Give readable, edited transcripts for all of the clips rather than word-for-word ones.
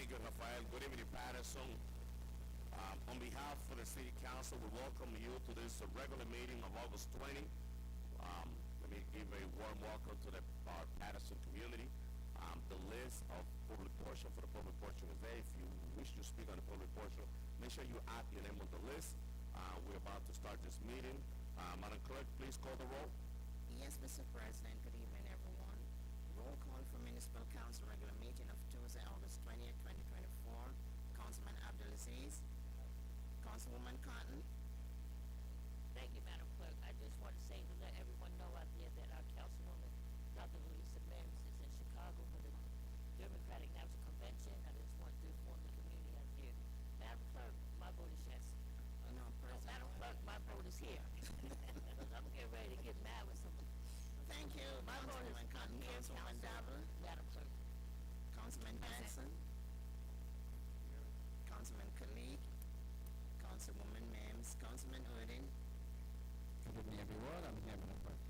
you, Rafael. Good evening, Paterson. On behalf of the City Council, we welcome you to this regular meeting of August 20. Let me give a warm welcome to the Paterson community. The list of public portion for the public portion is there. If you wish to speak on the public portion, make sure you add your name on the list. We're about to start this meeting. Madam Clerk, please call the roll. Yes, Mr. President. Good evening, everyone. Roll call for Municipal Council regular meeting of Tuesday, August 20th, 2024. Councilman Abdulaziz. Councilwoman Cotton. Thank you, Madam Clerk. I just want to say to let everyone know out there that our Councilwoman, Dr. Louisa Mims, is in Chicago for the Democratic National Convention. I just want to inform the community out there. Madam Clerk, my vote is yes. No, President. Madam Clerk, my vote is here. Because I'm getting ready to get mad with some. Thank you, My vote is Councilwoman Cotton. here, Councilwoman Dabbler. Madam Clerk. Councilman Jackson. Councilman Khalid. Councilwoman Mims. Councilman Udin. Good evening, everyone. I'm here, Madam Clerk.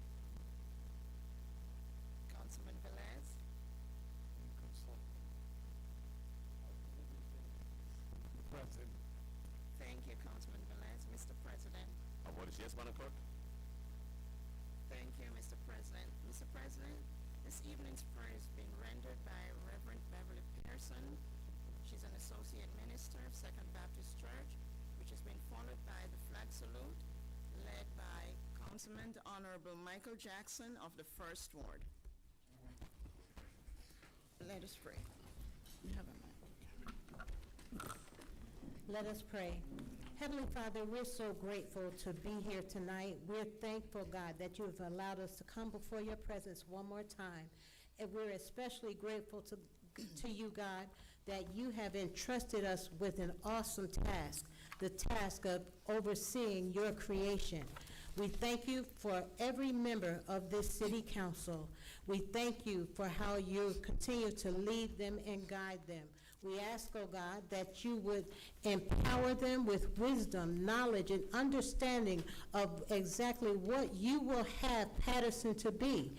Councilman Velez. President. Thank you, Councilman Velez. Mr. President. My vote is yes, Madam Clerk. Thank you, Mr. President. Mr. President, this evening's prayer is being rendered by Reverend Beverly Paterson. She's an associate minister of Second Baptist Church, which has been followed by the flag salute, led by Councilman the Honorable Michael Jackson of the First Ward. Let us pray. You have a mic. Let us pray. Heavenly Father, we're so grateful to be here tonight. We're thankful, God, that you have allowed us to come before your presence one more time. And we're especially grateful to you, God, that you have entrusted us with an awesome task, the task of overseeing your creation. We thank you for every member of this city council. We thank you for how you continue to lead them and guide them. We ask, oh God, that you would empower them with wisdom, knowledge, and understanding of exactly what you will have Paterson to be.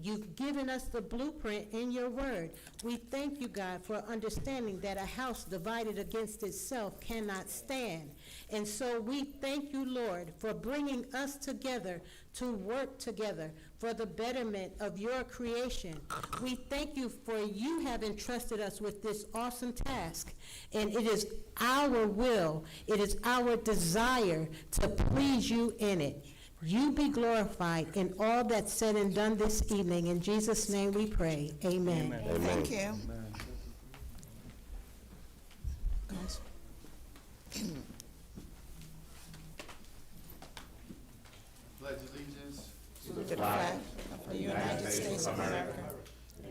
You've given us the blueprint in your word. We thank you, God, for understanding that a house divided against itself cannot stand. And so we thank you, Lord, for bringing us together to work together for the betterment of your creation. We thank you for you have entrusted us with this awesome task. And it is our will, it is our desire to please you in it. You be glorified in all that's said and done this evening. In Jesus' name we pray. Amen. Amen. Thank you. Amen. Pledge allegiance To the flag of the United States of America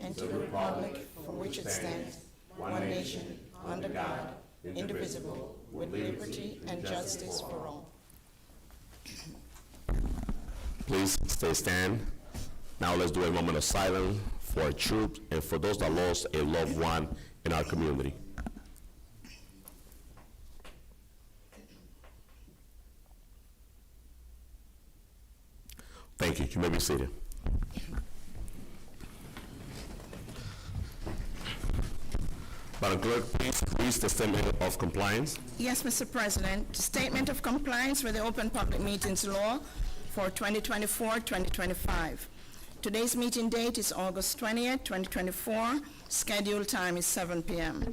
and to the republic for which it stands, one nation, under God, indivisible, with liberty and justice for all. Please stay stand. Now let's do a moment of silence for our troops and for those that lost a loved one in our community. Thank you. You may be seated. Madam Clerk, please read the statement of compliance. Yes, Mr. President. Statement of compliance with the Open Public Meetings Law for 2024-2025. Today's meeting date is August 20th, 2024. Scheduled time is 7 p.m.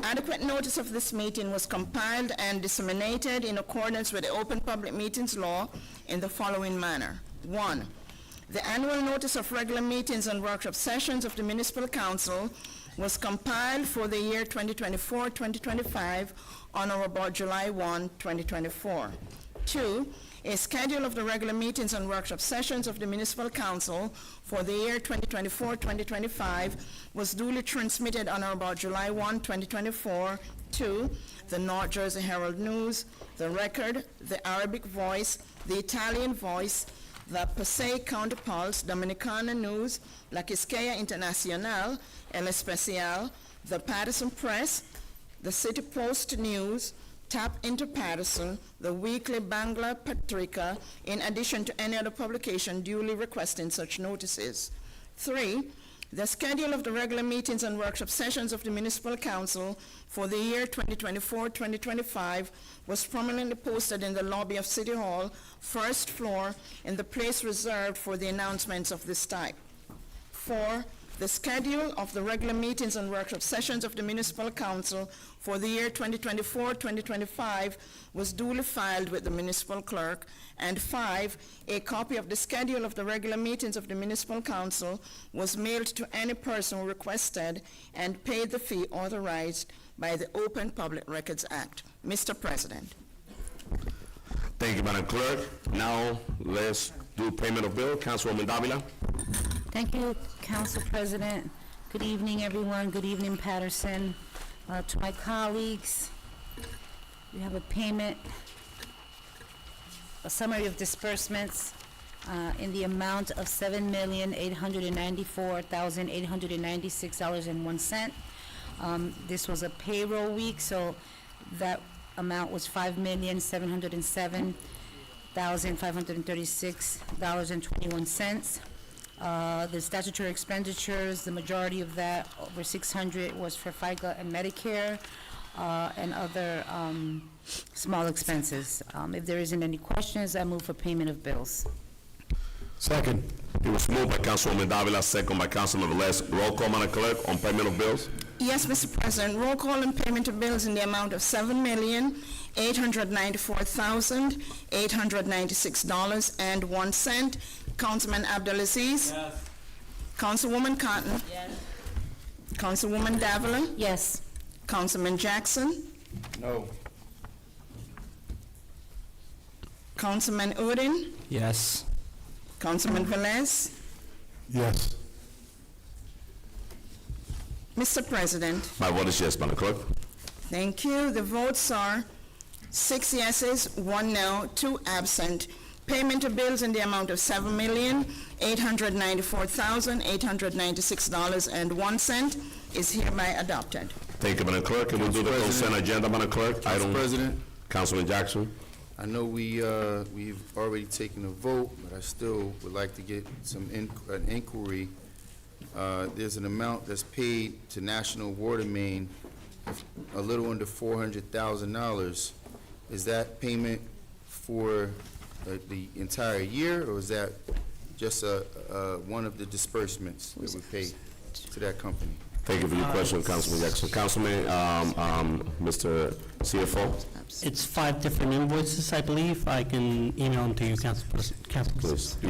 Adequate notice of this meeting was compiled and disseminated in accordance with the Open Public Meetings Law in the following manner. 1. The annual notice of regular meetings and workshop sessions of the Municipal Council was compiled for the year 2024-2025 on or about July 1, 2024. 2. A schedule of the regular meetings and workshop sessions of the Municipal Council for the year 2024-2025 was duly transmitted on or about July 1, 2024 to the North Jersey Herald News, the Record, the Arabic Voice, the Italian Voice, the Passaic County Pulse, Dominicana News, La Quisqueya Internacional, El Especial, the Paterson Press, the City Post News, Tap into Paterson, the weekly Bangla Patrika, in addition to any other publication duly requesting such notices. 3. The schedule of the regular meetings and workshop sessions of the Municipal Council for the year 2024-2025 was prominently posted in the lobby of City Hall, first floor, in the place reserved for the announcements of this type. 4, the schedule of the regular meetings and workshop sessions of the Municipal Council for the year 2024-2025 was duly filed with the municipal clerk. And 5, a copy of the schedule of the regular meetings of the Municipal Council was mailed to any person who requested and paid the fee authorized by the Open Public Records Act. Mr. President. Thank you, Madam Clerk. Now, let's do payment of bill. Councilwoman Davila. Thank you, Council President. Good evening, everyone. Good evening, Paterson. To my colleagues, we have a payment, a summary of disbursements in the amount of $7,894,896.01. This was a payroll week, so that amount was $5,707,536.21. The statutory expenditures, the majority of that, over $600, was for FICA and Medicare, and other small expenses. If there isn't any questions, I move for payment of bills. Second. It was moved by Councilwoman Davila, second by Councilman Velez. Roll call, Madam Clerk, on payment of bills. Yes, Mr. President. Roll call and payment of bills in the amount of $7,894,896.01. Councilman Abdelaziz? Yes. Councilwoman Cotton? Yes. Councilwoman Davila? Yes. Councilman Jackson? No. Councilman Udine? Yes. Councilman Velez? Yes. Mr. President. My vote is yes, Madam Clerk. Thank you. The votes are 6 yeses, 1 no, 2 absent. Payment of bills in the amount of $7,894,896.01 is hereby adopted. Thank you, Madam Clerk. And we'll do the consent agenda, Madam Clerk. Mr. President, Councilman Jackson. I know we've already taken a vote, but I still would like to get an inquiry. There's an amount that's paid to National Water Main, a little under $400,000. Is that payment for the entire year, or is that just one of the disbursements that we pay to that company? Thank you for your question, Councilman Jackson. Councilman, Mr. CFO. It's 5 different invoices, I believe. I can email them to you, Council President. Please. Do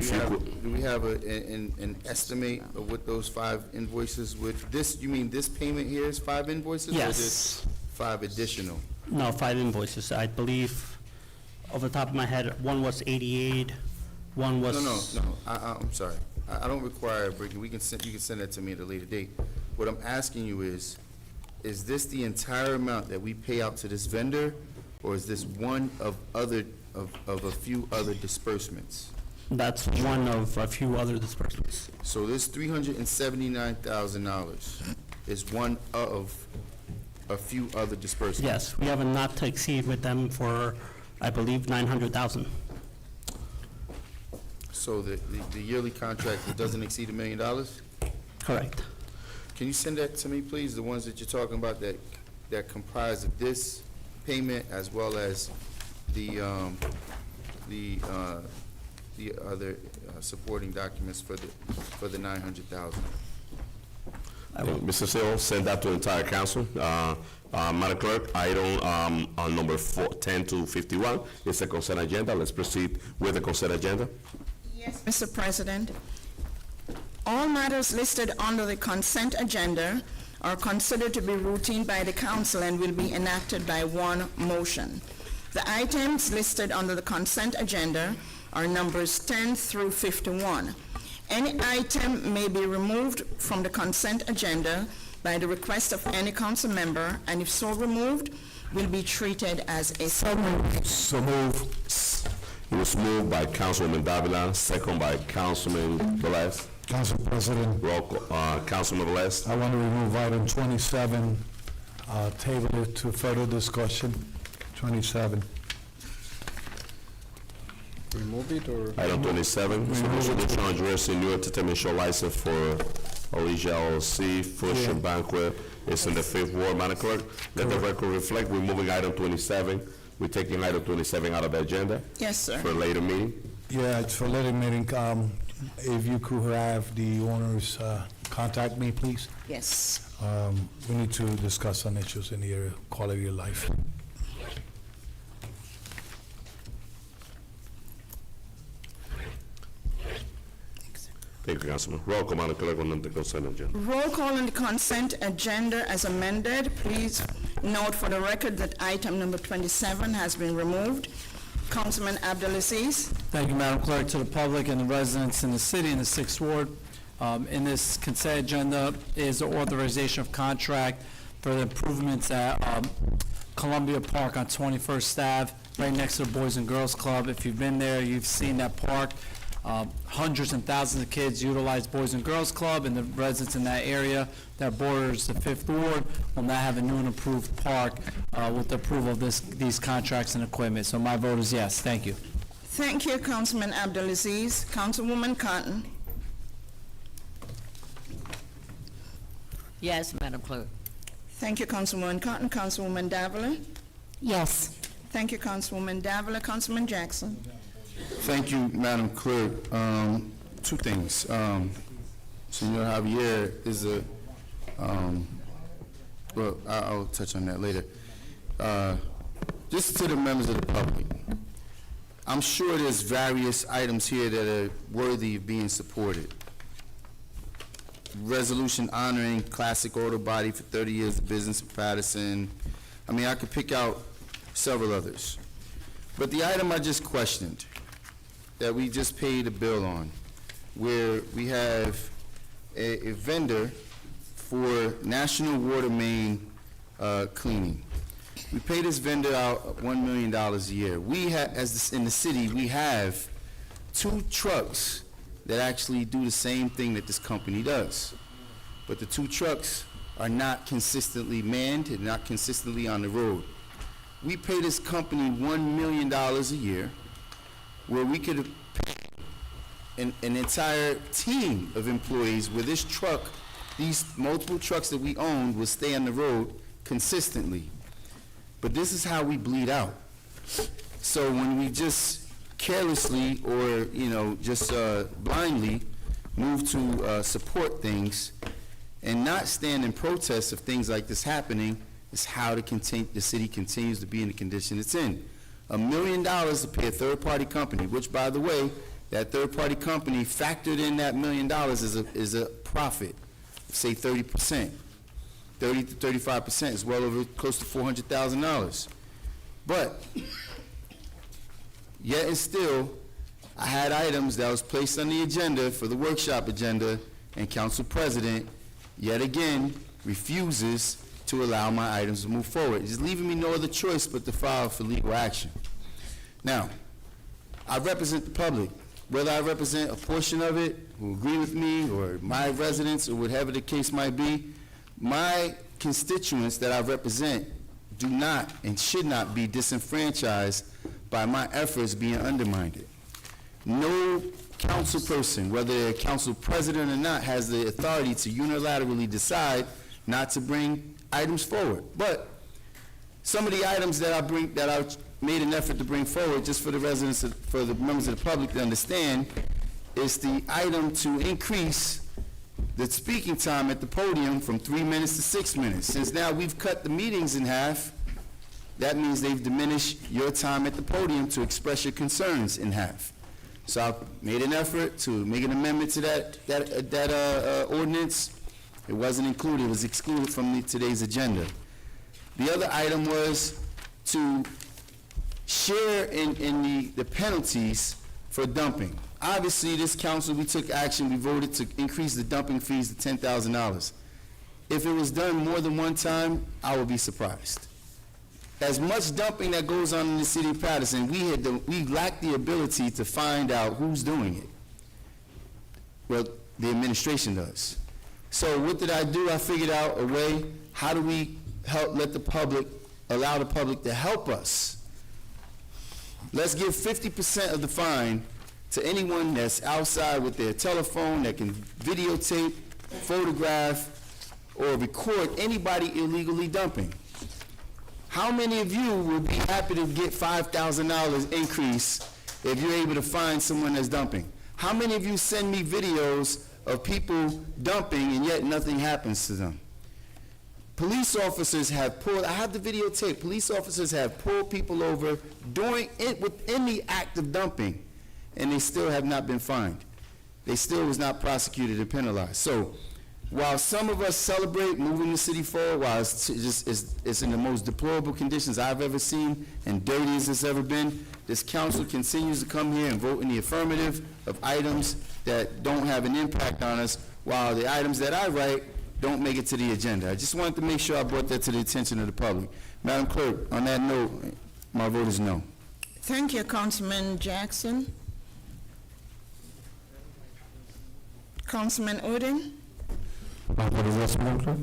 we have an estimate of what those 5 invoices would? You mean this payment here is 5 invoices? Yes. Or just 5 additional? No, 5 invoices. I believe, off the top of my head, one was 88, one was... No, I'm sorry. I don't require a break. You can send that to me at a later date. What I'm asking you is this the entire amount that we pay out to this vendor, or is this one of a few other disbursements? That's one of a few other disbursements. So this $379,000 is one of a few other disbursements? Yes, we have a not to exceed with them for, I believe, $900,000. So the yearly contract, it doesn't exceed $1 million? Correct. Can you send that to me, please, the ones that you're talking about that comprise of this payment as well as the other supporting documents for the $900,000? Mr. Seal, send that to the entire council. Madam Clerk, item on number 10 to 51 is the consent agenda. Let's proceed with the consent agenda. Yes, Mr. President. All matters listed under the consent agenda are considered to be routine by the council and will be enacted by one motion. The items listed under the consent agenda are numbers 10 through 51. Any item may be removed from the consent agenda by the request of any council member, and if so removed, will be treated as a so moved. So move. It was moved by Councilwoman Davila, second by Councilman Velez. Council President, Roll call, Councilman Velez. I want to remove item 27, table it to further discussion. 27. Remove it or? Item 27, resolution addressing new entertainment show license for Alicia LLC, Fusion Banquet. It's in the 5th Ward, Madam Clerk. Let the record reflect, we're moving item 27. We're taking item 27 out of the agenda Yes, sir. for a later meeting. Yeah, it's for later meeting. If you could have the owners contact me, please. Yes. We need to discuss some issues in the area of quality of life. Thank you, Councilman. Roll call, Madam Clerk, on the consent agenda. Roll call on the consent agenda as amended. Please note for the record that item number 27 has been removed. Councilman Abdelaziz. Thank you, Madam Clerk. To the public and the residents in the city in the 6th Ward, in this consent agenda is the authorization of contract for the improvements at Columbia Park on 21st Ave, right next to the Boys and Girls Club. If you've been there, you've seen that park. Hundreds and thousands of kids utilize Boys and Girls Club, and the residents in that area that borders the 5th Ward will now have a new and improved park with the approval of these contracts and equipment. So my vote is yes. Thank you. Thank you, Councilman Abdelaziz. Councilwoman Cotton. Yes, Madam Clerk. Thank you, Councilwoman Cotton. Councilwoman Davila. Yes. Thank you, Councilwoman Davila. Councilman Jackson. Thank you, Madam Clerk. Two things. Senor Javier is a, well, I'll touch on that later. Just to the members of the public, I'm sure there's various items here that are worthy of being supported. Resolution honoring Classic Auto Body for 30 years of business in Paterson. I mean, I could pick out several others. But the item I just questioned, that we just paid a bill on, where we have a vendor for national water main cleaning. We pay this vendor out $1 million a year. We have, in the city, we have 2 trucks that actually do the same thing that this company does. But the 2 trucks are not consistently manned and not consistently on the road. We pay this company $1 million a year, where we could pay an entire team of employees where this truck, these multiple trucks that we own, will stay on the road consistently. But this is how we bleed out. So when we just carelessly or, just blindly move to support things and not stand in protest of things like this happening, is how the city continues to be in the condition it's in. $1 million to pay a third-party company, which, by the way, that third-party company factored in that $1 million is a profit, say 30%. 30 to 35% is well over close to $400,000. But yet and still, I had items that was placed on the agenda for the workshop agenda, and Council President, yet again, refuses to allow my items to move forward. It's leaving me no other choice but to file for legal action. Now, I represent the public. Whether I represent a portion of it who agree with me, or my residents, or whatever the case might be, my constituents that I represent do not and should not be disenfranchised by my efforts being undermined. No council person, whether they're council president or not, has the authority to unilaterally decide not to bring items forward. But some of the items that I made an effort to bring forward, just for the residents, for the members of the public to understand, is the item to increase the speaking time at the podium from 3 minutes to 6 minutes. Since now we've cut the meetings in half, that means they've diminished your time at the podium to express your concerns in half. So I made an effort to make an amendment to that ordinance. It wasn't included, it was excluded from today's agenda. The other item was to share in the penalties for dumping. Obviously, this council, we took action, we voted to increase the dumping fees to $10,000. If it was done more than one time, I would be surprised. As much dumping that goes on in the city of Paterson, we lack the ability to find out who's doing it. Well, the administration does. So what did I do? I figured out a way, how do we help allow the public to help us? Let's give 50% of the fine to anyone that's outside with their telephone that can videotape photograph, or record anybody illegally dumping. How many of you would be happy to get $5,000 increase if you're able to find someone that's dumping? How many of you send me videos of people dumping and yet nothing happens to them? Police officers have pulled, I have the videotape, police officers have pulled people over within the act of dumping, and they still have not been fined. They still was not prosecuted and penalized. So, while some of us celebrate moving the city forward, while it's in the most deplorable conditions I've ever seen and dirty as it's ever been, this council continues to come here and vote in the affirmative of items that don't have an impact on us, while the items that I write don't make it to the agenda. I just wanted to make sure I brought that to the attention of the public. Madam Clerk, on that note, my vote is no. Thank you, Councilman Jackson. Councilman Udine? My vote is yes, Madam Clerk.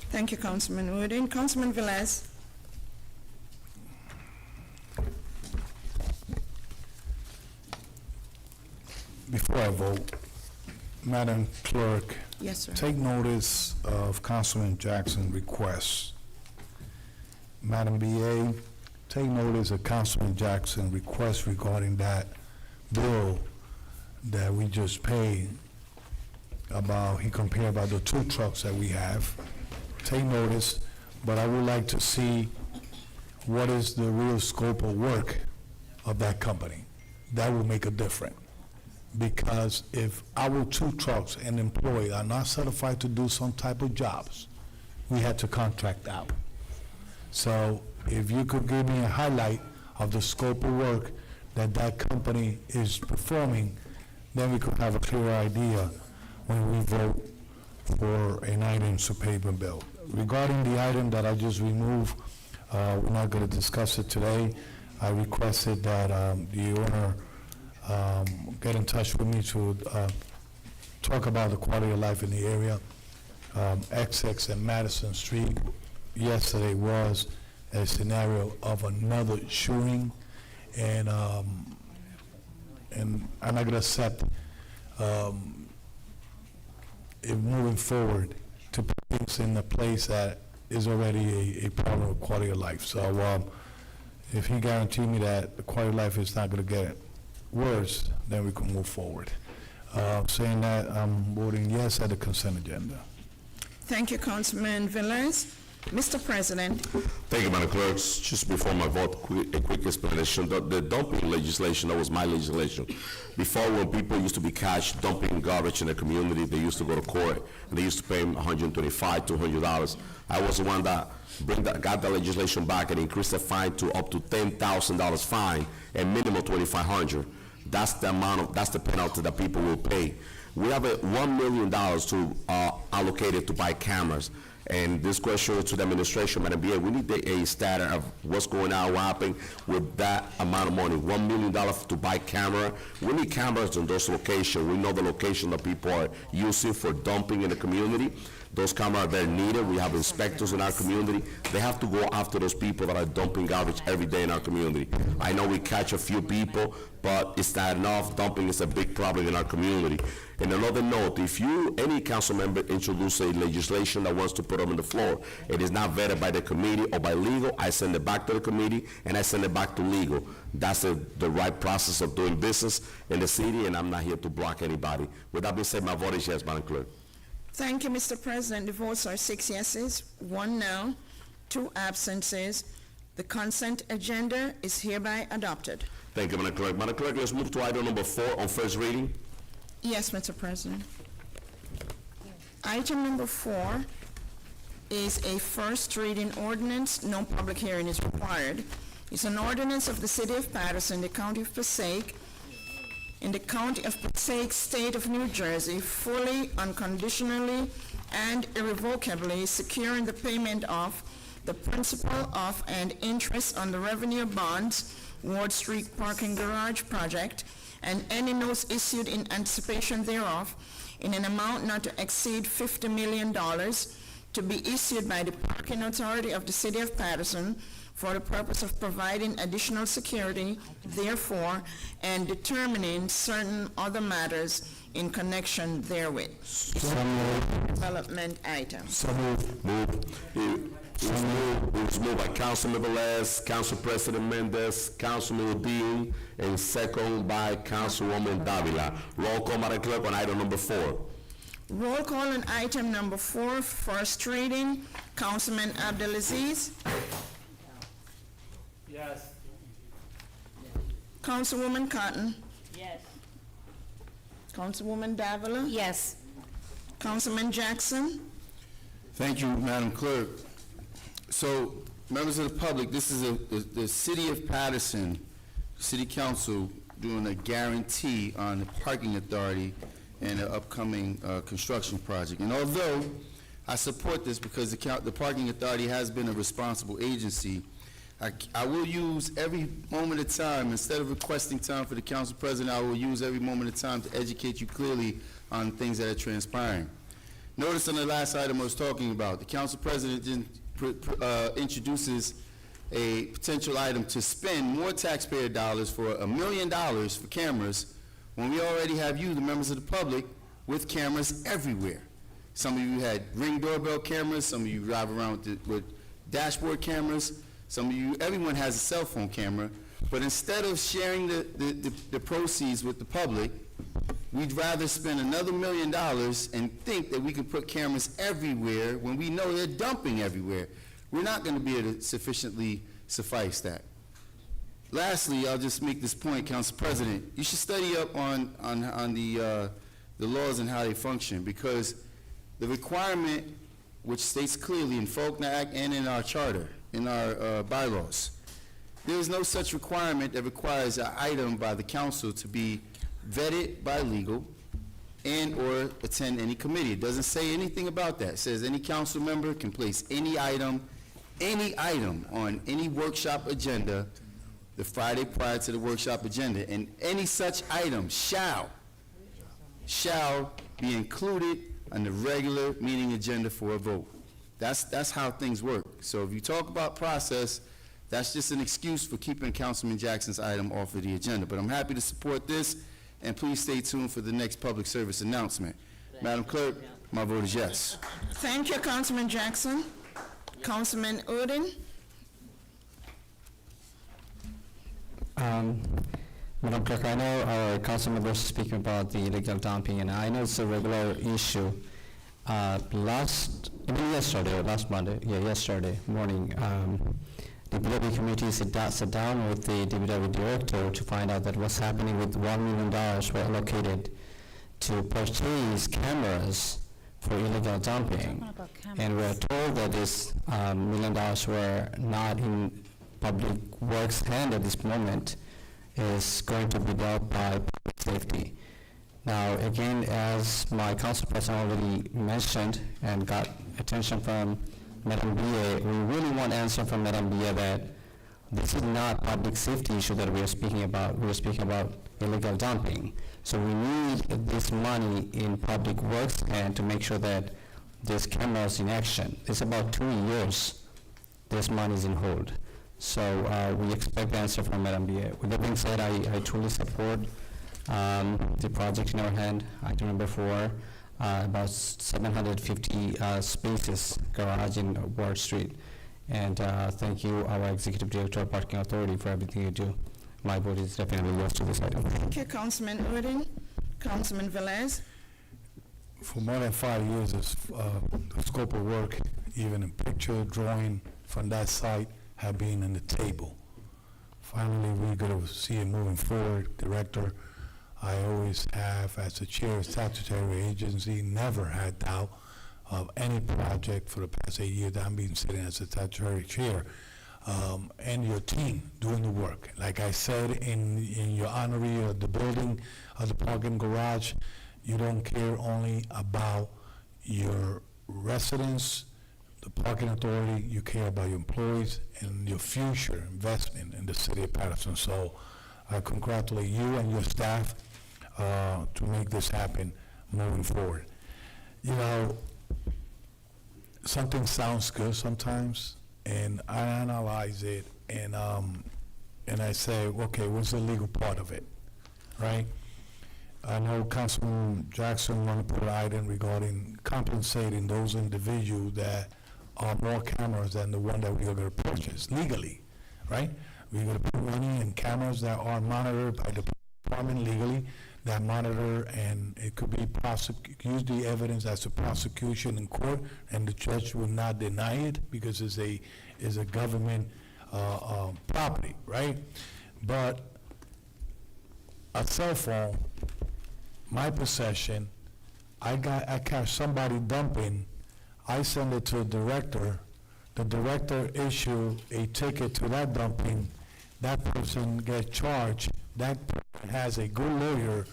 Thank you, Councilman Udine. Councilman Velez? Before I vote, Madam Clerk, Yes, sir. take notice of Councilman Jackson's request. Madam BA, take notice of Councilman Jackson's request regarding that bill that we just paid about, he compared about the 2 trucks that we have. Take notice, but I would like to see what is the real scope of work of that company. That will make a difference. Because if our 2 trucks and employee are not certified to do some type of jobs, we had to contract out. So if you could give me a highlight of the scope of work that that company is performing, then we could have a clear idea when we vote for an item to payment bill. Regarding the item that I just removed, we're not going to discuss it today. I requested that the owner get in touch with me to talk about the quality of life in the area. XX and Madison Street yesterday was a scenario of another shooting, and I'm not going to accept it moving forward to put things in a place that is already a problem with quality of life. So if he guaranteed me that the quality of life is not going to get worse, then we can move forward. Saying that, I'm voting yes at the consent agenda. Thank you, Councilman Velez. Mr. President, Thank you, Madam Clerk. Just before my vote, a quick explanation. The dumping legislation, that was my legislation. Before, when people used to be catched dumping garbage in the community, they used to go to court, and they used to pay them $125, $200. I was the one that got the legislation back and increased the fine to up to $10,000 fine and minimum $2,500. That's the amount that's the penalty that people will pay. We have $1 million to allocated to buy cameras. And this question to the administration, Madam BA, we need a status of what's going on, what happened with that amount of money. $1 million to buy camera. We need cameras in those locations. We know the location that people are using for dumping in the community. Those cameras are needed. We have inspectors in our community. They have to go after those people that are dumping garbage every day in our community. I know we catch a few people, but it's not enough. Dumping is a big problem in our community. And another note, if any council member introduce a legislation that wants to put them on the floor, it is not vetted by the committee or by legal, I send it back to the committee and I send it back to legal. That's the right process of doing business in the city, and I'm not here to block anybody. With that being said, my vote is yes, Madam Clerk. thank you, Mr. President. The votes are 6 yeses, 1 no, 2 absences. The consent agenda is hereby adopted. Thank you, Madam Clerk. Madam Clerk, let's move to item number 4 on first reading. Yes, Mr. President. Item number 4 is a first reading ordinance. No public hearing is required. It's an ordinance of the City of Paterson, the County of Passaic, in the County of Passaic, State of New Jersey, fully, unconditionally, and irrevocably securing the payment of the principal of and interest on the revenue bonds, Ward Street Parking Garage Project, and any notes issued in anticipation thereof in an amount not to exceed $50 million to be issued by the Parking Authority of the City of Paterson for the purpose of providing additional security, therefore, and determining certain other matters in connection therewith. Development item. So moved. It was moved by Councilman Velez, Council President Mendez, Councilman Udine, and second by Councilwoman Davila. Roll call, Madam Clerk, on item number 4. Roll call on item number 4, first reading. Councilman Abdelaziz. Yes. Councilwoman Cotton. Yes. Councilwoman Davila. Yes. Councilman Jackson. Thank you, Madam Clerk. So, members of the public, this is the City of Paterson, City Council, doing a guarantee on the parking authority and the upcoming construction project. And although I support this because the parking authority has been a responsible agency, I will use every moment of time, instead of requesting time for the council president, I will use every moment of time to educate you clearly on things that are transpiring. Notice on the last item I was talking about, the council president introduces a potential item to spend more taxpayer dollars for $1 million for cameras when we already have you, the members of the public, with cameras everywhere. Some of you had Ring doorbell cameras, some of you drive around with dashboard cameras, some of you, everyone has a cell phone camera, but instead of sharing the proceeds with the public, we'd rather spend another $1 million and think that we can put cameras everywhere when we know they're dumping everywhere. We're not going to be able to sufficiently suffice that. Lastly, I'll just make this point, Council President. You should study up on the laws and how they function, because the requirement, which states clearly in Faulkner Act and in our charter, in our bylaws, there is no such requirement that requires an item by the council to be vetted by legal and or attend any committee. It doesn't say anything about that. It says any council member can place any item on any workshop agenda the Friday prior to the workshop agenda, and any such item shall be included on the regular meeting agenda for a vote. That's how things work. So if you talk about process, that's just an excuse for keeping Councilman Jackson's item off of the agenda. But I'm happy to support this, and please stay tuned for the next public service announcement. Madam Clerk, my vote is yes. Thank you, Councilman Jackson. Councilman Udine. Madam Clerk, I know our council members speaking about the illegal dumping, and I know it's a regular issue. Yesterday morning, the DPW committee sat down with the DPW director to find out that what's happening with $1 million were allocated to purchase cameras for illegal dumping. And we're told that this $1 million were not in public works hand at this moment, is going to be dealt by public safety. Now, again, as my council president already mentioned and got attention from Madam BA, we really want answer from Madam BA that this is not public safety issue that we are speaking about. We are speaking about illegal dumping. So we need this money in public works and to make sure that this camera is in action. It's about 2 years this money is in hold. So we expect the answer from Madam BA. With that being said, I truly support the project in our hand. Item number 4, about 750 spaces garage in Ward Street. And thank you, our Executive Director of Parking Authority, for everything you do. My vote is definitely yes to this item. Thank you, Councilman Udine. Councilman Velez. For more than 5 years, the scope of work, even in picture, drawing from that site, have been on the table. Finally, we're going to see it moving forward. Director, I always have, as the chair of statutory agency, never had doubt of any project for the past 8 years that I've been sitting as a statutory chair, and your team doing the work. Like I said in your honorary of the building of the parking garage, you don't care only about your residents, the parking authority, you care about your employees and your future investment in the city of Paterson. So I congratulate you and your staff to make this happen moving forward. You know, something sounds good sometimes, and I analyze it, and I say, okay, what's the legal part of it, right? I know Councilman Jackson wanted to put an item regarding compensating those individuals that are more cameras than the one that we are gonna purchase legally, right? We're gonna put money in cameras that are monitored by the department legally, that monitor, and it could be use the evidence as a prosecution in court, and the judge will not deny it because it's a government, property, right? But a cell phone, my possession, I catch somebody dumping, I send it to the director issue a ticket to that dumping, that person gets charged, that person has a good lawyer,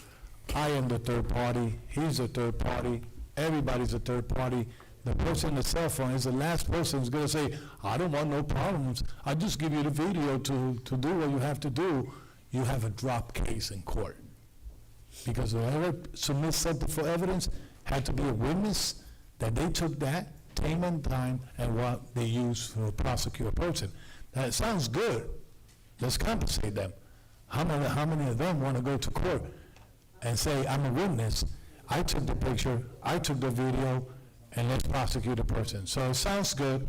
I am the third party, he's the third party, everybody's a third party. The person in the cell phone is the last person who's gonna say, I don't want no problems, I just give you the video to do what you have to do. You have a drop case in court. Because whoever submits something for evidence had to be a witness that they took that time and what they used to prosecute a person. Now, it sounds good. Let's compensate them. How many of them want to go to court and say, I'm a witness, I took the picture, I took the video, and let's prosecute a person? So it sounds good,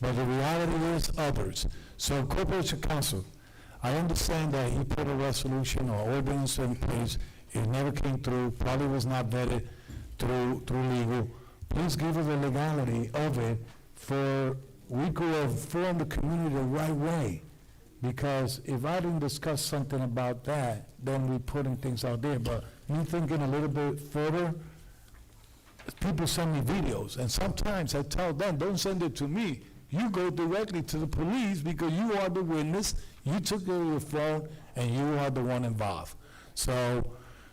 but the reality is others. So Corporation Counsel, I understand that he put a resolution or ordinance in place, it never came through, probably was not vetted through legal. Please give us the legality of it for we could inform the community the right way. Because if I didn't discuss something about that, then we're putting things out there. But me thinking a little bit further, people send me videos, and sometimes I tell them, don't send it to me. You go directly to the police because you are the witness, you took it on your phone, and you are the one involved. So,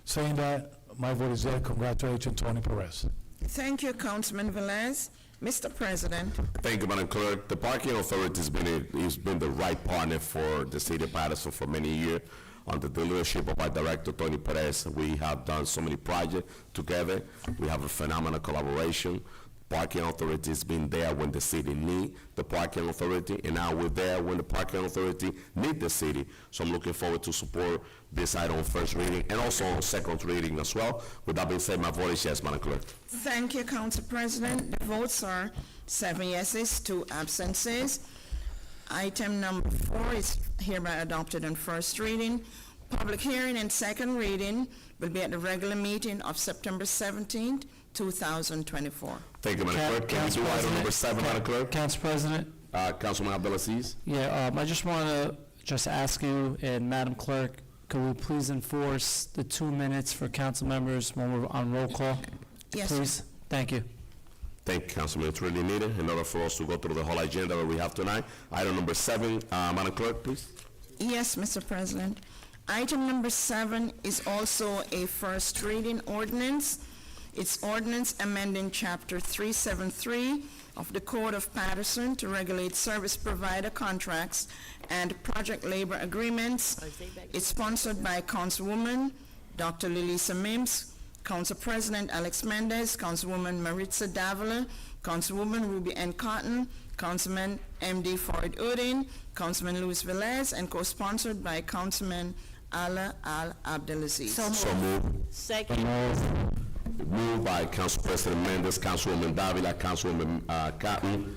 saying that, my vote is there. Congratulations, Tony Perez. Thank you, Councilman Velez. Mr. President. Thank you, Madam Clerk. The parking authority has been the right partner for the city of Paterson for many years. Under the leadership of our director, Tony Perez, we have done so many projects together. We have a phenomenal collaboration. Parking authority has been there when the city need the parking authority, and now we're there when the parking authority need the city. So I'm looking forward to support this item on first reading and also on second reading as well. With that being said, my vote is yes, Madam Clerk. Thank you, Council President. The votes are 7 yeses, 2 absences. Item number 4 is hereby adopted on first reading. Public hearing and second reading will be at the regular meeting of September 17th, 2024. Thank you, Madam Clerk. Can we do item number 7, Madam Clerk? Council President? Councilman Abdelaziz? Yeah, I just want to ask you and Madam Clerk, could we please enforce the 2 minutes for council members when we're on roll call? Yes. Please, thank you. Thank you, Councilman. It's really needed in order for us to go through the whole agenda that we have tonight. Item number 7, Madam Clerk, please. Yes, Mr. President. Item number 7 is also a first reading ordinance. It's ordinance amending Chapter 373 of the Code of Paterson to regulate service provider contracts and project labor agreements. It's sponsored by Councilwoman Dr. Lilisa Mims, Council President Alex Mendez, Councilwoman Maritza Davila, Councilwoman Ruby N. Cotton, Councilman M.D. Farid Udin, Councilman Luis Velez, and co-sponsored by Councilman Ala Al-Abdelaziz. So moved. Second. Moved by Council President Mendez, Councilwoman Davila, Councilwoman Cotton,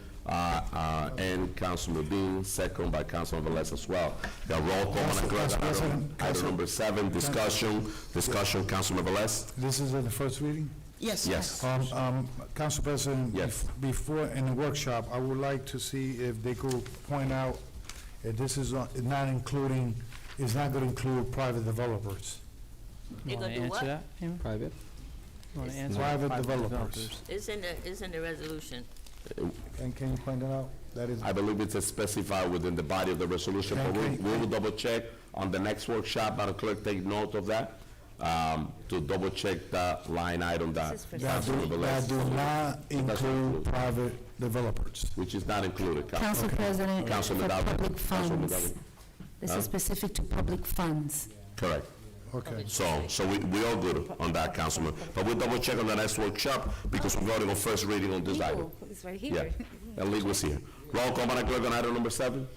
and Councilman Dean, second by Councilman Velez as well. The roll call on item number 7, discussion, Councilman Velez. This is the first reading? Yes. Yes. Council President, Yes. before in the workshop, I would like to see if they could point out if this is not including, it's not going to include private developers. They're gonna do what? Private? You want to answer? Private developers. It's in the resolution. And can you point it out? That is, I believe it's specified within the body of the resolution, but we will double check on the next workshop. Madam Clerk, take note of that, to double check that line item that Councilman that do Velez, not include private developers. which is not included. Council President, for Councilman Davila. public Councilman funds. Davila. This is specific to public funds. Correct. Okay. So we all good on that, Councilman. But we'll double check on the next workshop because we're voting on first reading on this item. It's right Yeah, and legal is here. Roll call, Madam Clerk, on item number 7.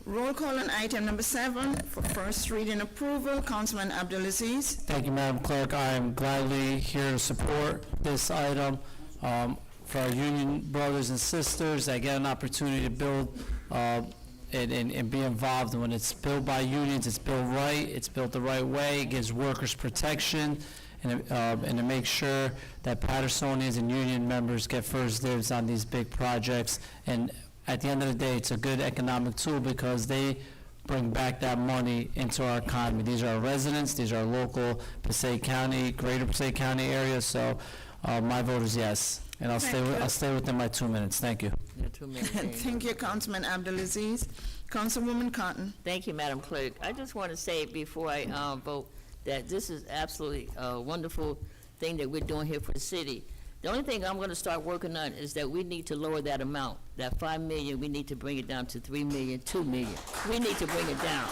Roll call on item number 7 for first reading approval. Councilman Abdulaziz. Thank you, Madam Clerk. I am gladly here to support this item for our union brothers and sisters that get an opportunity to build and be involved. When it's built by unions, it's built right, it's built the right way, it gives workers protection, and to make sure that Patersonians and union members get first dibs on these big projects. And at the end of the day, it's a good economic tool because they bring back that money into our economy. These are our residents, these are our local Passaic County, greater Passaic County area, so my vote is yes. And I'll stay within my 2 minutes. Thank you. Yeah, 2 minutes. Thank you, Councilman Abdulaziz. Councilwoman Cotton. Thank you, Madam Clerk. I just want to say before I vote that this is absolutely a wonderful thing that we're doing here for the city. The only thing I'm going to start working on is that we need to lower that amount. That $5 million, we need to bring it down to $3 million, $2 million. We need to bring it down.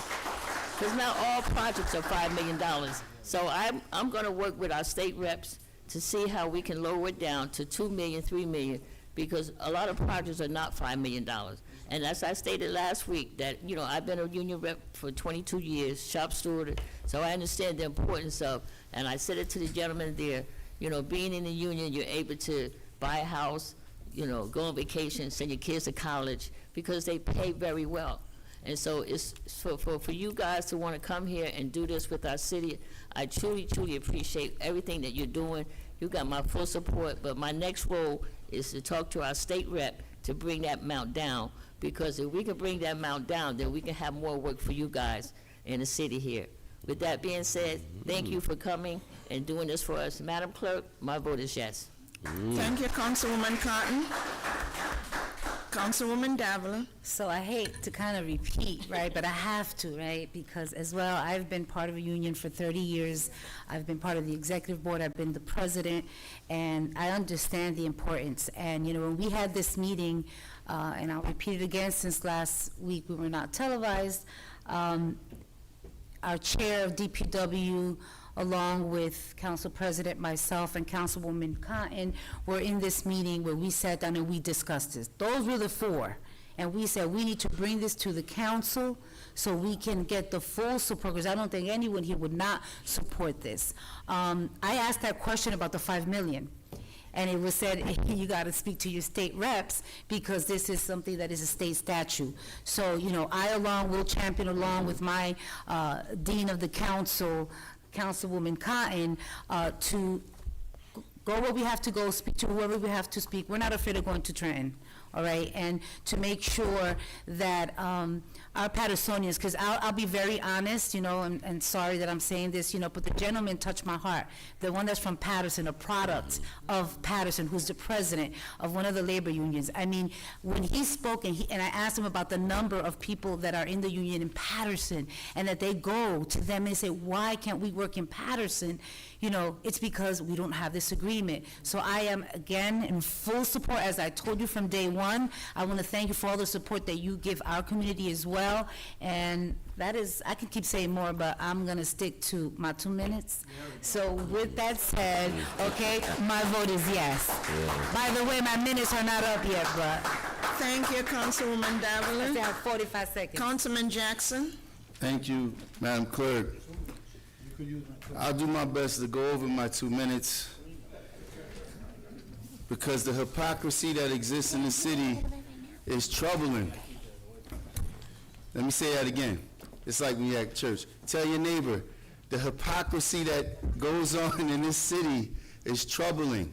Because not all projects are $5 million. So I'm going to work with our state reps to see how we can lower it down to $2 million, $3 million, because a lot of projects are not $5 million. And as I stated last week, that, you know, I've been a union rep for 22 years, shop steward, so I understand the importance of, and I said it to the gentleman there, you know, being in the union, you're able to buy a house, you know, go on vacation, send your kids to college, because they pay very well. And so it's for you guys to want to come here and do this with our city, I truly, truly appreciate everything that you're doing. You got my full support, but my next role is to talk to our state rep to bring that amount down, because if we can bring that amount down, then we can have more work for you guys in the city here. With that being said, thank you for coming and doing this for us. Madam Clerk, my vote is yes. Thank you, Councilwoman Cotton. Councilwoman Davila. So I hate to kind of repeat, right, but I have to, right, because as well, I've been part of a union for 30 years. I've been part of the executive board. I've been the president, and I understand the importance. And, you know, when we had this meeting, and I'll repeat it again since last week we were not televised, our chair of DPW, along with Council President, myself, and Councilwoman Cotton, were in this meeting where we sat down and we discussed this. Those were the four. And we said, we need to bring this to the council so we can get the full support, because I don't think anyone here would not support this. I asked that question about the $5 million. And it was said, you got to speak to your state reps, because this is something that is a state statute. So, you know, I will champion along with my dean of the council, Councilwoman Cotton, to go where we have to go, speak to whoever we have to speak. We're not afraid of going to Trenton, all right? And to make sure that our Patersonians, because I'll be very honest, you know, and sorry that I'm saying this, you know, but the gentleman touched my heart. The one that's from Paterson, a product of Paterson, who's the president of one of the labor unions. I mean, when he spoke and I asked him about the number of people that are in the union in Paterson, and that they go to them and say, why can't we work in Paterson? You know, it's because we don't have this agreement. So I am, again, in full support, as I told you from day one. I want to thank you for all the support that you give our community as well. And that is, I can keep saying more, but I'm going to stick to my 2 minutes. So with that said, okay, my vote is yes. By the way, my minutes are not up yet, but Thank you, Councilwoman I still Davila. have 45 seconds. Councilman Jackson. Thank you, Madam Clerk. I'll do my best to go over my 2 minutes, because the hypocrisy that exists in the city is troubling. Let me say that again. It's like when you're at church. Tell your neighbor, the hypocrisy that goes on in this city is troubling.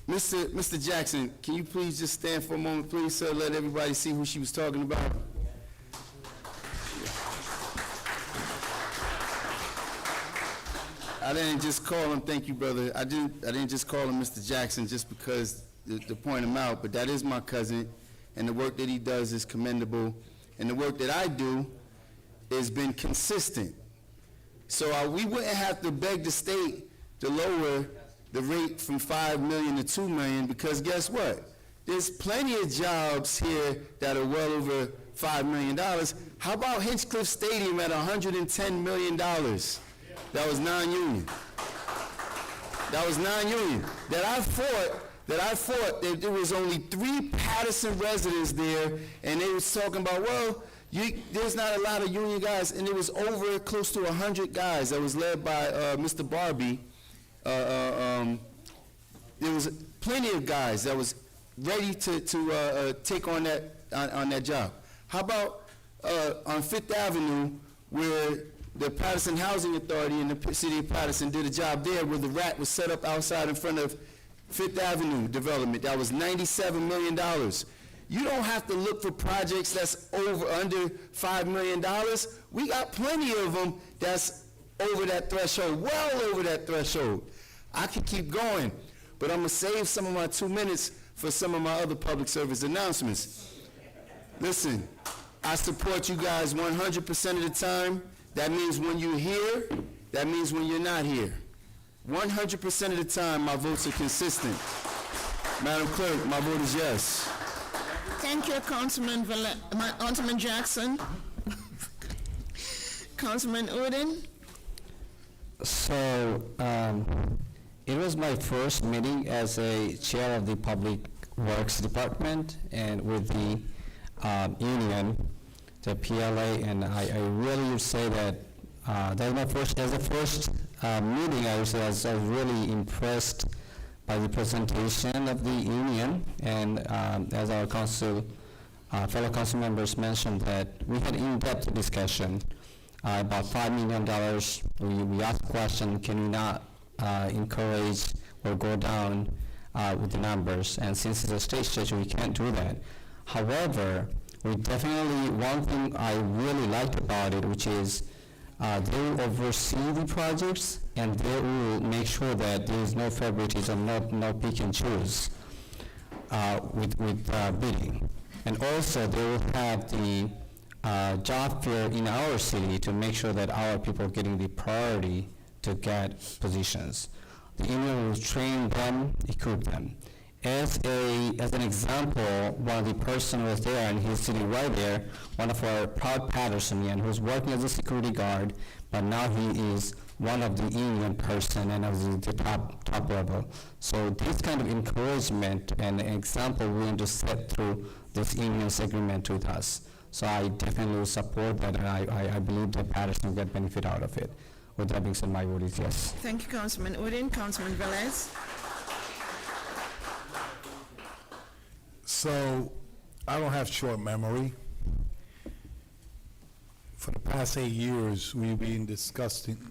Mr. Jackson, can you please just stand for a moment, please, sir? Let everybody see who she was talking about. I didn't just call him, thank you, brother. I didn't just call him Mr. Jackson just because to point him out, but that is my cousin, and the work that he does is commendable, and the work that I do has been consistent. So we wouldn't have to beg the state to lower the rate from $5 million to $2 million, because guess what? There's plenty of jobs here that are well over $5 million. How about Hinchcliffe Stadium at $110 million? That was non-union. That was non-union. That I fought that I thought that there was only 3 Paterson residents there, and they was talking about, well, there's not a lot of union guys, and it was over close to 100 guys that was led by Mr. Barbie. There was plenty of guys that was ready to take on that job. How about on Fifth Avenue, where the Paterson Housing Authority and the city of Paterson did a job there, where the rat was set up outside in front of Fifth Avenue development. That was $97 million. You don't have to look for projects that's under $5 million. We got plenty of them that's over that threshold, well over that threshold. I could keep going, but I'm gonna save some of my 2 minutes for some of my other public service announcements. Listen, I support you guys 100% of the time. That means when you're here, that means when you're not here. 100% of the time, my votes are consistent. Madam Clerk, my vote is yes. Thank you, Councilman Jackson. Councilman Udine? So, it was my first meeting as a chair of the Public Works Department and with the union, the PLA, and I really would say that that's my first, as a first meeting, I was really impressed by the presentation of the union, and as our fellow council members mentioned, that we had in-depth discussion about $5 million. We asked the question, can we not encourage or go down with the numbers? And since it's a state statute, we can't do that. However, we definitely, one thing I really liked about it, which is they will oversee the projects and they will make sure that there is no favoritism, no pick and choose with bidding. And also they will have the job fair in our city to make sure that our people are getting the priority to get positions. The union will train them, equip them. As an example, one of the person was there, and he's sitting right there, one of our proud Patersonian who's working as a security guard, but now he is one of the union person and of the top level. So this kind of encouragement and example we want to set through this union's agreement with us. So I definitely will support that, and I believe that Paterson will get benefit out of it. With that being said, my vote is yes. Thank you, Councilman Udine. Councilman Velez? So, I don't have short memory. For the past 8 years, we've been discussing,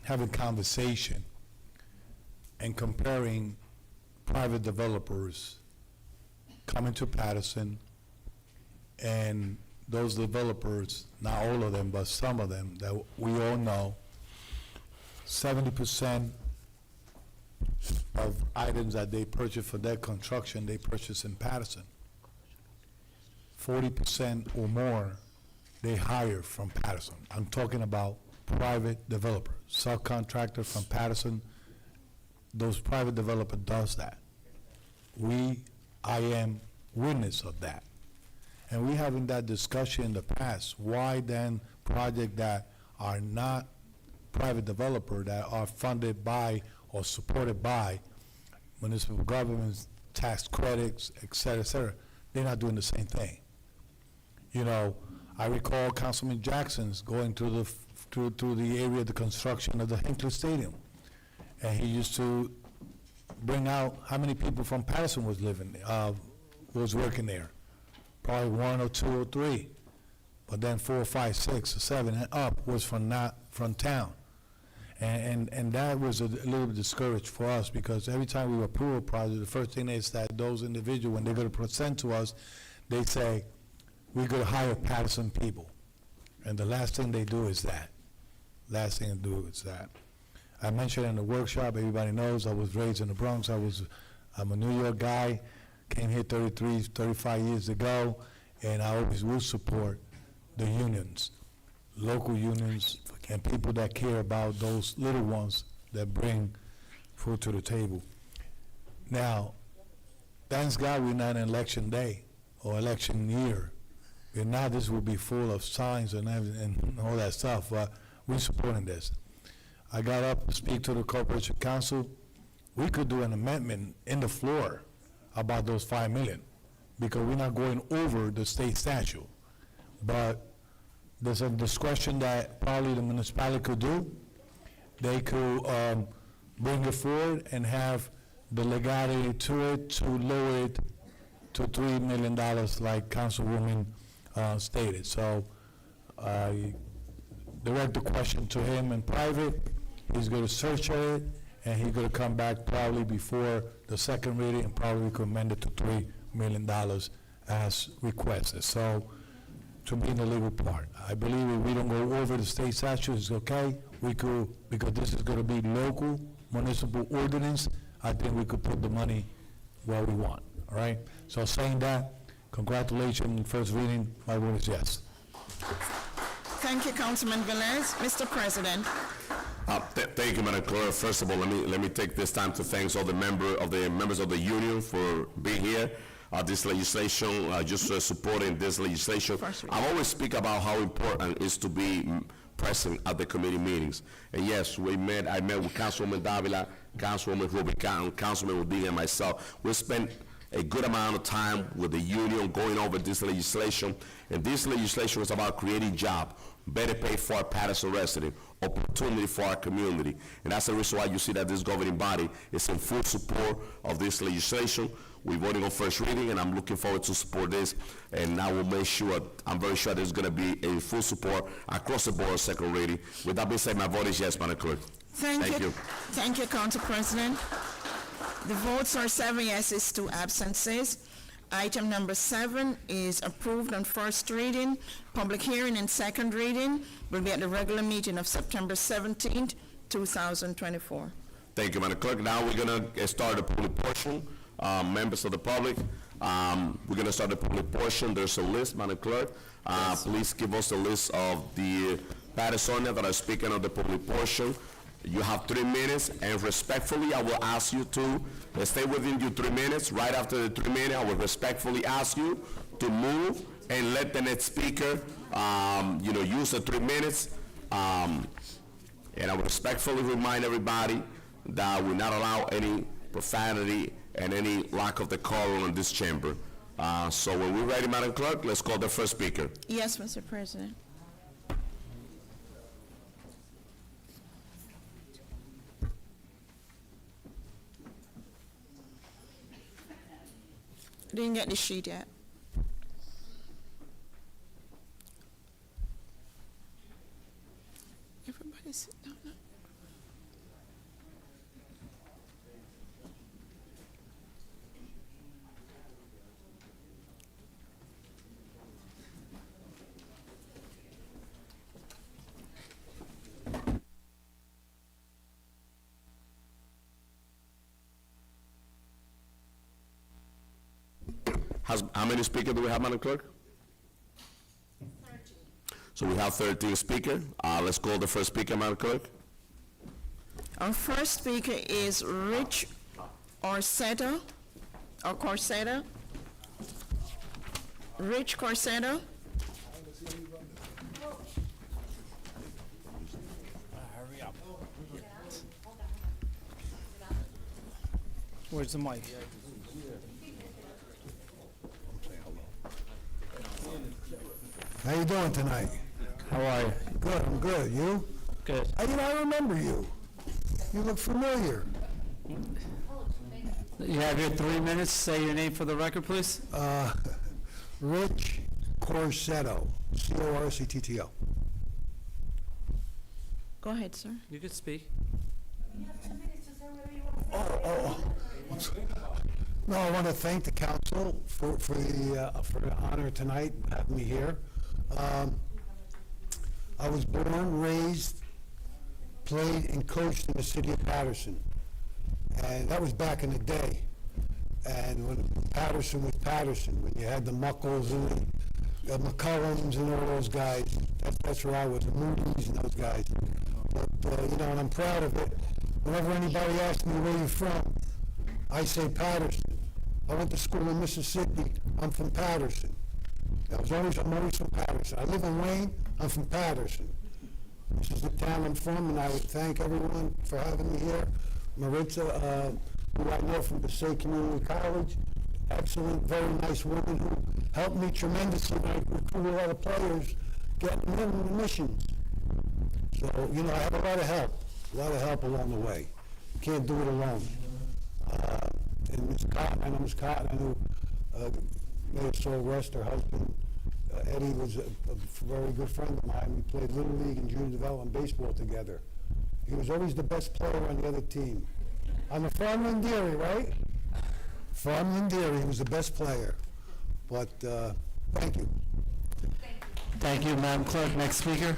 having conversation and comparing private developers coming to Paterson, and those developers, not all of them, but some of them that we all know, 70% of items that they purchase for their construction, they purchase in Paterson. 40% or more, they hire from Paterson. I'm talking about private developer, subcontractor from Paterson. Those private developer does that. I am witness of that. And we having that discussion in the past. Why then projects that are not private developer, that are funded by or supported by municipal governments, tax credits, et cetera, they're not doing the same thing. You know, I recall Councilman Jackson's going through the area of the construction of the Hinckley Stadium. And he used to bring out how many people from Paterson was working there. Probably 1 or 2 or 3. But then 4, 5, 6, or 7 and up was from town. And that was a little bit discouraged for us, because every time we approve a project, the first thing is that those individuals, when they're going to present to us, they say, we're going to hire Paterson people. And the last thing they do is that. I mentioned in the workshop, everybody knows I was raised in the Bronx. I'm a New York guy, came here 35 years ago, and I always will support the unions, local unions, and people that care about those little ones that bring food to the table. Now, thanks God we're not in election day or election year. If not, this will be full of signs and all that stuff, but we're supporting this. I got up to speak to the Corporation Council. we could do an amendment in the floor about those 5 million, because we're not going over the state statute. But there's a discretion that probably the municipality could do. They could bring it forward and have the legality to it to lower it to $3 million like Councilwoman stated. So I direct the question to him in private. He's going to search it, and he's going to come back probably before the second reading and probably recommend it to $3 million as requested. So to be in the legal part, I believe if we don't go over the state statute, it's okay. We could, because this is going to be local municipal ordinance, I think we could put the money where we want, all right? So saying that, congratulations, first reading, my vote is yes. Thank you, Councilman Velez. Mr. President. Thank you, Madam Clerk. First of all, let me take this time to thank all the members of the union for being here. This legislation, just supporting this legislation. I always speak about how important it is to be present at the committee meetings. And yes, I met with Councilwoman Davila, Councilwoman Rubican, Councilman Rodriguez, and myself. We spent a good amount of time with the union going over this legislation. And this legislation is about creating jobs, better pay for our Paterson residents, opportunity for our community. And that's the reason why you see that this governing body is in full support of this legislation. We're voting on first reading, and I'm looking forward to support this. And I will make sure, I'm very sure there's going to be a full support across the board on second reading. With that being said, my vote is yes, Madam Clerk. Thank you. Thank you, Council President. The votes are 7 yeses, 2 absences. Item number 7 is approved on first reading. Public hearing and second reading will be at the regular meeting of September 17th, 2024. Thank you, Madam Clerk. Now we're going to start the public portion. Members of the public, we're going to start the public portion. There's a list, Madam Clerk. Yes. Please give us a list of the Patersonians that are speaking of the public portion. You have 3 minutes, and respectfully, I will ask you to stay within your 3 minutes. Right after the 3 minutes, I will respectfully ask you to move and let the next speaker, use the 3 minutes. And I will respectfully remind everybody that we not allow any profanity and any lack of decorum in this chamber. So when we're ready, Madam Clerk, let's call the first speaker. Yes, Mr. President. Didn't get the sheet yet. Everybody sit down now. How many speakers do we have, Madam Clerk? 13. So we have 13 speakers. Let's call the first speaker, Madam Clerk. Our first speaker is Rich Corsetta. Rich Corsetta. Where's the mic? How you doing tonight? How are you? Good, I'm good. You? Good. I remember you. You look familiar. You have your 3 minutes. Say your name for the record, please. Rich Corsetto, Corctto. Go ahead, sir. You can speak. Oh. No, I want to thank the council for the honor tonight, having me here. I was born, raised, played, and coached in the city of Paterson. And that was back in the day. And when Paterson was Paterson, when you had the Muckles and the McCullums and all those guys, that's where I was, the Moody's and those guys. But, and I'm proud of it. Whenever anybody asks me where you're from, I say Paterson. I went to school in Mississippi. I'm from Paterson. I'm always from Paterson. I live in Wayne. I'm from Paterson. This is the town I'm from, and I would thank everyone for having me here. Maritza, who I know from the Passaic Community College, excellent, very nice woman who helped me tremendously when I recruited all the players, getting them in the missions. So, you know, I have a lot of help along the way. Can't do it alone. And Ms. Cotton, I know Ms. Cotton, I knew Mayor Saul West, her husband. Eddie was a very good friend of mine. We played Little League and junior development baseball together. He was always the best player on the other team. On the Farmland Dairy, right? Farmland Dairy, he was the best player. But, thank you. Thank you, Madam Clerk. Next speaker.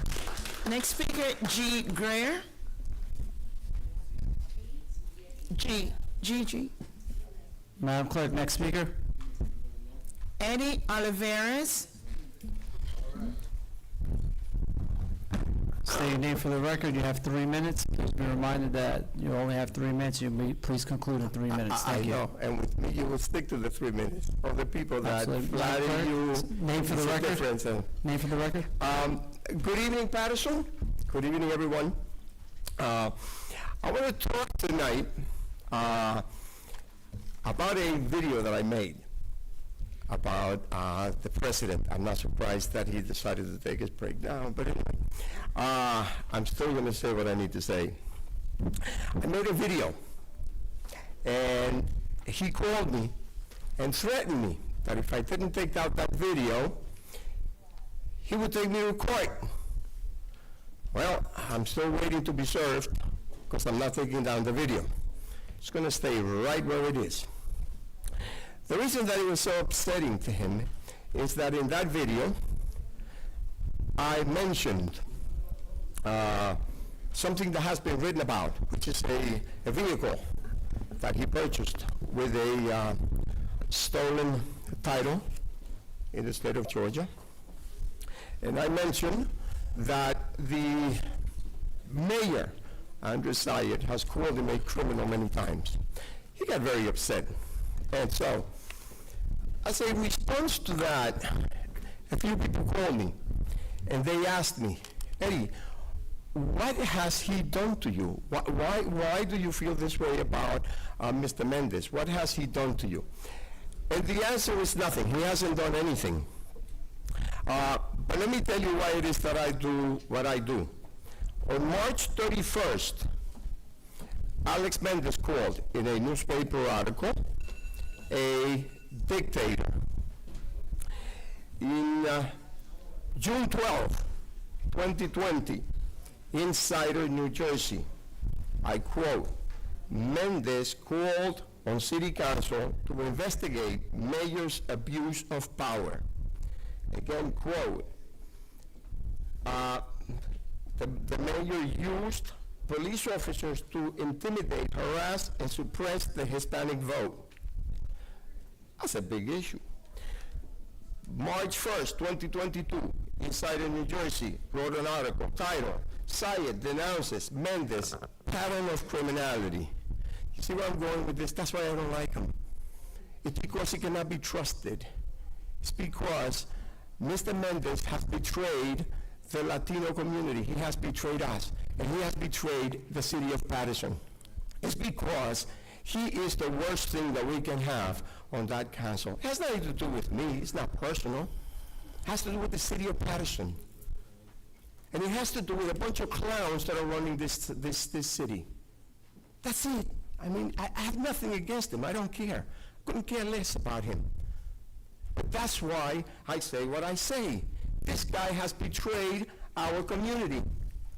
Next speaker, G. Greer. G. Madam Clerk, next speaker. Eddie Olivares. State your name for the record. You have 3 minutes. Please be reminded that you only have 3 minutes. Please conclude in 3 minutes. Thank you. I know, and with me, you will stick to the 3 minutes. All the people that Absolutely. flatter Madam you. Clerk, name for the it's a record. difference, Name for the record. Good evening, Paterson. Good evening, everyone. I want to talk tonight about a video that I made about the president. I'm not surprised that he decided to take his break now, but anyway, I'm still going to say what I need to say. I made a video, and he called me and threatened me that if I didn't take out that video, he would take me to court. Well, I'm still waiting to be served because I'm not taking down the video. It's going to stay right where it is. The reason that it was so upsetting to him is that in that video, I mentioned something that has been written about, which is a vehicle that he purchased with a stolen title in the state of Georgia. And I mentioned that the mayor, Andrew Syed, has called him a criminal many times. He got very upset. And so, as a response to that, a few people called me and they asked me, Eddie, what has he done to you? Why do you feel this way about Mr. Mendez? What has he done to you? And the answer is nothing. He hasn't done anything. But let me tell you why it is that I do what I do. On March 31st, Alex Mendez called in a newspaper article a dictator. In June 12, 2020, Insider, New Jersey, I quote, Mendez called on City Council to investigate mayor's abuse of power. Again, quote, the mayor used police officers to intimidate, harass, and suppress the Hispanic vote. That's a big issue. March 1st, 2022, Insider, New Jersey, wrote an article titled, Syed denounces Mendez pattern of criminality. You see where I'm going with this? That's why I don't like him. It's because he cannot be trusted. It's because Mr. Mendez has betrayed the Latino community. He has betrayed us, and he has betrayed the city of Paterson. It's because he is the worst thing that we can have on that council. It has nothing to do with me. It's not personal. It has to do with the city of Paterson. And it has to do with a bunch of clowns that are running this city. That's it. I mean, I have nothing against him. I don't care. Couldn't care less about him. But that's why I say what I say. This guy has betrayed our community.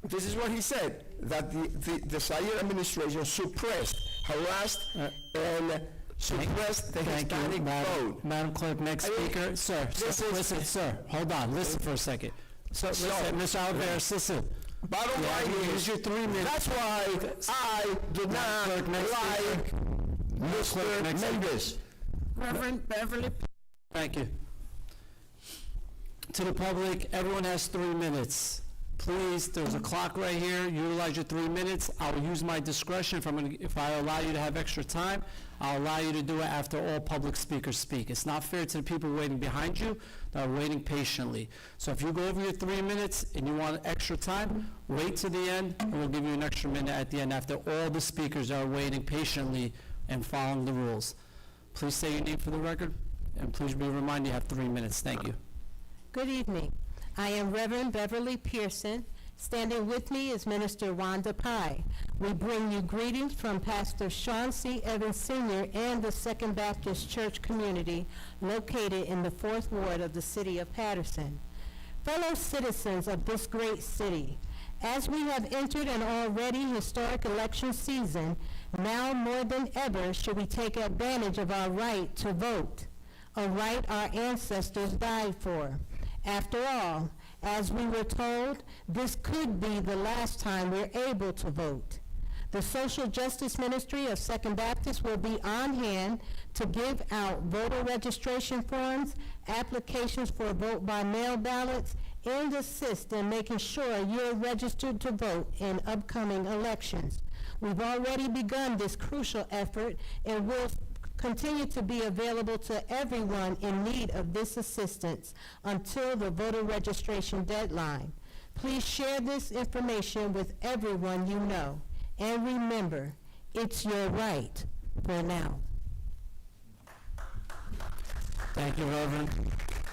This is what he said, that the Syed administration suppressed, harassed, and suppressed the Hispanic vote. Madam Clerk, next speaker. Sir, listen, sir, hold on, listen for a second. So, listen, Mr. Alvarez, listen. Bottom line is, use your 3 minutes. that's why I do not like Mr. Mendez. Reverend Beverly. Thank you. To the public, everyone has 3 minutes. Please, there's a clock right here, utilize your 3 minutes. I will use my discretion if I allow you to have extra time, I'll allow you to do it after all public speakers speak. It's not fair to the people waiting behind you that are waiting patiently. So if you go over your 3 minutes and you want extra time, wait to the end, and we'll give you an extra minute at the end after all the speakers are waiting patiently and following the rules. Please say your name for the record, and please be reminded you have 3 minutes. Thank you. Good evening. I am Reverend Beverly Pearson. Standing with me is Minister Wanda Pye. We bring you greetings from Pastor Sean C. Evans Sr. and the Second Baptist Church community located in the 4th Ward of the city of Paterson. Fellow citizens of this great city, as we have entered an already historic election season, now more than ever should we take advantage of our right to vote, a right our ancestors died for. After all, as we were told, this could be the last time we're able to vote. The Social Justice Ministry of Second Baptist will be on hand to give out voter registration forms, applications for vote by mail ballots, and assist in making sure you're registered to vote in upcoming elections. We've already begun this crucial effort and will continue to be available to everyone in need of this assistance until the voter registration deadline. Please share this information with everyone you know. And remember, it's your right for now. Thank you, Reverend.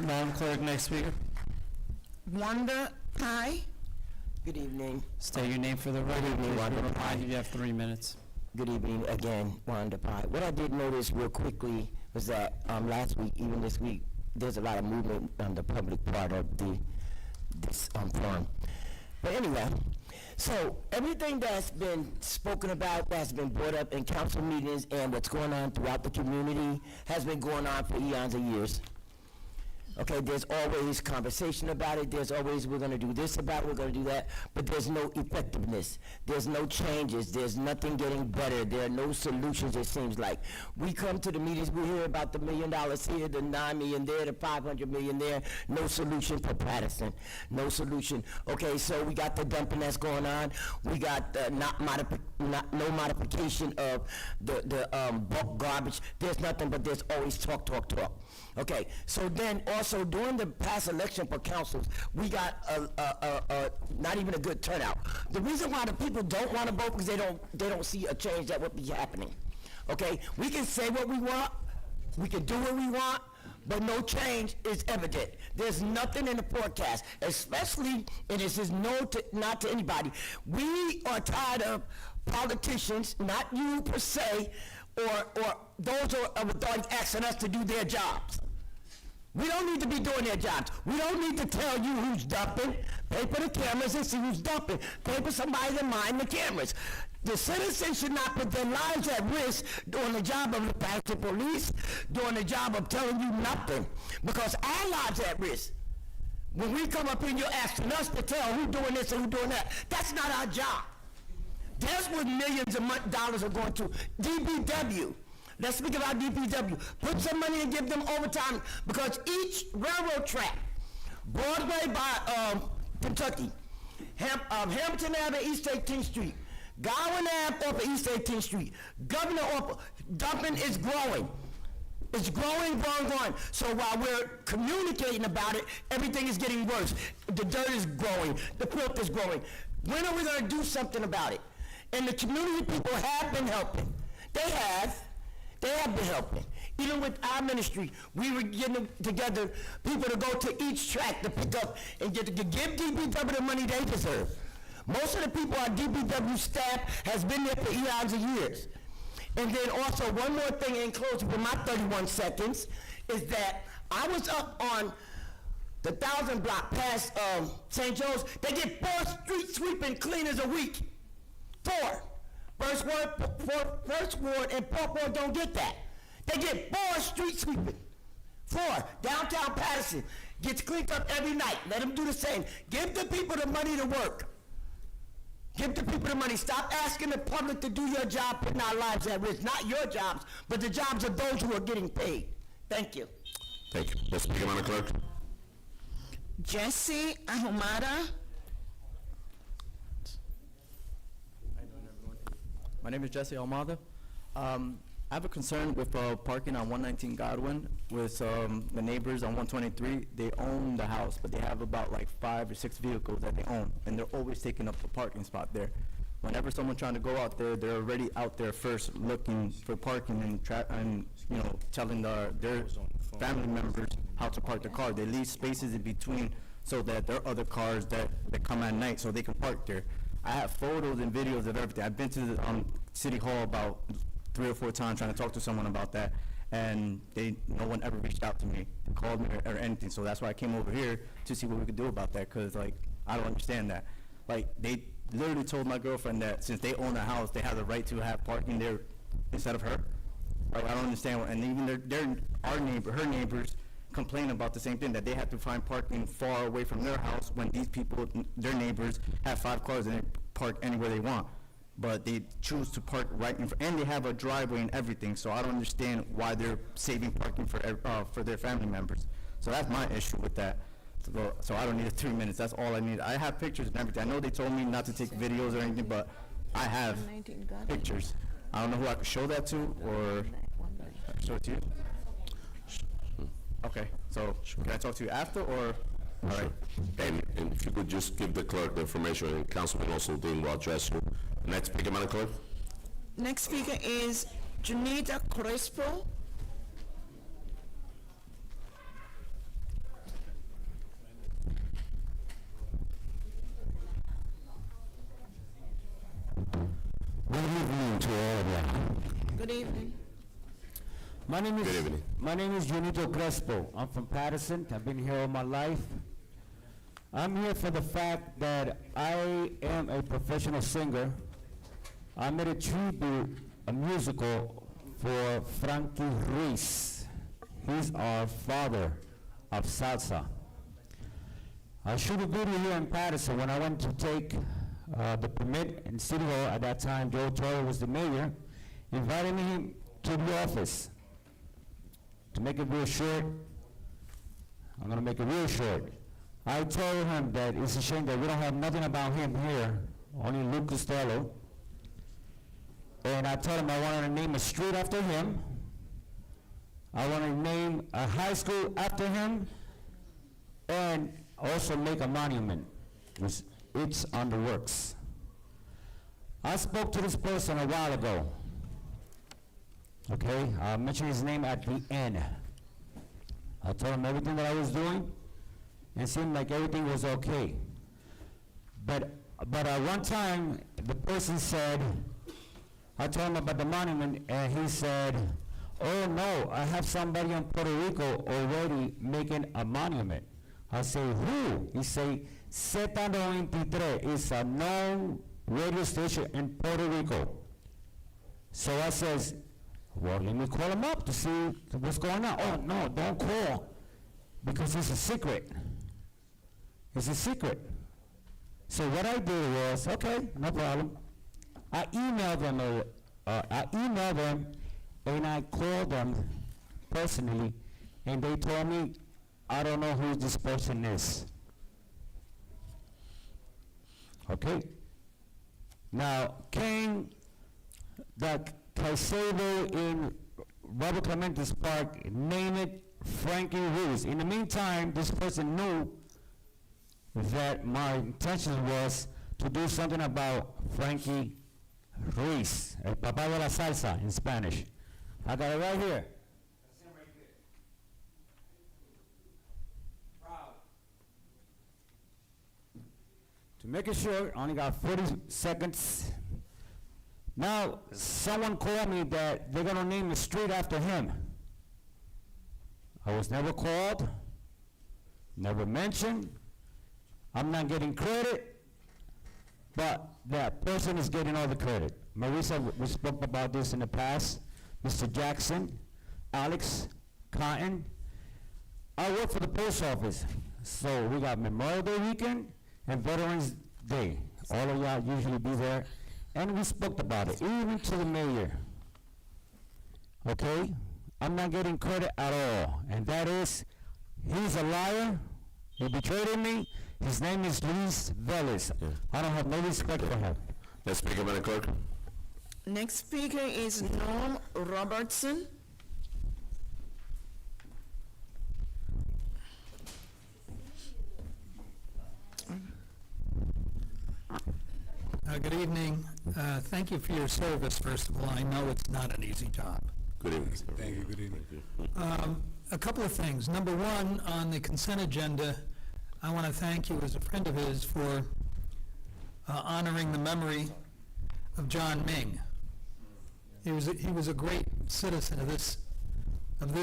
Madam Clerk, next speaker. Wanda Pye. Good evening. State your name for the record. evening, Please be Wanda reminded you have 3 minutes. Good evening again, Wanda Pye. What I did notice real quickly was that last week, even this week, there's a lot of movement on the public part of this forum. But anyway, so everything that's been spoken about, that's been brought up in council meetings and what's going on throughout the community has been going on for eons of years. Okay, there's always conversation about it. There's always, we're going to do this about it, we're going to do that. But there's no effectiveness. There's no changes. There's nothing getting better. There are no solutions, it seems like. We come to the meetings, we hear about the $1 million here, the $9 million there, the $500 million there. No solution for Paterson. No solution. Okay, so we got the dumping that's going on. We got no modification of the bulk garbage. There's nothing, but there's always talk. Okay, so then also during the past election for councils, we got not even a good turnout. The reason why the people don't want to vote because they don't see a change that would be happening. Okay, we can say what we want, we can do what we want, but no change is evident. There's nothing in the forecast, especially, and this is not to anybody. We are tired of politicians, not you per se, or those who are of authority asking us to do their jobs. We don't need to be doing their jobs. We don't need to tell you who's dumping. Pay for the cameras and see who's dumping. Pay for somebody to mind the cameras. The citizens should not put their lives at risk doing the job of the Paterson police, doing the job of telling you nothing, because our lives are at risk. When we come up here, you're asking us to tell who's doing this and who's doing that. That's not our job. That's what millions of dollars are going to. DPW. Let's speak about DPW. Put some money and give them overtime, because each railroad track, Broadway by Kentucky, Hampton Ave, East 18th Street, Gowan Ave off of East 18th Street, Governor off, dumping is growing. It's growing. So while we're communicating about it, everything is getting worse. The dirt is growing. The filth is growing. When are we going to do something about it? And the community people have been helping. They have been helping. Even with our ministry, we were getting together people to go to each track to pick up and give DPW the money they deserve. Most of the people on DPW staff has been there for eons of years. And then also, one more thing in closing for my 31 seconds, is that I was up on the 1,000 block past St. Joe's. They get 4 street sweeping cleaners a week. 4. First Ward and Fourth Ward don't get that. They get 4 street sweeping. 4. Downtown Paterson gets cleaned up every night. Let them do the same. Give the people the money to work. Give the people the money. Stop asking the public to do your job, putting our lives at risk. Not your jobs, but the jobs of those who are getting paid. Thank you. Thank you. Next speaker, Madam Clerk. Jesse Ahumada. My name is Jesse Almada. I have a concern with parking on 119 Godwin with the neighbors on 123. They own the house, but they have about like 5 or 6 vehicles that they own, and they're always taking up a parking spot there. Whenever someone trying to go out there, they're already out there first looking for parking and you know, telling their family members how to park their car. They leave spaces in between so that there are other cars that come at night so they can park there. I have photos and videos of everything. I've been to the City Hall about 3 or 4 times trying to talk to someone about that, and no one ever reached out to me, called me or anything. So that's why I came over here to see what we could do about that, because like, I don't understand that. Like, they literally told my girlfriend that since they own the house, they have the right to have parking there instead of her. Like, I don't understand. And even her neighbors complain about the same thing, that they have to find parking far away from their house when these people, their neighbors, have 5 cars and they park anywhere they want. But they choose to park right in front, and they have a driveway and everything, so I don't understand why they're saving parking for their family members. So that's my issue with that. So I don't need 3 minutes, that's all I need. I have pictures and everything. I know they told me not to take videos or anything, but I have pictures. I don't know who I could show that to, or I can show it to you. Okay, so can I talk to you after, or? All right. And if you could just give the clerk the information, and Councilman also will address you. Next speaker, Madam Clerk. Next speaker is Junita Crespo. Good evening to all of you. Good evening. My name is Good evening. My name is Junito Crespo. I'm from Paterson. I've been here all my life. I'm here for the fact that I am a professional singer. I made a tribute, a musical for Frankie Ruiz. He's our father of salsa. I shoot a video here in Paterson when I went to take the permit in City Hall. At that time, Joe Torre was the mayor, invited me to the office. To make it real short, I'm gonna make it real short. I told him that it's a shame that we don't have nothing about him here, only Luke Costello. And I told him I wanted to name a street after him. I want to name a high school after him, and also make a monument, which it's on the works. I spoke to this person a while ago. Okay, I mentioned his name at the end. I told him everything that I was doing, and it seemed like everything was okay. But at one time, the person said, I told him about the monument, and he said, oh no, I have somebody in Puerto Rico already making a monument. I say, who? He say, Z93 is a known radio station in Puerto Rico. So I says, well, let me call him up to see what's going on. Oh, no, don't call, because it's a secret. It's a secret. So what I did was, okay, no problem. I emailed them, and I called them personally, and they told me, I don't know who this person is. Okay? Now, came the Caicedo in Robert Clemente's Park, name it Frankie Ruiz. In the meantime, this person knew that my intention was to do something about Frankie Ruiz, el papá de la salsa in Spanish. I got it right here. To make it short, I only got 40 seconds. Now, someone called me that they're gonna name a street after him. I was never called, never mentioned. I'm not getting credit, but that person is getting all the credit. Marisa, we spoke about this in the past. Mr. Jackson, Alex, Cotton. I work for the post office, so we got Memorial Day weekend and Veterans Day. All of y'all usually be there, and we spoke about it, even to the mayor. Okay? I'm not getting credit at all, and that is, he's a liar, he betrayed me. His name is Luis Velez. I don't have no respect for him. Next speaker, Madam Clerk. Next speaker is Norm Robertson. Good evening. Thank you for your service, first of all. I know it's not an easy job. Good evening, sir. Thank you, good evening. A couple of things. Number one, on the consent agenda, I want to thank you as a friend of his for honoring the memory of John Ming. He was a great citizen of this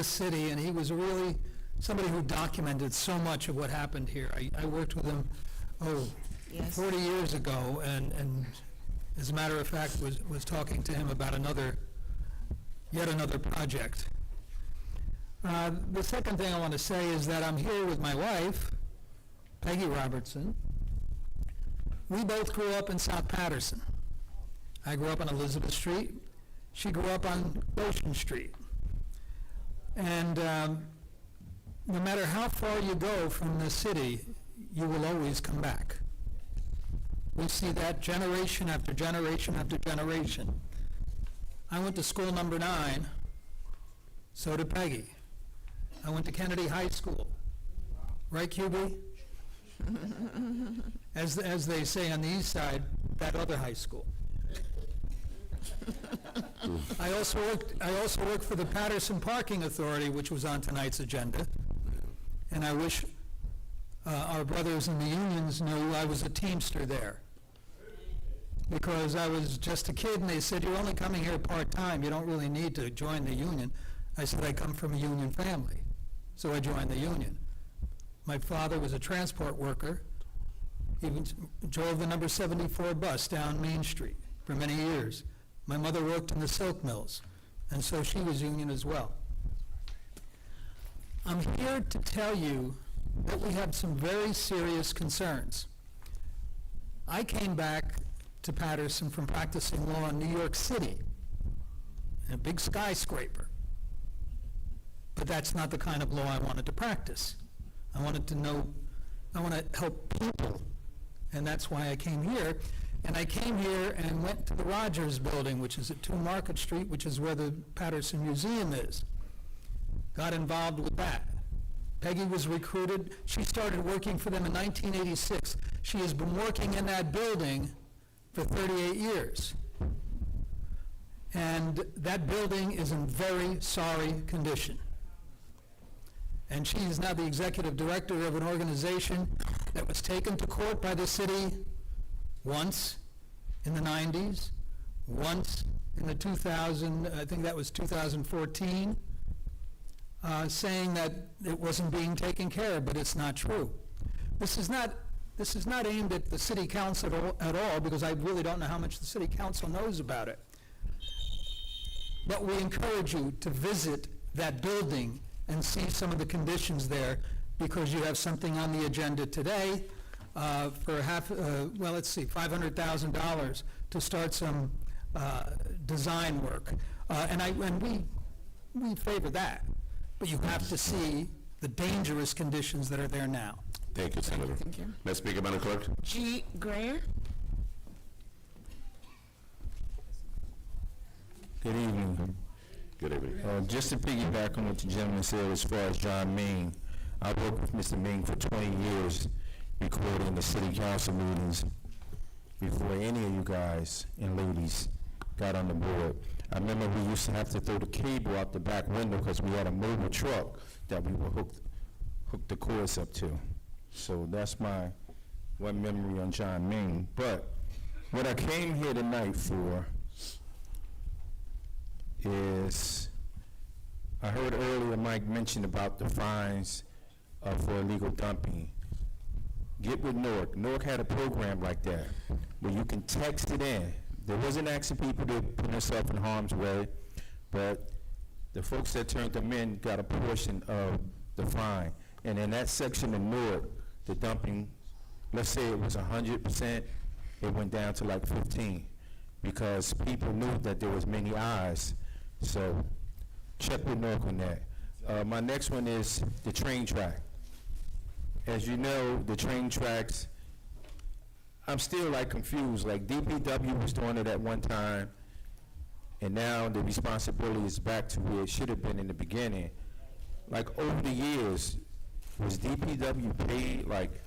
city, and he was really somebody who documented so much of what happened here. I worked with him, Yes. 40 years ago, and as a matter of fact, was talking to him about yet another project. The second thing I want to say is that I'm here with my wife, Peggy Robertson. We both grew up in South Paterson. I grew up on Elizabeth Street. She grew up on Ocean Street. And no matter how far you go from the city, you will always come back. We see that generation after generation after generation. I went to school number 9, so did Peggy. I went to Kennedy High School. Right, QB? As they say on the east side, that other high school. I also worked for the Paterson Parking Authority, which was on tonight's agenda. And I wish our brothers in the unions knew I was a Teamster there. Because I was just a kid, and they said, you're only coming here part-time, you don't really need to join the union. I said, I come from a union family, so I joined the union. My father was a transport worker. He drove the number 74 bus down Main Street for many years. My mother worked in the silk mills, and so she was union as well. I'm here to tell you that we have some very serious concerns. I came back to Paterson from practicing law in New York City, in a big skyscraper. But that's not the kind of law I wanted to practice. I want to help people, and that's why I came here. And I came here and went to the Rogers Building, which is at 2 Market Street, which is where the Paterson Museum is. Got involved with that. Peggy was recruited. She started working for them in 1986. She has been working in that building for 38 years. And that building is in very sorry condition. And she is now the executive director of an organization that was taken to court by the city once in the 90s, once in the 2014, saying that it wasn't being taken care of, but it's not true. This is not aimed at the city council at all, because I really don't know how much the city council knows about it. But we encourage you to visit that building and see some of the conditions there, because you have something on the agenda today for $500,000 to start some design work. And we favor that, but you have to see the dangerous conditions that are there now. Thank you, Senator. Thank you. Next speaker, Madam Clerk. G. Greer. Good evening. Good evening. Just to piggyback on what the gentleman said as far as John Ming, I worked with Mr. Ming for 20 years, recording the city council meetings before any of you guys and ladies got on the board. I remember we used to have to throw the cable out the back window because we had a mobile truck that we would hook the cords up to. So that's my one memory on John Ming. But what I came here tonight for is, I heard earlier Mike mention about the fines for illegal dumping. Get with Newark. Newark had a program like that where you can text it in. There wasn't asking people to put themselves in harm's way, but the folks that turned them in got a portion of the fine. And in that section of Newark, the dumping, let's say it was 100%, it went down to like 15, because people knew that there was many eyes. So check with Newark on that. My next one is the train track. As you know, the train tracks, I'm still like confused. Like DPW was doing it at one time, and now the responsibility is back to where it should have been in the beginning. Like, over the years, was DPW paid, like,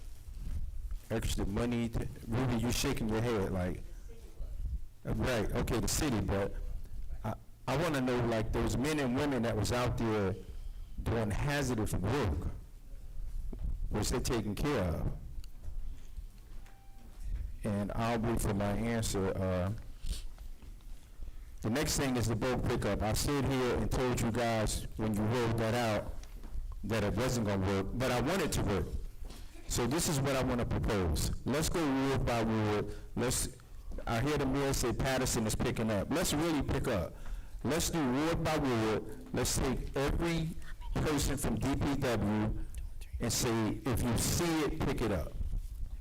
extra money to, Ruby, you shaking your head, like, right, okay, the city, but I wanna know, like, those men and women that was out there doing hazardous work, was they taken care of? And I'll wait for my answer. The next thing is the boat pickup. I stood here and told you guys when you rolled that out that it wasn't gonna work, but I want it to work. So this is what I wanna propose. Let's go ward by ward. I hear the mayor say Paterson is picking up. Let's really pick up. Let's do ward by ward. Let's take every person from DPW and say, if you see it, pick it up.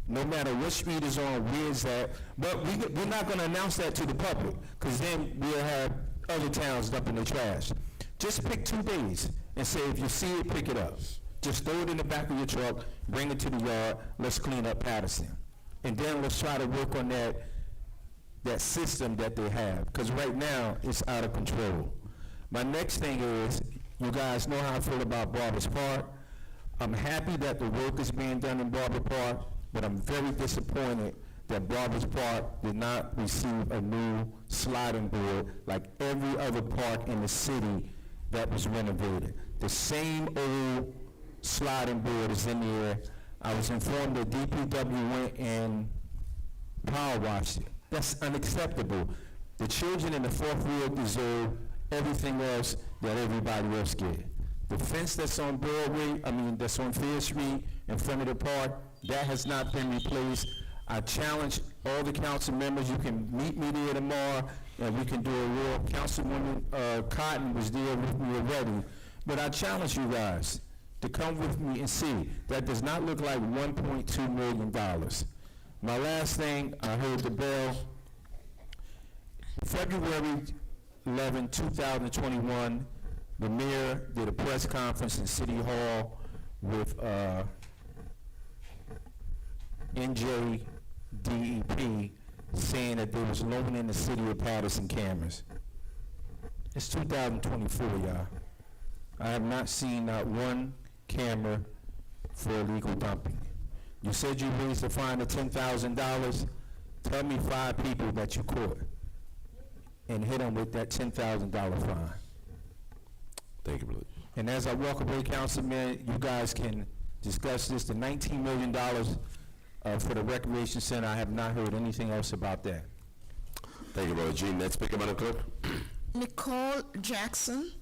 No matter what street is on, where is that, but we're not gonna announce that to the public, because then we'll have other towns dumping their trash. Just pick 2 days and say, if you see it, pick it up. Just throw it in the back of your truck, bring it to the yard, let's clean up Paterson. And then let's try to work on that system that they have, because right now, it's out of control. My next thing is, you guys know how I feel about Barber's Park. I'm happy that the work is being done in Barber Park, but I'm very disappointed that Barber's Park did not receive a new sliding board like every other park in the city that was renovated. The same old sliding board is in there. I was informed that DPW went and power washed it. That's unacceptable. The children in the 4th Ward deserve everything else that everybody else gets. The fence that's on that's on Fair Street in front of the park, that has not been replaced. I challenge all the council members, you can meet me there tomorrow, and we can do a war. Councilwoman Cotton was there with me already. But I challenge you guys to come with me and see. That does not look like $1.2 million. My last thing, I heard the bell. February 11, 2021, the mayor did a press conference in City Hall with NJDEP saying that they was loaning the city of Paterson cameras. It's 2024, y'all. I have not seen not one camera for illegal dumping. You said you raised a fine of $10,000. Tell me 5 people that you caught and hit them with that $10,000 fine. Thank you, brother. And as I walk away, Councilman, you guys can discuss this. The $19 million for the Recreation Center, I have not heard anything else about that. Thank you, Brother Gene. Next speaker, Madam Clerk. Nicole Jackson.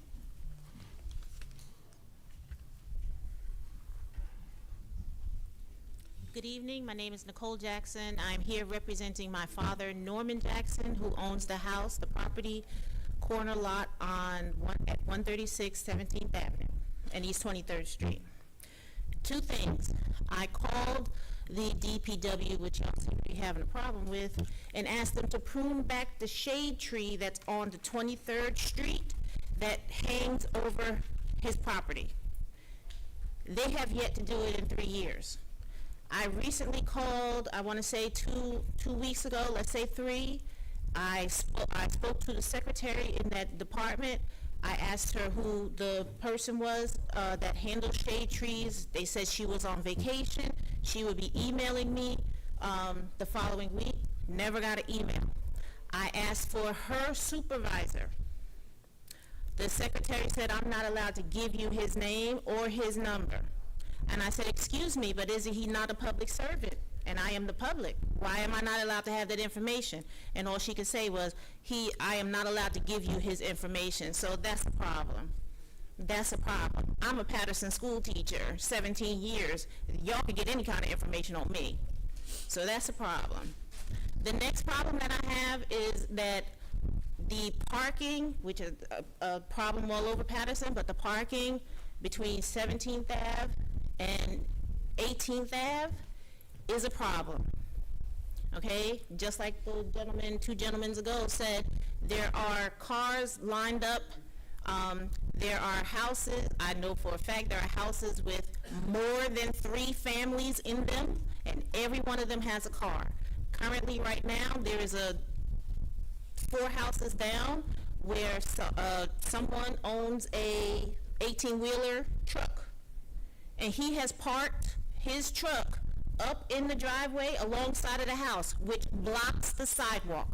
Good evening. My name is Nicole Jackson. I'm here representing my father, Norman Jackson, who owns the house, the property, corner lot at 136 17th Avenue and East 23rd Street. 2 things. I called the DPW, which y'all seem to be having a problem with, and asked them to prune back the shade tree that's on the 23rd Street that hangs over his property. They have yet to do it in 3 years. I recently called, I want to say two weeks ago, let's say 3. I spoke to the secretary in that department. I asked her who the person was that handles shade trees. They said she was on vacation. She would be emailing me the following week. Never got an email. I asked for her supervisor. The secretary said, I'm not allowed to give you his name or his number. And I said, excuse me, but isn't he not a public servant? And I am the public. Why am I not allowed to have that information? And all she could say was, I am not allowed to give you his information. So that's a problem. That's a problem. I'm a Paterson school teacher, 17 years. Y'all can get any kind of information on me. So that's a problem. The next problem that I have is that the parking, which is a problem all over Paterson, but the parking between 17th Ave and 18th Ave is a problem. Okay, just like the gentleman, 2 gentlemen ago said, there are cars lined up. There are houses, I know for a fact there are houses with more than 3 families in them, and every one of them has a car. Currently, right now, there is 4 houses down where someone owns a 18-wheeler truck, and he has parked his truck up in the driveway alongside of the house, which blocks the sidewalk.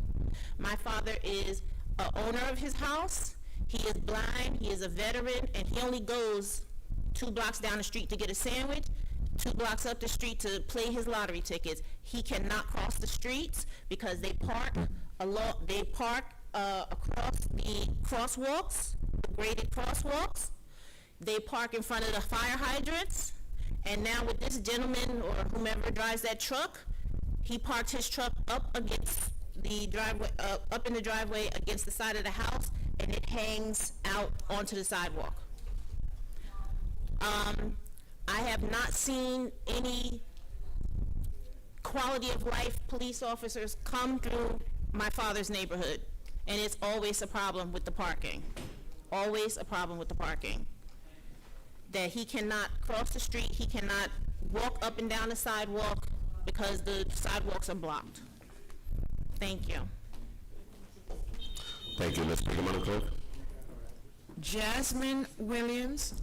My father is a owner of his house. He is blind, he is a veteran, and he only goes 2 blocks down the street to get a sandwich, 2 blocks up the street to play his lottery tickets. He cannot cross the streets because they park across the crosswalks, the graded crosswalks. They park in front of the fire hydrants. And now with this gentleman or whomever drives that truck, he parked his truck up against the driveway, up in the driveway against the side of the house, and it hangs out onto the sidewalk. I have not seen any quality of life police officers come through my father's neighborhood, and it's always a problem with the parking. Always a problem with the parking. That he cannot cross the street, he cannot walk up and down the sidewalk because the sidewalks are blocked. Thank you. Thank you, Ms. Speaker. Madam Clerk. Jasmine Williams.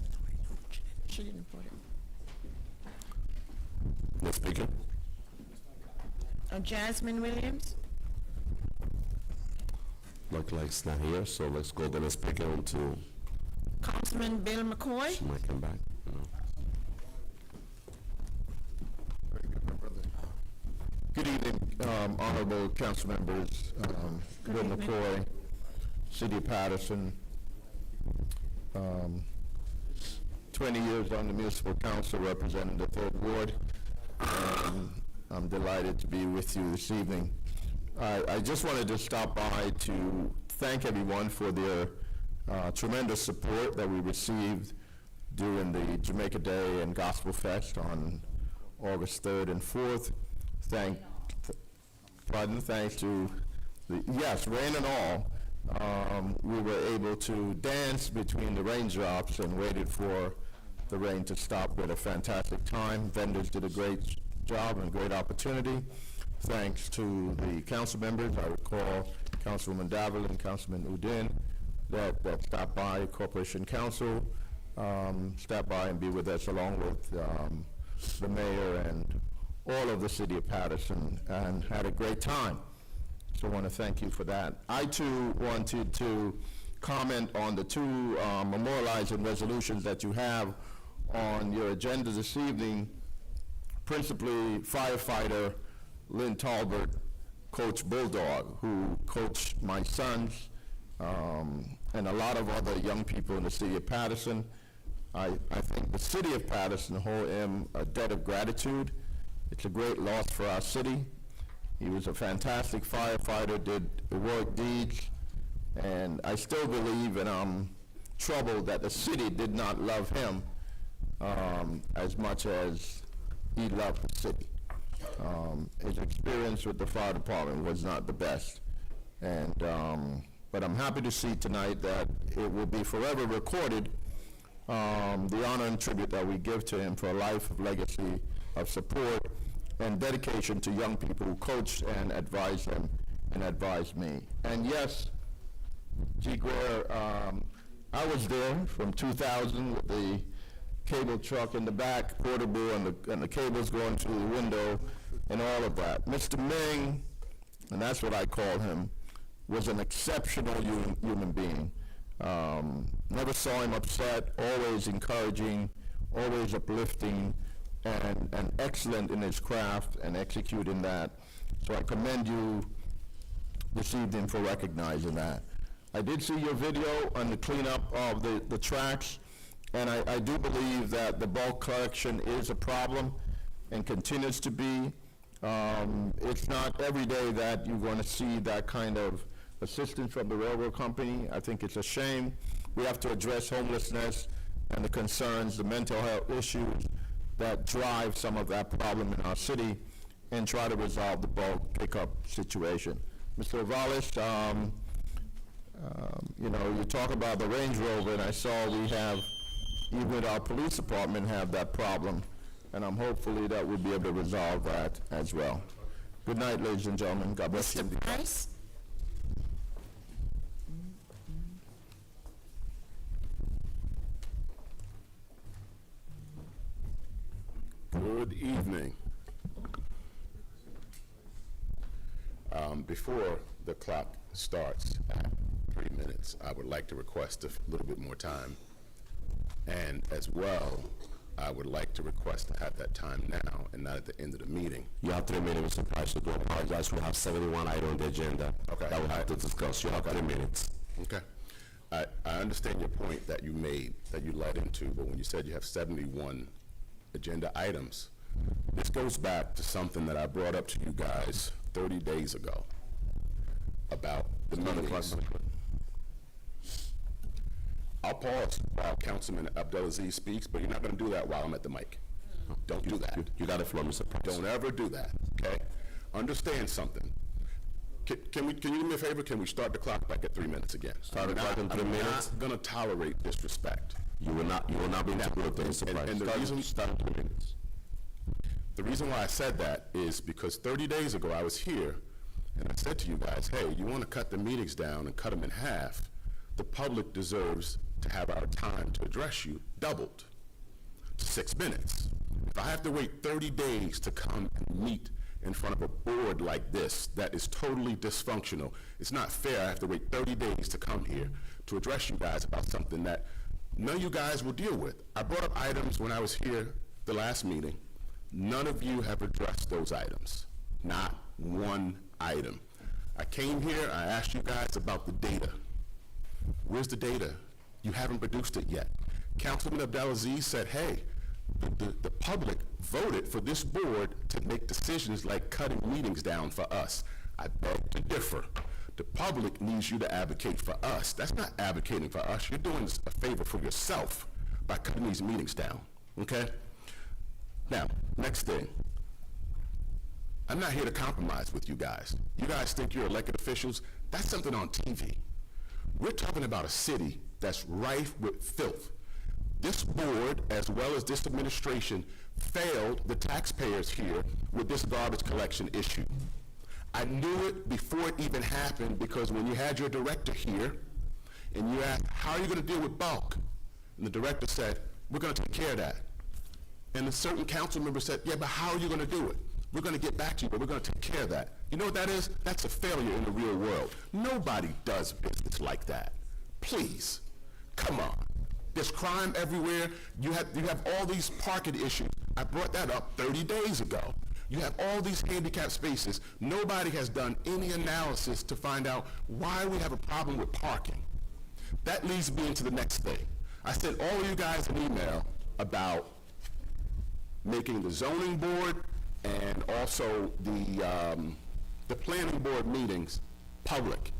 She didn't put it. Ms. Speaker. Jasmine Williams. Look like it's not here, so let's go to the speaker until Councilman Bill McCoy. she might come back. You know. Good evening, honorable council members, Bill McCoy, City of Paterson, 20 years on the municipal council representing the 3rd Ward. I'm delighted to be with you this evening. I just wanted to stop by to thank everyone for their tremendous support that we received during the Jamaica Day and Gospel Fest on August 3rd and 4th. Thanks to rain and all, we were able to dance between the raindrops and waited for the rain to stop. We had a fantastic time. Vendors did a great job and great opportunity. Thanks to the council members. I recall Councilwoman Davil and Councilman Udin that stopped by, Corporation Council stopped by and be with us, along with the mayor and all of the City of Paterson, and had a great time. So I want to thank you for that. I too wanted to comment on the 2 memorializing resolutions that you have on your agenda this evening, principally firefighter Lynn Talbert, Coach Bulldog, who coached my sons and a lot of other young people in the City of Paterson. I think the City of Paterson owes him a debt of gratitude. It's a great loss for our city. He was a fantastic firefighter, did heroic deeds, and I still believe, and I'm troubled that the city did not love him as much as he loved the city. His experience with the fire department was not the best, and but I'm happy to see tonight that it will be forever recorded, the honor and tribute that we give to him for a life of legacy of support and dedication to young people who coached and advised them and advised me. And yes, G. Greer, I was there from 2000 with the cable truck in the back, portable, and the cables going through the window and all of that. Mr. Ming, and that's what I call him, was an exceptional human being. Never saw him upset, always encouraging, always uplifting, and excellent in his craft and executing that. So I commend you this evening for recognizing that. I did see your video on the cleanup of the tracks, and I do believe that the bulk collection is a problem and continues to be. It's not every day that you're going to see that kind of assistance from the railroad company. I think it's a shame. We have to address homelessness and the concerns, the mental health issues that drive some of that problem in our city, and try to resolve the bulk pickup situation. Mr. Ovalis, you talk about the Range Rover, and I saw we have, even our police department have that problem, and I'm hopefully that we'll be able to resolve that as well. Good night, ladies and gentlemen. God bless you. Mr. Price. Good evening. Before the clock starts at 3 minutes, I would like to request a little bit more time. And as well, I would like to request to have that time now and not at the end of the meeting. You have 3 minutes, Mr. Price. I do apologize. We have 71 items on the agenda that we have to discuss. You have 3 minutes. Okay. I understand your point that you made, that you led into, but when you said you have 71 agenda items, this goes back to something that I brought up to you guys 30 days ago about the meetings. I'll pause while Councilman Abdelaziz speaks, but you're not going to do that while I'm at the mic. Don't do that. You got the floor, Mr. Price. Don't ever do that, okay? Understand something. Can you do me a favor? Can we start the clock back at 3 minutes again? Start the clock in 3 minutes. I'm not going to tolerate disrespect. You will not be able to do it, Mr. Price. And the reason, start in 3 minutes. The reason why I said that is because 30 days ago I was here and I said to you guys, hey, you want to cut the meetings down and cut them in half, the public deserves to have our time to address you doubled to 6 minutes. If I have to wait 30 days to come and meet in front of a board like this that is totally dysfunctional, it's not fair. I have to wait 30 days to come here to address you guys about something that none of you guys will deal with. I brought up items when I was here the last meeting. None of you have addressed those items. Not one item. I came here, I asked you guys about the data. Where's the data? You haven't produced it yet. Councilman Abdelaziz said, hey, the public voted for this board to make decisions like cutting meetings down for us. I beg to differ. The public needs you to advocate for us. That's not advocating for us. You're doing a favor for yourself by cutting these meetings down, okay? Now, next thing. I'm not here to compromise with you guys. You guys think you're elected officials? That's something on TV. We're talking about a city that's rife with filth. This board, as well as this administration, failed the taxpayers here with this garbage collection issue. I knew it before it even happened because when you had your director here and you asked, how are you going to deal with bulk? And the director said, we're going to take care of that. And a certain council member said, yeah, but how are you going to do it? We're going to get back to you, but we're going to take care of that. You know what that is? That's a failure in the real world. Nobody does business like that. Please, come on. There's crime everywhere. You have all these parking issues. I brought that up 30 days ago. You have all these handicap spaces. Nobody has done any analysis to find out why we have a problem with parking. That leads me into the next thing. I sent all of you guys an email about making the zoning board and also the planning board meetings public.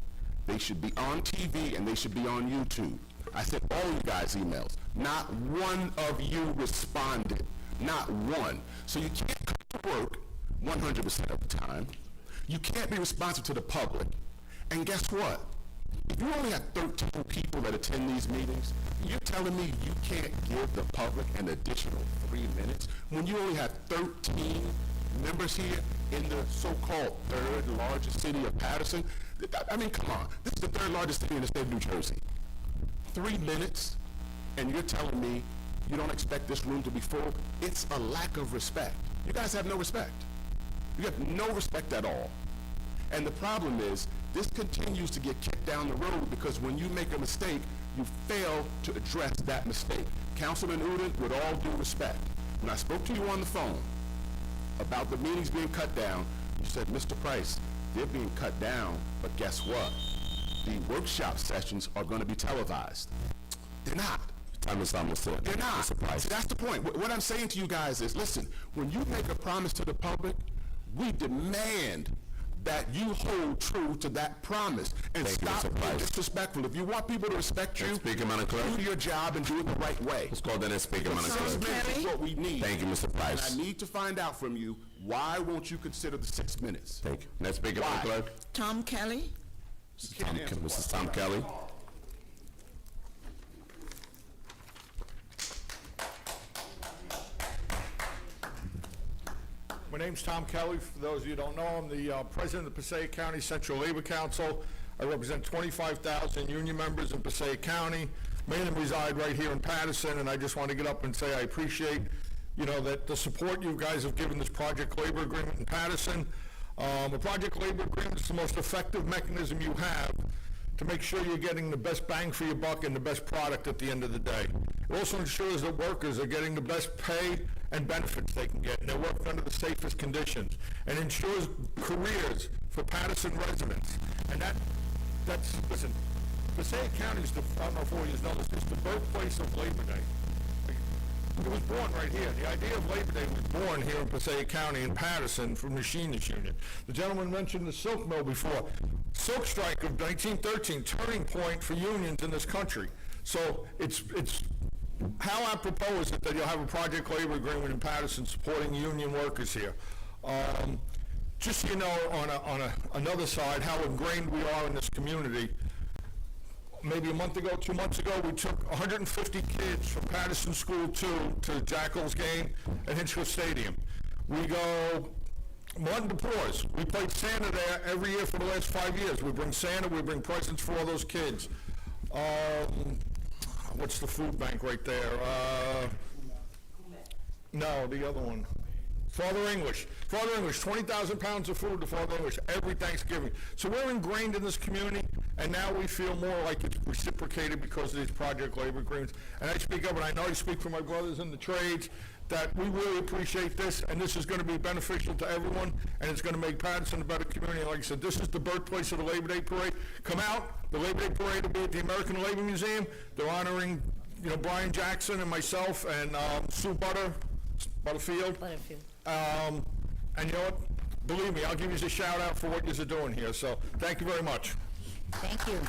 They should be on TV and they should be on YouTube. I sent all you guys emails. Not one of you responded. Not one. So you can't come to work 100% of the time. You can't be responsive to the public. And guess what? If you only have 13 people that attend these meetings, you're telling me you can't give the public an additional 3 minutes when you only have 13 members here in the so-called third largest city of Paterson? I mean, come on. This is the third largest city in the state of New Jersey. 3 minutes, and you're telling me you don't expect this room to be full? It's a lack of respect. You guys have no respect. You have no respect at all. And the problem is, this continues to get kicked down the road because when you make a mistake, you fail to address that mistake. Councilman Uden, with all due respect, when I spoke to you on the phone about the meetings being cut down, you said, Mr. Price, they're being cut down, but guess what? The workshop sessions are going to be televised. They're not. Time is almost up. They're not. See, that's the point. What I'm saying to you guys is, listen, when you make a promise to the public, we demand that you hold true to that promise and stop being disrespectful. If you want people to respect you, do your job and do it the right way. Let's call the next speaker, Madam Clerk. 6 minutes is what we need. Thank you, Mr. Price. And I need to find out from you, why won't you consider the 6 minutes? Thank you. Next speaker, Madam Clerk. Tom Kelly. Mrs. Tom Kelly. My name's Tom Kelly. For those of you who don't know, I'm the president of the Passaic County Central Labor Council. I represent 25,000 union members in Passaic County. Many of them reside right here in Paterson, and I just want to get up and say I appreciate that the support you guys have given this project labor agreement in Paterson. A project labor agreement is the most effective mechanism you have to make sure you're getting the best bang for your buck and the best product at the end of the day. It also ensures that workers are getting the best pay and benefits they can get, and they're working under the safest conditions, and ensures careers for Paterson residents. And listen, Passaic County is I don't know if all you know this, is the birthplace of Labor Day. It was born right here. The idea of Labor Day was born here in Passaic County in Paterson from Machinists Union. The gentleman mentioned the silk mill before. Silk strike of 1913, turning point for unions in this country. So it's how apropos is it that you'll have a project labor agreement in Paterson supporting union workers here. Just so you know, on another side, how ingrained we are in this community. Maybe a month ago, 2 months ago, we took 150 kids from Paterson School 2 to Jackals game at Hinchcliffe Stadium. We go Martin DePause. We played Santa there every year for the last 5 years. We bring Santa, we bring presents for all those kids. What's the food bank right there? No, the other one. Father English, 20,000 pounds of food to Father English every Thanksgiving. So we're ingrained in this community, and now we feel more like it's reciprocated because of these project labor agreements. And I speak up, and I know I speak for my brothers in the trades, that we really appreciate this, and this is going to be beneficial to everyone, and it's going to make Paterson a better community. Like I said, this is the birthplace of the Labor Day Parade. Come out, the Labor Day Parade will be at the American Labor Museum. They're honoring, Brian Jackson and myself and Sue Butterfield. And you know what? Believe me, I'll give you a shout out for what you're doing here. So thank you very much. Thank you.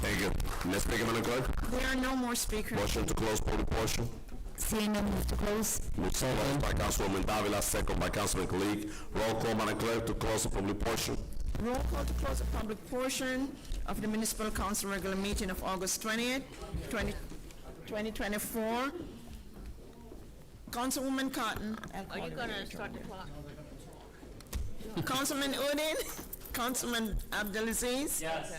Thank you. Next speaker, Madam Clerk. There are no more speakers. Motion to close public portion. Seeing none, move to close. Closed by Councilwoman Davila, second by Councilman Kalik. Roll call, Madam Clerk, to close the public portion. Roll call to close the public portion of the Municipal Council regular meeting of August 20th, 2024. Councilwoman Cotton. Are you gonna start the clock? Councilman Udine, Councilman Abdelaziz. Yes.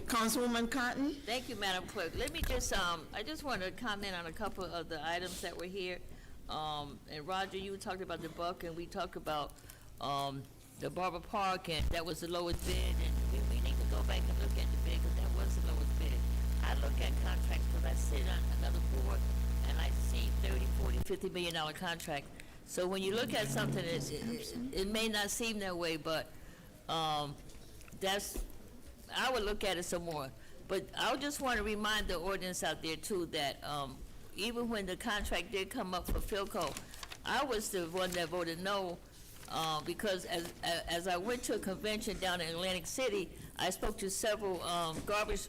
Councilwoman Cotton. Thank you, Madam Clerk. Let me just, I just want to comment on a couple of the items that were here. And Roger, you talked about the buck, and we talked about, the Barber Park, and that was the lowest bid, and we need to go back and look at the bid, because that was the lowest bid. I look at contracts, because I sit on another board, and I see $30, $40, $50 million contract. So when you look at something, it may not seem that way, but, I would look at it some more. But I just want to remind the ordinance out there too that even when the contract did come up for Philco, I was the one that voted no because as I went to a convention down in Atlantic City, I spoke to several garbage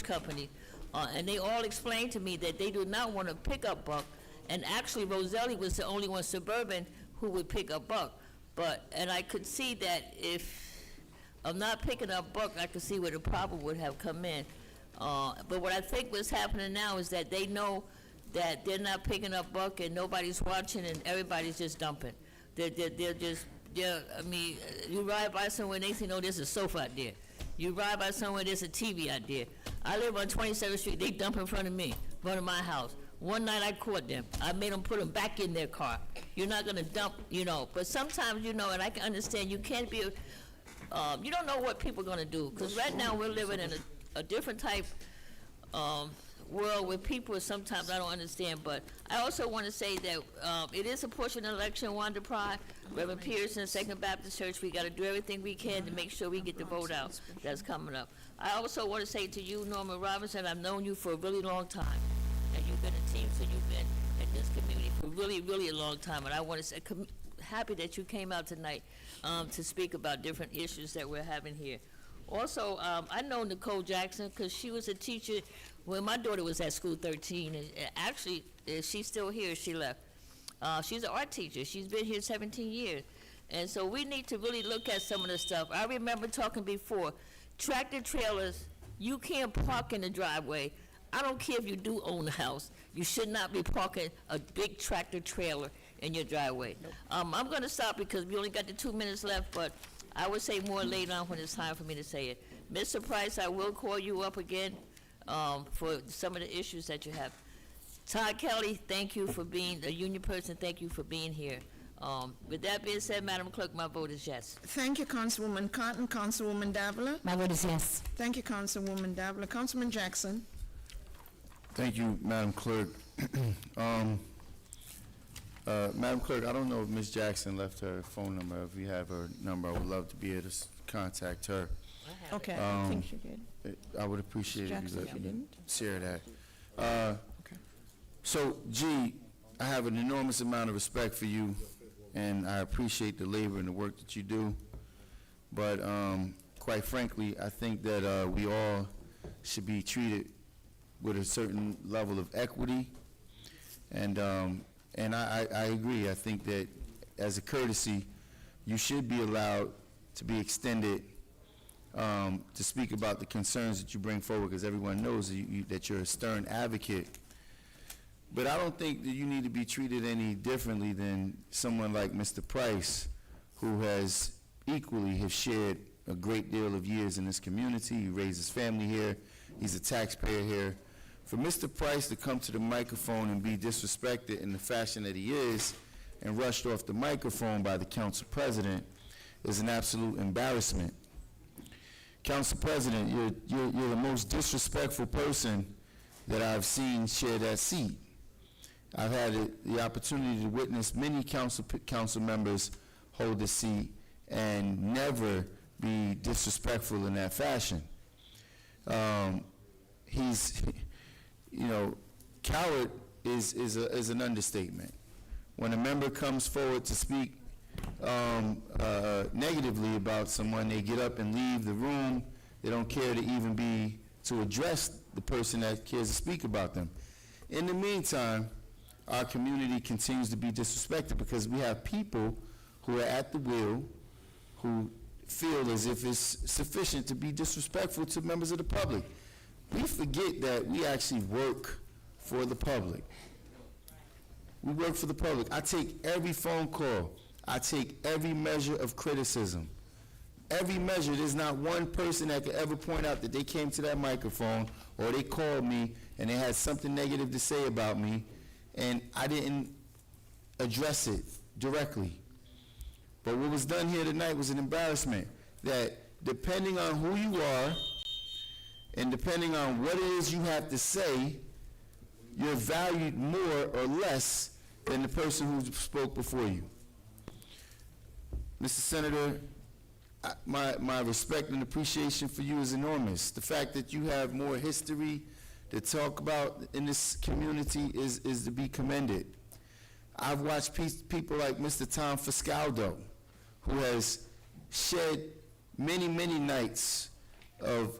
company, and they all explained to me that they do not want to pick up buck. And actually, Roselli was the only one suburban who would pick up buck. And I could see that if I'm not picking up buck, I could see where the problem would have come in. But what I think was happening now is that they know that they're not picking up buck and nobody's watching and everybody's just dumping. I mean, you ride by somewhere and they say, no, there's a sofa out there. You ride by somewhere, there's a TV out there. I live on 27th Street, they dump in front of me, in front of my house. One night I caught them. I made them put them back in their car. You're not gonna dump, but sometimes, and I can understand, you can't be, you don't know what people are going to do, because right now we're living in a different type world where people sometimes I don't understand. But I also want to say that it is a portion election, Wanda Pride, Reverend Peterson, Second Baptist Church. We got to do everything we can to make sure we get the vote out that's coming up. I also want to say to you, Norman Robinson, I've known you for a really long time, and you've been a teamster, you've been in this community for really, really a long time, and I want to say, happy that you came out tonight to speak about different issues that we're having here. Also, I know Nicole Jackson because she was a teacher when my daughter was at school 13. And actually, she's still here. She left. She's an art teacher. She's been here 17 years. And so we need to really look at some of the stuff. I remember talking before, tractor trailers, you can't park in the driveway. I don't care if you do own a house. You should not be parking a big tractor trailer in your driveway. I'm going to stop because we only got the 2 minutes left, but I would say more later on when it's time for me to say it. Mr. Price, I will call you up again for some of the issues that you have. Todd Kelly, thank you for being, a union person, thank you for being here. With that being said, Madam Clerk, my vote is yes. Thank you, Councilwoman Cotton. Councilwoman Davila? My vote is yes. Thank you, Councilwoman Davila. Councilman Jackson? Thank you, Madam Clerk. Madam Clerk, I don't know if Ms. Jackson left her phone number. If you have her number, I would love to be able to contact her. Okay, I think she did. I would appreciate it if Jackson, you she let me didn't? share that. So, G, I have an enormous amount of respect for you, and I appreciate the labor and the work that you do. But quite frankly, I think that we all should be treated with a certain level of equity. And I agree. I think that as a courtesy, you should be allowed to be extended to speak about the concerns that you bring forward, because everyone knows that you're a stern advocate. But I don't think that you need to be treated any differently than someone like Mr. Price, who has equally have shared a great deal of years in this community. He raised his family here. He's a taxpayer here. For Mr. Price to come to the microphone and be disrespected in the fashion that he is and rushed off the microphone by the council president is an absolute embarrassment. Council President, you're the most disrespectful person that I've seen share that seat. I've had the opportunity to witness many council members hold the seat and never be disrespectful in that fashion. Coward is an understatement. When a member comes forward to speak negatively about someone, they get up and leave the room. They don't care to address the person that cares to speak about them. In the meantime, our community continues to be disrespected because we have people who are at the wheel who feel as if it's sufficient to be disrespectful to members of the public. We forget that we actually work for the public. We work for the public. I take every phone call. I take every measure of criticism. Every measure. There's not one person that could ever point out that they came to that microphone or they called me and they had something negative to say about me and I didn't address it directly. But what was done here tonight was an embarrassment, that depending on who you are and depending on what it is you have to say, you're valued more or less than the person who spoke before you. Mr. Senator, my respect and appreciation for you is enormous. The fact that you have more history to talk about in this community is to be commended. I've watched people like Mr. Tom Fiscaldo, who has shed many, many nights of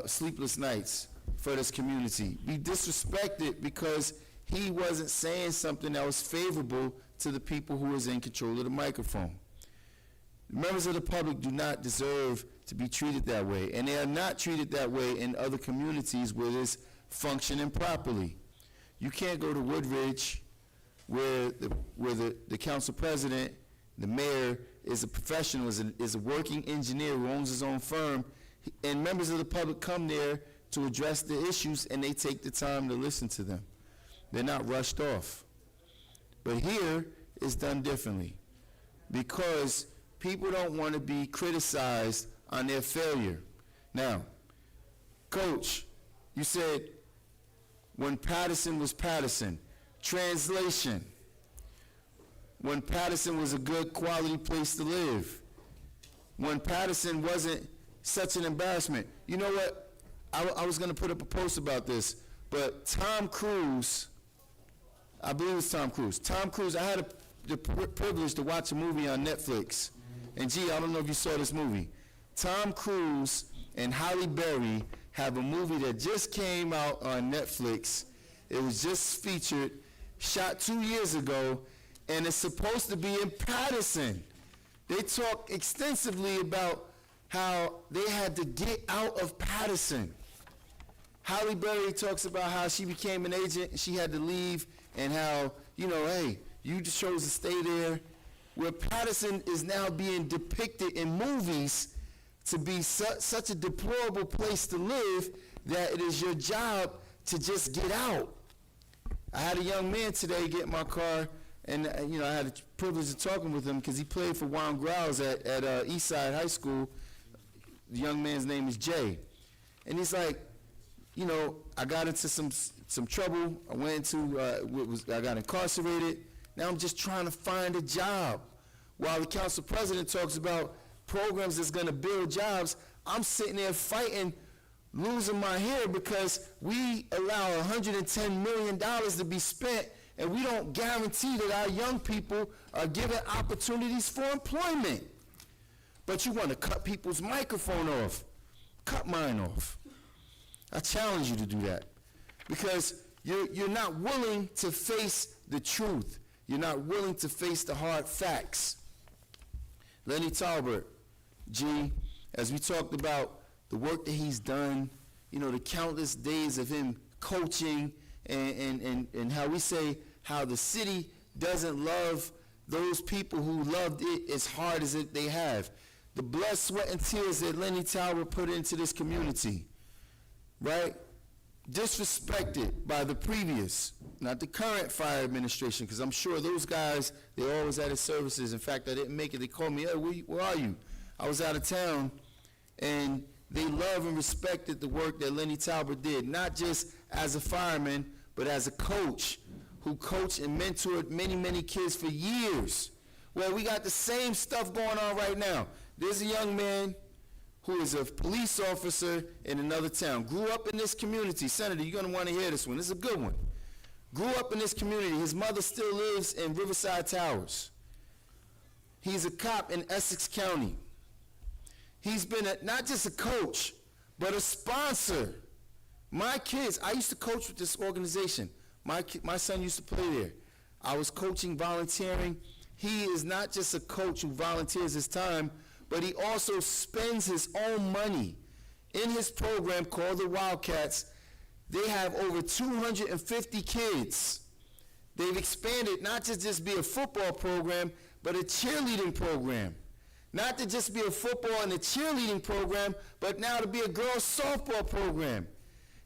sleepless nights for this community, be disrespected because he wasn't saying something that was favorable to the people who was in control of the microphone. Members of the public do not deserve to be treated that way, and they are not treated that way in other communities where it's functioning properly. You can't go to Woodridge where the council president, the mayor, is a professional, is a working engineer who owns his own firm, and members of the public come there to address the issues and they take the time to listen to them. They're not rushed off. But here it's done differently because people don't want to be criticized on their failure. Now, Coach, you said when Paterson was Paterson. Translation, when Paterson was a good quality place to live. When Paterson wasn't such an embarrassment. You know what? I was going to put up a post about this, but Tom Cruise, I believe it's Tom Cruise. Tom Cruise, I had the privilege to watch a movie on Netflix. And gee, I don't know if you saw this movie. Tom Cruise and Halle Berry have a movie that just came out on Netflix. It was just featured, shot 2 years ago, and it's supposed to be in Paterson. They talk extensively about how they had to get out of Paterson. Halle Berry talks about how she became an agent and she had to leave, and how, hey, you just chose to stay there. Where Paterson is now being depicted in movies to be such a deplorable place to live that it is your job to just get out. I had a young man today get in my car, and I had the privilege of talking with him because he played for Wild Growls at Eastside High School. The young man's name is Jay, and he's like, I got into some trouble. I went into I got incarcerated. Now I'm just trying to find a job. While the council president talks about programs that's going to build jobs, I'm sitting there fighting, losing my hair because we allow $110 million to be spent, and we don't guarantee that our young people are given opportunities for employment. But you want to cut people's microphone off. Cut mine off. I challenge you to do that because you're not willing to face the truth. You're not willing to face the hard facts. Lenny Talbert, G, as we talked about the work that he's done, the countless days of him coaching and how we say how the city doesn't love those people who loved it as hard as they have. The blood, sweat, and tears that Lenny Talbert put into this community, right? Disrespected by the previous, not the current fire administration, because I'm sure those guys, they always at his services. In fact, I didn't make it. They called me, hey, where are you? I was out of town, and they love and respected the work that Lenny Talbot did, not just as a fireman, but as a coach who coached and mentored many, many kids for years. Well, we got the same stuff going on right now. There's a young man who is a police officer in another town, grew up in this community. Senator, you're going to want to hear this one. This is a good one. Grew up in this community. His mother still lives in Riverside Towers. He's a cop in Essex County. He's been not just a coach, but a sponsor. My kids, I used to coach with this organization. My son used to play there. I was coaching, volunteering. He is not just a coach who volunteers his time, but he also spends his own money. In his program called the Wildcats, they have over 250 kids. They've expanded not to just be a football program, but a cheerleading program. Not to just be a football and a cheerleading program, but now to be a girls' softball program.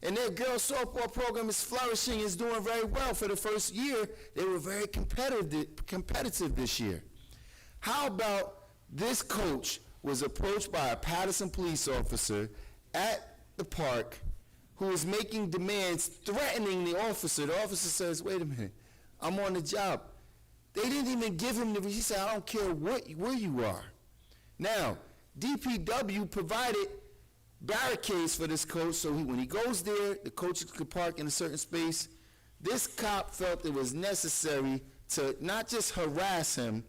And their girls' softball program is flourishing, is doing very well. For the first year, they were very competitive this year. How about this coach was approached by a Paterson police officer at the park who was making demands, threatening the officer. The officer says, wait a minute, I'm on the job. They didn't even give him he said, I don't care where you are. Now, DPW provided barricades for this coach, so when he goes there, the coach could park in a certain space. This cop felt it was necessary to not just harass him,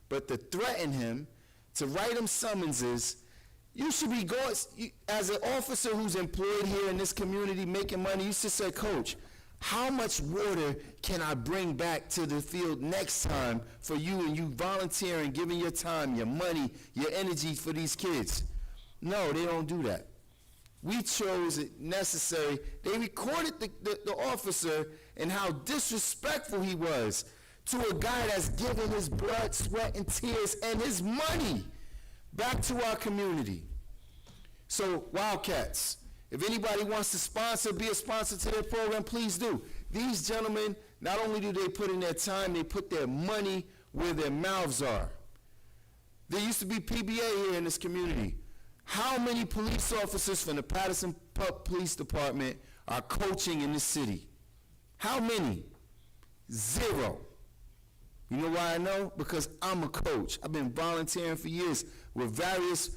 but to threaten him, to write him summonses. You should be going, as an officer who's employed here in this community making money, you should say, Coach, how much water can I bring back to the field next time for you and you volunteering, giving your time, your money, your energy for these kids? No, they don't do that. We chose it necessary. They recorded the officer and how disrespectful he was to a guy that's given his blood, sweat, and tears and his money back to our community. So, Wildcats, if anybody wants to sponsor, be a sponsor to their program, please do. These gentlemen, not only do they put in their time, they put their money where their mouths are. There used to be PBA here in this community. How many police officers from the Paterson Police Department are coaching in this city? How many? 0. You know why I know? Because I'm a coach. I've been volunteering for years with various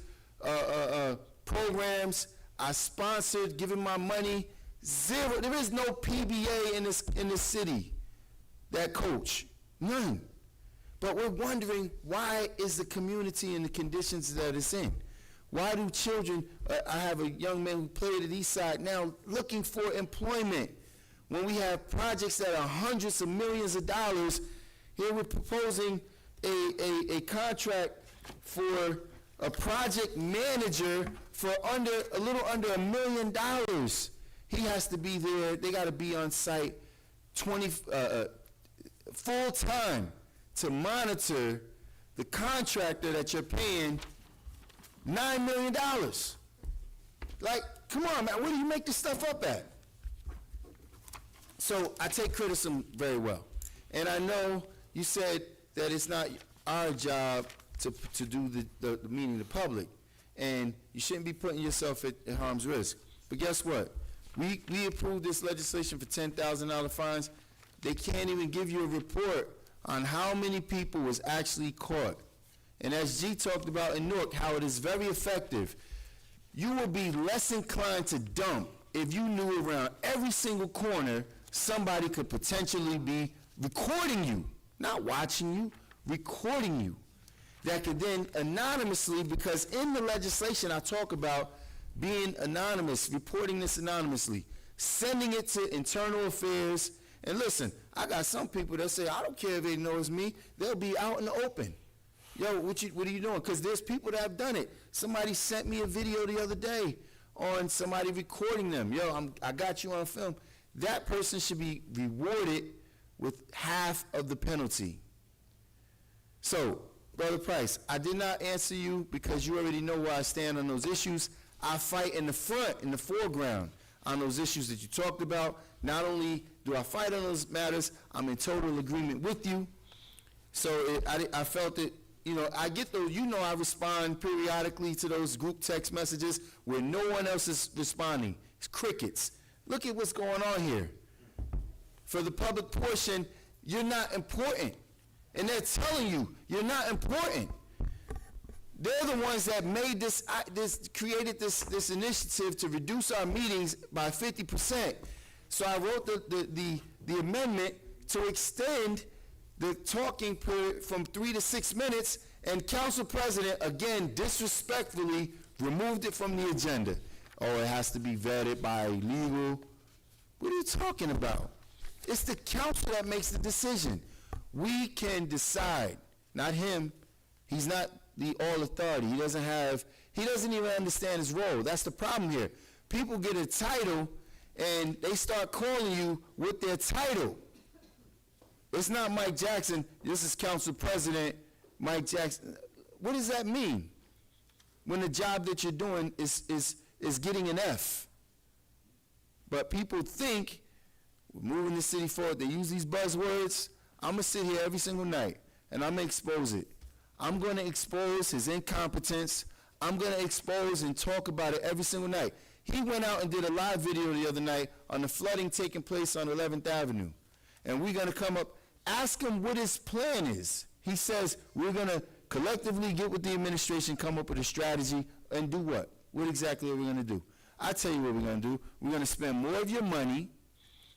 programs. I sponsored, giving my money. 0. There is no PBA in this city that coach. None. But we're wondering, why is the community in the conditions that it's in? Why do children, I have a young man who played at Eastside now looking for employment when we have projects that are hundreds of millions of dollars. Here we're proposing a contract for a project manager for a little under $1 million. He has to be there. They got to be on site full time to monitor the contractor that you're paying $9 million. Like, come on, man, where do you make this stuff up at? So I take criticism very well. And I know you said that it's not our job to do the meeting to the public, and you shouldn't be putting yourself at harm's risk. But guess what? We approved this legislation for $10,000 fines. They can't even give you a report on how many people was actually caught. And as G talked about in Newark, how it is very effective. You will be less inclined to dump if you knew around every single corner somebody could potentially be recording you, not watching you, recording you. That could then anonymously, because in the legislation I talk about being anonymous, reporting this anonymously, sending it to internal affairs. And listen, I got some people that say, I don't care if they know it's me, they'll be out in the open. Yo, what are you doing? Because there's people that have done it. Somebody sent me a video the other day on somebody recording them. Yo, I got you on film. That person should be rewarded with half of the penalty. So, Brother Price, I did not answer you because you already know where I stand on those issues. I fight in the front, in the foreground, on those issues that you talked about. Not only do I fight on those matters, I'm in total agreement with you. So I felt it, I get those, I respond periodically to those group text messages where no one else is responding. It's crickets. Look at what's going on here. For the public portion, you're not important. And they're telling you, you're not important. They're the ones that made created this initiative to reduce our meetings by 50%. So I wrote the amendment to extend the talking period from 3 to 6 minutes, and Council President, again, disrespectfully removed it from the agenda. Oh, it has to be vetted by legal. What are you talking about? It's the council that makes the decision. We can decide, not him. He's not the all authority. He doesn't even understand his role. That's the problem here. People get a title and they start calling you with their title. It's not Mike Jackson. This is Council President Mike Jackson. What does that mean when the job that you're doing is getting an F? But people think we're moving the city forward. They use these buzzwords. I'm going to sit here every single night, and I'm going to expose it. I'm going to expose his incompetence. I'm going to expose and talk about it every single night. He went out and did a live video the other night on the flooding taking place on 11th Avenue. And we're going to come up, ask him what his plan is. He says, we're going to collectively get with the administration, come up with a strategy, and do what? What exactly are we going to do? I tell you what we're going to do. We're going to spend more of your money.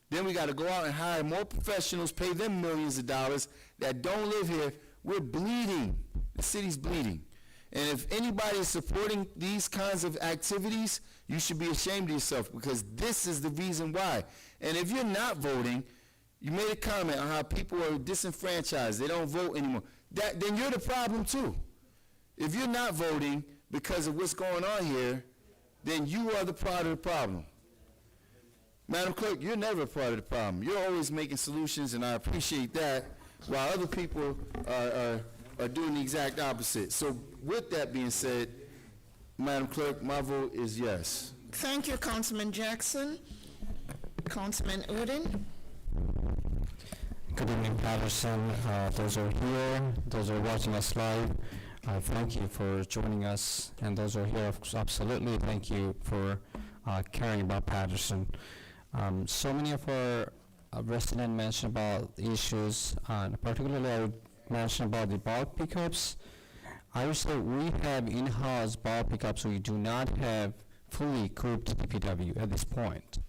Then we got to go out and hire more professionals, pay them millions of dollars that don't live here. We're bleeding. The city's bleeding. And if anybody is supporting these kinds of activities, you should be ashamed of yourself, because this is the reason why. And if you're not voting, you made a comment on how people are disenfranchised. They don't vote anymore. Then you're the problem too. If you're not voting because of what's going on here, then you are the part of the problem. Madam Clerk, you're never a part of the problem. You're always making solutions, and I appreciate that, while other people are doing the exact opposite. So with that being said, Madam Clerk, my vote is yes. Thank you, Councilman Jackson. Councilman Udine. Good evening, Paterson. Those are here, those are watching us live. Thank you for joining us, and those are here, absolutely thank you for caring about Paterson. So many of our residents mentioned about issues, particularly I would mention about the bulk pickups. I would say we have in-house bulk pickups. We do not have fully equipped DPW at this point.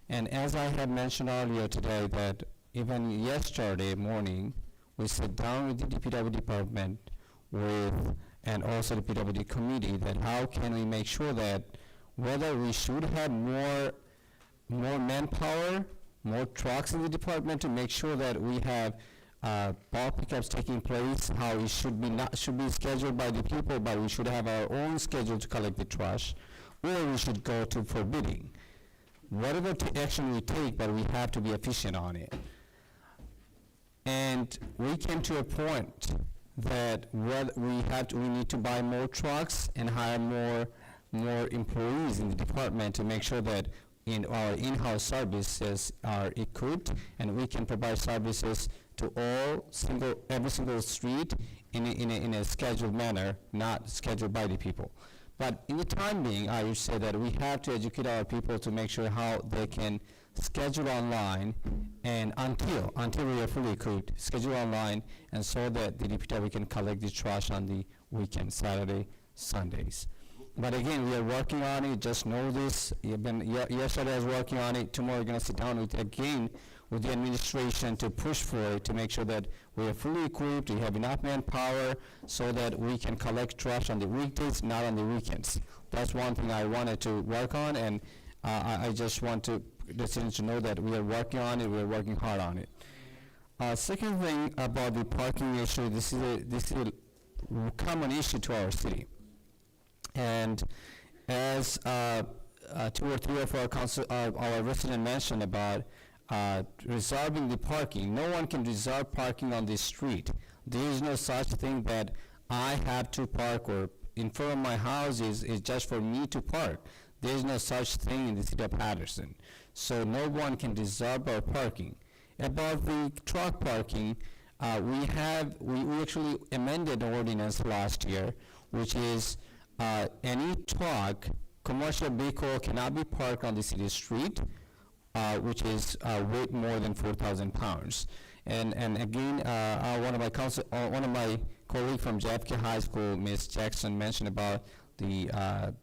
And as I had mentioned earlier today, that even yesterday morning, we sat down with the DPW department and also the DPW committee, that how can we make sure that whether we should have more manpower, more trucks in the department to make sure that we have bulk pickups taking place, how it should be scheduled by the people, but we should have our own schedule to collect the trash, or we should go to forbidding. Whatever action we take, but we have to be efficient on it. And we came to a point that we need to buy more trucks and hire more employees in the department to make sure that in our in-house services are equipped, and we can provide services to every single street in a scheduled manner, not scheduled by the people. But in the time being, I would say that we have to educate our people to make sure how they can schedule online, and until we are fully equipped, schedule online, and so that the DPW can collect the trash on the weekends, Saturday, Sundays. But again, we are working on it. Just know this. Yesterday I was working on it. Tomorrow we're going to sit down with the administration to push for it, to make sure that we are fully equipped, we have enough manpower, so that we can collect trash on the weekdays, not on the weekends. That's one thing I wanted to work on, and I just want the citizens to know that we are working on it. We are working hard on it. Second thing about the parking issue, this is a common issue to our city. And as 2 or 3 of our residents mentioned about reserving the parking, no one can reserve parking on the street. There is no such thing that I have to park, or in front of my house is just for me to park. There is no such thing in the city of Paterson. So no one can reserve our parking. About the truck parking, we actually amended the ordinance last year, which is any truck, commercial vehicle cannot be parked on the city street, which is weight more than 4,000 pounds. And again, one of my colleagues from JFK High School, Ms. Jackson, mentioned about the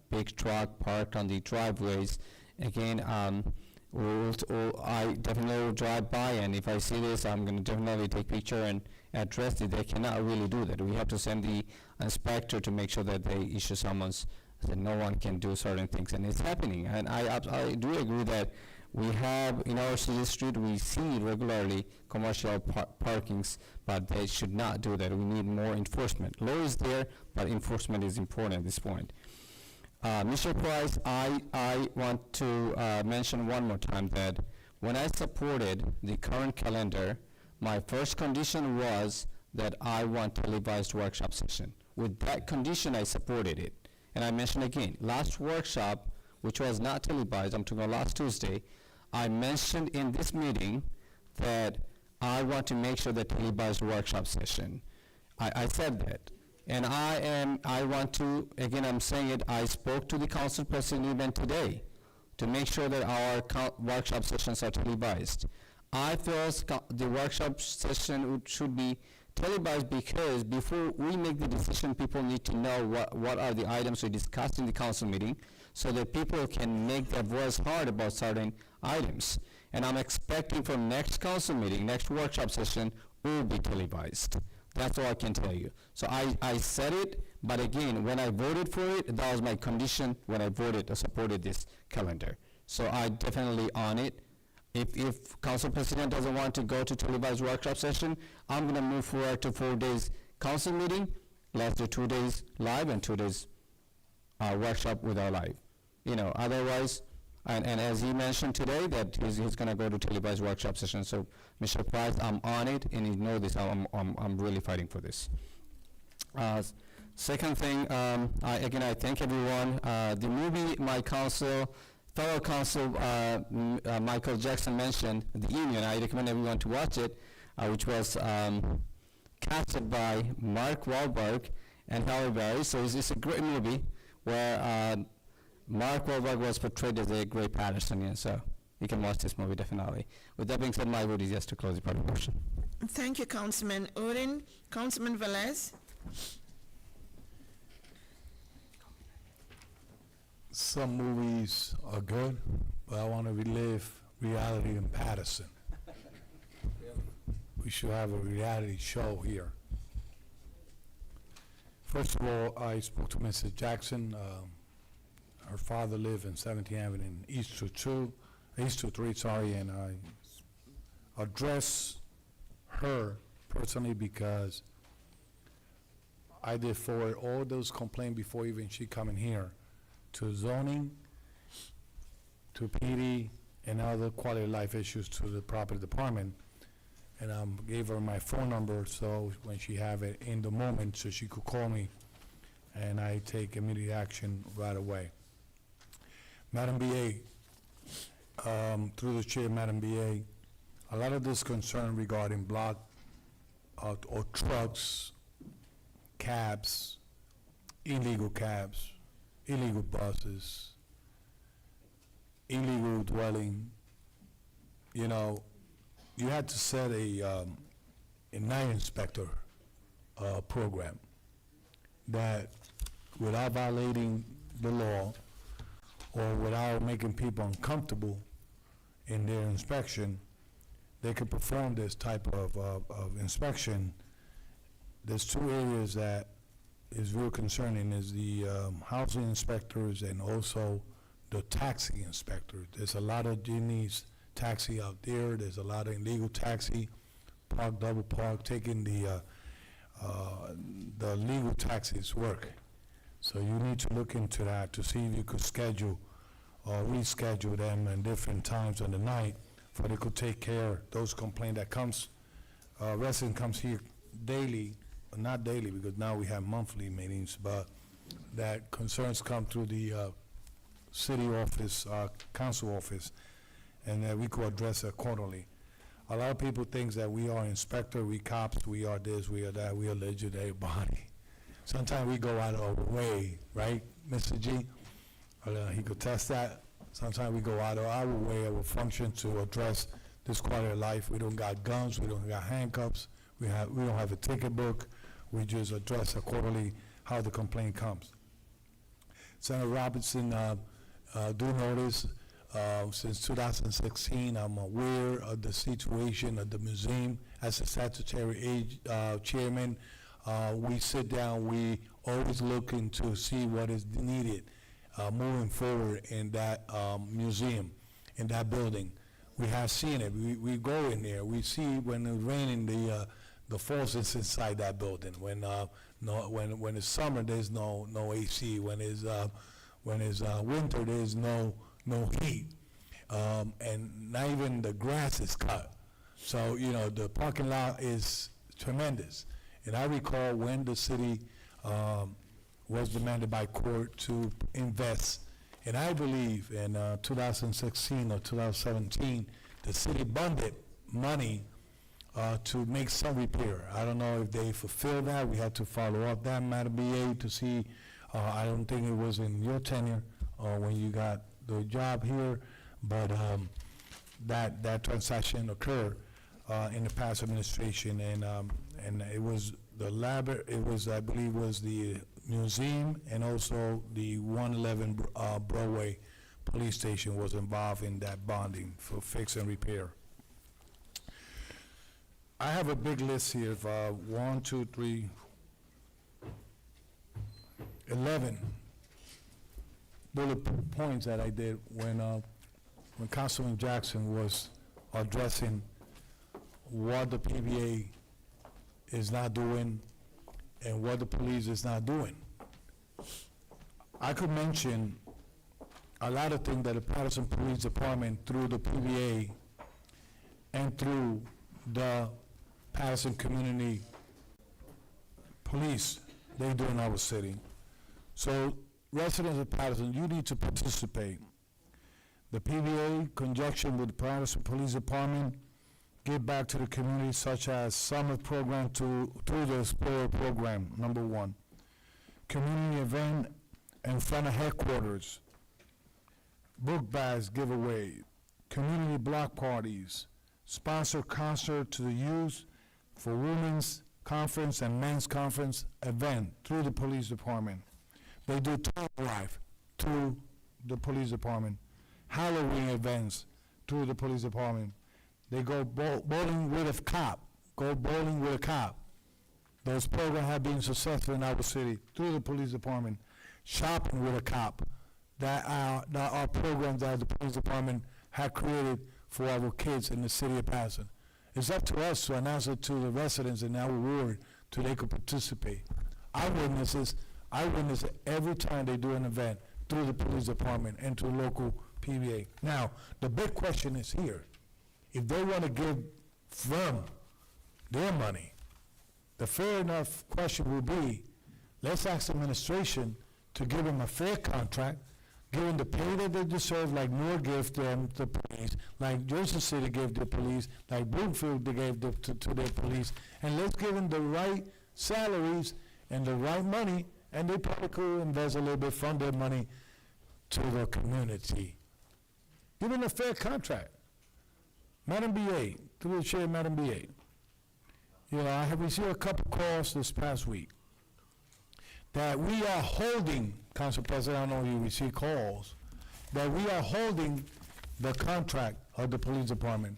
big truck parked on the driveways. Again, I definitely will drive by, and if I see this, I'm going to definitely take picture and address it. They cannot really do that. We have to send the inspector to make sure that they issue summons that no one can do certain things, and it's happening. And I do agree that we have in our city street, we see regularly commercial parkings, but they should not do that. We need more enforcement. Law is there, but enforcement is important at this point. Mr. Price, I want to mention one more time that when I supported the current calendar, my first condition was that I want televised workshop session. With that condition, I supported it. And I mentioned again, last workshop, which was not televised, I'm talking about last Tuesday, I mentioned in this meeting that I want to make sure that televised workshop session. I said that. And I want to, again, I'm saying it, I spoke to the council president even today to make sure that our workshop sessions are televised. I feel the workshop session should be televised because before we make the decision, people need to know what are the items we discussed in the council meeting so that people can make their voice heard about certain items. And I'm expecting from next council meeting, next workshop session, will be televised. That's all I can tell you. So I said it, but again, when I voted for it, that was my condition when I voted or supported this calendar. So I definitely on it. If council president doesn't want to go to televised workshop session, I'm going to move forward to 4 days council meeting. Let's do 2 days live and 2 days workshop without live. Otherwise, and as he mentioned today, that he's going to go to televised workshop session. So, Mr. Price, I'm on it, and you know this. I'm really fighting for this. Second thing, I thank everyone. The movie my fellow council Michael Jackson mentioned, The Union. I recommend everyone to watch it, which was casted by Mark Wahlberg and Halle Berry. So it's a great movie where Mark Wahlberg was portrayed as a great Patersonian, so you can watch this movie definitely. With that being said, my vote is yes to close the public portion. Thank you, Councilman Udine. Councilman Velez? Some movies are good, but I want to relive reality in Paterson. We should have a reality show here. First of all, I spoke to Mrs. Jackson. Her father lived in 17th Avenue in East 203, and I addressed her personally because I did forward all those complaints before even she coming here to zoning, to PD, and other quality of life issues to the property department. And gave her my phone number so when she have it in the moment so she could call me and I take immediate action right away. Madam BA, through the chair, Madam BA, a lot of this concern regarding block or trucks, cabs, illegal buses, illegal dwelling, you know, you had to set a night inspector program that without violating the law or without making people uncomfortable in their inspection, they could perform this type of inspection. There's two areas that is real concerning, is the housing inspectors and also the taxi inspectors. There's a lot of Genies taxi out there. There's a lot of illegal taxi, double park, taking the legal taxis work. So you need to look into that to see if you could schedule or reschedule them in different times of the night for they could take care of those complaints that comes, resident comes here daily, not daily because now we have monthly meetings, but that concerns come through the city office, council office, and that we could address it quarterly. A lot of people think that we are inspector, we cops, we are this, we are that, we are legendary body. Sometimes we go out of our way, right, Mr. G? He could test that. Sometimes we go out of our way of a function to address this quality of life. We don't got guns, we don't got handcuffs, we don't have a ticket book. We just address quarterly how the complaint comes. Senator Robinson, do notice, since 2016, I'm aware of the situation of the museum. As a statutory chairman, we sit down, we always looking to see what is needed moving forward in that museum, in that building. We have seen it. We go in there. We see when it's raining, the faucets inside that building. When it's summer, there's no AC. When it's winter, there's no heat, and not even the grass is cut. So you know the parking lot is tremendous. And I recall when the city was demanded by court to invest, and I believe in 2016 or 2017, the city bonded money to make some repair. I don't know if they fulfilled that. We had to follow up that, Madam BA, to see. I don't think it was in your tenure when you got the job here, but that transaction occurred in the past administration, and it was I believe was the museum and also the 111 Broadway police station was involved in that bonding for fix and repair. I have a big list here of 11 bullet points that I did when Councilman Jackson was addressing what the PBA is not doing and what the police is not doing. I could mention a lot of things that the Paterson Police Department through the PBA and through the Paterson Community Police, they do in our city. So residents of Paterson, you need to participate. The PBA, conjunction with the Paterson Police Department, give back to the community such as summer program through the Explorer program, number one. Community event in front of headquarters, book bags giveaway, community block parties, sponsor concert to the youth for women's conference and men's conference event through the police department. They do toy drive through the police department, Halloween events through the police department. They go bowling with a cop, Those programs have been successful in our city through the police department. Shopping with a cop, that are programs that the police department had created for our kids in the city of Paterson. It's up to us to announce it to the residents in our ward so they could participate. I witness it every time they do an event through the police department and to local PBA. Now, the big question is here. If they want to give from their money, the fair enough question will be, let's ask the administration to give them a fair contract, give them the pay that they deserve, like Moore gave them the police, like Jersey City gave the police, like Bloomfield they gave to their police, and let's give them the right salaries and the right money, and they probably could invest a little bit from their money to the community. Give them a fair contract. Madam BA, through the chair, Madam BA. You know, I have received a couple calls this past week that we are holding, Council President, I don't know if you receive calls, that we are holding the contract of the police department.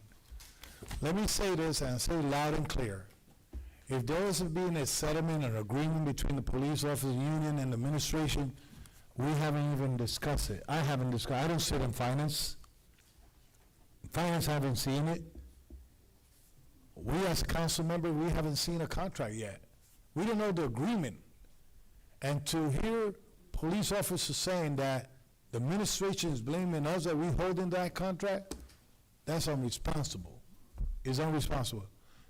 Let me say this and say loud and clear. If there is being a settlement or agreement between the police officers union and the administration, we haven't even discussed it. I haven't discussed. I don't sit in finance. Finance haven't seen it. We as a council member, we haven't seen a contract yet. We don't know the agreement. And to hear police officers saying that the administration is blaming us that we holding that contract, that's unresponsible. It's unresponsible.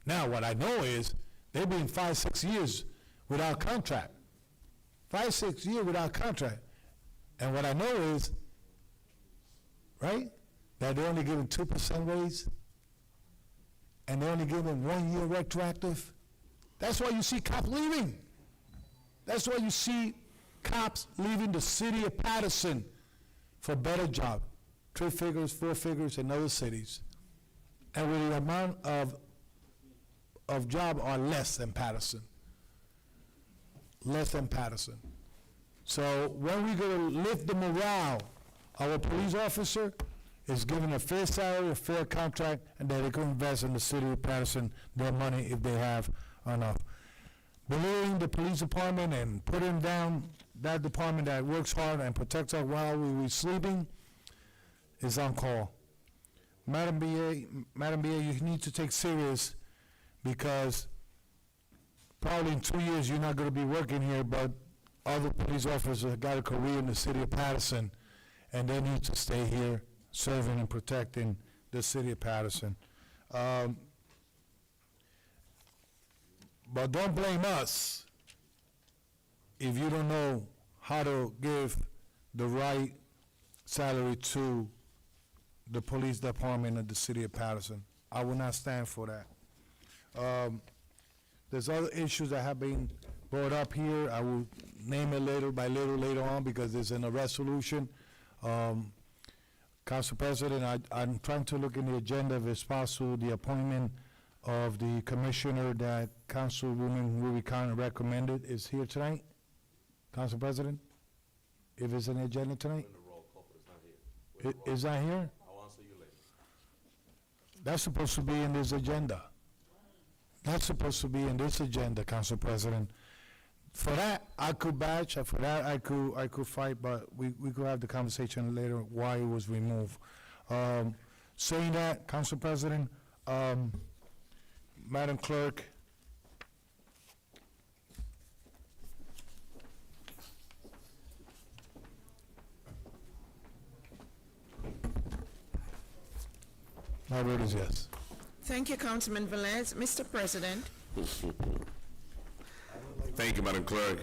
Now, what I know is they've been 5-6 years without contract. 5-6 years without contract. And what I know is, right, that they're only giving 2% raise, and they're only giving 1 year retroactive. That's why you see cops leaving. That's why you see cops leaving the city of Paterson for better job. 3 figures, 4 figures in other cities. And with the amount of job are less than Paterson. Less than Paterson. So when we go to lift the morale of a police officer, is given a fair salary, a fair contract, and that they can invest in the city of Paterson their money if they have enough. Belittling the police department and putting down that department that works hard and protects us while we were sleeping is on call. Madam BA, you need to take serious, because probably in 2 years you're not going to be working here, but other police officers have got a career in the city of Paterson, and they need to stay here serving and protecting the city of Paterson. But don't blame us if you don't know how to give the right salary to the police department of the city of Paterson. I will not stand for that. There's other issues that have been brought up here. I will name it little by little later on because it's in a resolution. Council President, I'm trying to look in the agenda if it's possible, the appointment of the commissioner that Councilwoman Ruby Khan recommended is here tonight. Council President, if it's in the agenda tonight? Is that here? I'll answer you later. That's supposed to be in this agenda. That's supposed to be in this agenda, Council President. For that, I could badge, for that, I could fight, but we could have the conversation later why it was removed. Saying that, Council President, Madam Clerk, my vote is yes. Thank you, Councilman Velez. Mr. President. Thank you, Madam Clerk.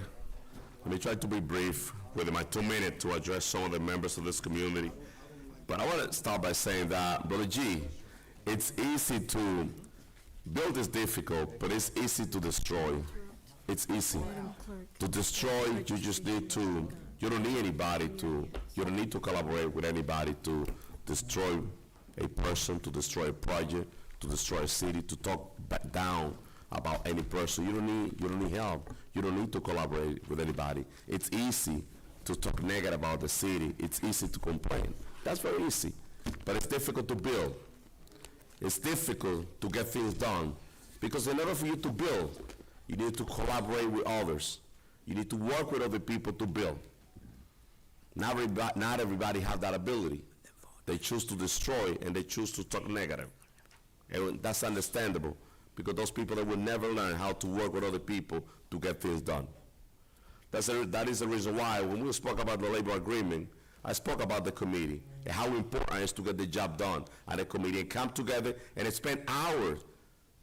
Let me try to be brief with my 2 minutes to address some of the members of this community. But I want to start by saying that, Brother G, it's easy to build is difficult, but it's easy to destroy. It's easy. To destroy, you just need to, you don't need anybody to, you don't need to collaborate with anybody to destroy a person, to destroy a project, to destroy a city, to talk back down about any person. You don't need help. You don't need to collaborate with anybody. It's easy to talk negative about the city. It's easy to complain. That's very easy. But it's difficult to build. It's difficult to get things done. Because in order for you to build, you need to collaborate with others. You need to work with other people to build. Not everybody has that ability. They choose to destroy and they choose to talk negative. And that's understandable, because those people that will never learn how to work with other people to get things done. That is the reason why when we spoke about the labor agreement, I spoke about the committee and how important it is to get the job done at the committee and come together and spend hours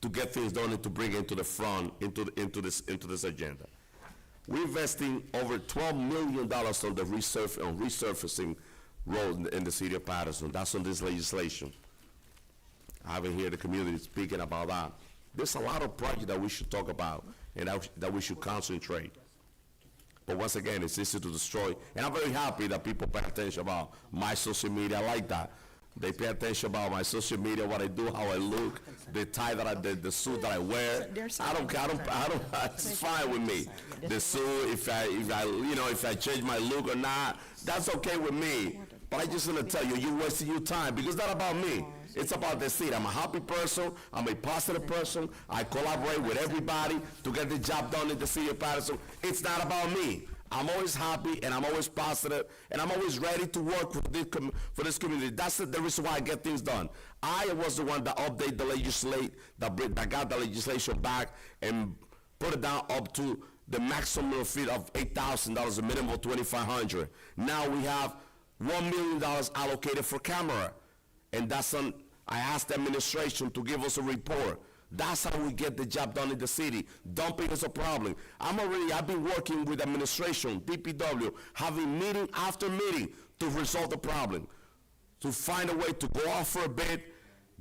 to get things done and to bring it into the front, into this agenda. We're investing over $12 million on resurfacing road in the city of Paterson. That's on this legislation. I haven't heard the community speaking about that. There's a lot of projects that we should talk about and that we should concentrate. But once again, it's easy to destroy. And I'm very happy that people pay attention about my social media. I like that. They pay attention about my social media, what I do, how I look, the tie that the suit that I wear. I don't, it's fine with me. The suit, if I change my look or not, that's okay with me. But I just want to tell you, you're wasting your time because it's not about me. It's about the city. I'm a happy person. I'm a positive person. I collaborate with everybody to get the job done in the city of Paterson. It's not about me. I'm always happy and I'm always positive and I'm always ready to work for this community. That's the reason why I get things done. I was the one that updated the that got the legislation back and put it down up to the maximum fee of $8,000, a minimum of $2,500. Now we have $1 million allocated for camera, and that's on. I asked the administration to give us a report. That's how we get the job done in the city. Dumping is a problem. I've been working with administration, DPW, having meeting after meeting to resolve the problem, to find a way to go out for a bid,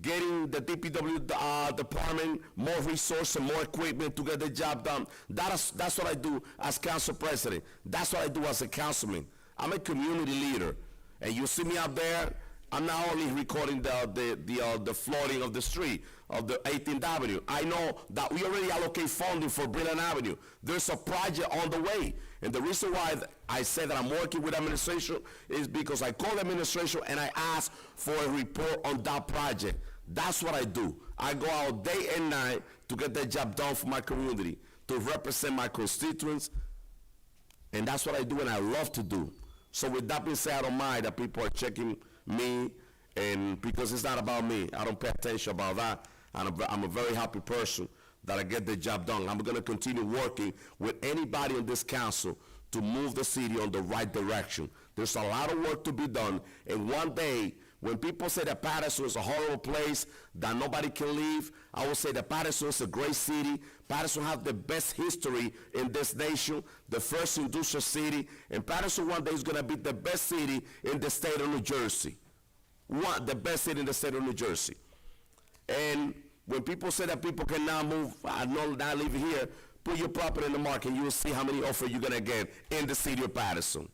getting the DPW department more resources, more equipment to get the job done. That's what I do as council president. That's what I do as a councilman. I'm a community leader, and you see me out there. I'm not only recording the flooding of the street of the 18th Avenue. I know that we already allocate funding for Brilliant Avenue. There's a project on the way. And the reason why I say that I'm working with administration is because I call the administration and I ask for a report on that project. That's what I do. I go out day and night to get that job done for my community, to represent my constituents. And that's what I do and I love to do. So with that being said, I don't mind that people are checking me, and because it's not about me. I don't pay attention about that. I'm a very happy person that I get the job done. I'm going to continue working with anybody on this council to move the city on the right direction. There's a lot of work to be done, and one day, when people say that Paterson is a horrible place, that nobody can leave, I will say that Paterson is a great city. Paterson has the best history in this nation, the first industrial city, and Paterson one day is going to be the best city in the state of New Jersey. The best city in the state of New Jersey. And when people say that people cannot move, not live here, put your property in the market and you will see how many offers you're going to get in the city of Paterson.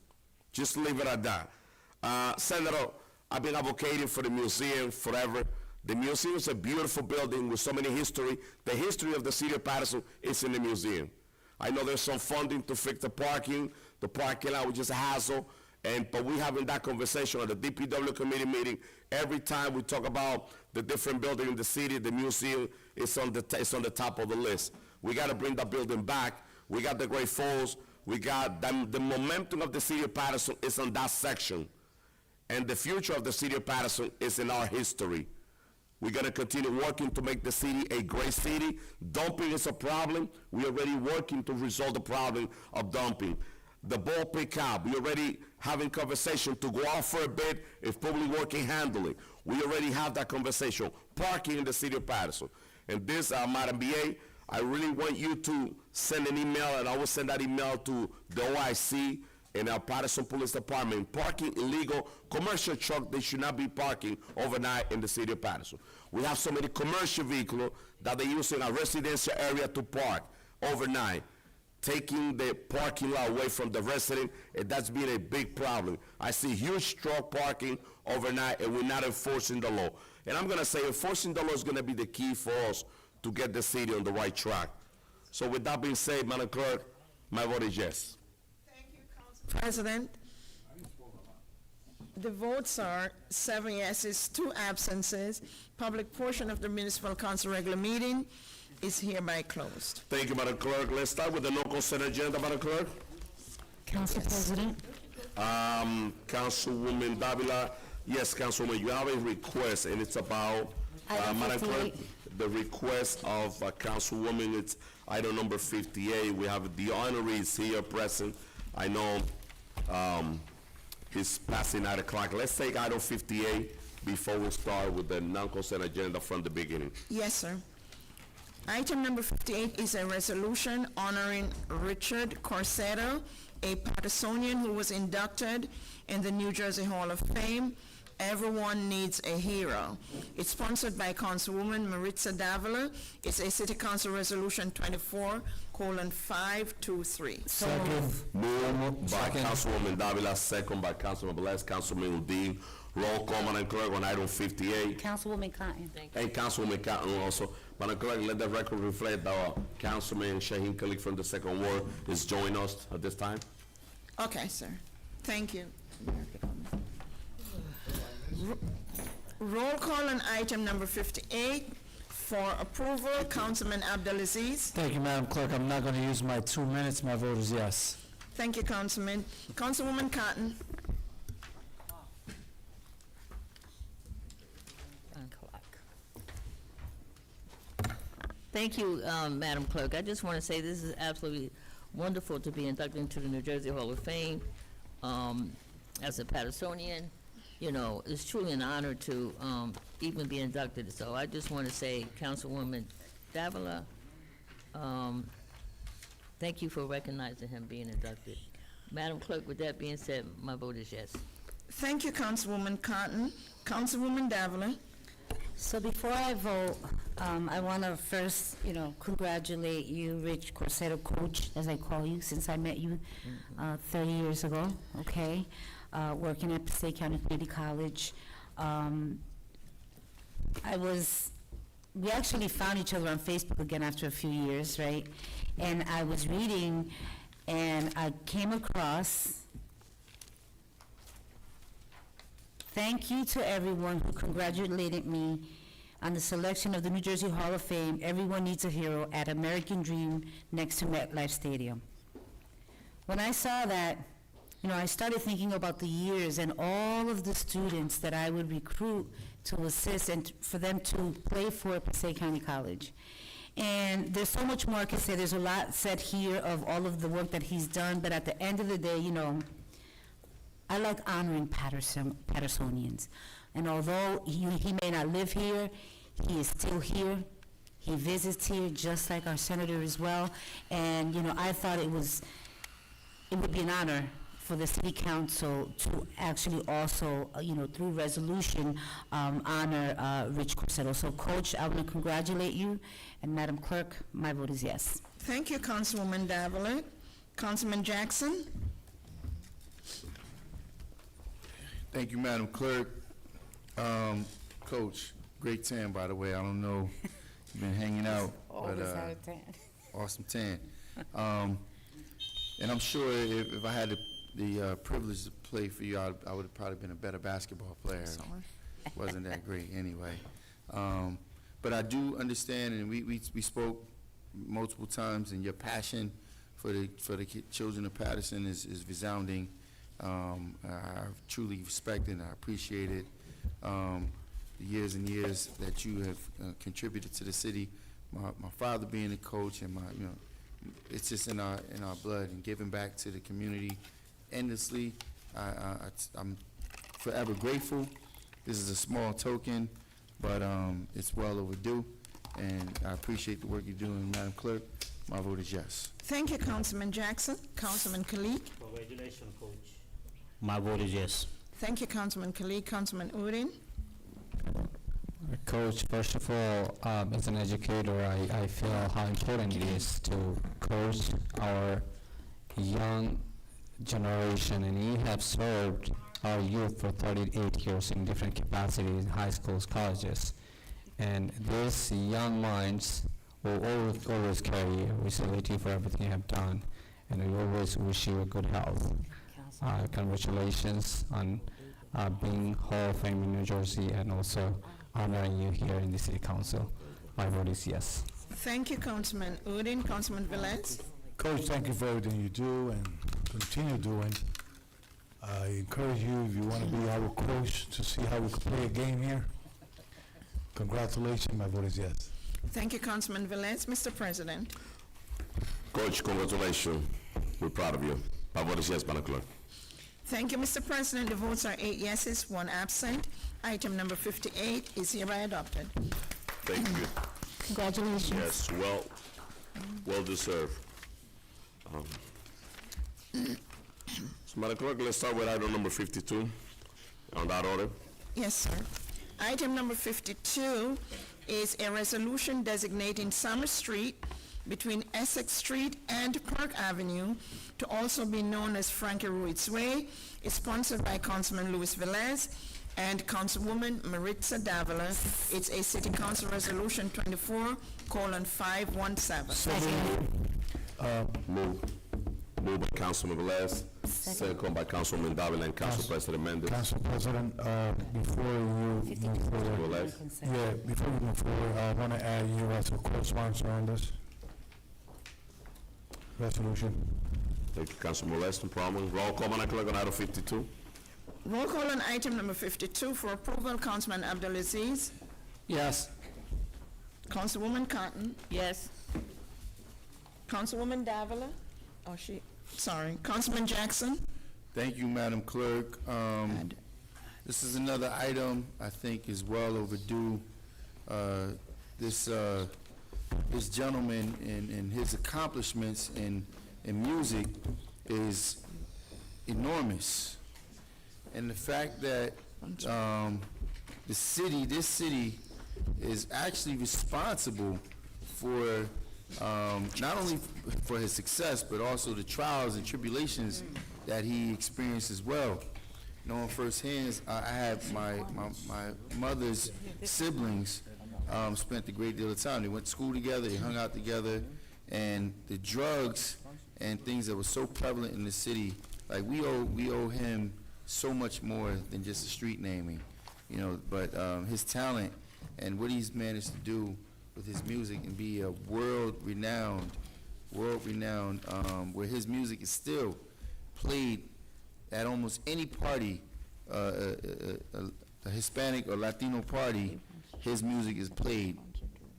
Just leave it at that. Senator, I've been advocating for the museum forever. The museum is a beautiful building with so many history. The history of the city of Paterson is in the museum. I know there's some funding to fix the parking lot, which is a hassle, but we're having that conversation at the DPW committee meeting. Every time we talk about the different buildings in the city, the museum is on the top of the list. We got to bring that building back. We got the Great Falls. We got the momentum of the city of Paterson is on that section. And the future of the city of Paterson is in our history. We're going to continue working to make the city a great city. Dumping is a problem. We're already working to resolve the problem of dumping. The ball pickup, we're already having conversation to go out for a bid if public work can handle it. We already have that conversation. Parking in the city of Paterson. And this, Madam BA, I really want you to send an email, and I will send that email to the OIC and our Paterson Police Department. Parking illegal, commercial truck, they should not be parking overnight in the city of Paterson. We have so many commercial vehicles that they use in a residential area to park overnight, taking the parking lot away from the resident, and that's been a big problem. I see huge truck parking overnight, and we're not enforcing the law. And I'm gonna say enforcing the law is gonna be the key for us to get the city on the right track. So with that being said, Madam Clerk, my vote is yes. President, the votes are 7 yeses, 2 absences. Public portion of the municipal council regular meeting is hereby closed. Thank you, Madam Clerk. Let's start with the no consent agenda, Madam Clerk. Council President. Councilwoman Davila. Yes, Councilwoman, you have a request, and it's about, Madam Clerk, the request of Councilwoman, it's item number 58. We have the honorees here present. I know it's passing 9 o'clock. Let's take item 58 before we start with the non-consent agenda from the beginning. Yes, sir. Item number 58 is a resolution honoring Richard Corsetto, a Patersonian who was inducted in the New Jersey Hall of Fame. Everyone needs a hero. It's sponsored by Councilwoman Maritza Davila. It's a City Council Resolution 24:523. Moved by Councilwoman Davila, second by Councilman Velez, Councilman Udine. Roll call, Madam Clerk, on item 58. Councilwoman Cotton. And Councilwoman Cotton also. Madam Clerk, let the record reflect that Councilman Shaheen Khalid from the Second Ward is joining us at this time. Okay, sir. Thank you. Roll call on item number 58 for approval. Councilman Abdelaziz. Thank you, Madam Clerk. I'm not going to use my 2 minutes. My vote is yes. Thank you, Councilman. Councilwoman Cotton. Thank you, Madam Clerk. I just want to say this is absolutely wonderful to be inducted into the New Jersey Hall of Fame. As a Patersonian, you know, it's truly an honor to even be inducted. So I just want to say, Councilwoman Davila, thank you for recognizing him being inducted. Madam Clerk, with that being said, my vote is yes. Thank you, Councilwoman Cotton. Councilwoman Davila. So before I vote, I want to first, congratulate you, Rich Corsetto, Coach, as I call you, since I met you 30 years ago, okay? Working at Passaic County Community College. We actually found each other on Facebook again after a few years, right? And I was reading, and I came across, thank you to everyone who congratulated me on the selection of the New Jersey Hall of Fame. Everyone needs a hero at American Dream next to MetLife Stadium. When I saw that, I started thinking about the years and all of the students that I would recruit to assist and for them to play for Passaic County College. And there's so much more I can say. There's a lot said here of all of the work that he's done, but at the end of the day, I like honoring Patersonians. And although he may not live here, he is still here. He visits here just like our senator as well. And, I thought it would be an honor for the city council to actually also, through resolution, honor Rich Corsetto. So, Coach, I want to congratulate you. And Madam Clerk, my vote is yes. Thank you, Councilwoman Davila. Councilman Jackson. Thank you, Madam Clerk. Coach, great tan, by the way. I don't know, you've been hanging out. Always had a tan. Awesome tan. And I'm sure if I had the privilege to play for you, I would have probably been a better basketball player. Wasn't that great anyway. But I do understand, and we spoke multiple times, and your passion for the children of Paterson is resounding. I truly respect it and I appreciate it. The years and years that you have contributed to the city, my father being a coach, and it's just in our blood, and giving back to the community endlessly. I'm forever grateful. This is a small token, but it's well overdue, and I appreciate the work you're doing, Madam Clerk. My vote is yes. Thank you, Councilman Jackson. Councilman Khalid. Congratulations, Coach. My vote is yes. Thank you, Councilman Khalid. Councilman Udine. Coach, first of all, as an educator, I feel how important it is to coach our young generation, and you have served our youth for 38 years in different capacities in high schools, colleges. And these young minds will always carry you. We salute you for everything you have done, and we always wish you a good health. Congratulations on being Hall of Fame in New Jersey, and also honoring you here in the City Council. My vote is yes. Thank you, Councilman Udine. Councilman Velez. Coach, thank you for everything you do and continue doing. I encourage you, if you want to be our coach, to see how we can play a game here. Congratulations, my vote is yes. Thank you, Councilman Velez. Mr. President. Coach, congratulations. We're proud of you. My vote is yes, Madam Clerk. Thank you, Mr. President. The votes are 8 yeses, 1 absent. Item number 58 is hereby adopted. Thank you. Congratulations. Yes, well deserved. So, Madam Clerk, let's start with item number 52, on that order. Yes, sir. Item number 52 is a resolution designating Summer Street between Essex Street and Park Avenue to also be known as Frankie Ruiz Way. It's sponsored by Councilman Luis Velez and Councilwoman Maritza Davila. It's a City Council Resolution 24:517. Moved by Councilman Velez, second by Councilwoman Davila and Council President Mendes. Council President, before you move forward, Velez. before you move forward, I want to add you as a co-sponsor on this resolution. Thank you, Councilman Velez, no problem. Roll call, Madam Clerk, on item 52. Roll call on item number 52 for approval, Councilman Abdulaziz. Yes. Councilwoman Cotton. Yes. Councilwoman Davila. Councilman Jackson. Thank you, Madam Clerk. This is another item I think is well overdue. This gentleman and his accomplishments in music is enormous. And the fact that this city is actually responsible for not only for his success, but also the trials and tribulations that he experienced as well. Knowing firsthand, I have my mother's siblings spent a great deal of time. They went to school together, they hung out together, and the drugs and things that were so prevalent in the city, like we owe him so much more than just a street naming, but his talent and what he's managed to do with his music and be a world-renowned, where his music is still played at almost any party, a Hispanic or Latino party, his music is played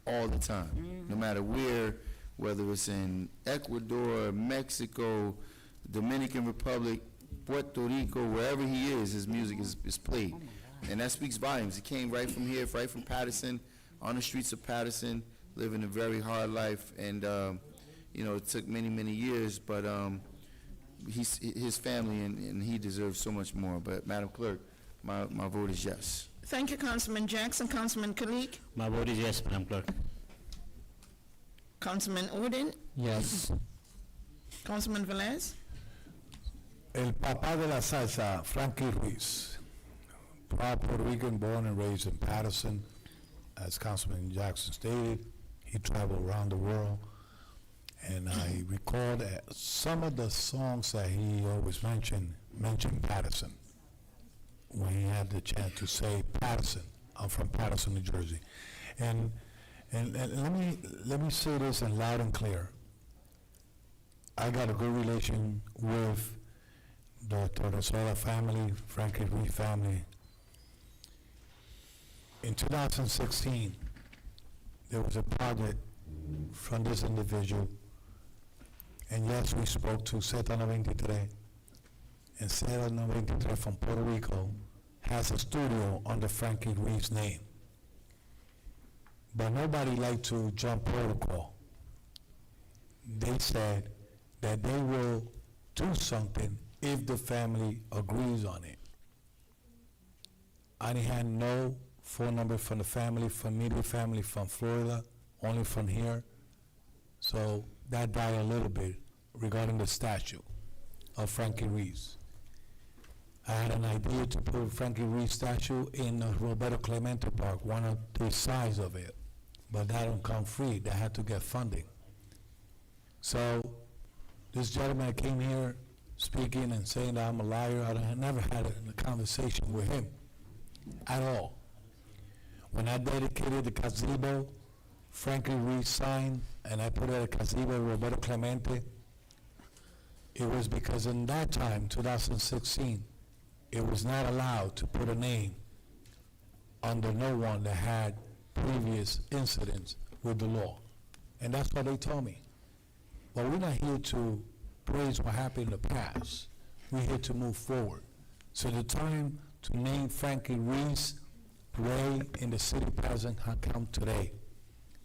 all the time, no matter where, whether it's in Ecuador, Mexico, Dominican Republic, Puerto Rico, wherever he is, his music is played. And that speaks volumes. He came right from here, right from Paterson, on the streets of Paterson, living a very hard life, and it took many, many years, but his family and he deserves so much more. But Madam Clerk, my vote is yes. Thank you, Councilman Jackson. Councilman Kalik. My vote is yes, Madam Clerk. Councilman Udine. Yes. Councilman Velez. El papá de la salsa, Frankie Ruiz, proud Puerto Rican, born and raised in Paterson. As Councilman Jackson stated, he traveled around the world, and I recall that some of the songs that he always mentioned Paterson. When he had the chance to say Paterson, I'm from Paterson, New Jersey, and let me say this in loud and clear. I got a good relation with the Torresola family, Frankie Ruiz family. In 2016, there was a project from this individual, and yes, we spoke to Z93, and Z93 from Puerto Rico has a studio under Frankie Ruiz's name. But nobody liked to jump protocol. They said that they will do something if the family agrees on it. I had no phone number from the family, from immediate family from Florida, only from here. So that died a little bit regarding the statue of Frankie Ruiz. I had an idea to put Frankie Ruiz statue in Roberto Clemente Park, one of the size of it, but that don't come free. They had to get funding. So this gentleman came here speaking and saying that I'm a liar. I never had a conversation with him at all. When I dedicated the gazebo, Frankie Ruiz signed, and I put it at gazebo Roberto Clemente, it was because in that time, 2016, it was not allowed to put a name under no one that had previous incidents with the law. And that's what they told me. But we're not here to praise what happened in the past. We're here to move forward. So the time to name Frankie Ruiz Way in the city of Paterson has come today.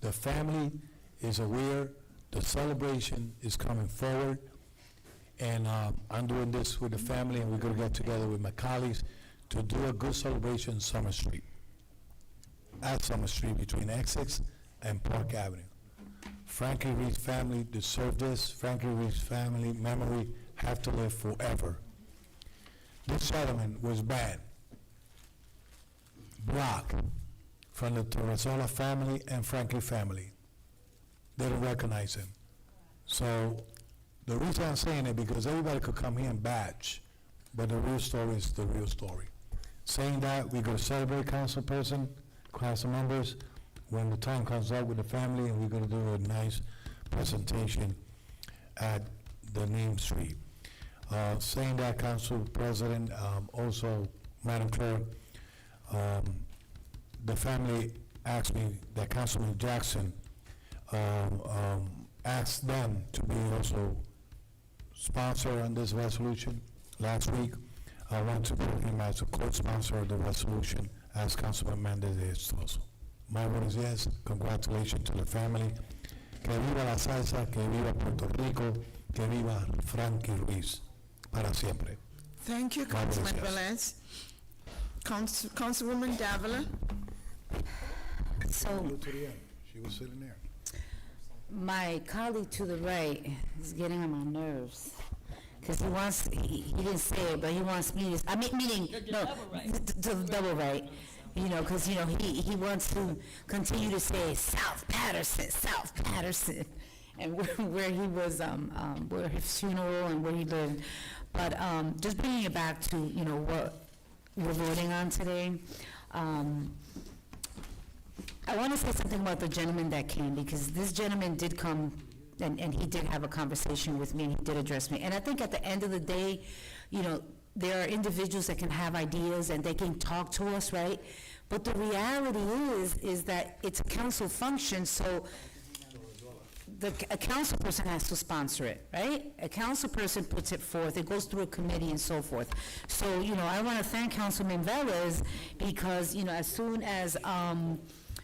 The family is aware, the celebration is coming forward, And I'm doing this with the family, and we're gonna get together with my colleagues to do a good celebration on Summer Street, at Summer Street between Essex and Park Avenue. Frankie Reed's family deserve this. Frankie Reed's family memory have to live forever. This gentleman was banned, blocked from the Torresola family and Frankie family. They don't recognize him. So the reason I'm saying it, because everybody could come here and badge, but the real story is the real story. Saying that, we're gonna celebrate council members, when the time comes up with the family, and we're gonna do a nice presentation at the Neem Street. Saying that, Council President, also, Madam Clerk, the family asked me, that Councilman Jackson, asked them to be also sponsor on this resolution last week. I want to put him as a co-sponsor of the resolution, as Councilman Mendez is also. My vote is yes. Congratulations to the family. Que viva la salsa, que viva Puerto Rico, que viva Frankie Ruiz, para siempre. Thank you, My vote is Councilman yes. Velez. Councilwoman Davila. So, She was sitting there. my colleague to the right is getting on my nerves. Because he didn't say it, but he wants me to, meaning, no, the double right. You know, because, he wants to continue to say South Paterson, and where he was, where his funeral and where he lived. But just bringing it back to, what we're voting on today, I want to say something about the gentleman that came, because this gentleman did come, and he did have a conversation with me, and he did address me. And I think at the end of the day, there are individuals that can have ideas and they can talk to us, right? But the reality is that it's a council function, so a council person has to sponsor it, right? A council person puts it forth, it goes through a committee and so forth. So, I want to thank Councilman Velez, because, as soon as,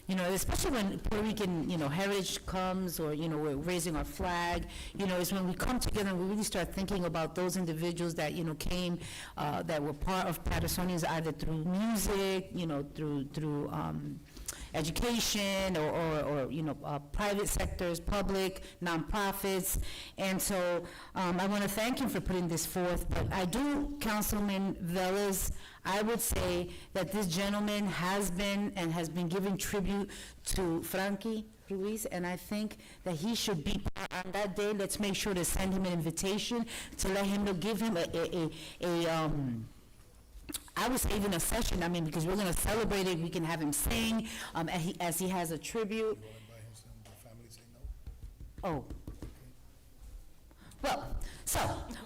especially when Puerto Rican, heritage comes, or, we're raising our flag, is when we come together and we really start thinking about those individuals that, came, that were part of Patersonians, either through music, through education, or private sectors, public, nonprofits. And so I want to thank him for putting this forth. But I do, Councilman Velez, I would say that this gentleman has been giving tribute to Frankie Ruiz, and I think that he should be part on that day. Let's make sure to send him an invitation to let him know, give him I would say even a session, because we're going to celebrate it. We can have him sing as he has a tribute. Oh. Well, so,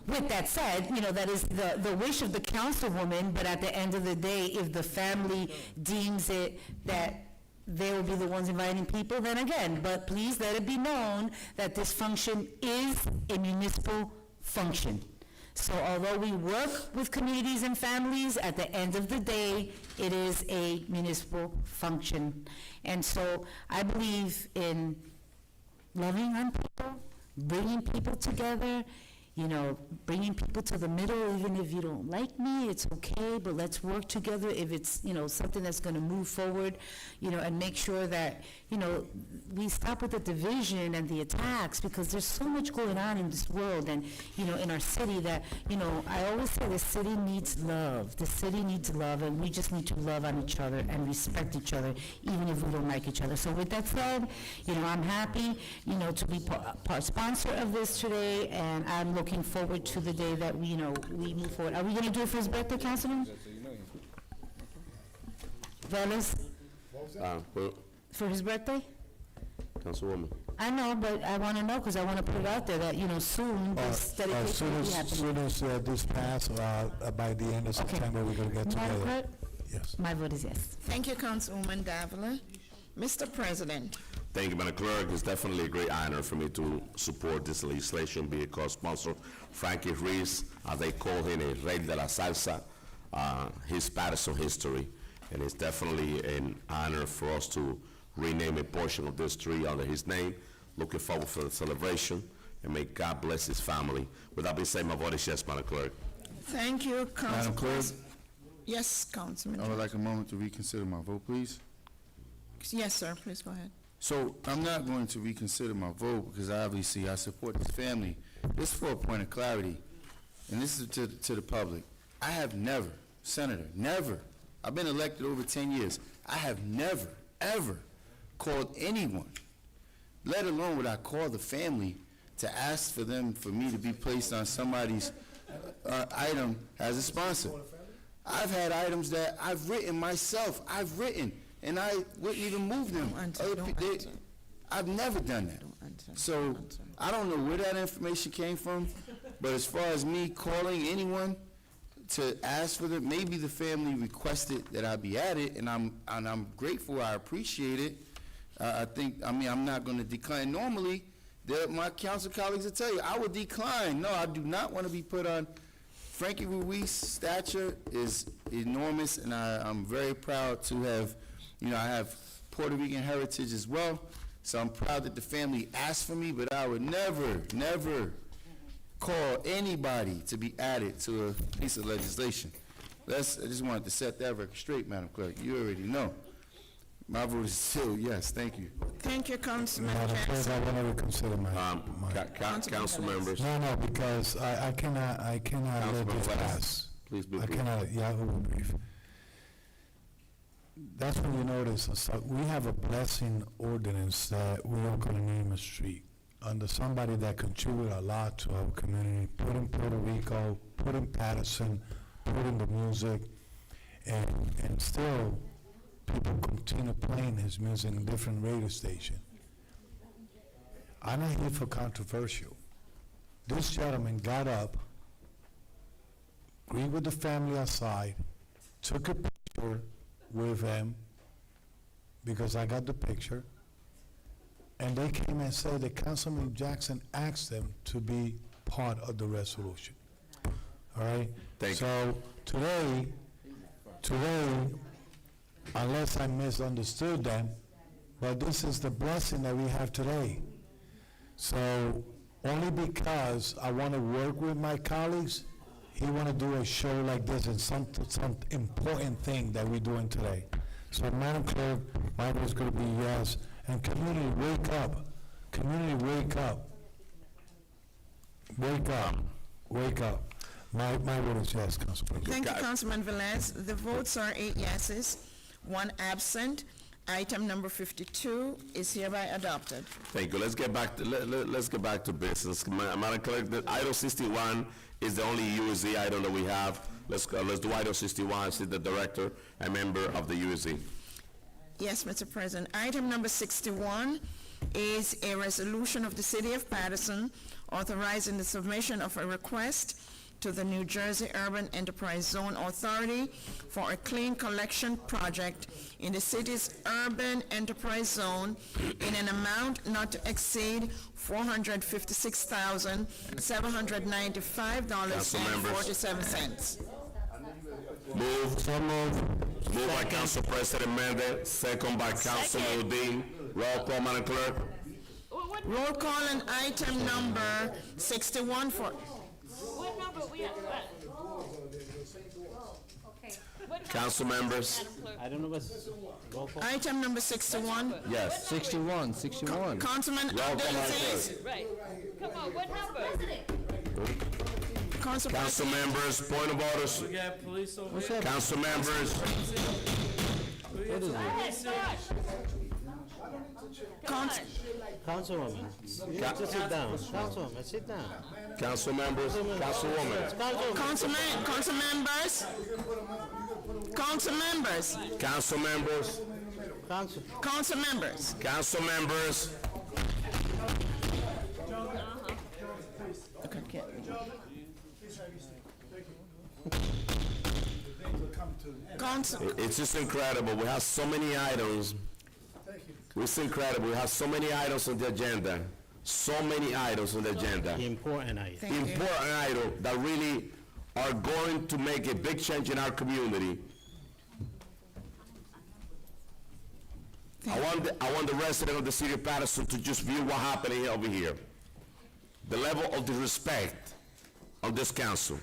with that said, that is the wish of the councilwoman, but at the end of the day, if the family deems it that they will be the ones inviting people, then again, but please let it be known that this function is a municipal function. So although we work with communities and families, at the end of the day, it is a municipal function. And so I believe in loving on people, bringing people together, bringing people to the middle. Even if you don't like me, it's okay, but let's work together if it's, something that's going to move forward, and make sure that, we stop with the division and the attacks, because there's so much going on in this world and, in our city that, I always say the city needs love. The city needs love, and we just need to love on each other and respect each other, even if we don't like each other. So with that said, I'm happy, to be part sponsor of this today, and I'm looking forward to the day that we move forward. Are we going to do it for his birthday, Councilman? Velez? For his birthday? Councilwoman. I know, but I want to know, because I want to put it out there that, soon this dedication will be happening. As soon as this passes, by the end of September, we're going to get together. Madam Clerk? Yes. My vote is yes. Thank you, Councilwoman Davila. Mr. President. Thank you, Madam Clerk. It's definitely a great honor for me to support this legislation, be a co-sponsor. Frankie Ruiz, as they call him, a rey de la salsa, his Paterson history. And it's definitely an honor for us to rename a portion of this street under his name. Looking forward for the celebration. and may God bless his family. With that being said, my vote is yes, Madam Clerk. Thank you, Council. Madam Clerk, Yes, Councilman. I would like a moment to reconsider my vote, please. Yes, sir, please go ahead. So I'm not going to reconsider my vote because obviously I support this family. This is for a point of clarity, and this is to the public. I have never, Senator, never, I've been elected over 10 years, I have never, ever called anyone, let alone would I call the family to ask for me to be placed on somebody's item as a sponsor. I've had items that I've written myself, and I wouldn't even move them. I've never done that. So I don't know where that information came from, but as far as me calling anyone to ask for them, maybe the family requested that I be added, and I'm grateful, I appreciate it. I'm not going to decline. Normally, my council colleagues will tell you, I would decline. No, I do not want to be put on. Frankie Ruiz's stature is enormous, and I'm very proud to have, I have Puerto Rican heritage as well, so I'm proud that the family asked for me, but I would never, never call anybody to be added to a piece of legislation. I just wanted to set that record straight, Madam Clerk. You already know. My vote is still yes. Thank you. Thank you, Councilman Madam Clerk, Jackson. I want to reconsider my. Council members. No, because I cannot let this pass. Please be I brief. cannot, yeah, I will be brief. That's when you notice, we have a blessing ordinance that we're not gonna name a street under somebody that contributed a lot to our community, put in Puerto Rico, put in Paterson, put in the music, and still, people continue playing his music in different radio stations. I'm not here for controversial. This gentleman got up, agreed with the family outside, took a picture with him, because I got the picture, and they came and said that Councilman Jackson asked them to be part of the resolution. All right? Thank you. So today, unless I misunderstood them, but this is the blessing that we have today. So only because I want to work with my colleagues, he want to do a show like this and some important thing that we're doing today. So Madam Clerk, my vote is going to be yes. And community, wake up. Community, wake up. Wake up. Wake up. My vote is yes, Council President. Thank you, Councilman Velez. The votes are 8 yeses, 1 absent. Item number 52 is hereby adopted. Thank you. Let's get back to business. Madam Clerk, item 61 is the only USC item that we have. Let's do item 61. See the director and member of the USC. Yes, Mr. President. Item number 61 is a resolution of the City of Paterson authorizing the submission of a request to the New Jersey Urban Enterprise Zone Authority for a clean collection project in the city's urban enterprise zone in an amount not to exceed $456,795.47. Moved by Council President Mendez, second by Councilman Udine. Roll call, Madam Clerk. Roll call on item number 61 for... What number we at? Council members. I don't know what's, roll call. Item number 61. Yes. 61. Councilman Abdulaziz. Right. Come on, what number? Council members, point of orders. Council members. What is it? Councilwoman, just sit down. Councilwoman, sit down. Council members, councilwoman. Council members. Council members. It's just incredible. We have so many items. It's incredible. We have so many items on the agenda. So many items on the agenda. Important item. Important items that really are going to make a big change in our community. I want the resident of the city of Paterson to just view what's happening over here. the level of the respect of this council.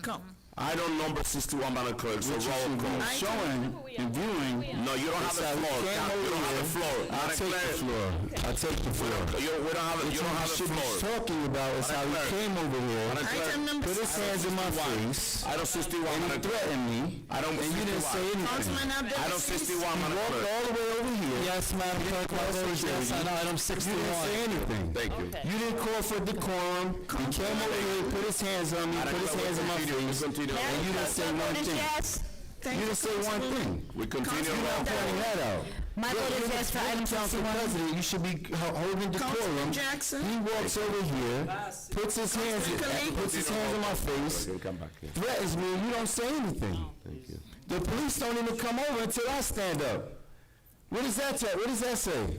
Come. Item number 61, Madam Clerk, so roll call. Showing and viewing. No, you don't have the floor. You don't have the floor. I'll Madam take the Clerk, floor. I'll take the floor. we don't have What you don't have the should be floor. talking about is how he Madam Clerk. came over here, Madam Clerk. Item number put his hands in my face, Item 61, and he Madam Clerk. threatened me, Item and you didn't 61. say anything. Councilman Abdul Item Aziz. 61, He Madam walked Clerk. all the way over here. Yes, Madam Clerk, my vote is yes on item You didn't 61. say anything. Thank you. You didn't call for decorum. He came over here, put his hands on me, put his hands in my face, Continue. and you didn't say one thing. Thank You didn't say one thing. We continue. You're not pointing that out. My vote is yes for item Council 61. President, you should be holding decorum. Councilman Jackson. He walks over here, puts his hands on my face, Come back here. threatens me, and you don't say anything. Thank you. The police don't even come over until I stand up. What does that say? What does that say?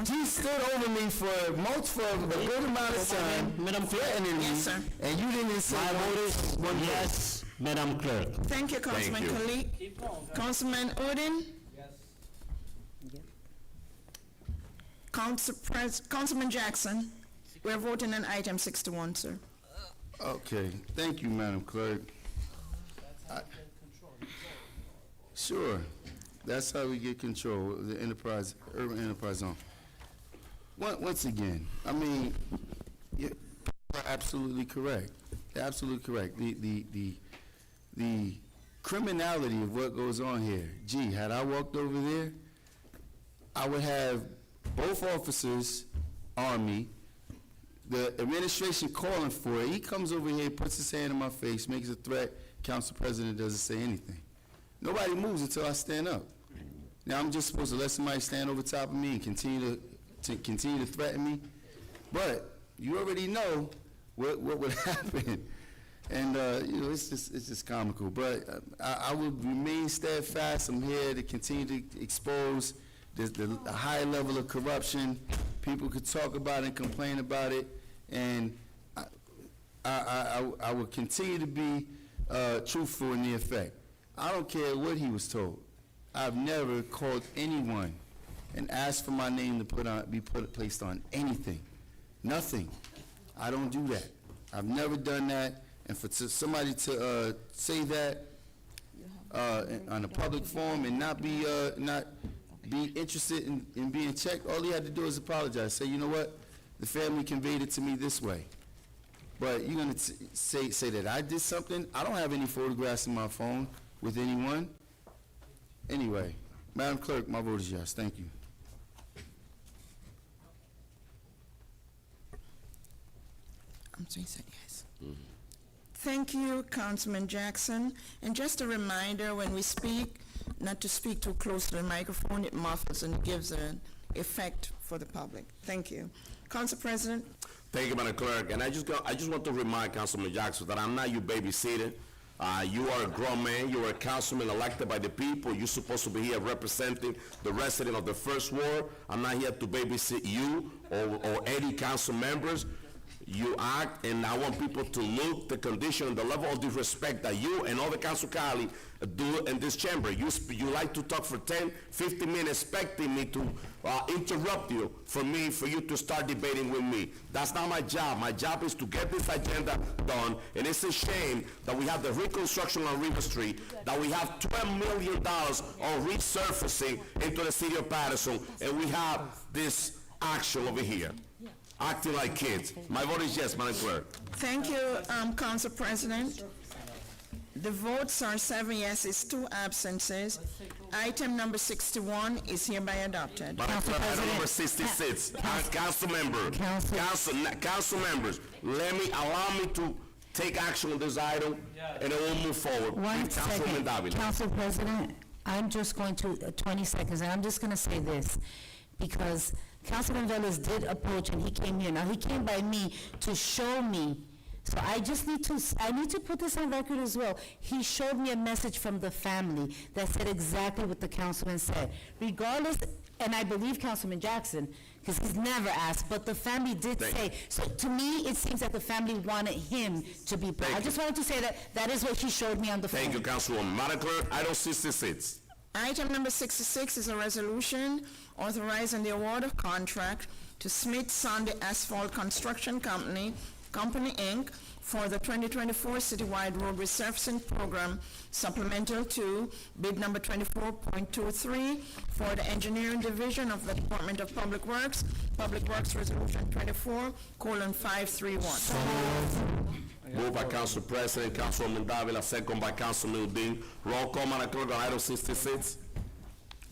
He stood over me for a good amount of time, threatening me, Yes, sir. and you didn't say My vote is one word. yes, Madam Clerk. Thank you, Councilman you. Khalid. Councilman Udine? Councilman Jackson, we're voting on item 61, sir. Okay, thank you, Madam Clerk. Sure, that's how we get control of the enterprise, urban enterprise zone. Once again, I mean, you're absolutely correct, absolutely correct. The criminality of what goes on here, gee, had I walked over there, I would have both officers on me, the administration calling for it. He comes over here, puts his hand in my face, makes a threat, Council President doesn't say anything. Nobody moves until I stand up. Now, I'm just supposed to let somebody stand over top of me and continue to threaten me? But you already know what would happen. And, it's just comical. But I will remain steadfast. I'm here to continue to expose the high level of corruption. People could talk about it and complain about it. And I will continue to be truthful in the effect. I don't care what he was told. I've never called anyone and asked for my name to be placed on anything. Nothing. I don't do that. I've never done that. And for somebody to say that on a public forum and not be interested in being checked, all he had to do is apologize. Say, you know what? The family conveyed it to me this way. But you're going to say that I did something? I don't have any photographs in my phone with anyone. Anyway, Madam Clerk, my vote is yes. Thank you. I'm sorry, said yes. Thank you, Councilman Jackson. And just a reminder, when we speak, not to speak too close to the microphone, it muffles and gives an effect for the public. Thank you. Council President? Thank you, Madam Clerk. And I just want to remind Councilman Jackson that I'm not your babysitter. You are a grown man. You are a councilman elected by the people. You're supposed to be here representing the resident of the First Ward. I'm not here to babysit you or any council members. You act, and I want people to look the condition and the level of disrespect that you and all the council colleagues do in this chamber. You like to talk for 10, 15 minutes, expecting me to interrupt you for you to start debating with me. That's not my job. My job is to get this agenda done, and it's a shame that we have the reconstruction on River Street, that we have $12 million on resurfacing into the city of Paterson, and we have this action over here. Acting like kids. My vote is yes, Madam Clerk. Thank you, Council President. The votes are 7 yeses, 2 absences. Item number 61 is hereby adopted. Madam Clerk, item number 66. Council members, allow me to take action on this item, and then we'll move forward. One With Councilwoman second. Davila. Council President, I'm just going to, 20 seconds, and I'm just going to say this, because Councilman Velez did approach, and he came here. Now, he came by me to show me, so I need to put this on record as well. He showed me a message from the family that said exactly what the councilman said. Regardless, and I believe Councilman Jackson, because he's never asked, but the family did say. So to me, it seems that the family wanted him to be. I just wanted to say that is what he showed me on the phone. Thank you, Councilwoman. Madam Clerk, item 66. Item number 66 is a resolution authorizing the award of contract to Smith Sunday Asphalt Construction Company, Inc., for the 2024 citywide road resurfacing program supplemental to bid number 24.23 for the engineering division of the Department of Public Works Resolution 24:531. Moved by Council President, Councilwoman Davila, second by Councilman Udine. Roll call, Madam Clerk, on item 66.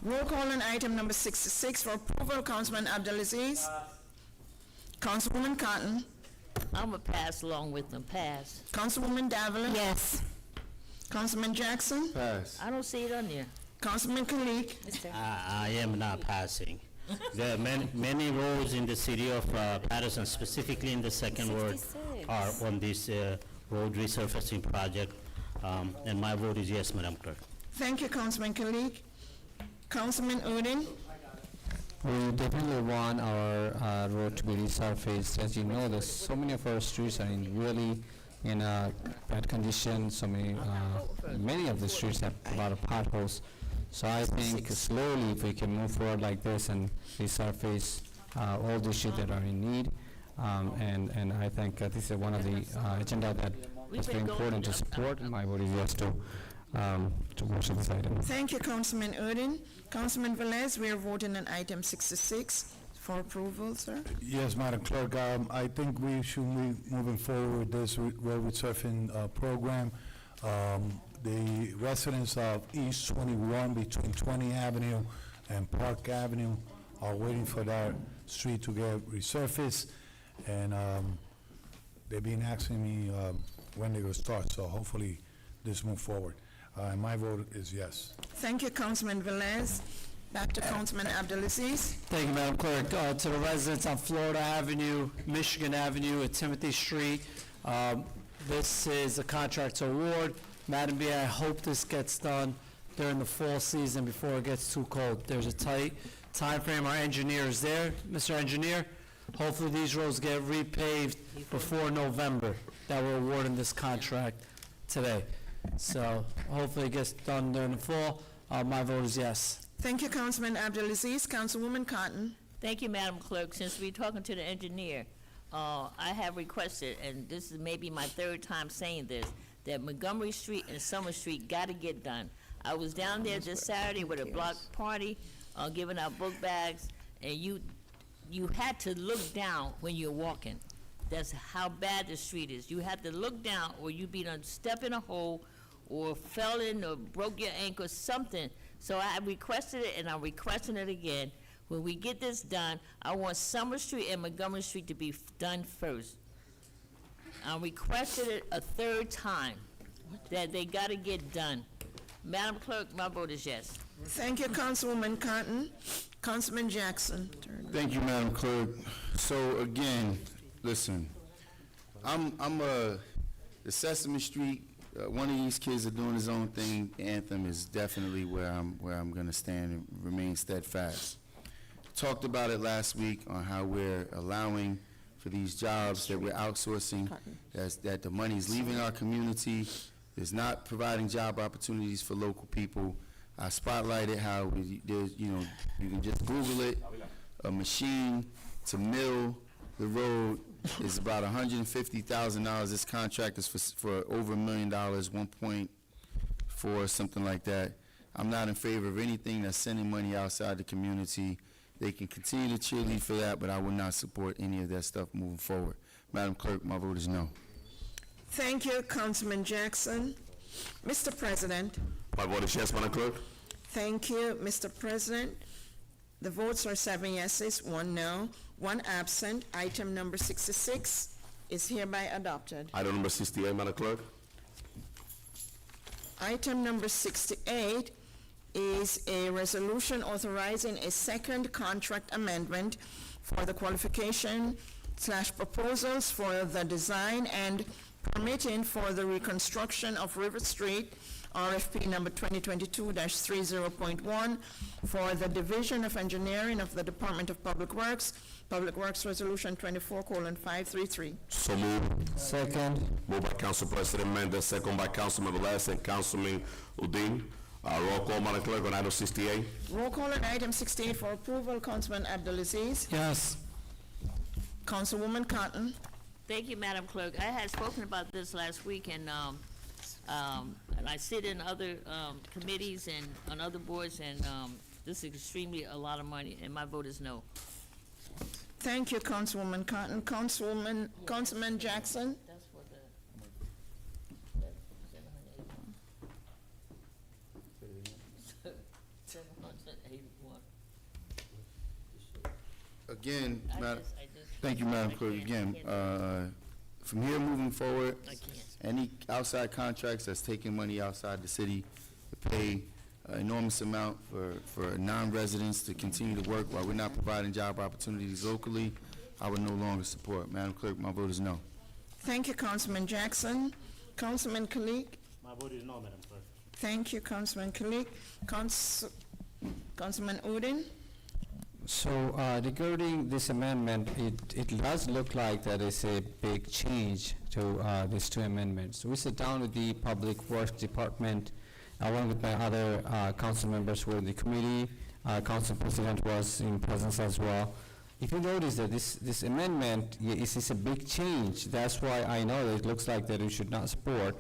Roll call on item number 66 for approval, Councilman Abdelaziz. Councilwoman Cotton. I'm gonna pass along with them, pass. Councilwoman Davila. Yes. Councilman Jackson. Pass. I don't see it on there. Councilman Kalik. I am not passing. There are many roads in the city of Paterson, specifically in the second ward, are on this road resurfacing project, and my vote is yes, Madam Clerk. Thank you, Councilman Kalik. Councilman Udine. We definitely want our road to be resurfaced. As you know, there's so many of our streets are in bad condition. So many of the streets have a lot of potholes. So I think slowly, if we can move forward like this and resurface all the streets that are in need, and I think this is one of the agenda that is very important to support. And my vote is yes to motion this item. Thank you, Councilman Udine. Councilman Velez, we are voting on item 66 for approval, sir. Yes, Madam Clerk, I think we should be moving forward with this road resurfacing program. The residents of East 21 between 20 Avenue and Park Avenue are waiting for that street to get resurfaced, and they've been asking me when they will start, so hopefully this move forward. And my vote is yes. Thank you, Councilman Velez. Back to Councilman Abdelaziz. Thank you, Madam Clerk. To the residents on Florida Avenue, Michigan Avenue, at Timothy Street, this is a contract award. Madam B, I hope this gets done during the fall season before it gets too cold. There's a tight time frame. Our engineer is there. Mr. Engineer, hopefully these roads get repaved before November, that we're awarding this contract today. So hopefully it gets done during the fall. My vote is yes. Thank you, Councilman Abdelaziz. Councilwoman Cotton. Thank you, Madam Clerk. Since we're talking to the engineer, I have requested, and this is maybe my third time saying this, that Montgomery Street and Summer Street gotta get done. I was down there this Saturday with a block party, giving out book bags, and you had to look down when you're walking. That's how bad the street is. You have to look down, or you be done step in a hole, or fell in, or broke your ankle, something. So I requested it, and I'm requesting it again. When we get this done, I want Summer Street and Montgomery Street to be done first. I requested it a third time, that they gotta get done. Madam Clerk, my vote is yes. Thank you, Councilwoman Cotton. Councilman Jackson. Thank you, Madam Clerk. So again, listen, the Sesame Street, one of these kids are doing his own thing. Anthem is definitely where I'm gonna stand and remain steadfast. Talked about it last week on how we're allowing for these jobs that we're outsourcing, that the money's leaving our community, is not providing job opportunities for local people. I spotlighted how there's, you can just Google it, a machine to mill the road is about $150,000. This contract is for over $1 million, 1.4, something like that. I'm not in favor of anything that's sending money outside the community. They can continue to cheerlead for that, but I will not support any of that stuff moving forward. Madam Clerk, my vote is no. Thank you, Councilman Jackson. Mr. President. My vote is yes, Madam Clerk. Thank you, Mr. President. The votes are 7 yeses, 1 no, 1 absent. Item number 66 is hereby adopted. Item number 68, Madam Clerk. Item number 68 is a resolution authorizing a second contract amendment for the qualification/proposals for the design and permitting for the reconstruction of River Street, RFP number 2022-30.1, for the Division of Engineering of the Department of Public Works Resolution 24:533. So moved. Second. Moved by Council President Mendez, second by Councilman Velez and Councilman Udine. Roll call, Madam Clerk, on item 68. Roll call on item 68 for approval, Councilman Abdulaziz. Yes. Councilwoman Cotton. Thank you, Madam Clerk. I had spoken about this last week, and I sit in other committees and on other boards, and this is extremely a lot of money, and my vote is no. Thank you, Councilwoman Cotton. Councilman Jackson. That's for the, 781. Again, I Madam, just- thank you, Madam Clerk. Again, from here moving forward, any outside contracts that's taking money outside the city to pay an enormous amount for non-residents to continue to work while we're not providing job opportunities locally, I would no longer support. Madam Clerk, my vote is no. Thank you, Councilman Jackson. Councilman Kalik. My vote is no, Madam Clerk. Thank you, Councilman Kalik. Councilman Udine. So regarding this amendment, it does look like that is a big change to these two amendments. We sit down with the Public Works Department, along with my other council members who were in the committee. Council President was in presence as well. If you notice that this amendment is a big change, that's why I know that it looks like that we should not support.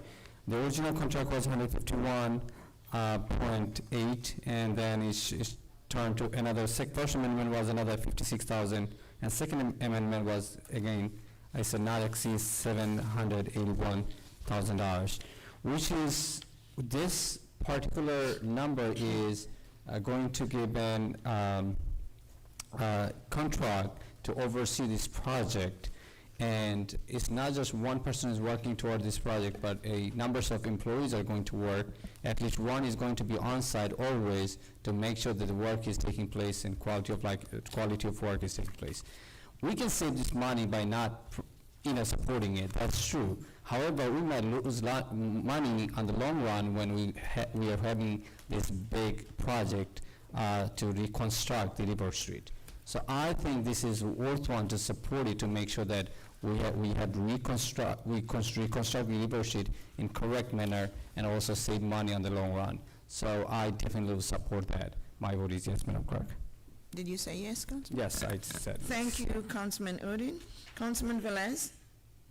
The original contract was 151.8, and then it's turned to another, first amendment was another 56,000, and second amendment was, again, I said not exceed $781,000, which is, this particular number is going to give an contract to oversee this project. And it's not just one person is working toward this project, but a numbers of employees are going to work. At least one is going to be on site always to make sure that the work is taking place and quality of work is taking place. We can save this money by not, supporting it. That's true. However, we might lose money on the long run when we are having this big project to reconstruct the River Street. So I think this is worthwhile to support it to make sure that we had reconstruct the River Street in correct manner and also save money on the long run. So I definitely will support that. My vote is yes, Madam Clerk. Did you say yes, Councilman? Yes, I said. Thank you, Councilman Udine. Councilman Velez.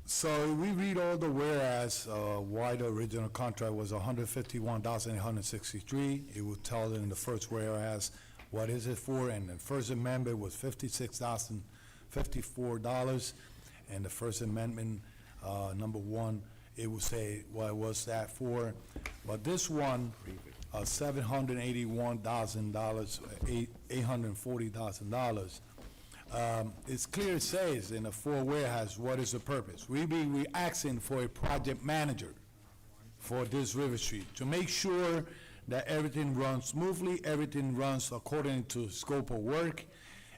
So we read all the whereas, why the original contract was $151,863. It would tell in the first whereas what is it for, and the first amendment was $56,054, and the first amendment, number one, it would say what was that for. But this one, $781,000, $840,000. It's clear it says in the four warehouse what is the purpose. We asking for a project manager for this River Street to make sure that everything runs smoothly, everything runs according to scope of work,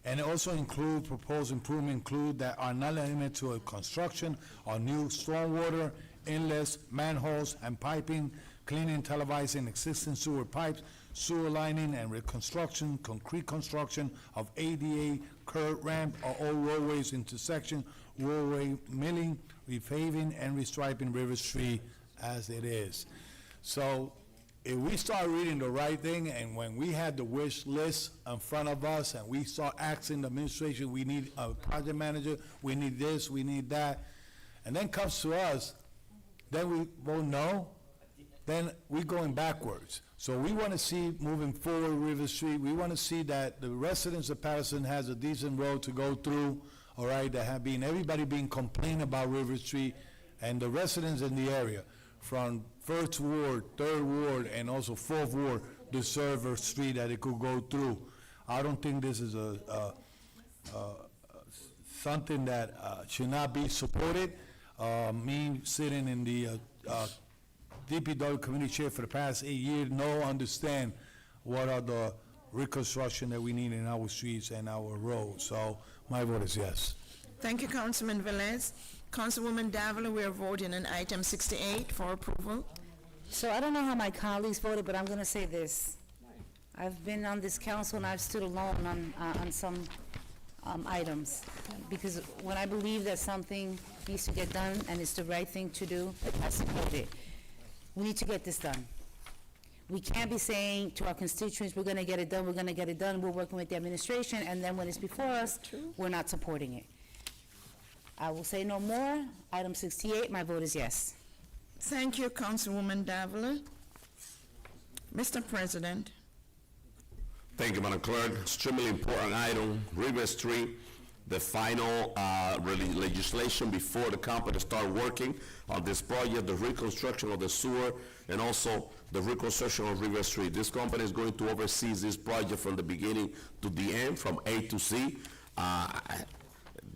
and it also include proposed improvement include that are not limited to a construction of new stormwater, inlets, manholes, and piping, cleaning, televising existing sewer pipes, sewer lining and reconstruction, concrete construction of ADA curb ramp or all roadways intersection, roadway milling, repaving, and restriping River Street as it is. So if we start reading the right thing, and when we had the wish list in front of us, and we start asking the administration, we need a project manager, we need this, we need that, and then comes to us, then we vote no, then we're going backwards. So we want to see moving forward River Street, we want to see that the residents of Paterson has a decent road to go through, all right, that have been, everybody been complaining about River Street, and the residents in the area, from First Ward, Third Ward, and also Fourth Ward, deserve a street that it could go through. I don't think this is something that should not be supported. Me sitting in the DPW committee chair for the past 8 years, understand what are the reconstruction that we need in our streets and our roads. So my vote is yes. Thank you, Councilman Velez. Councilwoman Davila, we are voting on item 68 for approval. So I don't know how my colleagues voted, but I'm going to say this. I've been on this council and I've stood alone on some items, because when I believe that something needs to get done and it's the right thing to do, I support it. We need to get this done. we can't be saying to our constituents, we're gonna get it done, we're working with the administration, and then when it's before us, we're not supporting it. I will say no more. Item 68, my vote is yes. Thank you, Councilwoman Davila. Mr. President. Thank you, Madam Clerk. Extremely important item, River Street, the final legislation before the company start working on this project, the reconstruction of the sewer, and also the reconstruction of River Street. This company is going to oversee this project from the beginning to the end, from A to Z.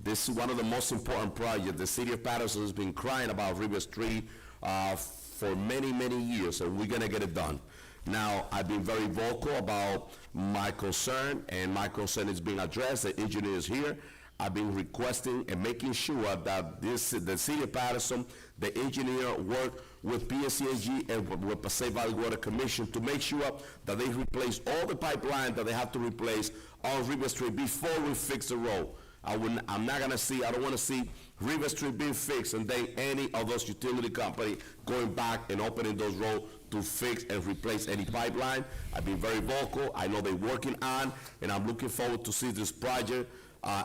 This is one of the most important projects. The city of Paterson has been crying about River Street for many, many years, and we're gonna get it done. Now, I've been very vocal about my concern, and my concern is being addressed. The engineer is here. I've been requesting and making sure that the city of Paterson, the engineer work with PSCSG and with Passaic Valley Water Commission to make sure that they replace all the pipeline that they have to replace on River Street before we fix the road. I don't want to see River Street being fixed and then any of those utility company going back and opening those roads to fix and replace any pipeline. I've been very vocal. I know they're working on, and I'm looking forward to see this project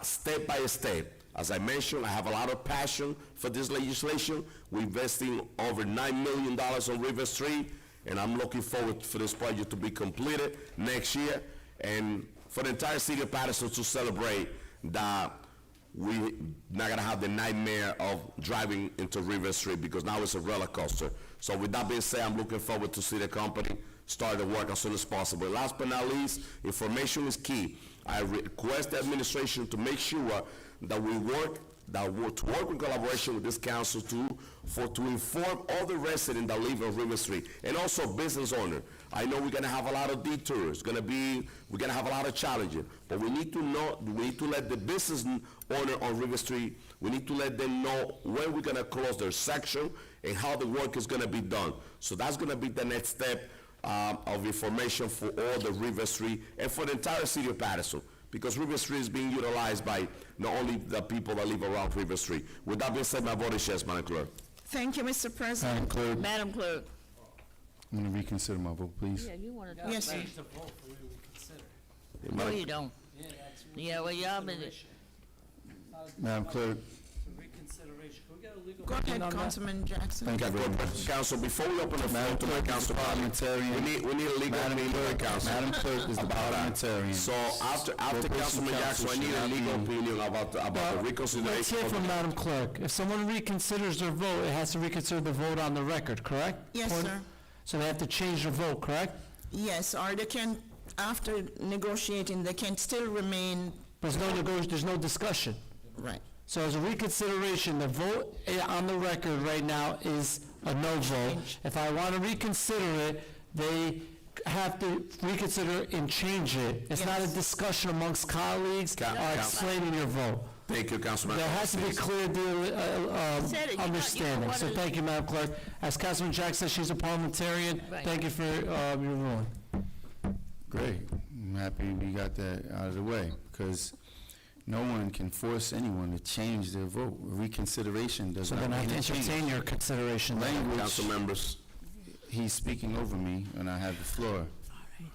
step by step. As I mentioned, I have a lot of passion for this legislation. We're investing over $9 million on River Street, and I'm looking forward for this project to be completed next year, and for the entire city of Paterson to celebrate that we're not gonna have the nightmare of driving into River Street, because now it's a roller coaster. So with that being said, I'm looking forward to see the company start the work as soon as possible. Last but not least, information is key. I request the administration to make sure that we work in collaboration with this council to inform all the residents that live on River Street, and also business owners. I know we're gonna have a lot of detours, we're gonna have a lot of challenges, but we need to let the business owner on River Street, we need to let them know when we're gonna close their section and how the work is gonna be done. So that's gonna be the next step of information for all the River Street and for the entire city of Paterson, because River Street is being utilized by not only the people that live around River Street. With that being said, my vote is yes, Madam Clerk. Thank you, Mr. President. Madam Clerk. I'm going to reconsider my vote, please. Yeah, you wanna talk Yes, about sir. it? No, you don't. Yeah, well, y'all been, Madam Clerk, Go ahead, Councilman Jackson. thank you very much. Council, before we open the floor Madam to my Clerk is council, the parliamentarian. we need a legal Madam opinion by council. Madam Clerk is the parliamentarian. So after Corporation Councilman Jackson, I counsel need a should legal not be- opinion about the Let's hear reconsideration. from Madam Clerk. If someone reconsiders their vote, it has to reconsider the vote on the record, correct? Yes, sir. So they have to change their vote, correct? Yes, or they can, after negotiating, they can still remain, There's no discussion. right. So as a reconsideration, the vote on the record right now is a no vote. If I want to reconsider it, they have to reconsider and change it. It's not a discussion amongst colleagues or explaining your vote. Thank you, Councilman. There has to be clear understanding. So thank you, Madam Clerk. As Councilman Jackson said, she's a parliamentarian. Right. Thank you for your ruling. Great. I'm happy we got that out of the way, because no one can force anyone to change their vote. Reconsideration does So not then I have mean to a change. entertain your consideration. Language, Council members. he's speaking over me, and I have the floor.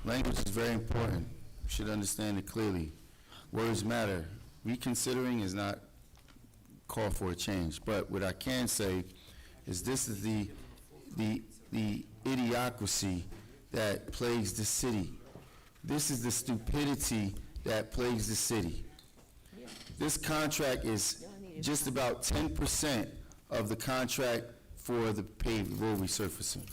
Language is very important. You should understand it clearly. Words matter. Reconsidering is not call for a change, but what I can say is this is the idiocracy that plagues the city. This is the stupidity that plagues the city. This contract is just about 10% of the contract for the paved road resurfacing.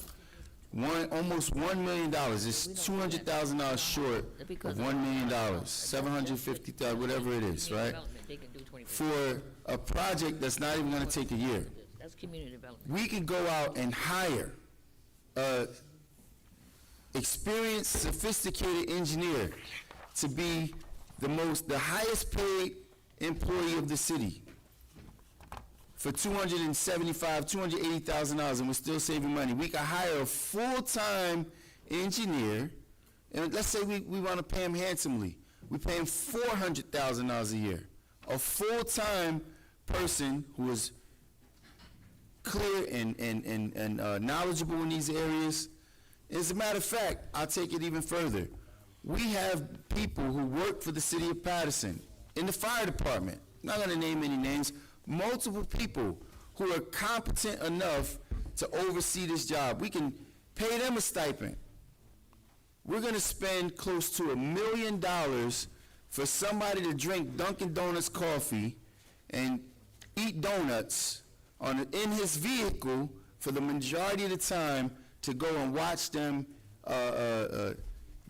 Almost $1 million, it's $200,000 short of $1 million, $750,000, whatever it is, right? they can do 20%. For a project that's not even gonna take a year. That's community development. We could go out and hire a experienced, sophisticated engineer to be the highest paid employee of the city for $275,000, $280,000, and we're still saving money. We could hire a full-time engineer, and let's say we want to pay him handsomely. We pay him $400,000 a year. A full-time person who is clear and knowledgeable in these areas, As a matter of fact, I'll take it even further. We have people who work for the city of Paterson in the fire department. I'm not gonna name any names. Multiple people who are competent enough to oversee this job. We can pay them a stipend. We're gonna spend close to $1 million for somebody to drink Dunkin' Donuts coffee and eat donuts in his vehicle for the majority of the time to go and watch them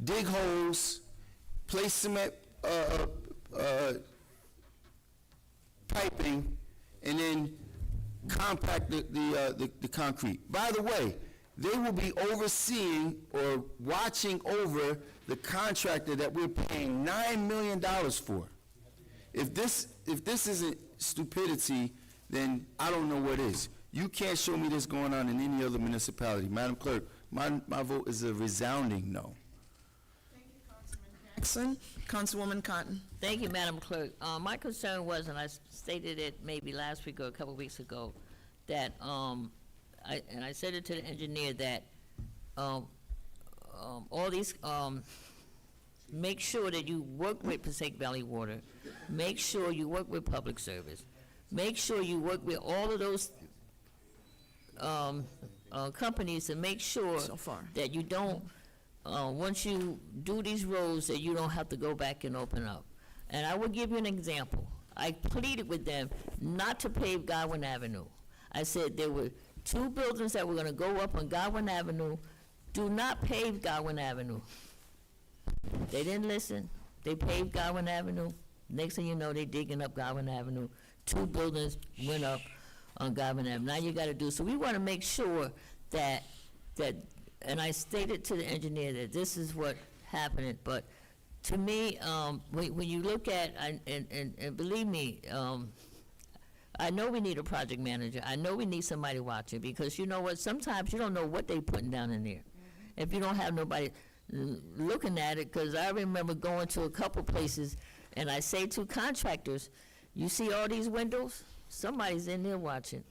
dig holes, place cement piping, and then compact the concrete. By the way, they will be overseeing or watching over the contractor that we're paying $9 million for. If this isn't stupidity, then I don't know what is. You can't show me this going on in any other municipality. Madam Clerk, my vote is a resounding no. Jackson, Councilwoman Cotton. Thank you, Madam Clerk. My concern was, and I stated it maybe last week or a couple weeks ago, that, I said it to the engineer that, all these, make sure that you work with Passaic Valley Water, make sure you work with Public Service, make sure you work with all of those, companies to make sure that you don't, once you do these roads, that you don't have to go back and open up. And I will give you an example. I pleaded with them not to pave Godwin Avenue. I said there were 2 buildings that were gonna go up on Godwin Avenue. Do not pave Godwin Avenue. They didn't listen. They paved Godwin Avenue. Next thing you know, they digging up Godwin Avenue. 2 buildings went up on Godwin Avenue. Now you gotta do, so we wanna make sure that, and I stated to the engineer that this is what happened, but to me, when you look at, and believe me, I know we need a project manager. I know we need somebody watching, because you know what, sometimes you don't know what they putting down in there. If you don't have nobody looking at it, because I remember going to a couple places, and I say to contractors, you see all these windows? Somebody's in there watching.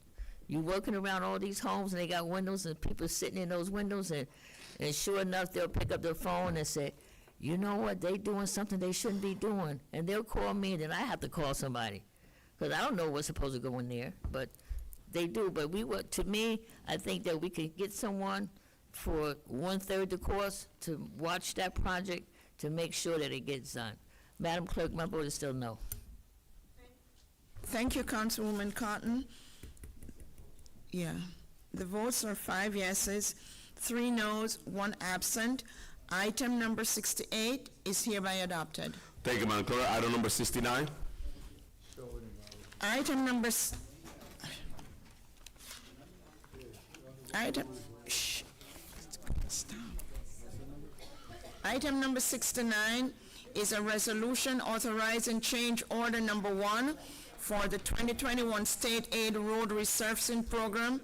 You working around all these homes, and they got windows, and people sitting in those windows, and sure enough, they'll pick up their phone and say, you know what, they doing something they shouldn't be doing. And they'll call me, and then I have to call somebody, because I don't know what's supposed to go in there, but they do. But to me, I think that we could get someone for 1/3 the cost to watch that project to make sure that it gets done. Madam Clerk, my vote is still no. Thank you, Councilwoman Cotton. Yeah, the votes are 5 yeses, 3 noes, 1 absent. Item number 68 is hereby adopted. Thank you, Madam Clerk. Item number 69. Item number Item number 69 is a resolution authorizing change order number 1 for the 2021 State Aid Road Resurfacing Program,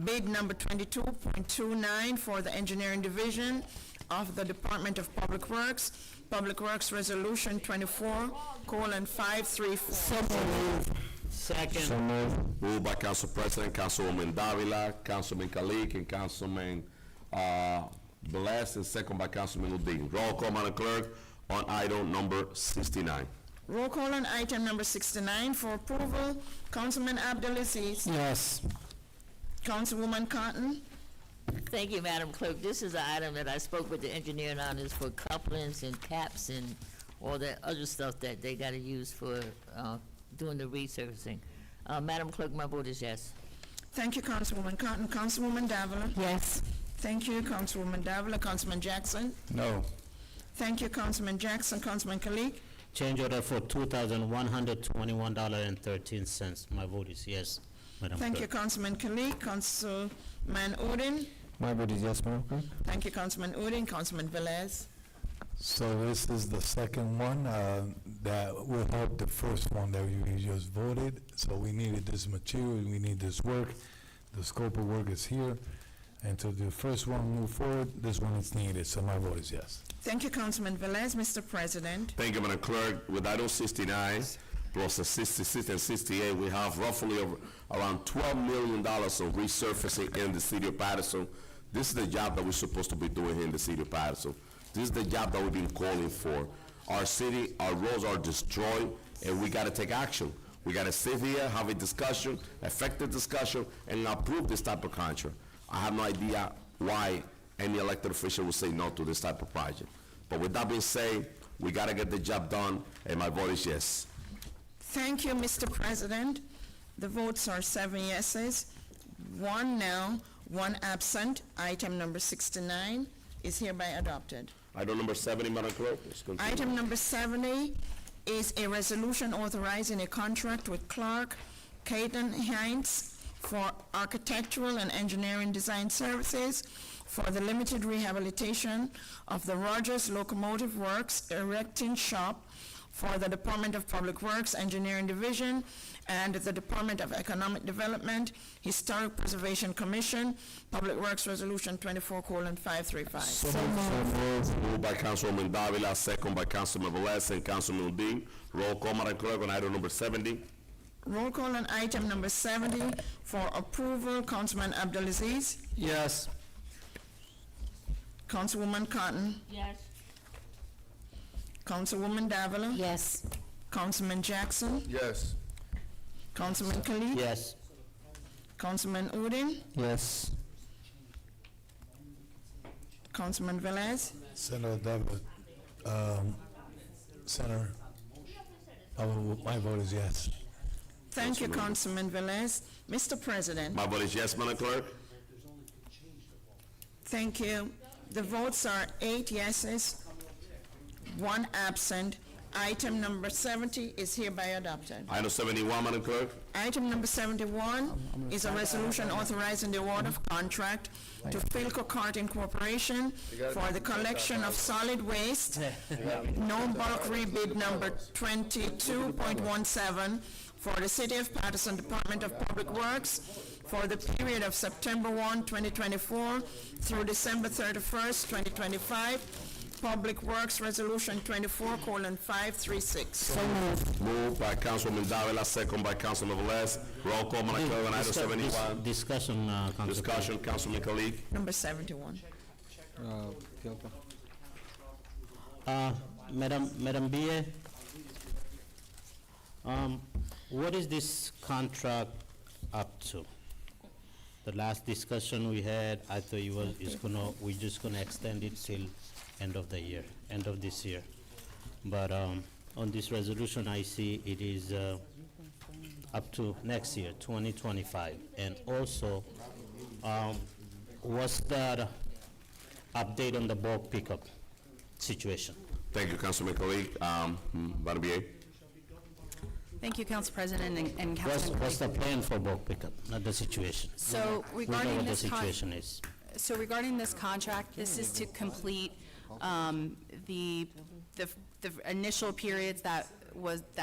bid number 22.29 for the Engineering Division of the Department of Public Works, Public Works Resolution 24:534. So moved. Second. So moved. Moved by Council President, Councilwoman Davila, Councilman Kalik, and Councilman Velez, and second by Councilman Udine. Roll call, Madam Clerk, on item number 69. Roll call on item number 69 for approval. Councilman Abdelaziz. Yes. Councilwoman Cotton. Thank you, Madam Clerk. This is an item that I spoke with the engineer on, is for couplings and caps and all that other stuff that they gotta use for, doing the resurfacing. Madam Clerk, my vote is yes. Thank you, Councilwoman Cotton. Councilwoman Davila. Yes. Thank you, Councilwoman Davila. Councilman Jackson. No. Thank you, Councilman Jackson. Councilman Kalik. Change order for $2,121.13. My vote is yes, Madam Clerk. Thank you, Councilman Kalik. Councilman Udine. My vote is yes, Madam Clerk. Thank you, Councilman Udine. Councilman Velez. So this is the second one that will help the first one that you just voted. So we needed this material, we need this work. The scope of work is here. And to the first one move forward, this one is needed. So my vote is yes. Thank you, Councilman Velez. Mr. President. Thank you, Madam Clerk. With item 69, plus the 66 and 68, we have roughly around $12 million of resurfacing in the city of Paterson This is the job that we're supposed to be doing here in the city of Paterson. This is the job that we've been calling for. Our city, our roads are destroyed, and we gotta take action. We gotta sit here, have a discussion, effective discussion, and approve this type of contract. I have no idea why any elected official would say no to this type of project. But with that being said, we gotta get the job done, and my vote is yes. Thank you, Mr. President. The votes are 7 yeses, 1 no, 1 absent. Item number 69 is hereby adopted. Item number 70, Madam Clerk, let's continue. Item number 70 is a resolution authorizing a contract with Clark, Caton Hines for architectural and engineering design services for the limited rehabilitation of the Rogers Locomotive Works erecting shop for the Department of Public Works Engineering Division and the Department of Economic Development, Historic Preservation Commission, Public Works Resolution 24:535. So moved. Moved by Councilwoman Davila, second by Councilman Velez and Councilman Udine. Roll call, Madam Clerk, on item number 70. Roll call on item number 70 for approval. Councilman Abdulaziz. Yes. Councilwoman Cotton. Yes. Councilwoman Davila. Yes. Councilman Jackson. Yes. Councilman Khalid. Yes. Councilman Udine. Yes. Councilman Velez. Senator David, Senator, my vote is yes. Thank you, Councilman Velez. Mr. President. My vote is yes, Madam Clerk. Thank you. The votes are 8 yeses, 1 absent. Item number 70 is hereby adopted. Item 71, Madam Clerk. Item number 71 is a resolution authorizing the award of contract to Philco Cart Incorporation for the collection of solid waste, no bulk rebid number 22.17 for the City of Paterson Department of Public Works for the period of September 1, 2024 through December 31st, 2025. Public Works Resolution 24:536. So moved. Moved by Councilwoman Davila, second by Councilman Velez. Roll call, Madam Clerk, on item 71. Discussion, Council. Discussion, Councilman Khalid. Number 71. Madam BA, what is this contract up to? The last discussion we had, I thought we're just gonna extend it till end of the year, end of this year. But on this resolution, I see it is up to next year, 2025. And also, what's that update on the bulk pickup situation? Thank you, Councilman Khalid. Madam BA. Thank you, Council President and Councilman. What's the plan for bulk pickup, not the situation? So We know regarding what the this situation is. So regarding this contract, this is to complete the initial periods that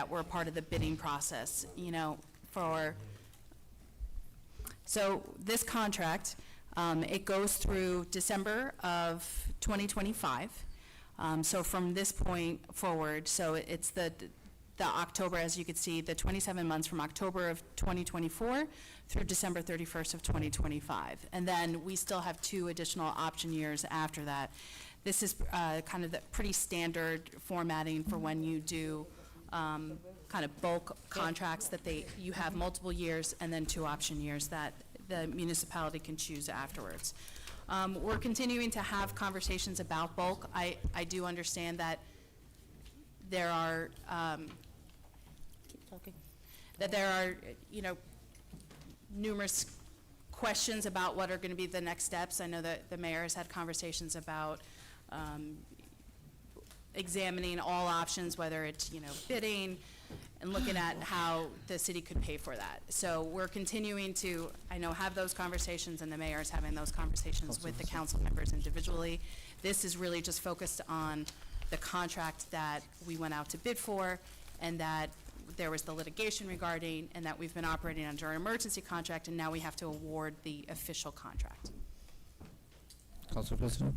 were part of the bidding process, so this contract, it goes through December of 2025. So from this point forward, so it's the October, as you can see, the 27 months from October of 2024 through December 31st of 2025. And then we still have 2 additional option years after that. This is kind of the pretty standard formatting for when you do kind of bulk contracts that you have multiple years and then 2 option years that the municipality can choose afterwards. We're continuing to have conversations about bulk. I do understand that there are numerous questions about what are going to be the next steps. I know that the mayor has had conversations about examining all options, whether it's, bidding and looking at how the city could pay for that. So we're continuing to, have those conversations, and the mayor is having those conversations with the council members individually. This is really just focused on the contract that we went out to bid for, and that there was the litigation regarding, and that we've been operating under an emergency contract, and now we have to award the official contract. Council President?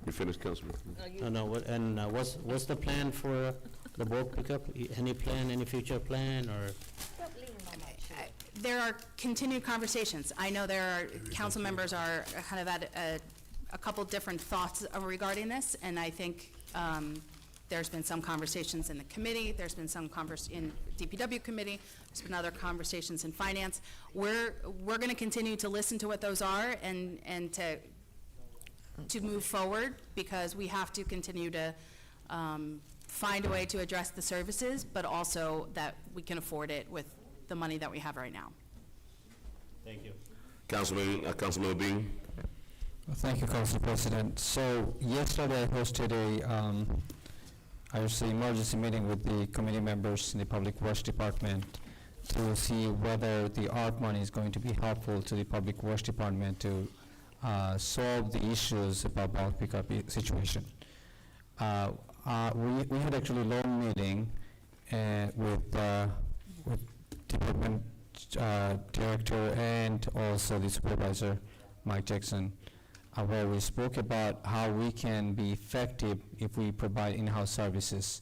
You finished, Councilman? No, what's the plan for the bulk pickup? Any plan, any future plan, or? There are continued conversations. I know there are, council members are kind of at a couple different thoughts regarding this, and I think there's been some conversations in the committee, there's been some in DPW committee, there's been other conversations in finance. We're going to continue to listen to what those are and to move forward, because we have to continue to find a way to address the services, but also that we can afford it with the money that we have right now. Thank you. Councilman Bean. Thank you, Council President. So yesterday I hosted a emergency meeting with the committee members in the Public Works Department to see whether the ARP money is going to be helpful to the Public Works Department to solve the issues about bulk pickup situation. We had actually a long meeting with Department Director and also the Supervisor, Mike Jackson, where we spoke about how we can be effective if we provide in-house services.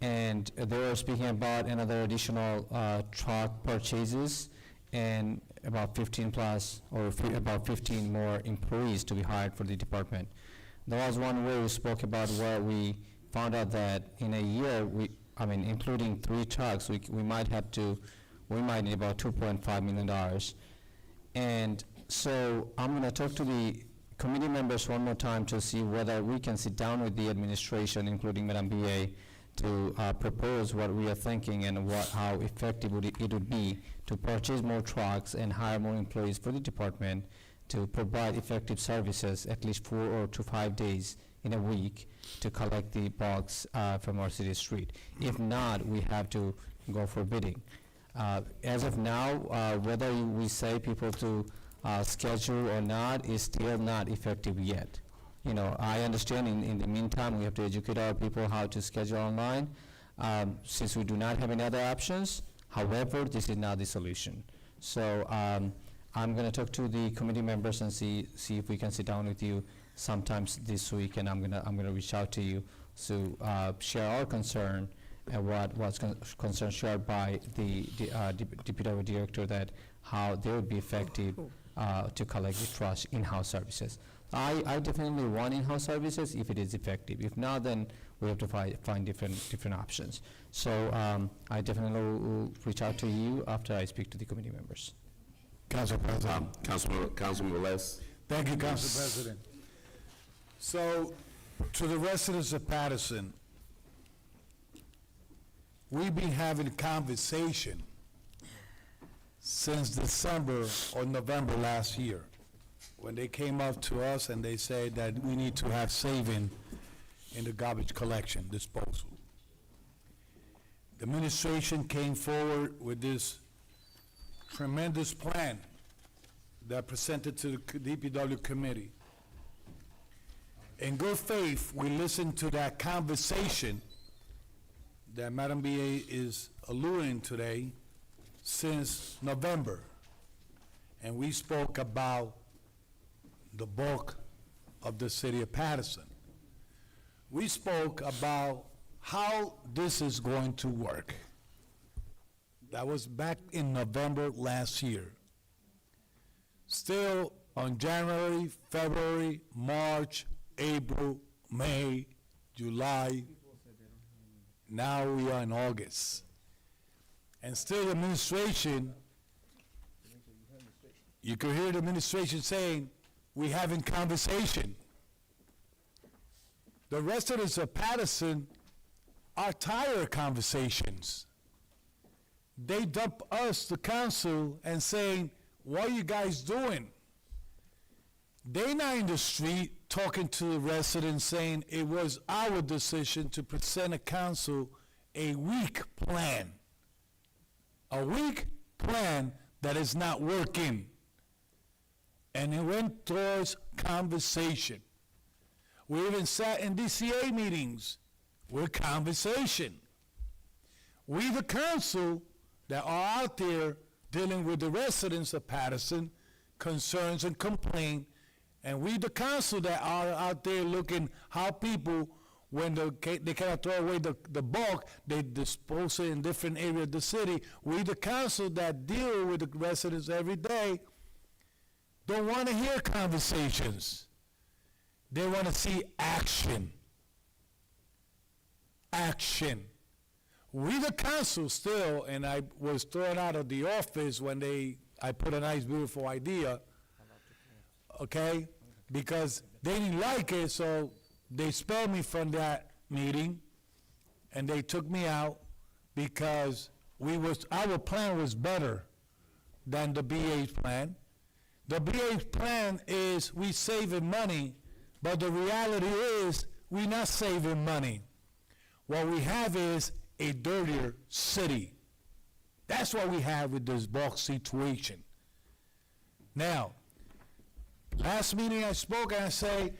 And they were speaking about another additional truck purchases and about 15 plus, or about 15 more employees to be hired for the department. There was one way we spoke about where we found out that in a year, including 3 trucks, we might need about $2.5 million. And so I'm going to talk to the committee members one more time to see whether we can sit down with the administration, including Madam BA, to propose what we are thinking and how effective it would be to purchase more trucks and hire more employees for the department to provide effective services at least 4 to 5 days in a week to collect the box from our city street. If not, we have to go for bidding. As of now, whether we say people to schedule or not is still not effective yet. I understand in the meantime we have to educate our people how to schedule online since we do not have any other options. However, this is not the solution. So I'm going to talk to the committee members and see if we can sit down with you sometimes this week, and I'm going to reach out to you to share our concern and what's concern shared by the DPW director, that how they would be effective to collect the trash in-house services. I definitely want in-house services if it is effective. If not, then we have to find different options. So I definitely will reach out to you after I speak to the committee members. Council President. Councilman Velez. Thank you, Council President. So, to the residents of Paterson, we've been having a conversation since December or November last year, when they came up to us and they said that we need to have saving in the garbage collection disposal. The administration came forward with this tremendous plan that presented to the DPW committee. In good faith, we listened to that conversation that Madam BA is alluding today since November. And we spoke about the bulk of the city of Paterson. We spoke about how this is going to work. That was back in November last year. Still on January, February, March, April, May, July, now we are in August. And still the administration, you could hear the administration saying, we're having conversation. The residents of Paterson are tired of conversations. They dump us, the council, and saying, what are you guys doing? They're not in the street talking to the residents saying it was our decision to present a council a weak plan. A weak plan that is not working. And it went towards conversation. We even sat in DCA meetings with conversation. We, the council, that are out there dealing with the residents of Paterson, concerns and complaints, and we, the council, that are out there looking how people when they cannot throw away the bulk, they dispose it in different areas of the city. We, the council that deal with the residents every day, don't want to hear conversations. They want to see action. Action. We, the council, still, and I was thrown out of the office when I put a nice, beautiful idea, okay, because they didn't like it, so they expelled me from that meeting, and they took me out because our plan was better than the BA's plan. The BA's plan is we saving money, but the reality is we not saving money. What we have is a dirtier city. That's what we have with this bulk situation. Now, last meeting I spoke and I say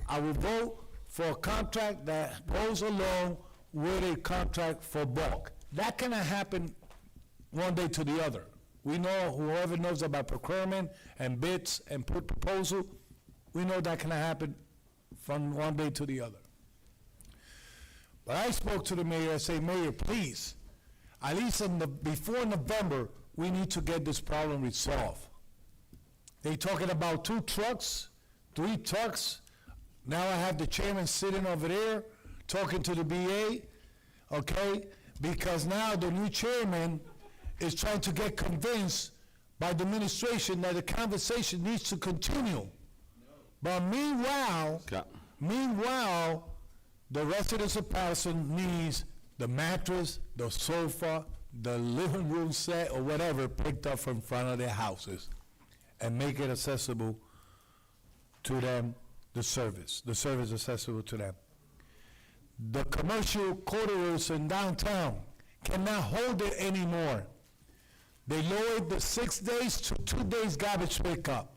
I will vote for a contract that goes along with a contract for bulk. That cannot happen one day to the other. We know, whoever knows about procurement and bids and proposal, we know that cannot happen from one day to the other. But I spoke to the mayor, I say, Mayor, please, at least before November, we need to get this problem resolved. They talking about 2 trucks, 3 trucks. Now I have the chairman sitting over there talking to the BA, okay? Because now the new chairman is trying to get convinced by the administration that the conversation needs to continue. But meanwhile, the residents of Paterson needs the mattress, the sofa, the living room set, or whatever picked up from front of their houses and make it accessible to them, the service accessible to them. The commercial corridors in downtown cannot hold it anymore. They lowered the 6 days to 2 days garbage pickup.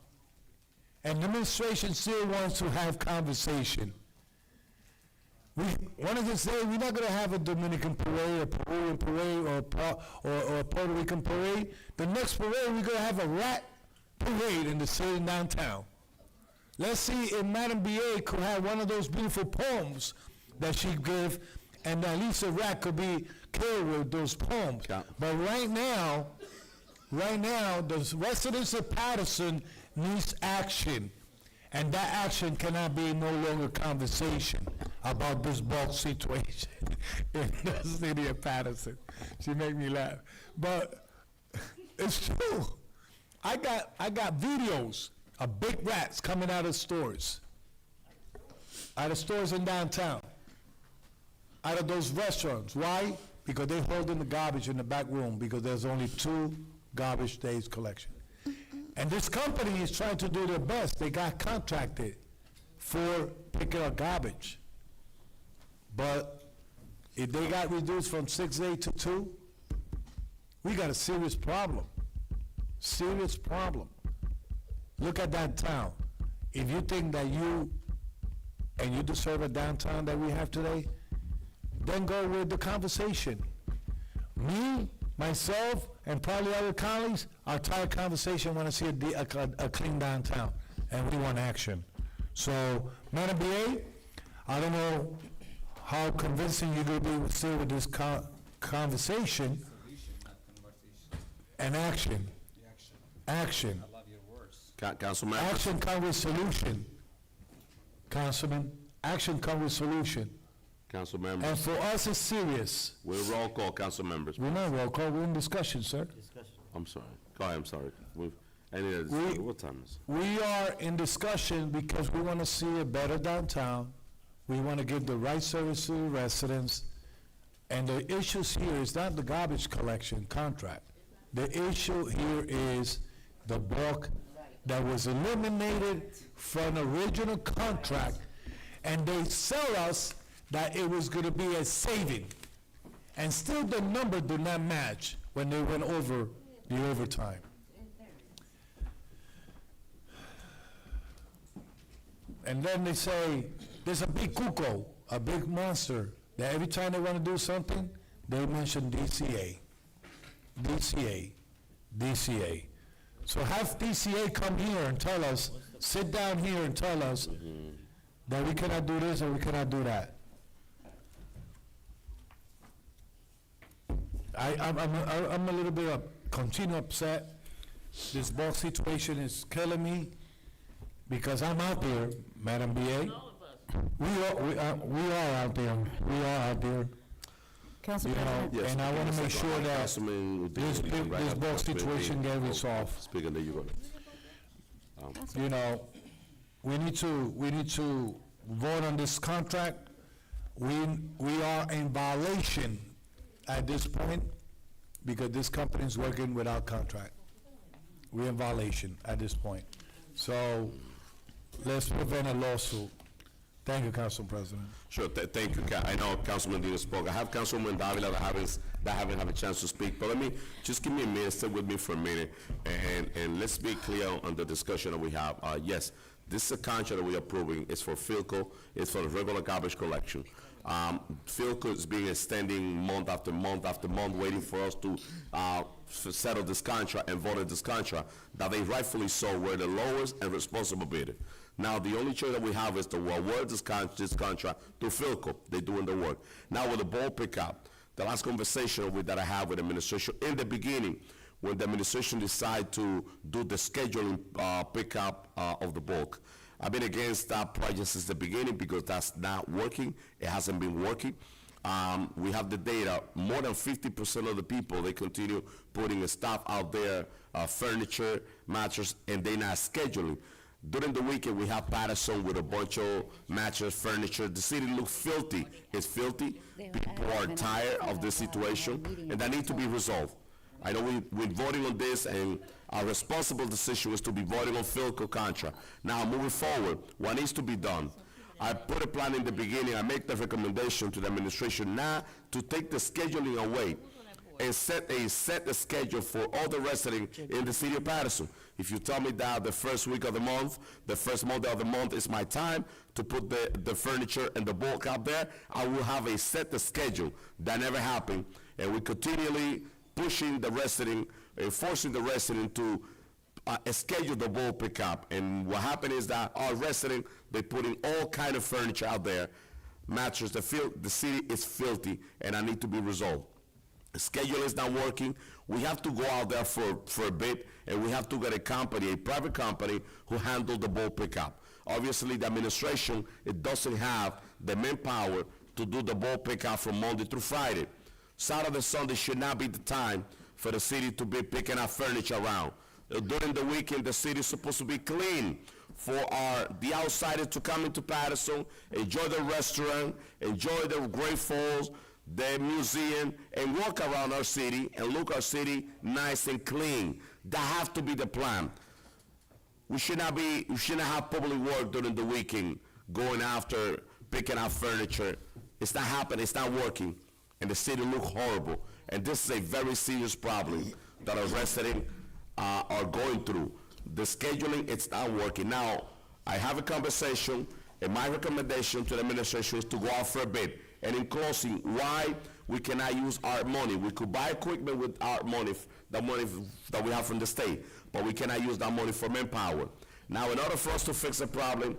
And the administration still wants to have conversation. One of these days, we're not going to have a Dominican parade, a Peruvian parade, or a Puerto Rican parade. The next parade, we're going to have a rat parade in the city downtown. Let's see if Madam B.A. could have one of those beautiful poems that she gave, and at least a rat could be killed with those poems. Yeah. But right now, the residents of Paterson needs action. And that action cannot be no longer conversation about this bulk situation in the city of Paterson. She made me laugh. But it's true. I got videos of big rats coming out of stores in downtown, out of those restaurants. Why? Because they're holding the garbage in the back room because there's only 2 garbage days collection. And this company is trying to do their best. They got contracted for picking up garbage. But if they got reduced from 6 days to 2, we got a serious problem. Serious problem. Look at downtown. If you think that you deserve a downtown that we have today, then go with the conversation. Me, myself, and probably other colleagues, our entire conversation want to see a clean downtown, and we want action. So, Madam BA, I don't know how convincing you're going to be still with this conversation and action. Action. I love your words. Councilman. Action comes with solution. Councilman, action comes with solution. Council members. And for us, it's serious. We're roll call, council members. We're not roll call, we're in discussion, sir. I'm sorry. Go ahead, I'm sorry. What time is it? We are in discussion because we want to see a better downtown. We want to give the right service to the residents. And the issues here is not the garbage collection contract. The issue here is the bulk that was eliminated from the original contract, and they sell us that it was going to be a saving. And still the number did not match when they went over the overtime. And then they say, there's a big cuckoo, a big monster, that every time they want to do something, they mention DCA. DCA. DCA. So have DCA come here and tell us, sit down here and tell us that we cannot do this or we cannot do that. I'm a little bit continue upset. This ball situation is killing me because I'm out there, Madam BA. We are out there. We are out there. Council You know, President. Yes, and I want to yes, make go sure ahead, that Councilman this Udine, right this after ball Councilman situation Udine. get Oh, resolved. Speaker, there you go. You know, we need to vote on this contract. We are in violation at this point because this company is working without contract. We're in violation at this point. So let's prevent a lawsuit. Thank you, Council President. Sure, thank you. I know Councilman Dino spoke. I have Councilwoman Davila that haven't had a chance to speak, but just give me a minute, stay with me for a minute, and let's be clear on the discussion that we have. Yes, this is a contract that we're approving. It's for Philco. It's for the regular garbage collection. Philco is being extending month after month after month, waiting for us to settle this contract and vote on this contract that they rightfully so were the lowest and responsible bidder. Now, the only choice that we have is to award this contract to Philco. They're doing the work. Now, with the ball pickup, the last conversation that I had with the administration in the beginning, when the administration decided to do the scheduling pickup of the bulk, I've been against that project since the beginning because that's not working. It hasn't been working. We have the data. More than 50% of the people, they continue putting stuff out there, furniture, mattress, and they're not scheduling. During the weekend, we have Paterson with a bunch of mattress, furniture. The city looks filthy. It's filthy. People are tired of this situation, and that needs to be resolved. I know we're voting on this, and our responsible decision is to be voting on Philco contract. Now, moving forward, what needs to be done? I put a plan in the beginning. I make the recommendation to the administration now to take the scheduling away and set a schedule for all the residents in the city of Paterson. If you tell me that the first week of the month, the first Monday of the month is my time to put the furniture and the bulk out there, I will have a set schedule. That never happened, and we continually pushing the resident, forcing the resident to schedule the bulk pickup. And what happened is that our resident, they putting all kind of furniture out there, mattress. The city is filthy, and I need to be resolved. The schedule is not working. We have to go out there for a bit, and we have to get a company, a private company, who handle the bulk pickup. Obviously, the administration, it doesn't have the manpower to do the bulk pickup from Monday through Friday. Saturday, Sunday should not be the time for the city to be picking up furniture around. During the weekend, the city is supposed to be clean for the outsiders to come into Paterson, enjoy the restaurant, enjoy the Great Falls, the museum, and walk around our city and look our city nice and clean. That has to be the plan. We should not have public work during the weekend going after picking up furniture. It's not happening, it's not working, and the city look horrible. And this is a very serious problem that our residents are going through. The scheduling, it's not working. Now, I have a conversation, and my recommendation to the administration is to go out for a bid. And in closing, why we cannot use our money? We could buy equipment with our money, the money that we have from the state, but we cannot use that money for manpower. Now, in order for us to fix a problem,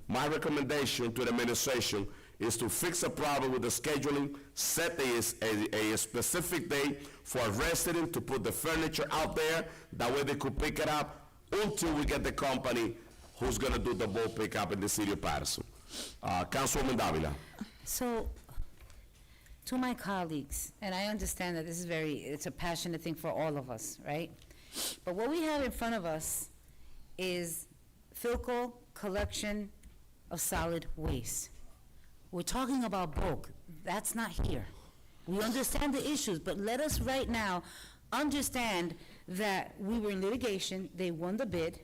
my recommendation to the administration is to fix a problem with the scheduling, set a specific day for a resident to put the furniture out there, that way they could pick it up until we get the company who's going to do the bulk pickup in the city of Paterson. Councilwoman Davila. So, to my colleagues, and I understand that this is it's a passionate thing for all of us, right? But what we have in front of us is Philco collection of solid waste. We're talking about bulk. That's not here. We understand the issues, but let us right now understand that we were in litigation, they won the bid,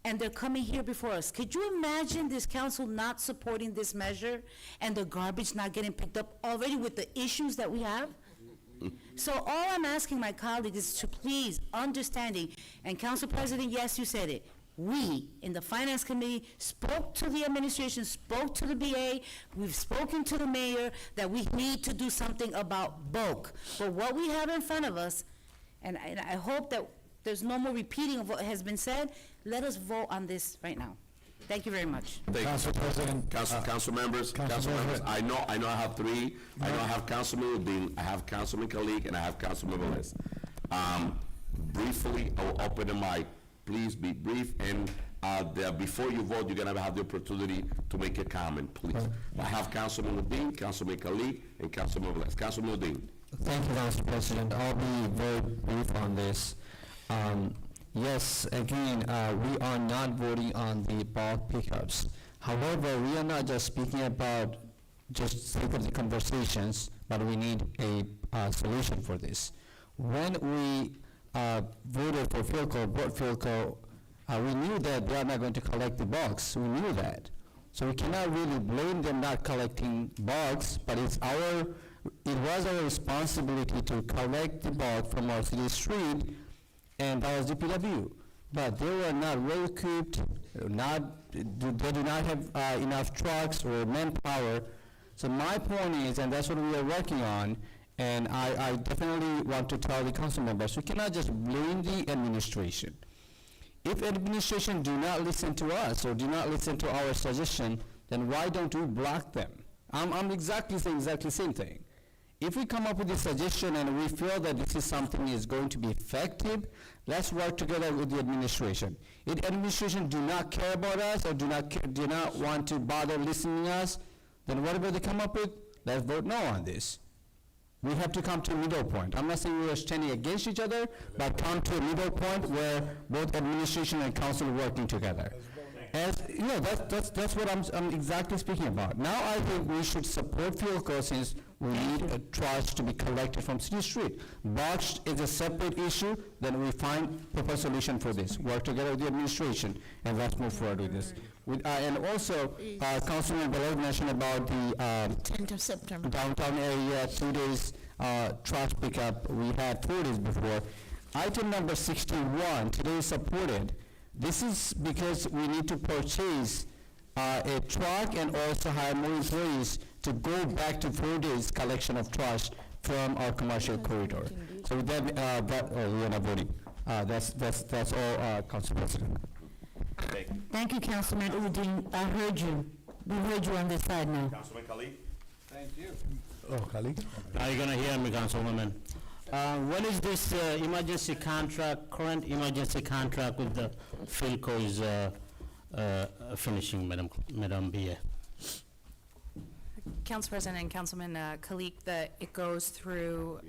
and they're coming here before us. Could you imagine this council not supporting this measure and the garbage not getting picked up already with the issues that we have? So all I'm asking my colleagues is to please understanding, and Council President, yes, you said it. We, in the Finance Committee, spoke to the administration, spoke to the BA, we've spoken to the mayor that we need to do something about bulk. But what we have in front of us, and I hope that there's no more repeating of what has been said, let us vote on this right now. Thank you very much. Thank you. Council President. Council members, Council council members, President. I know I have three. I know I have Councilman Udine, I have Councilman Kalik, and I have Councilman Velez. Briefly, I will open the mic. Please be brief, and before you vote, you're gonna have the opportunity to make a comment, please. I have Councilman Udine, Councilman Kalik, and Councilman Velez. Councilman Udine. Thank you, Council President. I'll be very brief on this. Yes, again, we are not voting on the bulk pickups. However, we are not just speaking about just sake of the conversations, but we need a solution for this. When we voted for Philco, bought Philco, we knew that they are not going to collect the bulks. We knew that. So we cannot really blame them not collecting bulks, but it was our responsibility to collect the bulk from our city street, and that was DPW. But they were not well equipped, they do not have enough trucks or manpower. So my point is, and that's what we are working on, and I definitely want to tell the council members, we cannot just blame the administration. If administration do not listen to us or do not listen to our suggestion, then why don't we block them? I'm exactly saying exactly the same thing. If we come up with a suggestion and we feel that this is something is going to be effective, let's work together with the administration. If administration do not care about us or do not want to bother listening to us, then whatever they come up with, let's vote no on this. We have to come to a middle point. I'm not saying we are standing against each other, but come to a middle point where both administration and council are working together. That's what I'm exactly speaking about. Now I think we should support Philco since we need a trash to be collected from city street. Box is a separate issue, then we find proper solution for this. Work together with the administration, and let's move forward with this. And also, Councilman Velez mentioned about the 10th of September. downtown area, 2 days trash pickup. We had 4 days before. Item number 61, today is supported. This is because we need to purchase a truck and also hire more employees to go back to 4 days collection of trash from our commercial corridor. So with that, we are not voting. That's all, Council President. Thank you, Councilman Udine. I heard you. We heard you on this side now. Councilman Kalik. Thank you. Oh, Khalid? Now you're gonna hear me, Councilwoman. When is this emergency contract, current emergency contract with the Philco is finishing, Madam BA? Council President and Councilman Kalik, it goes through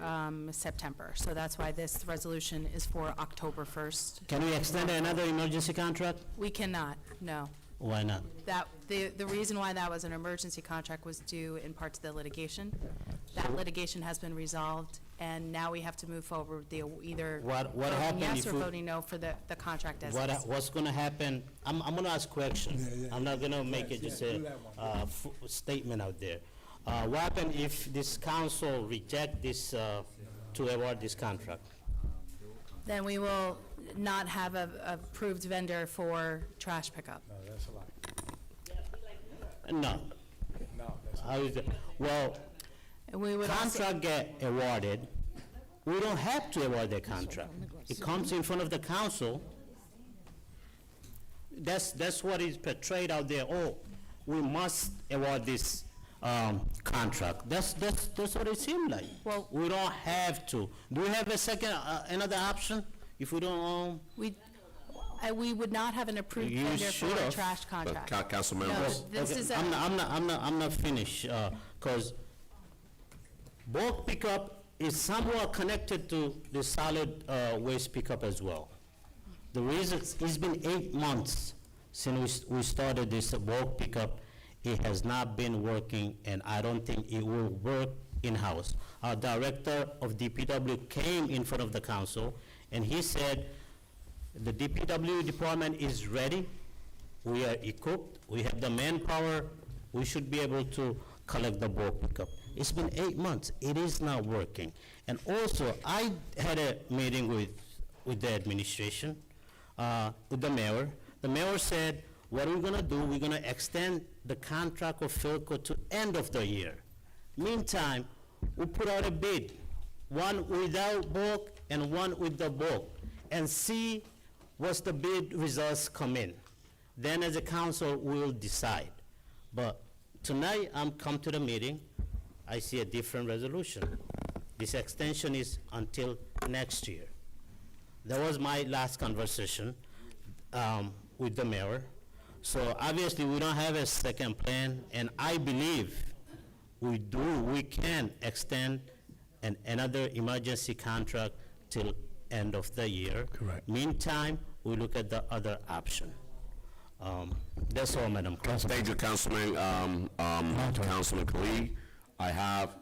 September, so that's why this resolution is for October 1st. Can we extend another emergency contract? We cannot, no. Why not? The reason why that was an emergency contract was due in part to the litigation. That litigation has been resolved, and now we have to move forward with either What voting happened yes if or we- voting no for the contract as is. What's gonna happen, I'm gonna ask question. I'm not gonna make it just a statement out there. What happen if this council reject this, to award this contract? Then we will not have a approved vendor for trash pickup. No, that's a lie. No. No, that's How is it? Well, And we would also, contract get awarded, we don't have to award the contract. It comes in front of the council. That's what is portrayed out there. Oh, we must award this contract. That's what it seems like. Well- We don't have to. Do we have a second, another option? If we don't, we would not have an approved You vendor for a should've. trash contract. Councilman No, Velez. this Okay, is I'm not finished, because bulk pickup is somewhat connected to the solid waste pickup as well. The reason, it's been 8 months since we started this bulk pickup. It has not been working, and I don't think it will work in-house. Our director of DPW came in front of the council, and he said, the DPW department is ready, we are equipped, we have the manpower, we should be able to collect the bulk pickup. It's been 8 months, it is not working. And also, I had a meeting with the administration, with the mayor. The mayor said, what we're gonna do, we're gonna extend the contract of Philco to end of the year. Meantime, we put out a bid, one without bulk and one with the bulk, and see what's the bid results come in. then as a council, we'll decide. But tonight, I'm come to the meeting, I see a different resolution. This extension is until next year. That was my last conversation with the mayor. So obviously, we don't have a second plan, and I believe we can extend another emergency contract till end of the year. Correct. Meantime, we look at the other option. That's all, Madam Clerk. Thank you, Councilman, Councilman Khalid. I have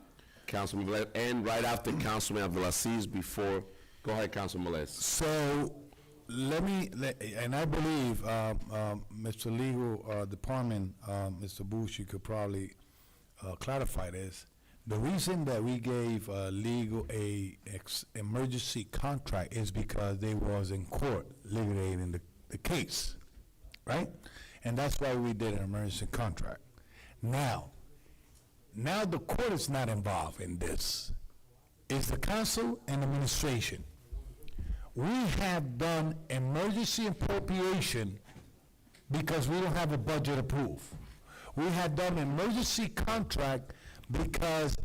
Councilman Velez, and right after Councilman Abdulaziz before, go ahead, Councilman Velez. So, and I believe, Mr. Legal Department, Mr. Bush, you could probably clarify this. The reason that we gave legal emergency contract is because they was in court litigating the case, right? And that's why we did an emergency contract. Now the court is not involved in this. It's the council and administration. We have done emergency appropriation because we don't have a budget approved. We had done emergency contract because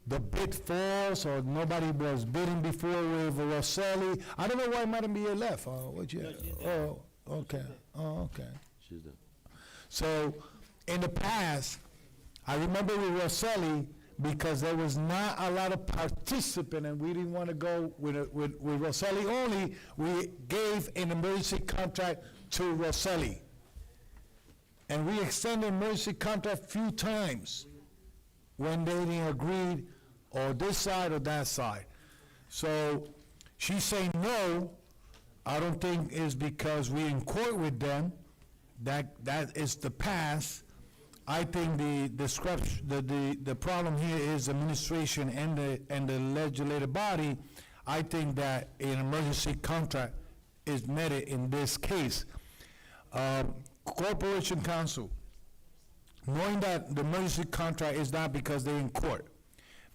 the bid falls or nobody was bidding before with Rosselli. I don't know why Madam B.A. left. Oh, okay. She's done. So, in the past, I remember with Rosselli, because there was not a lot of participant and we didn't want to go with Rosselli only, we gave an emergency contract to Rosselli. And we extended emergency contract few times when they didn't agree or this side or that side. So she's saying no. I don't think it's because we in court with them. That is the past. I think the problem here is administration and the legislative body. I think that an emergency contract is met in this case. Corporation Council, knowing that the emergency contract is not because they're in court,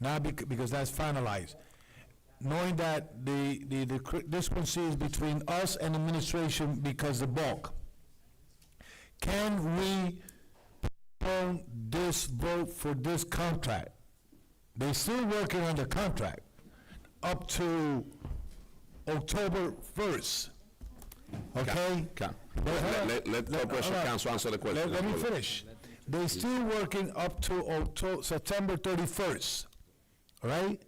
not because that's finalized, knowing that the discrepancy is between us and administration because the bulk, can we postpone this vote for this contract? They're still working on the contract up to October 1st, okay? Let Corporation Council answer the question. Let me finish. They're still working up to September 31st, all right?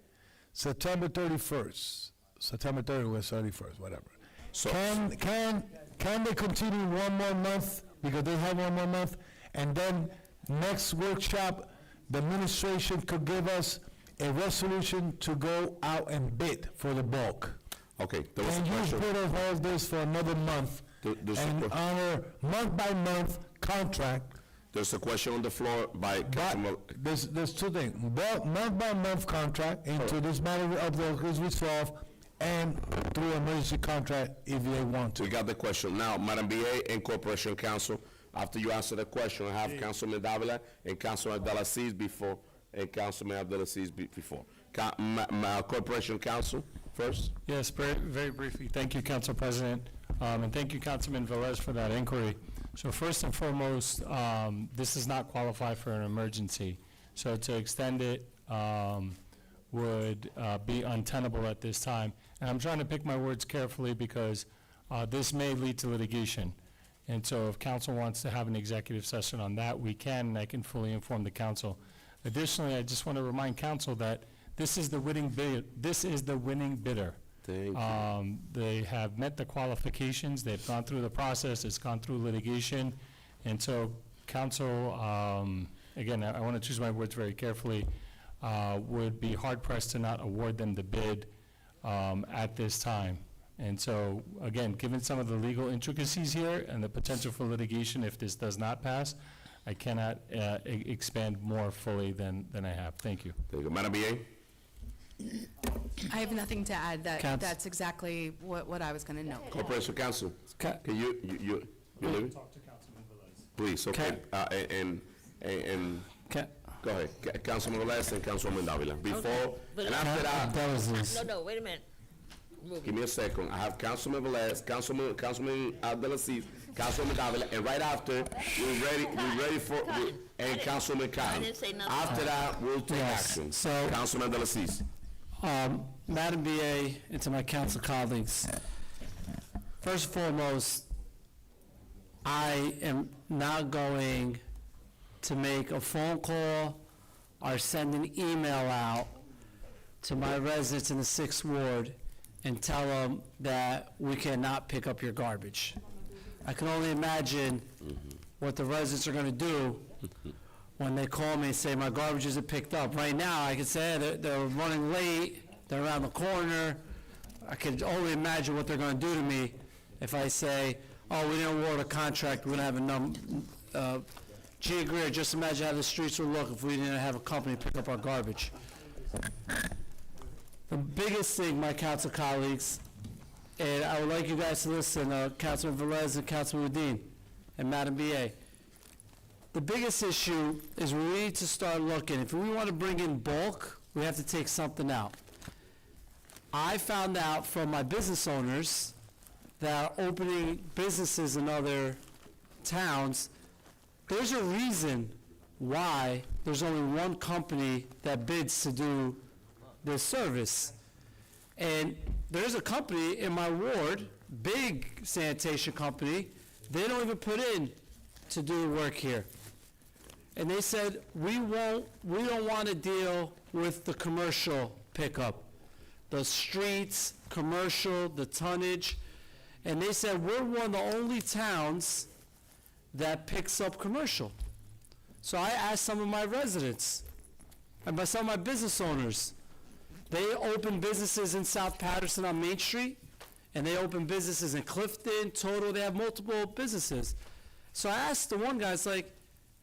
September 31st, September 30th, 31st, whatever. So Can they continue one more month, because they have one more month, and then next workshop, the administration could give us a resolution to go out and bid for the bulk? Okay, there was a And you question. put on hold this for another month, and honor month-by-month contract. There's a question on the floor by Councilman. But there's two things, month-by-month contract into this matter of the is resolved, and through emergency contract if they want to. We got the question. Now, Madam B.A. and Corporation Council, after you answer the question, I have Councilman Davila and Councilman Abdelaziz before, and Councilman Abdelaziz before. Corporation Council first. Yes, very briefly. Thank you, Council President, and thank you, Councilman Velez, for that inquiry. So first and foremost, this does not qualify for an emergency. So to extend it would be untenable at this time. And I'm trying to pick my words carefully because this may lead to litigation. And so if council wants to have an executive session on that, we can, and I can fully inform the council. Additionally, I just want to remind council that this is the winning bidder. This is the winning bidder. Thank you. They have met the qualifications, they've gone through the process, it's gone through litigation, and so council, again, I want to choose my words very carefully, would be hard pressed to not award them the bid at this time. And so, again, given some of the legal intricacies here and the potential for litigation if this does not pass, I cannot expand more fully than I have. Thank you. There you go. Madam B.A.? I have nothing to add. Council. That's exactly what I was going to note. Corporation Council. Can you leave? Talk to Councilman Velez. Please, okay. And go ahead. Councilman Velez and Councilman Davila. Before, and after that. No, wait a minute. Give me a second. I have Councilman Velez, Councilman Abdelaziz, Councilwoman Davila, and right after, we're ready for, and Councilwoman I Khan. didn't say nothing. After that, we'll take Yes, action. so- Councilman De La Cis. Madam BA, and to my council colleagues, first and foremost, I am not going to make a phone call or send an email out to my residents in the 6th Ward and tell them that we cannot pick up your garbage. I can only imagine what the residents are gonna do when they call me and say, my garbage isn't picked up. Right now, I can say, hey, they're running late, they're around the corner. I can only imagine what they're gonna do to me if I say, oh, we didn't award a contract, we're gonna have gee, Greer, just imagine how the streets would look if we didn't have a company pick up our garbage. The biggest thing, my council colleagues, and I would like you guys to listen, Councilman Velez and Councilman Udine, and Madam BA. The biggest issue is we need to start looking, if we want to bring in bulk, we have to take something out. I found out from my business owners that are opening businesses in other towns, there's a reason why there's only one company that bids to do this service. And there's a company in my ward, big sanitation company, they don't even put in to do the work here. And they said, we don't want to deal with the commercial pickup, the streets, commercial, the tonnage. And they said, we're one of the only towns that picks up commercial. So I asked some of my residents, and by some of my business owners, they open businesses in South Paterson on Main Street, and they open businesses in Clifton, Total, they have multiple businesses. So I asked the one guy, it's like,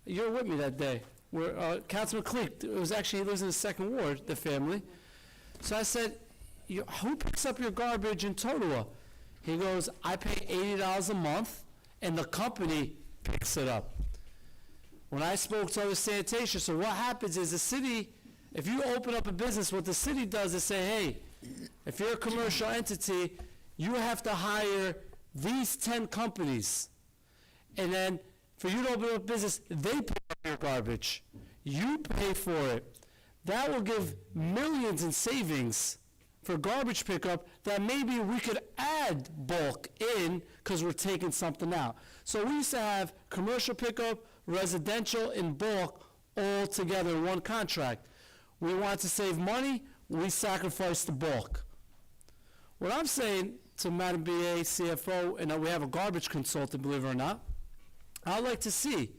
you were with me that day, where Councilman Cleek, it was actually, he lives in the 2nd Ward, the family. So I said, who picks up your garbage in Totowa? He goes, I pay $80 a month, and the company picks it up. When I spoke to other sanitation, so what happens is the city, if you open up a business, what the city does is say, hey, if you're a commercial entity, you have to hire these 10 companies. And then for you to open up a business, they pick up your garbage. You pay for it. That will give millions in savings for garbage pickup that maybe we could add bulk in because we're taking something out. So we used to have commercial pickup, residential, and bulk all together in one contract. We want to save money, we sacrifice the bulk. What I'm saying to Madam BA, CFO, and we have a garbage consultant, believe it or not, I'd like to see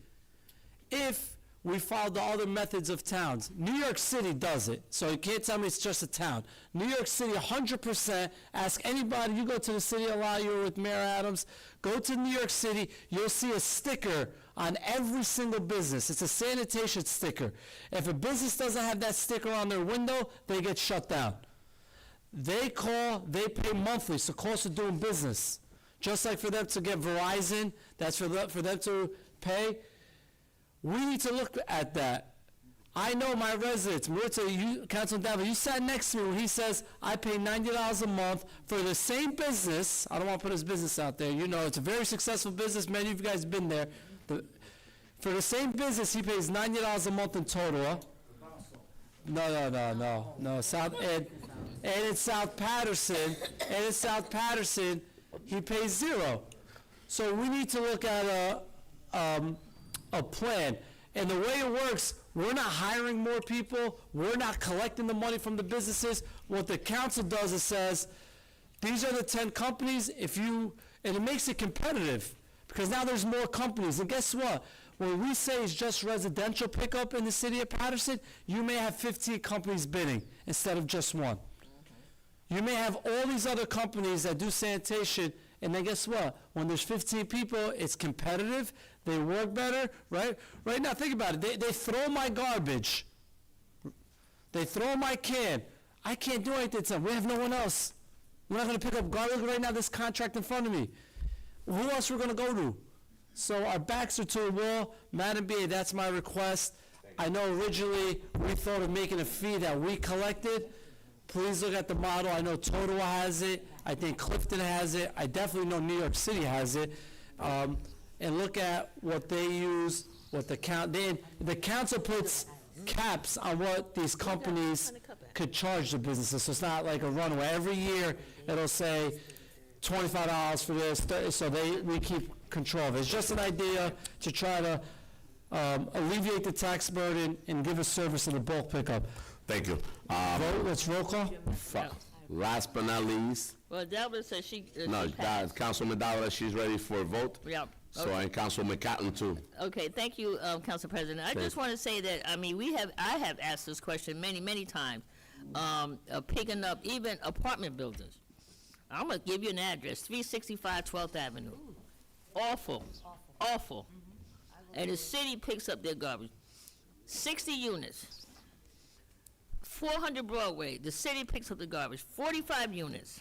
if we follow the other methods of towns. New York City does it, so you can't tell me it's just a town. New York City, 100%, ask anybody, you go to the city a lot, you were with Mayor Adams, go to New York City, you'll see a sticker on every single business. It's a sanitation sticker. If a business doesn't have that sticker on their window, they get shut down. They call, they pay monthly, it's the cost of doing business. Just like for them to get Verizon, that's for them to pay. We need to look at that. I know my residents, Maritza, you, Councilman Davila, you sat next to me when he says, I pay $90 a month for the same business. I don't want to put his business out there. You know, it's a very successful business. Many of you guys have been there. For the same business, he pays $90 a month in total. No. And in South Paterson, he pays zero. So we need to look at a plan. And the way it works, we're not hiring more people. We're not collecting the money from the businesses. What the council does is says, these are the 10 companies. And it makes it competitive because now there's more companies. And guess what? When we say it's just residential pickup in the city of Paterson, you may have 15 companies bidding instead of just one. You may have all these other companies that do sanitation, and then guess what? When there's 15 people, it's competitive, they work better, right? Right now, think about it. They throw my garbage. They throw my can. I can't do anything to them. We have no one else. We're not going to pick up garbage right now, this contract in front of me. Who else we're going to go to? So our backs are to the wall. Madam BA, that's my request. I know originally we thought of making a fee that we collected. Please look at the model. I know Totowa has it. I think Clifton has it. I definitely know New York City has it. and look at what they use, what the council puts caps on what these companies could charge the businesses, so it's not like a runaway. Every year, it'll say $25 for this, so we keep control of it. It's just an idea to try to alleviate the tax burden and give a service in the bulk pickup. Thank you. Let's roll call. Last but not least, Well, Delbert says she. no, she passed. Councilman Dowd, she's ready for a vote. Yeah. So, and Councilman Cotton too. Okay, thank you, Council President. I just want to say that, I mean, I have asked this question many times, picking up even apartment buildings. I'm gonna give you an address, 365 12th Avenue. Awful. And the city picks up their garbage. 60 units. 400 Broadway, the city picks up the garbage. 45 units.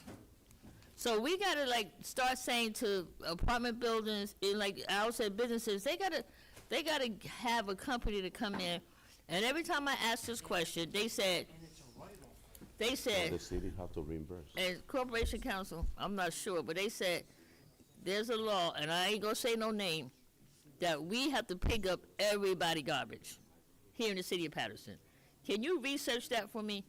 So we gotta start saying to apartment buildings, and outside businesses, they gotta have a company to come in. And every time I ask this question, they said, The city have to reimburse. and Corporation Council, I'm not sure, but they said, there's a law, and I ain't gonna say no name, that we have to pick up everybody garbage here in the city of Paterson. Can you research that for me?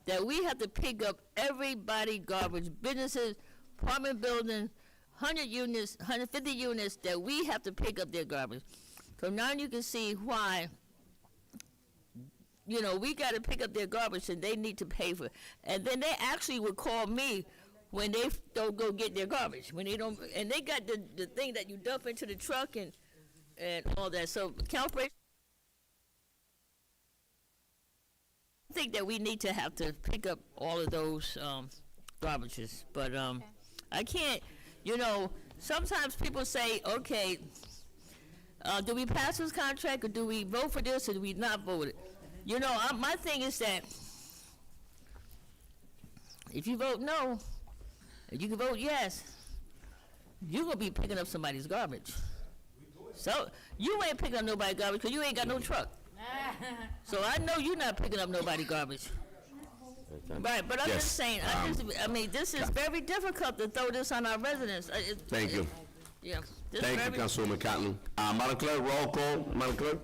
That we have to pick up everybody garbage, businesses, apartment buildings, 100 units, 150 units, that we have to pick up their garbage. So now you can see why, we got to pick up their garbage and they need to pay for it. And then they actually would call me when they don't go get their garbage, when they don't, and they got the thing that you dump into the truck and all that. So, Corporation, I think that we need to have to pick up all of those garbages, but I can't, sometimes people say, okay, do we pass this contract, or do we vote for this, or do we not vote it? My thing is that if you vote no, and you can vote yes, you're going to be picking up somebody's garbage. So, you ain't picking up nobody's garbage because you ain't got no truck. So I know you're not picking up nobody's garbage. Right, but I'm just saying, I mean, this is very difficult to throw this on our residents. Thank you. Yeah. Thank you, Councilwoman Cotton. Madam Clerk, roll call. Madam Clerk?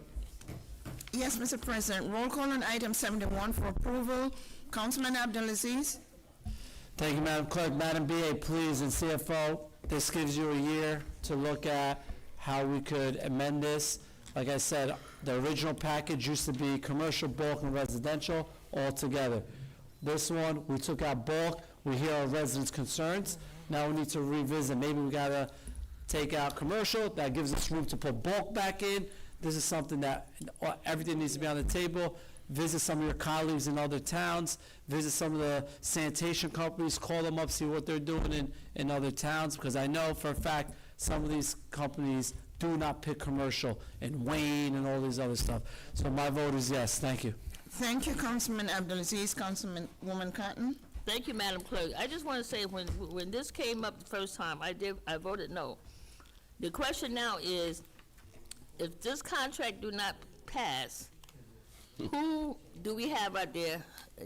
Yes, Mr. President. Roll call on item 71 for approval. Councilman Abdulaziz. Thank you, Madam Clerk. Madam BA, please, and CFO, this gives you a year to look at how we could amend this. Like I said, the original package used to be commercial, bulk, and residential all together. This one, we took out bulk. We hear our residents' concerns. Now we need to revisit. Maybe we gotta take out commercial. That gives us room to put bulk back in. This is something that everything needs to be on the table. Visit some of your colleagues in other towns. Visit some of the sanitation companies. Call them up, see what they're doing in other towns, because I know for a fact some of these companies do not pick commercial in Wayne and all these other stuff. So my vote is yes. Thank you. Thank you, Councilman Abdulaziz. Councilwoman Cotton. Thank you, Madam Clerk. I just want to say, when this came up the first time, I voted no. The question now is, if this contract do not pass, who do we have out there?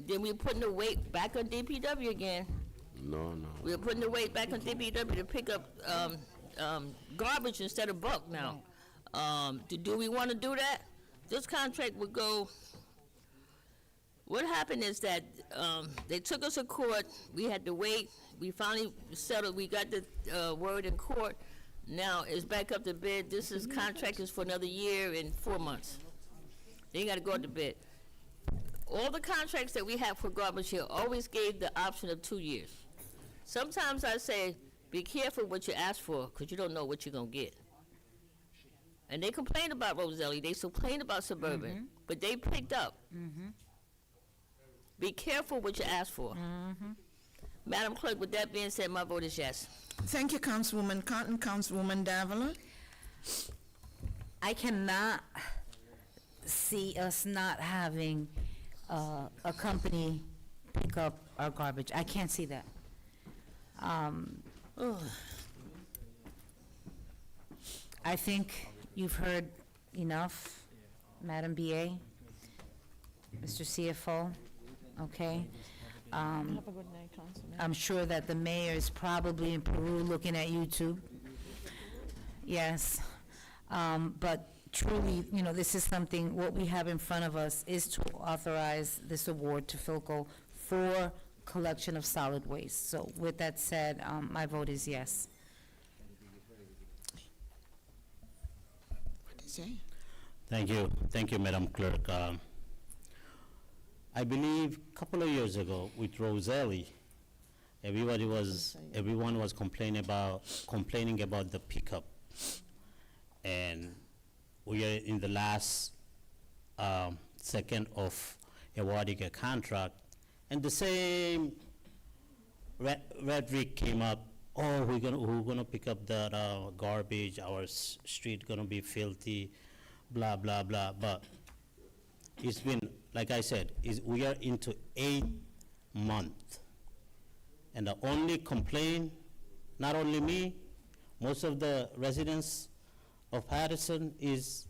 Then we're putting the weight back on DPW again. No. We're putting the weight back on DPW to pick up garbage instead of bulk now. Do we want to do that? This contract would go. What happened is that they took us to court. We had to wait. We finally settled. We got the word in court. Now it's back up to bid. Contract is for another year and 4 months. Then you got to go up to bid. All the contracts that we have for garbage here always gave the option of 2 years. Sometimes I say, be careful what you ask for, because you don't know what you're going to get. And they complained about Roselli. They complained about Suburban. But they picked up. Be careful what you ask for. Madam Clerk, with that being said, my vote is yes. Thank you, Councilwoman Cotton. Councilwoman Davila. I cannot see us not having a company pick up our garbage. I can't see that. I think you've heard enough, Madam BA, Mr. CFO, okay? I'm sure that the mayor is probably in Peru looking at YouTube. yes. But truly, you know, this is something, what we have in front of us is to authorize this award to Philco for collection of solid waste. So with that said, my vote is yes. Thank you, Madam Clerk. I believe a couple of years ago with Roselli, everyone was complaining about the pickup. And we are in the last second of awarding a contract, and the same rhetoric came up. Oh, we're gonna pick up that garbage. Our street gonna be filthy, blah blah blah. But it's been, like I said, we are into 8 months, and the only complaint, not only me, most of the residents of Paterson is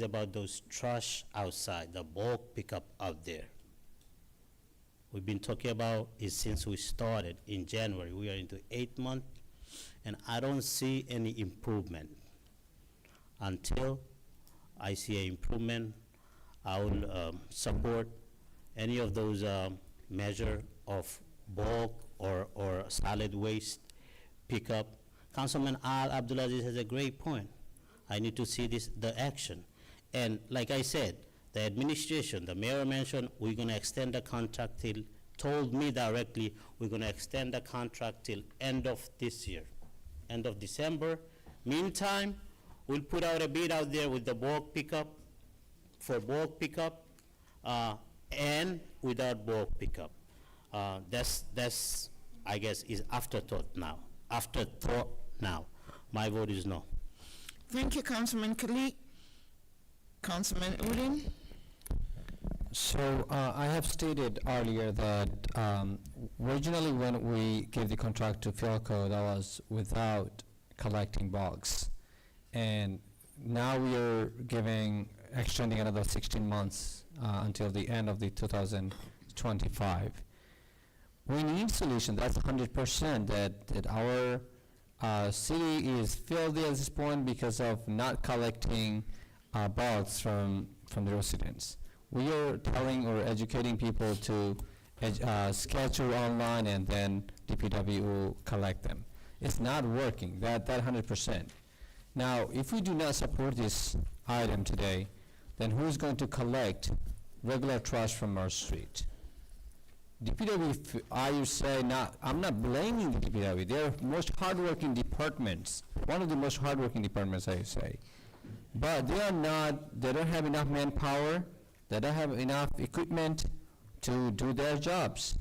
about those trash outside, the bulk pickup out there. We've been talking about it since we started in January. We are into 8 months, and I don't see any improvement. Until I see an improvement, I will support any of those measure of bulk or solid waste pickup. Councilman Al Abdulaziz has a great point. I need to see the action. And like I said, the administration, the mayor mentioned, we're gonna extend the contract told me directly, we're gonna extend the contract till end of this year, end of December. Meantime, we'll put out a bid out there with the bulk pickup, for bulk pickup, and without bulk pickup. That's, I guess, is afterthought now. My vote is no. Thank you, Councilman Khalid. Councilman Udine? So I have stated earlier that originally when we gave the contract to Philco, that was without collecting bulks. And now we are extending another 16 months until the end of the 2025. We need solution. That's 100% that our city is filthy at this point because of not collecting bulks from the residents. We are telling or educating people to schedule online and then DPW will collect them. It's not working, that 100%. Now, if we do not support this item today, then who's going to collect regular trash from our street? DPW, I would say I'm not blaming the DPW. They're most hardworking departments, one of the most hardworking departments, I would say. But they don't have enough manpower, they don't have enough equipment to do their jobs.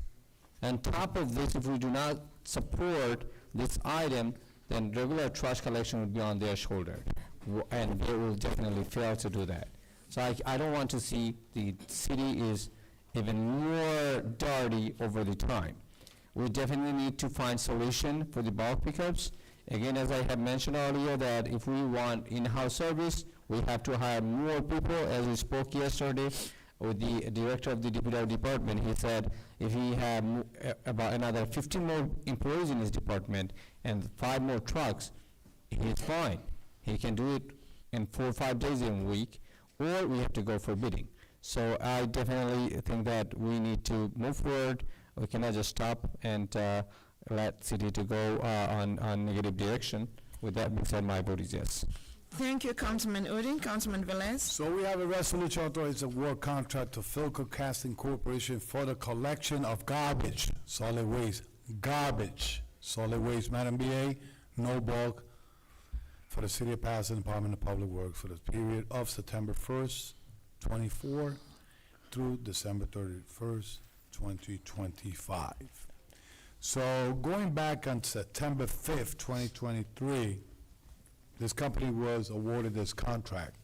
On top of this, if we do not support this item, then regular trash collection will be on their shoulder, and they will definitely fail to do that. So I don't want to see the city is even more dirty over the time. We definitely need to find solution for the bulk pickups. Again, as I have mentioned earlier, that if we want in-house service, we have to hire more people. As we spoke yesterday with the director of the DPW department, he said if he had about another 15 more employees in his department and 5 more trucks, he's fine. He can do it in 4 or 5 days in a week, or we have to go for bidding. So I definitely think that we need to move forward. We cannot just stop and let city to go on negative direction. With that being said, my vote is yes. Thank you, Councilman Udine. Councilman Velez? So we have a resolution authorizing award contract to Philco Casting Corporation for the collection of garbage, solid waste. Madam BA, no bulk, for the City of Paterson Department of Public Works for the period of September 1st, 24 through December 31st, 2025. So going back on September 5th, 2023, this company was awarded this contract.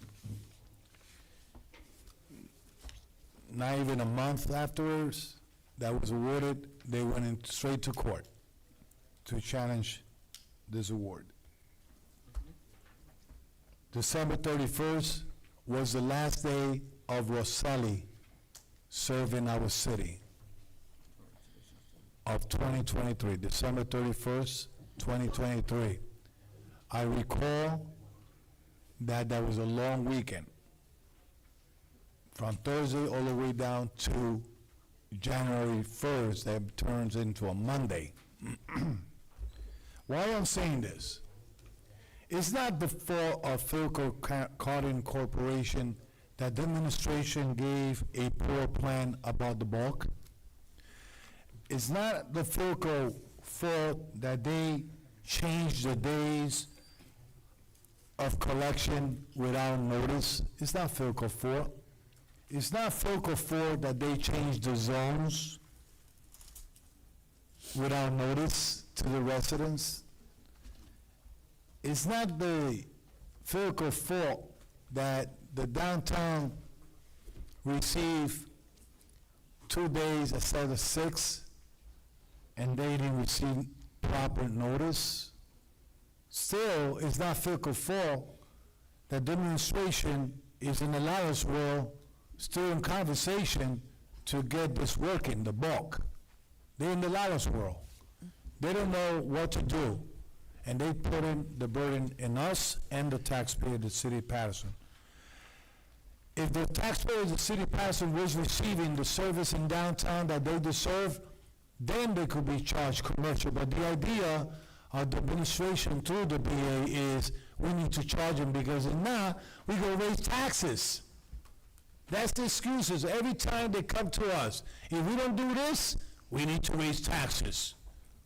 Not even a month afterwards that was awarded, they went in straight to court to challenge this award. December 31st was the last day of Rosselli serving our city of 2023, December 31st, 2023. I recall that there was a long weekend, from Thursday all the way down to January 1st, that turns into a Monday. Why I'm saying this? It's not the fault of Philco Carding Corporation that the administration gave a poor plan about the bulk. It's not the Philco fault that they changed the days of collection without notice. It's not Philco fault. It's not Philco fault that they changed the zones without notice to the residents. It's not the Philco fault that the downtown received 2 days instead of 6, and they didn't receive proper notice. Still, it's not Philco fault that the administration is in the lawless world, still in conversation to get this working, the bulk. They're in the lawless world. They don't know what to do, and they put in the burden in us and the taxpayer, the city of Paterson. If the taxpayer of the city of Paterson was receiving the service in downtown that they deserve, then they could be charged commercial. But the idea of the administration through the BA is we need to charge them because if not, we're going to raise taxes. That's the excuses. Every time they come to us, if we don't do this, we need to raise taxes.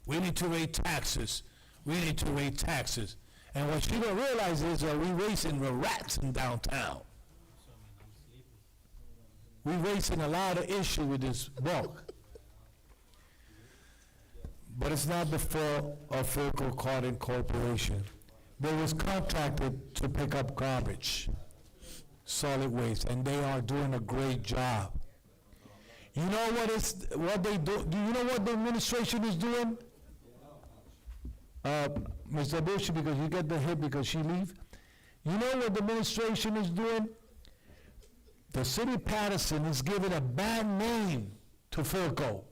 We need to raise taxes. We need to raise taxes. And what you don't realize is that we're raising the rats in downtown. We're raising a lot of issue with this bulk. But it's not the fault of Philco Carding Corporation. They was contracted to pick up garbage, solid waste, and they are doing a great job. You know what they do? Do you know what the administration is doing? Mr. Bush, because you get the hit because she leave. You know what the administration is doing? The city of Paterson is giving a bad name to Philco.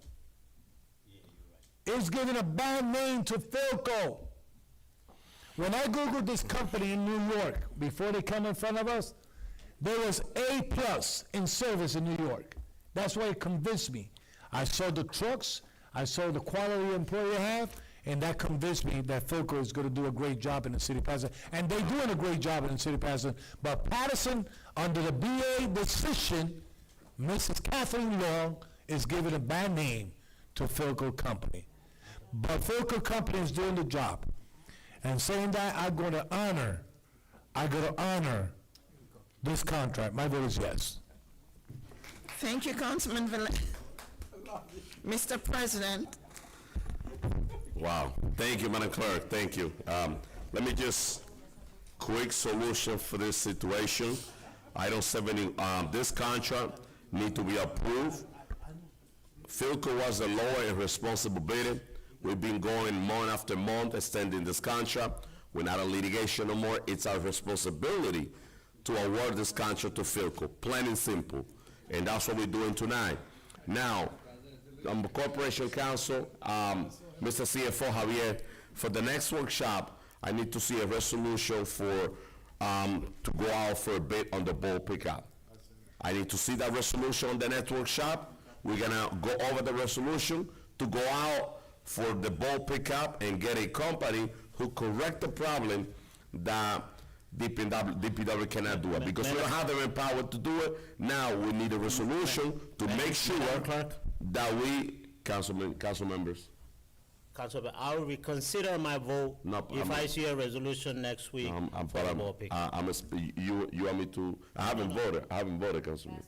It's giving a bad name to Philco. When I Googled this company in New York, before they come in front of us, there was A+ in service in New York. That's why it convinced me. I saw the trucks, I saw the quality employee they have, and that convinced me that Philco is going to do a great job in the city of Paterson. And they're doing a great job in the city of Paterson. But Paterson, under the BA decision, Mrs. Kathleen Long is giving a bad name to Philco Company. But Philco Company is doing the job. And saying that, I'm going to honor this contract. My vote is yes. Thank you, Councilman Mr. President. Wow. Thank you, Madam Clerk. Thank you. Let me just quick solution for this situation. Item 70, this contract need to be approved. Philco was the lower and responsible bidder. We've been going month after month extending this contract. We're not in litigation no more. It's our responsibility to award this contract to Philco, plain and simple. And that's what we're doing tonight. Now, the Corporation Counsel, Mr. CFO Javier, for the next workshop, I need to see a resolution for, to go out for a bid on the ball pickup. I need to see that resolution on the next workshop. We're gonna go over the resolution to go out for the ball pickup and get a company who correct the problem that DPW cannot do it. Because we don't have the power to do it. Now we need a resolution to make sure that we, council members. Councilman, I will reconsider my vote if I see a resolution next week for the ball pick. You want me to? I haven't voted, Councilman.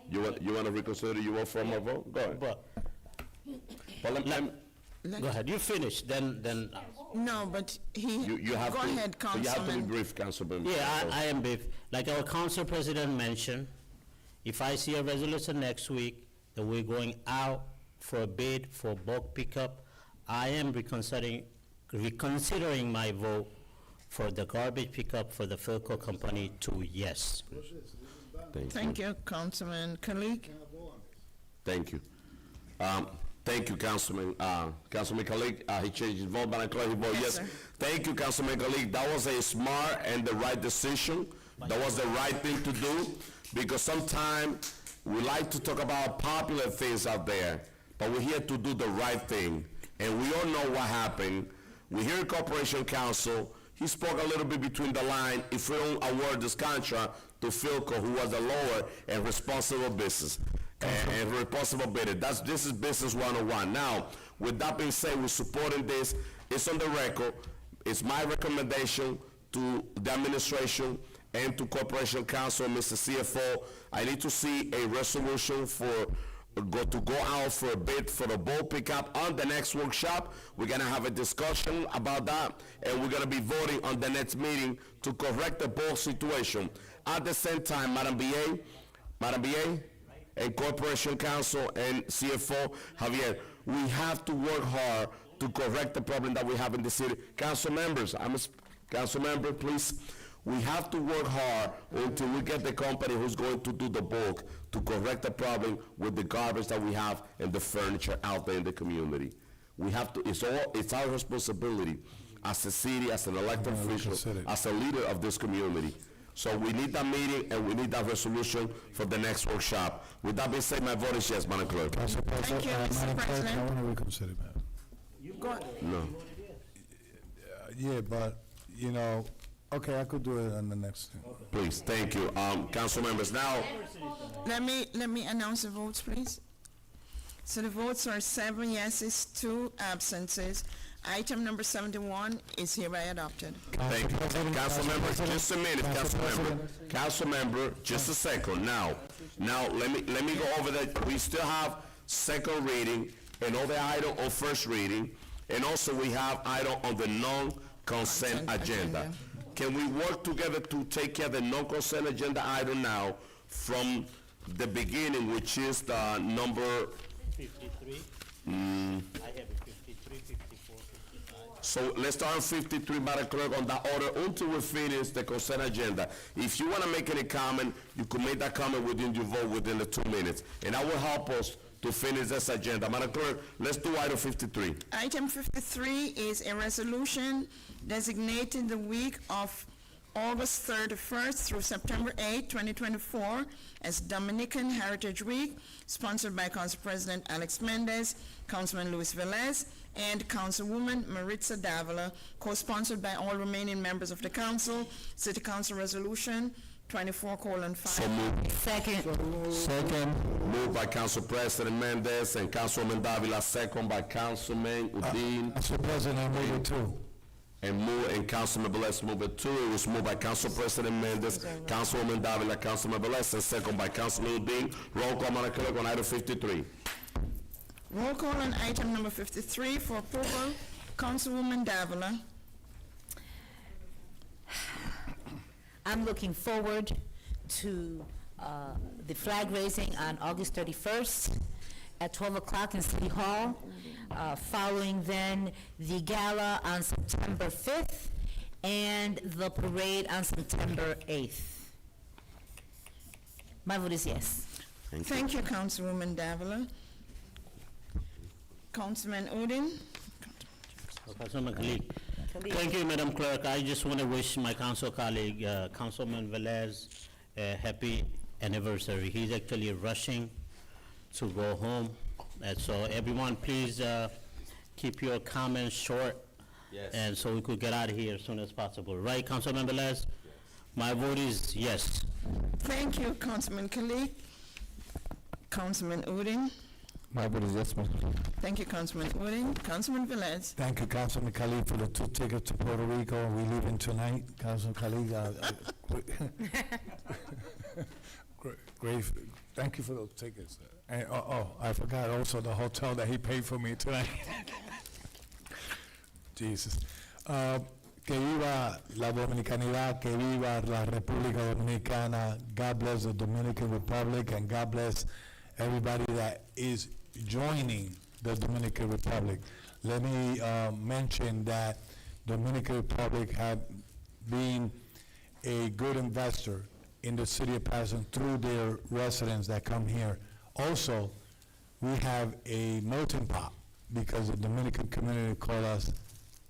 You want to reconsider? You want for my vote? Go ahead. Go ahead. You finish. Then. No, but You have go to. ahead, You have to be Councilman. brief, Councilman. Yeah, I am brief. Like our council president mentioned, if I see a resolution next week that we're going out for a bid for bulk pickup, I am reconsidering my vote for the garbage pickup for the Philco company to yes. Thank you, Councilman Kalik. Thank you. Thank you, Councilman Kalik. He changed his vote, Madam Clerk, he voted Yes, yes. sir. Thank you, Councilman Kalik. That was a smart and the right decision. That was the right thing to do, because sometimes we like to talk about popular things out there, but we're here to do the right thing. And we all know what happened. We hear Corporation Counsel, he spoke a little bit between the line, if we don't award this contract to Philco, who was the lower and responsible business, and responsible bidder. This is business 101. Now, with that being said, we're supporting this. It's on the record. It's my recommendation to the administration and to Corporation Counsel, Mr. CFO. I need to see a resolution to go out for a bid for the boat pickup on the next workshop. We're gonna have a discussion about that, and we're gonna be voting on the next meeting to correct the boat situation. At the same time, Madam BA, and Corporation Counsel and CFO, Javier, we have to work hard to correct the problem that we have in the city. Council members, council member, please. We have to work hard until we get the company who's going to do the bulk to correct the problem with the garbage that we have and the furniture out there in the community. We have to, it's our responsibility as a city, as an elected official, as a leader of this community. So we need that meeting and we need that resolution for the next workshop. With that being said, my vote is yes, Madam Clerk. Thank you, Mr. President. I want to reconsider, ma'am. Go- No. Yeah, but, okay, I could do it on the next thing. Please, thank you. Council members, now, Let me announce the votes, please. So the votes are 7 yeses, 2 absences. Item number 71 is hereby adopted. thank you. Council members, just a minute, Council member, just a second. Now, let me go over that. We still have second reading and other item on first reading, and also we have item on the non-consent agenda. Can we work together to take care of the non-consent agenda item now from the beginning, which is the number 53. I have a 53, 54, 55. So let's start on 53, Madam Clerk, on that order until we finish the consent agenda. If you want to make any comment, you can make that comment within your vote within the 2 minutes. And that will help us to finish this agenda. Madam Clerk, let's do item 53. Item 53 is a resolution designating the week of August 31st through September 8, 2024 as Dominican Heritage Week, sponsored by Council President Alex Mendez, Councilman Luis Velez, and Councilwoman Maritza Davila, co-sponsored by all remaining members of the council. City Council Resolution 24:5. So moved. Second. Moved by Council President Mendez and Councilwoman Davila, second by Councilman Udine. Mr. President, I move it too. And Councilman Velez moved it too. It was moved by Council President Mendez, Councilwoman Davila, Councilman Velez, and second by Councilman Udine. Roll call, Madam Clerk, on item 53. Roll call on item number 53 for approval. Councilwoman Davila. I'm looking forward to the flag raising on August 31st at 12 o'clock in City Hall, following then the gala on September 5th and the parade on September 8th. My vote is yes. Thank you, Councilwoman Davila. Councilman Udine. Councilman Khalid. Thank you, Madam Clerk. I just want to wish my council colleague, Councilman Velez, a happy anniversary. He's actually rushing to go home. And so everyone, please keep your comments short. Yes. And so we could get out of here as soon as possible. Right, Councilman Velez? Yes. My vote is yes. Thank you, Councilman Khalid. Councilman Udine. My vote is yes, Mr. President. Thank you, Councilman Udine. Councilman Velez. Thank you, Councilman Khalid, for the 2 tickets to Puerto Rico. We leaving tonight. Councilman Khalid, great. Thank you for those tickets. And, I forgot also the hotel that he paid for me tonight. Jesus. Que viva la Dominicanidad, que viva la República Dominicana. God bless the Dominican Republic, and God bless everybody that is joining the Dominican Republic. Let me mention that Dominican Republic have been a good investor in the city of Paterson through their residents that come here. Also, we have a melting pot because the Dominican community call us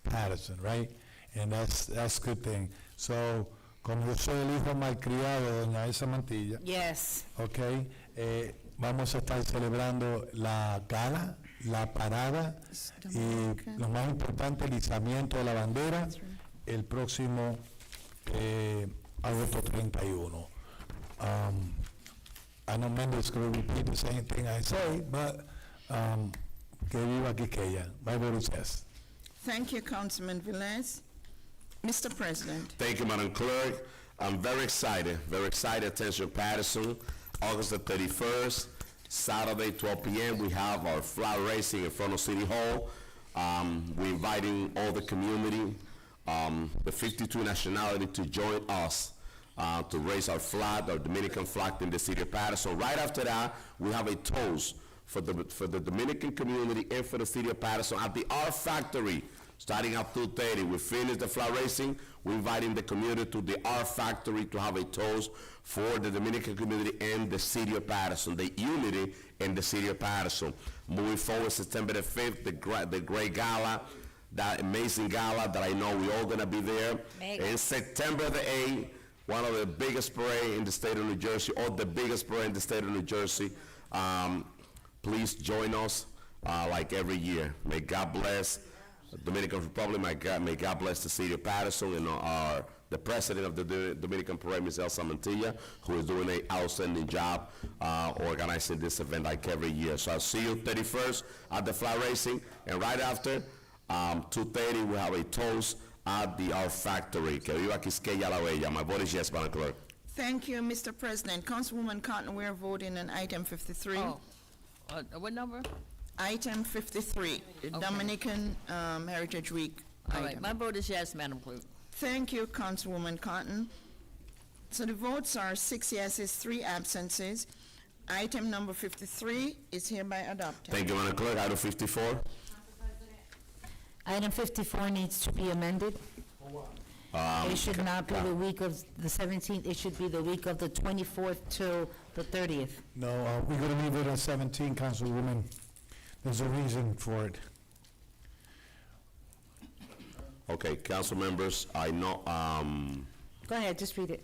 Paterson, right? And that's a good thing. So, como yo soy el hijo malcriado de doña Elsa Mantilla, Yes. ok, vamos a estar celebrando la gala, la parada y lo más importante, el izamiento de la bandera el próximo agosto 31. I know Mendes going to repeat the same thing I say, but que viva Quiqueya. My vote is yes. Thank you, Councilman Velez. Mr. President. Thank you, Madam Clerk. I'm very excited. Attention, Paterson, August the 31st, Saturday, 12 p.m. We have our flag raising in front of City Hall. We're inviting all the community, the 52 nationality to join us to raise our flag, our Dominican flag in the city of Paterson. Right after that, we have a toast for the Dominican community and for the city of Paterson at the R Factory, starting at 2:30. We finish the flag raising. We're inviting the community to the R Factory to have a toast for the Dominican community and the city of Paterson, the unity in the city of Paterson. Moving forward, September the 5th, the great gala, that amazing gala that I know we're all gonna be there. And September the 8th, one of the biggest parade in the state of New Jersey, or the biggest parade in the state of New Jersey. Please join us like every year. May God bless the Dominican Republic. May God bless the city of Paterson and the president of the Dominican Parade, Ms. Elsa Mantilla, who is doing an outstanding job organizing this event like every year. So I'll see you 31st at the flag raising, and right after 2:30 we have a toast at the R Factory. Que viva Quisqueya la Bella. My vote is yes, Madam Clerk. Thank you, Mr. President. Councilwoman Cotton, we're voting on item 53. What number? Item 53, Dominican Heritage Week. All right, item. my vote is yes, Madam Clerk. Thank you, Councilwoman Cotton. So the votes are 6 yeses, 3 absences. Item number 53 is hereby adopted. Thank you, Madam Clerk. Item 54. Item 54 needs to be amended. It should not be the week of the 17th, it should be the week of the 24th till the 30th. No, we're going to leave it on 17, Councilwoman. There's a reason for it. Okay, council members, I know, Go ahead, just read it.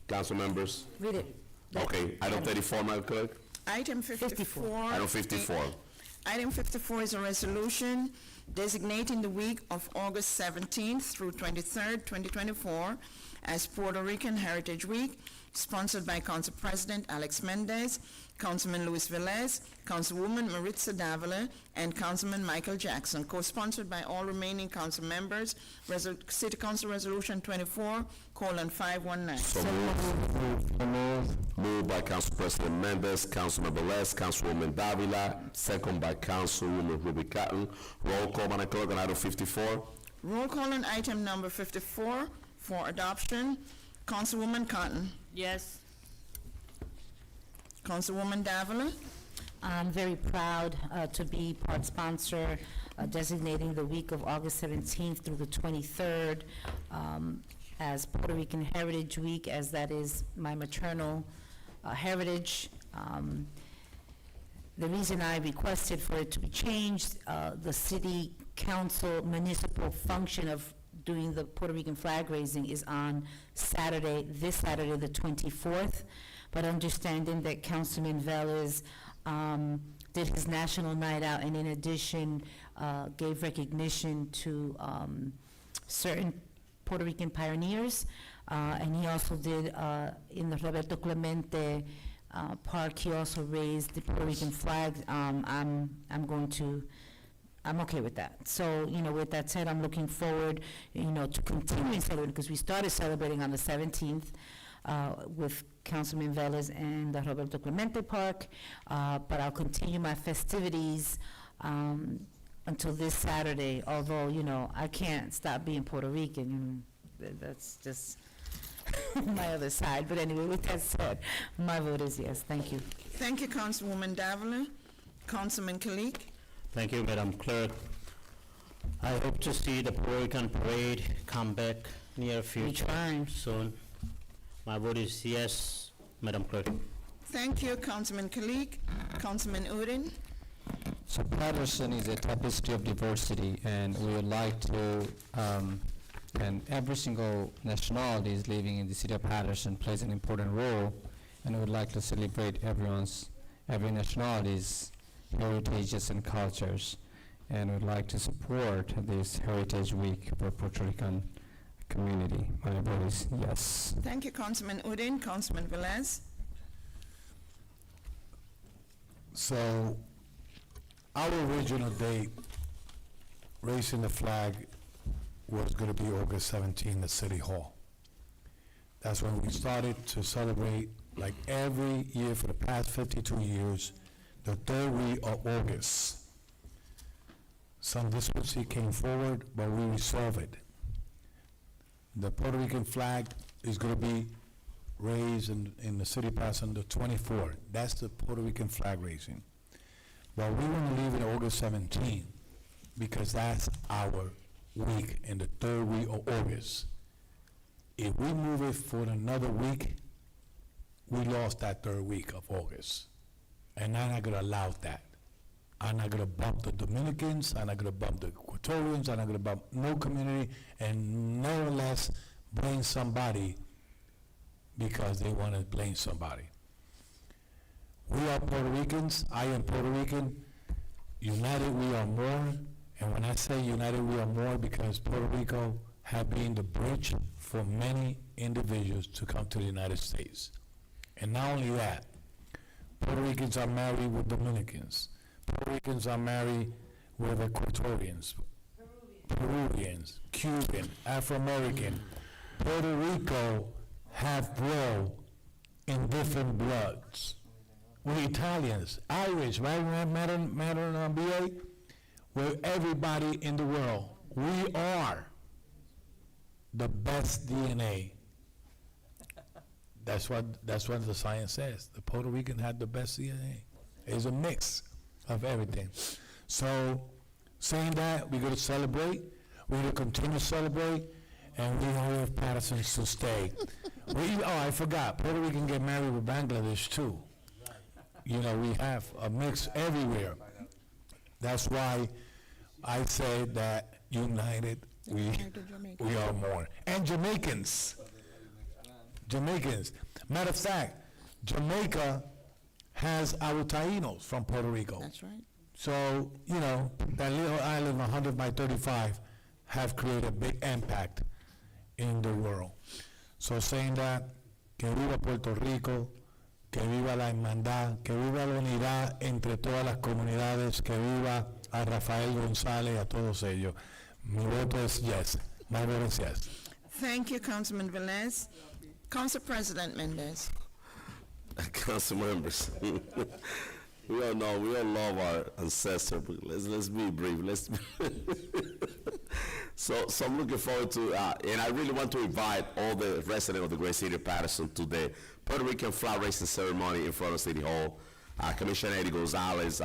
council members. Read it. Okay, item 34, Madam Clerk. Item 54. Item 54. Item 54 is a resolution designating the week of August 17th through 23rd, 2024 as Puerto Rican Heritage Week, sponsored by Council President Alex Mendez, Councilman Luis Velez, Councilwoman Maritza Davila, and Councilman Michael Jackson, co-sponsored by all remaining council members. City Council Resolution 24:519. So moved by Council President Mendez, Councilman Velez, Councilwoman Davila, second by Councilwoman Ruby Cotton. Roll call, Madam Clerk, on item 54. Roll call on item number 54 for adoption. Councilwoman Cotton. Yes. Councilwoman Davila. I'm very proud to be part sponsor designating the week of August 17th through the 23rd as Puerto Rican Heritage Week, as that is my maternal heritage. The reason I requested for it to be changed, the city council municipal function of doing the Puerto Rican flag raising is on Saturday, this Saturday, the 24th, but understanding that Councilman Velez did his national night out, and in addition, gave recognition to certain Puerto Rican pioneers, and he also did, in the Roberto Clemente Park, he also raised the Puerto Rican flag. I'm okay with that. So, with that said, I'm looking forward, to continuing celebrating, because we started celebrating on the 17th with Councilman Velez and the Roberto Clemente Park, but I'll continue my festivities until this Saturday, although, I can't stop being Puerto Rican. That's just my other side. But anyway, with that said, my vote is yes. Thank you. Thank you, Councilwoman Davila. Councilman Kalik. Thank you, Madam Clerk. I hope to see the Puerto Rican parade come back near future soon. My vote is yes, Madam Clerk. Thank you, Councilman Kalik. Councilman Udine? So Paterson is a tapestry of diversity, and we would like to, and every single nationality is living in the city of Paterson plays an important role, and we would like to celebrate every nationality's heritages and cultures, and would like to support this Heritage Week for Puerto Rican community. My vote is yes. Thank you, Councilman Udine. Councilman Velez? So, our original date, raising the flag, was gonna be August 17 at City Hall. That's when we started to celebrate, like every year for the past 52 years, the third week of August. Some discrepancy came forward, but we resolved it. The Puerto Rican flag is gonna be raised in the city pass on the 24th. That's the Puerto Rican flag raising. But we want to leave it August 17 because that's our week in the third week of August. If we move it for another week, we lost that third week of August. And I'm not going to allow that. I'm not going to bump the Dominicans, I'm not going to bump the Ecuadorians, I'm not going to bump no community, and nevertheless blame somebody because they want to blame somebody. We are Puerto Ricans, I am Puerto Rican, united we are more, and when I say united we are more, because Puerto Rico have been the bridge for many individuals to come to the United States. And not only that, Puerto Ricans are married with Dominicans, Puerto Ricans are married with Ecuadorians, Peruvians, Cuban, Afro-American. Puerto Rico have blood in different bloods. We're Italians, Irish, right? Matter on BA? We're everybody in the world. We are the best DNA. That's what the science says. The Puerto Rican had the best DNA. It's a mix of everything. So, saying that, we're going to celebrate. We're going to continue to celebrate, and we have Paterson to stay. I forgot. Puerto Rican get married with Bangladesh too. You know, we have a mix everywhere. That's why I say that united we are more. And Jamaicans. Matter of fact, Jamaica has our Taínos from Puerto Rico. That's right. So, you know, that little island 100 by 35 have created a big impact in the world. So saying that, que viva Puerto Rico, que viva la hermandad, que viva la unidad entre todas las comunidades, que viva a Rafael González, a todos ellos. Mi voto es yes. My vote is yes. Thank you, Councilman Velez. Council President Mendez. Council members, we all know, we all love our ancestors, but let's be brief. So I'm looking forward to, and I really want to invite all the residents of the great city of Paterson to the Puerto Rican flag raising ceremony in front of City Hall. Commissioner Eddie Gonzalez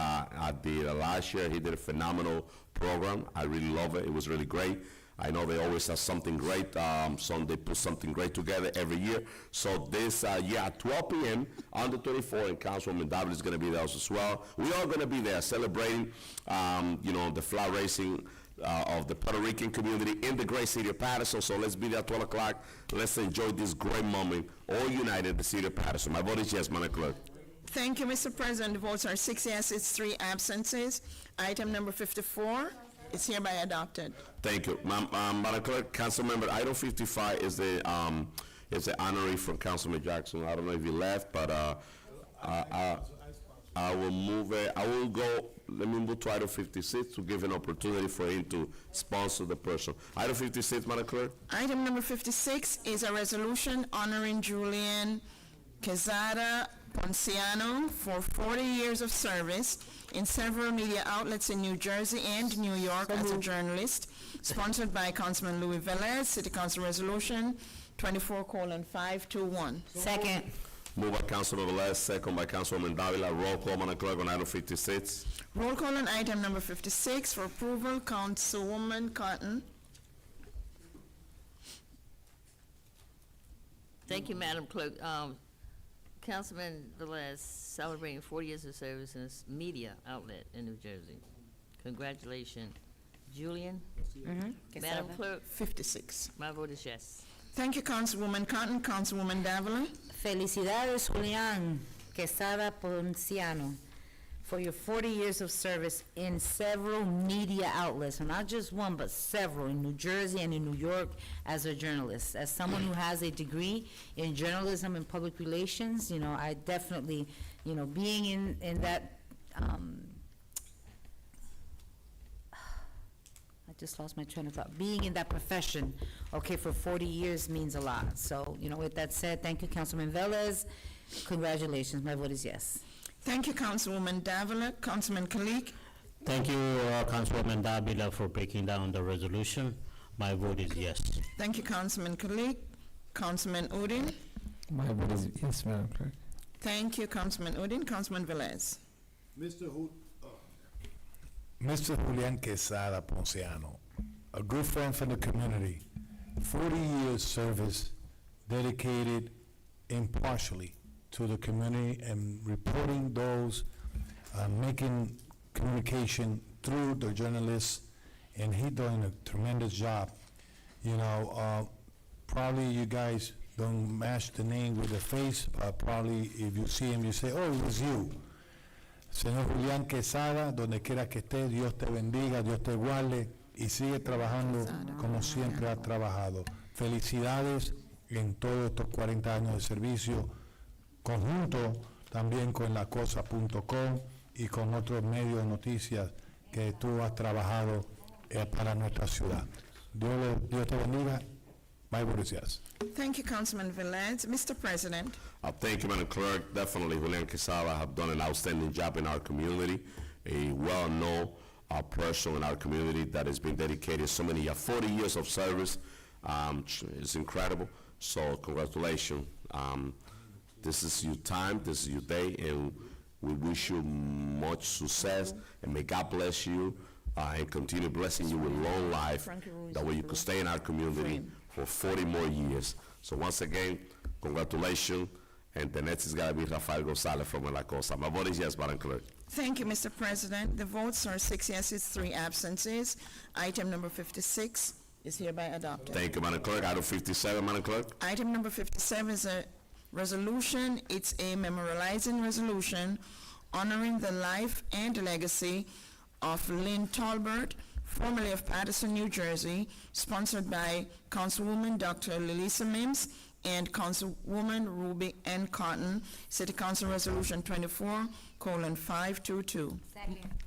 did last year. He did a phenomenal program. I really love it. It was really great. I know they always have something great, so they put something great together every year. So this year at 12 p.m. on the 24th, and Councilwoman David is going to be there as well. We are going to be there celebrating, the flag raising of the Puerto Rican community in the great city of Paterson. So let's be there at 12 o'clock. Let's enjoy this great moment, all united, the city of Paterson. My vote is yes, Madam Clerk. Thank you, Mr. President. The votes are 6 yeses, 3 absences. Item number 54 is hereby adopted. Thank you. Madam Clerk, Council Member, item 55 is the honorary from Councilman Jackson. I don't know if he left, but I will move it. Let me move to item 56 to give an opportunity for him to sponsor the person. Item 56, Madam Clerk. Item number 56 is a resolution honoring Julian Quezada Ponciano for 40 years of service in several media outlets in New Jersey and New York as a journalist, sponsored by Councilman Louis Velez, City Council Resolution 24:521. Second. Moved by Councilman Velez, second by Councilwoman Davila. Roll call, Madam Clerk, on item 56. Roll call on item number 56 for approval, Councilwoman Cotton. Thank you, Madam Clerk. Councilman Velez celebrating 40 years of service in a media outlet in New Jersey. Congratulations. Julian? Madam Clerk, 56. my vote is yes. Thank you, Councilwoman Cotton. Councilwoman Davila? Felicidades, Julián Quesada Ponciano, for your 40 years of service in several media outlets, not just one, but several, in New Jersey and in New York as a journalist. As someone who has a degree in journalism and public relations, I definitely, being in that, I just lost my train of thought. Being in that profession, for 40 years means a lot. So, with that said, thank you, Councilman Velez. Congratulations, my vote is yes. Thank you, Councilwoman Davila. Councilman Kalik? Thank you, Councilwoman Davila, for breaking down the resolution. My vote is yes. Thank you, Councilman Kalik. Councilman Udine? My vote is yes, Madam Clerk. Thank you, Councilman Udine. Councilman Velez? Mr. Julian Quesada Ponciano, a good friend from the community, 40 years service dedicated impartially to the community and reporting those, making communication through the journalists, and he doing a tremendous job. Probably you guys don't match the name with the face, probably if you see him, you say, oh, it was you. Señor Julián Quesada, donde quiera que esté, Dios te bendiga, Dios te guarde y sigue trabajando como siempre ha trabajado. Felicidades en todos estos 40 años de servicio, conjunto también con lacosa.com y con otros medios de noticias que tú has trabajado para nuestra ciudad. Dios te bendiga. My vote is yes. Thank you, Councilman Velez. Mr. President? Thank you, Madam Clerk. Definitely, Julian Quesada have done an outstanding job in our community, a well-known person in our community that has been dedicated so many 40 years of service. It's incredible. So congratulations. This is your time, this is your day, and we wish you much success, and may God bless you and continue blessing you with long life. That way you could stay in our community for 40 more years. So once again, congratulations, and the next is going to be Rafael Gonzalez from La Cosa. My vote is yes, Madam Clerk. Thank you, Mr. President. The votes are 6 yeses, 3 absences. Item number 56 is hereby adopted. Thank you, Madam Clerk. Item 57, Madam Clerk. Item number 57 is a resolution. It's a memorializing resolution honoring the life and legacy of Lynn Talbert, formerly of Paterson, New Jersey, sponsored by Councilwoman Dr. Lilisa Mims and Councilwoman Ruby N. Cotton, City Council Resolution 24:522.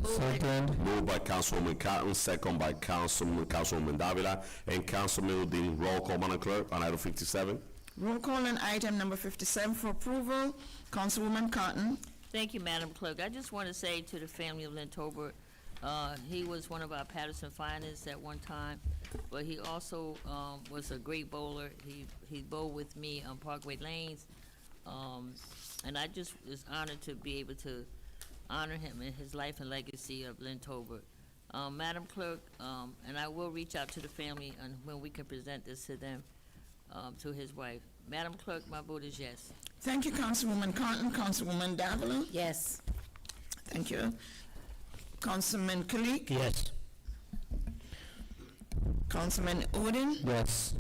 Second. Moved by Councilwoman Cotton, second by Councilwoman Davila, and Councilman Udine. Roll call, Madam Clerk, on item 57. Roll call on item number 57 for approval. Councilwoman Cotton. Thank you, Madam Clerk. I just want to say to the family of Lynn Tolbert, he was one of our Paterson finest at one time, but he also was a great bowler. He bowled with me on Parkway Lanes, and I just was honored to be able to honor him in his life and legacy of Lynn Tolbert. Madam Clerk, and I will reach out to the family and when we can present this to them, to his wife. Madam Clerk, my vote is yes. Thank you, Councilwoman Cotton. Councilwoman Davila. Yes. Thank you. Councilman Kalik. Yes. Councilman Udine. Yes.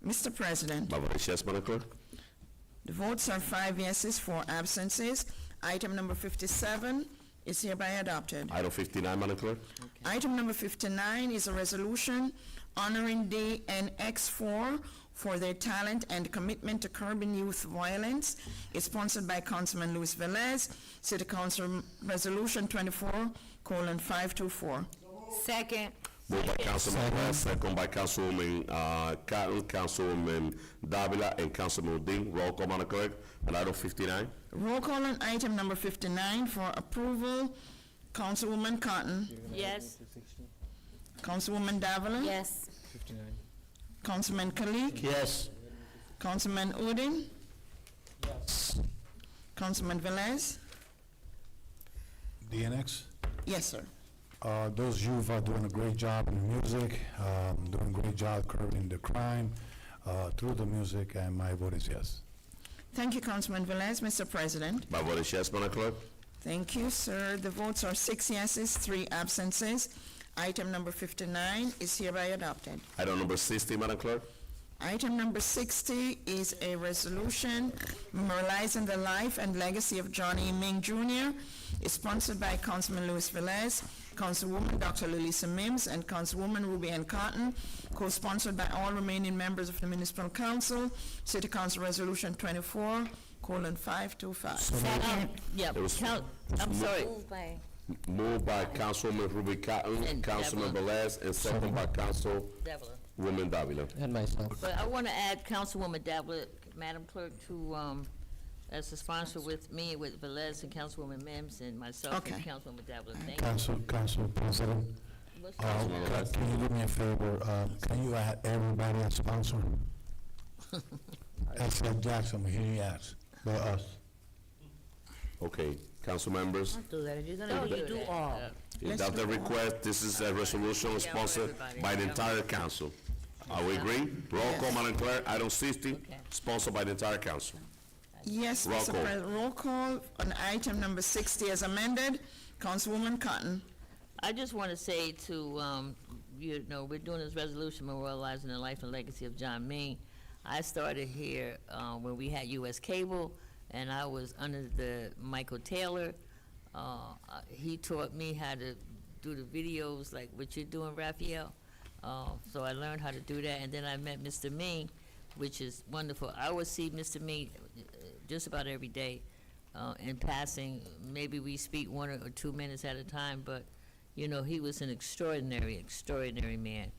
Mr. President? My vote is yes, Madam Clerk. The votes are 5 yeses, 4 absences. Item number 57 is hereby adopted. Item 59, Madam Clerk. Item number 59 is a resolution honoring DNX4 for their talent and commitment to curbing youth violence. It's sponsored by Councilman Luis Velez, City Council Resolution 24:524. Second. Moved by Councilman Velez, second by Councilwoman Cotton, Councilwoman Davila, and Councilman Udine. Roll call, Madam Clerk, on item 59. Roll call on item number 59 for approval. Councilwoman Cotton. Yes. Councilwoman Davila. Yes. Councilman Kalik. Yes. Councilman Udine. Councilman Velez. DNX? Yes, sir. Those youth are doing a great job in the music, doing a great job curbing the crime through the music, and my vote is yes. Thank you, Councilman Velez. Mr. President. My vote is yes, Madam Clerk. Thank you, sir. The votes are 6 yeses, 3 absences. Item number 59 is hereby adopted. Item number 60, Madam Clerk. Item number 60 is a resolution memorializing the life and legacy of John E. Ming Jr. It's sponsored by Councilman Luis Velez, Councilwoman Dr. Lilisa Mims, and Councilwoman Ruby Ann Cotton, co-sponsored by all remaining members of the Municipal Council. City Council Resolution 24:525. Second. Yeah, It was- I'm sorry. Moved by Councilwoman Ruby Cotton, And Councilman Velez, and second by Councilwoman Davila. And myself. But I want to add Councilwoman Davila, Madam Clerk, to, as a sponsor with me, with Velez and Councilwoman Mims and myself and Okay. Councilwoman Davila. Thank you. Council President, What's can you do me a favor? Can you add everybody as sponsor? Except Jackson, here he asks, but us. Okay, council members, Do that, if you're No, gonna you do do all. if that's the request, this is a resolution sponsored by the entire council. Are we agree? Roll call, Madam Clerk, item 60, sponsored by the entire council. Yes, Roll Mr. call. President. Roll call on item number 60 as amended. Councilwoman Cotton. I just want to say to, you know, we're doing this resolution memorializing the life and legacy of John Ming. I started here when we had U.S. Cable, and I was under the Michael Taylor. He taught me how to do the videos like what you're doing, Raphael. So I learned how to do that, and then I met Mr. Ming, which is wonderful. I would see Mr. Ming just about every day in passing. Maybe we speak 1 or 2 minutes at a time, but, you know, he was an extraordinary, extraordinary man.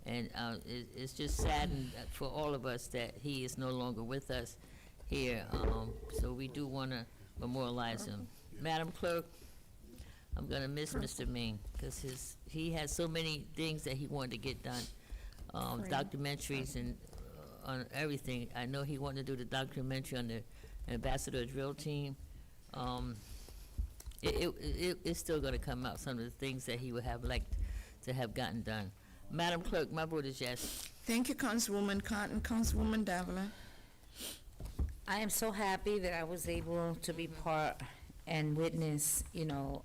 And it's just saddened for all of us that he is no longer with us here. So we do want to memorialize him. Madam Clerk, I'm going to miss Mr. Ming because he has so many things that he wanted to get done, documentaries and on everything. I know he wanted to do the documentary on the Ambassador Drill Team. It's still going to come out, some of the things that he would have liked to have gotten done. Madam Clerk, my vote is yes. Thank you, Councilwoman Cotton. Councilwoman Davila. I am so happy that I was able to be part and witness, you know,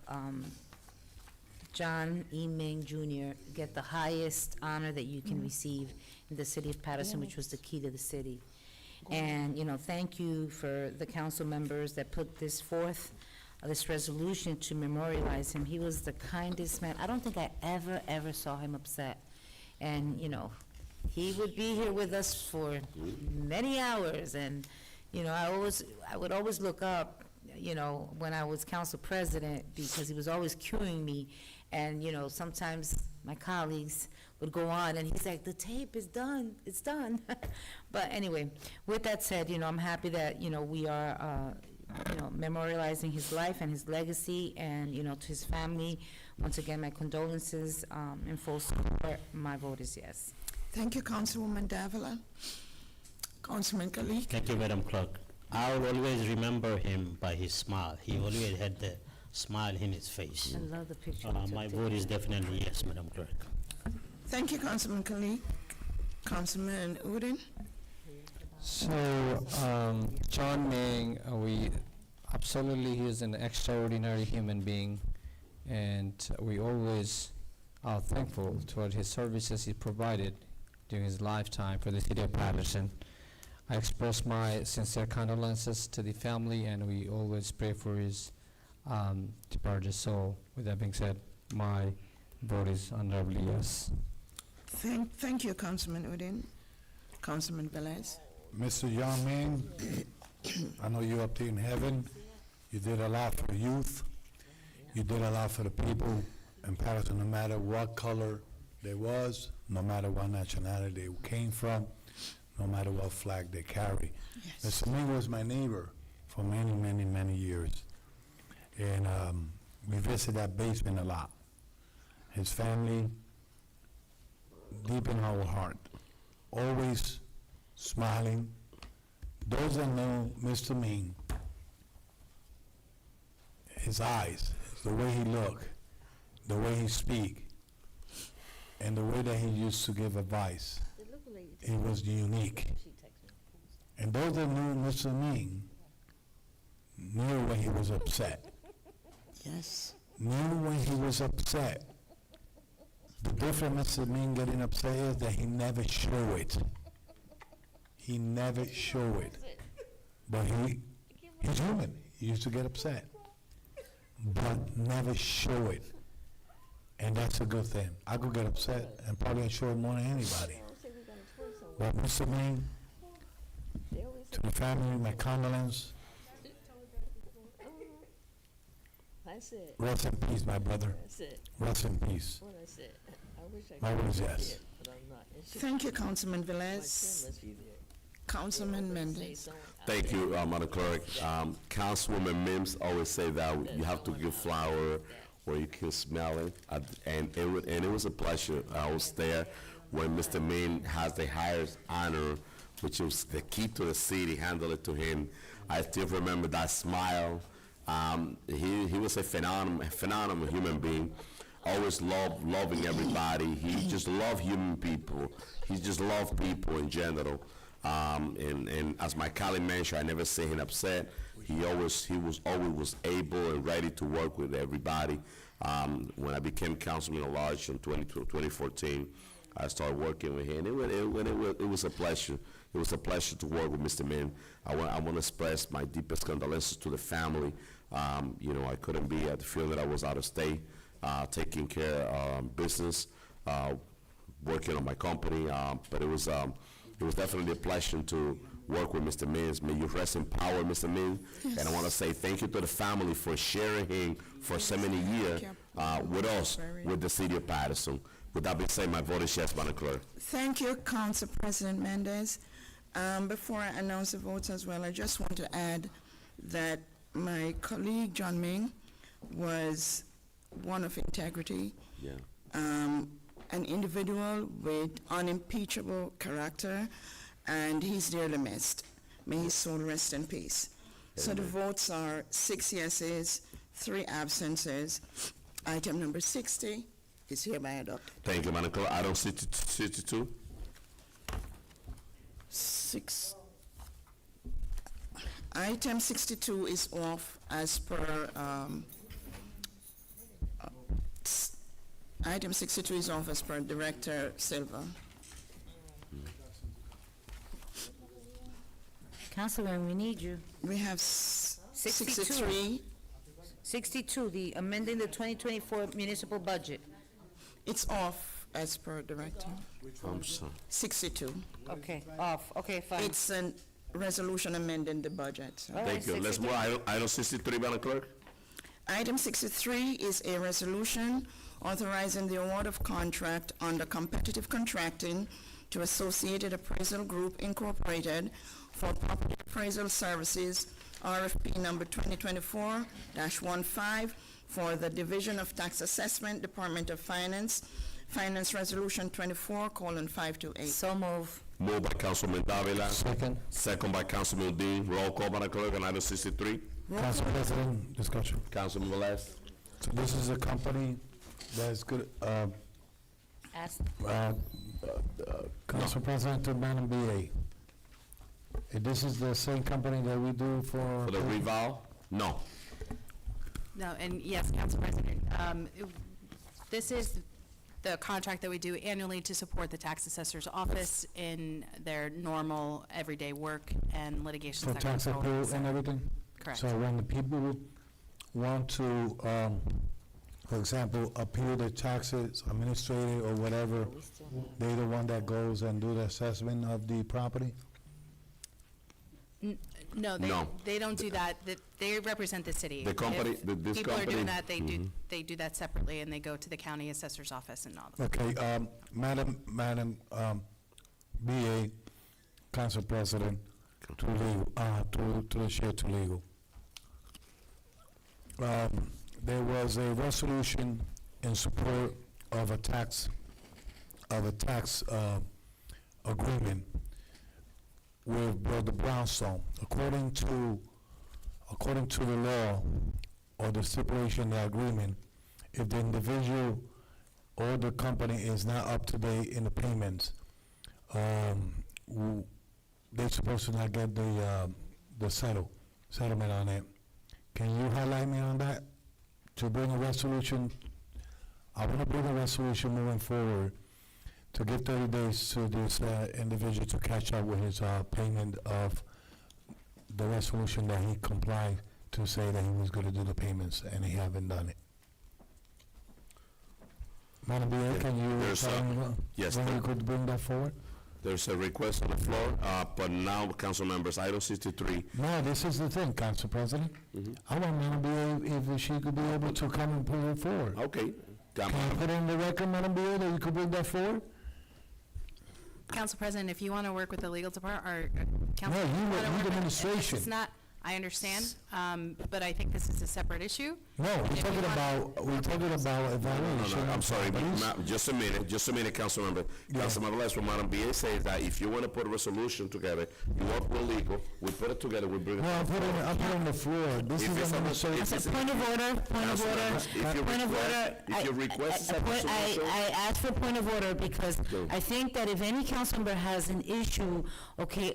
John E. Ming Jr. get the highest honor that you can receive in the city of Paterson, which was the key to the city. And, you know, thank you for the council members that put this forth, this resolution to memorialize him. He was the kindest man. I don't think I ever saw him upset. And, you know, he would be here with us for many hours. And, you know, I would always look up, you know, when I was council president, because he was always cueing me. And, you know, sometimes my colleagues would go on, and he's like, the tape is done, it's done. But anyway, with that said, you know, I'm happy that, you know, we are, you know, memorializing his life and his legacy, and, you know, to his family, once again, my condolences, in full support. My vote is yes. Thank you, Councilwoman Davila. Councilman Kalik. Thank you, Madam Clerk. I will always remember him by his smile. He always had the smile in his face. I love the picture. you took My there. vote is definitely yes, Madam Clerk. Thank you, Councilman Kalik. Councilman Udine. So, John Ming, he is an extraordinary human being, and we always are thankful toward his services he provided during his lifetime for the city of Paterson. I express my sincere condolences to the family, and we always pray for his departed soul. With that being said, my vote is undoubtedly yes. Thank you, Councilman Udine. Councilman Velez. Mr. John Ming, I know you're up there in heaven. You did a lot for the youth. You did a lot for the people in Paterson, no matter what color they was, no matter what nationality they came from, no matter what flag they carry. Yes. Mr. Ming was my neighbor for many, many, many years. And we visited that basement a lot. His family, deep in our heart, always smiling. Those that know Mr. Ming, his eyes, the way he look, the way he speak, and the way that he used to give advice, it was unique. And those that knew Mr. Ming knew when he was upset. Yes. Knew when he was upset. The difference Mr. Ming getting upset is that he never show it. He never show it. But he's human. He used to get upset. But never show it. And that's a good thing. I could get upset and probably show it more than anybody. But Mr. Ming, to the family, my condolence. That's it. Rest in peace, my brother. That's it. Rest in peace. What I said. I wish I My could word is be yes. there, but I'm not. And she- Thank you, Councilman my son Velez. must be there. Councilman Say Mendez. something. Thank you, Madam Clerk. Councilwoman Mims always say that you have to give flower where you can smell it, and it was a pleasure. I was there when Mr. Min has the highest honor, which was the key to the city, handle it to him. I still remember that smile. He was a phenomenal human being. Always loving everybody. He just loved human people. He just loved people in general. And as my colleague mentioned, I never see him upset. He was always able and ready to work with everybody. When I became councilman at large in 2014, I started working with him. It was a pleasure. It was a pleasure to work with Mr. Min. I want to express my deepest condolences to the family. I couldn't be at the funeral. I was out of state, taking care of business, working on my company. But it was definitely a pleasure to work with Mr. Min. May you rest in power, Mr. Min. And I want to say thank you to the family for sharing him for so many years with us, with the city of Paterson. With that being said, my vote is yes, Madam Clerk. Thank you, Council President Mendez. Before I announce the votes as well, I just want to add that my colleague, John Ming, was one of integrity. Yeah. An individual with unimpeachable character, and he's dearly missed. May his soul rest in peace. So the votes are 6 yeses, 3 absences. Item number 60 is hereby adopted. Thank you, Madam Clerk. Item 62. 6. Item 62 is off as per, item 62 is off as per Director Silva. Councilman, we need you. We have 63. 62, the amending the 2024 municipal budget. It's off as per Director. I'm sorry. 62. Okay, off, okay, fine. It's a resolution amending the budget. So. Thank you. Let's move item 63, Madam Clerk. Item 63 is a resolution authorizing the award of contract under competitive contracting to Associated Appraisal Group Incorporated for property appraisal services, RFP number 2024-15 for the Division of Tax Assessment, Department of Finance, Finance Resolution 24:528. So move. Moved by Councilman Davila. Second. Second by Councilman Dean. Roll call, Madam Clerk, on item 63. Council President, discussion. Councilman Velez. So this is a company that's good, Ask. Council President to Madam BA. This is the same company that we do for... For the revow? No. No, and yes, Council President, this is the contract that we do annually to support the tax assessor's office in their normal everyday work and litigations For that go tax forward. appeal and everything? Correct. So when the people want to, for example, appeal the taxes, administrative or whatever, they're the one that goes and do the assessment of the property? No, No. they don't do that. They represent the city. The company- If this people are doing company- that, they do that separately, and they go to the county assessor's office and all that. Okay, Madam, BA, Council President, to legal, to the chair to legal. There was a resolution in support of a tax agreement with Brother Brownstone. According to the law or the stipulation of the agreement, if the individual or the company is not up to date in the payments, they're supposed to not get the settlement on it. Can you highlight me on that? To bring a resolution, I want to bring a resolution moving forward to give 30 days to this individual to catch up with his payment of the resolution that he complied to say that he was going to do the payments, and he haven't done it. Madam BA, can you There's tell me yes, when there- you could bring that forward? There's a request on the floor, but now, council members, item 63. No, this is the thing, Council President. I want Madam BA, if she could be able to come and put it forward. Okay. Can I put in the record, Madam BA, that you could bring that forward? Council President, if you want to work with the legal department, or council. No, you wanna work with work with- administration. It's not, I understand, but I think this is a separate issue. No, we're talking about evaluation. No, I'm of sorry, properties. just a minute, council member. Councilmember Les, what Madam BA says that if you want to put a resolution together, you work with legal, we put it together, we bring it. No, I'm putting the floor. This If is it's administration. if it's- Point of order, If you request a resolution. I asked for point of order because I think that if any council member has an issue, okay,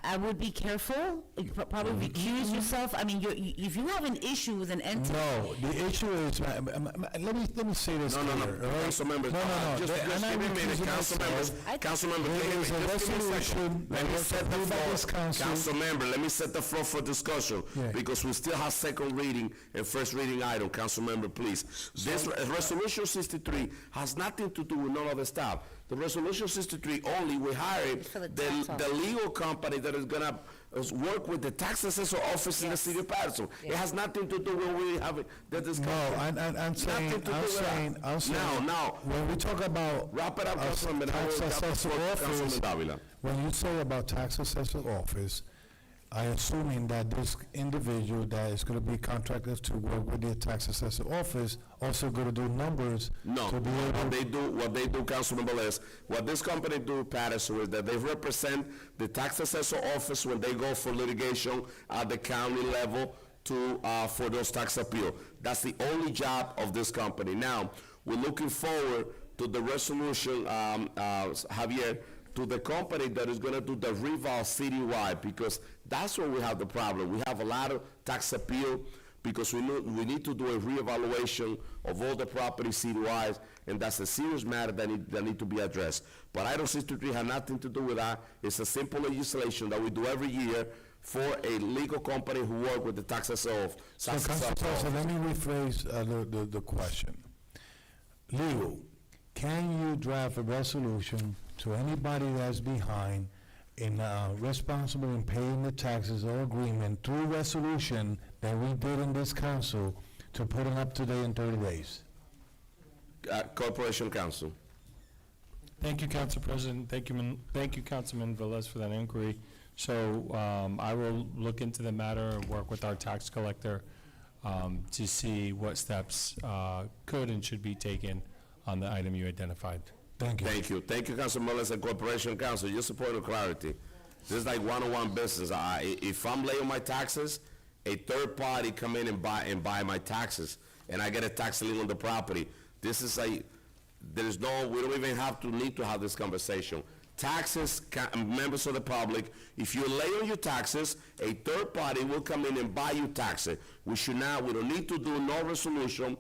I would be careful, probably recuse yourself. I mean, if you have an issue with an entity. No, the issue is, let me say this No, clear, all right? council members. No. Just I'm give not me a minute, recusing council members. myself. Council member, There give me is a just give me a resolution second. Let that me was set the approved by this floor. council. Council member, let me set the floor for discussion, Yeah. because we still have second reading and first reading item. Council member, please. This resolution 63 has nothing to do with none of the stuff. The resolution 63 only, we hired For the tax the legal company that is gonna work with the tax assessor office in the city of Paterson. It has nothing to do when we have the discussion. No, I'm saying, Now, when we talk about wrap it up, a Councilman, and I will tax tap the assessor floor to office, Councilman Davila. when you say about tax assessor office, I assuming that this individual that is gonna be contracted to work with the tax assessor office also gonna do numbers No, to be able. what they do, Councilmember Les, what this company do, Paterson, is that they represent the tax assessor office when they go for litigation at the county level to, for those tax appeal. That's the only job of this company. Now, we're looking forward to the resolution, Javier, to the company that is gonna do the reval citywide, because that's where we have the problem. We have a lot of tax appeal, because we need to do a reevaluation of all the property citywide, and that's a serious matter that need to be addressed. But item 63 has nothing to do with that. It's a simple legislation that we do every year for a legal company who work with the tax assessor. So, Council President, let me rephrase the question. Legal, can you draft a resolution to anybody that's behind in responsible in paying the taxes or agreement through resolution that we did in this council to put it up to date in 30 days? Corporation Council. Thank you, Council President. Thank you, Councilman Velez, for that inquiry. So I will look into the matter and work with our tax collector to see what steps could and should be taken on the item you identified. Thank you. Thank you, Councilman Les and Corporation Council. Just a point of clarity. This is like one-on-one business. If I'm laying my taxes, a third party come in and buy my taxes, and I get a tax lien on the property. This is we don't even need to have this conversation. Taxes, members of the public, if you lay on your taxes, a third party will come in and buy you taxes. We don't need to do no resolution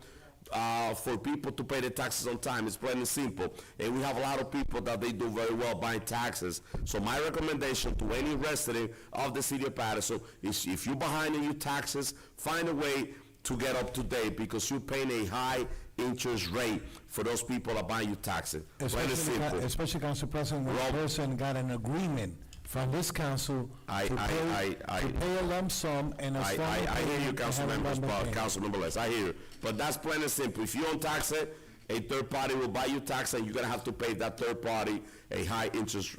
for people to pay the taxes on time. It's plain and simple. And we have a lot of people that they do very well buying taxes. So my recommendation to any resident of the city of Paterson is, if you're behind in your taxes, find a way to get up to date, because you're paying a high interest rate for those people that buy your taxes. Plain and simple. Especially, Council President, when a person got an agreement from this council to pay a lump sum and a small I hear you, payment. Councilmember Les, I hear you. But that's plain and simple. If you don't tax it, a third party will buy you tax, and you're gonna have to pay that third party a high interest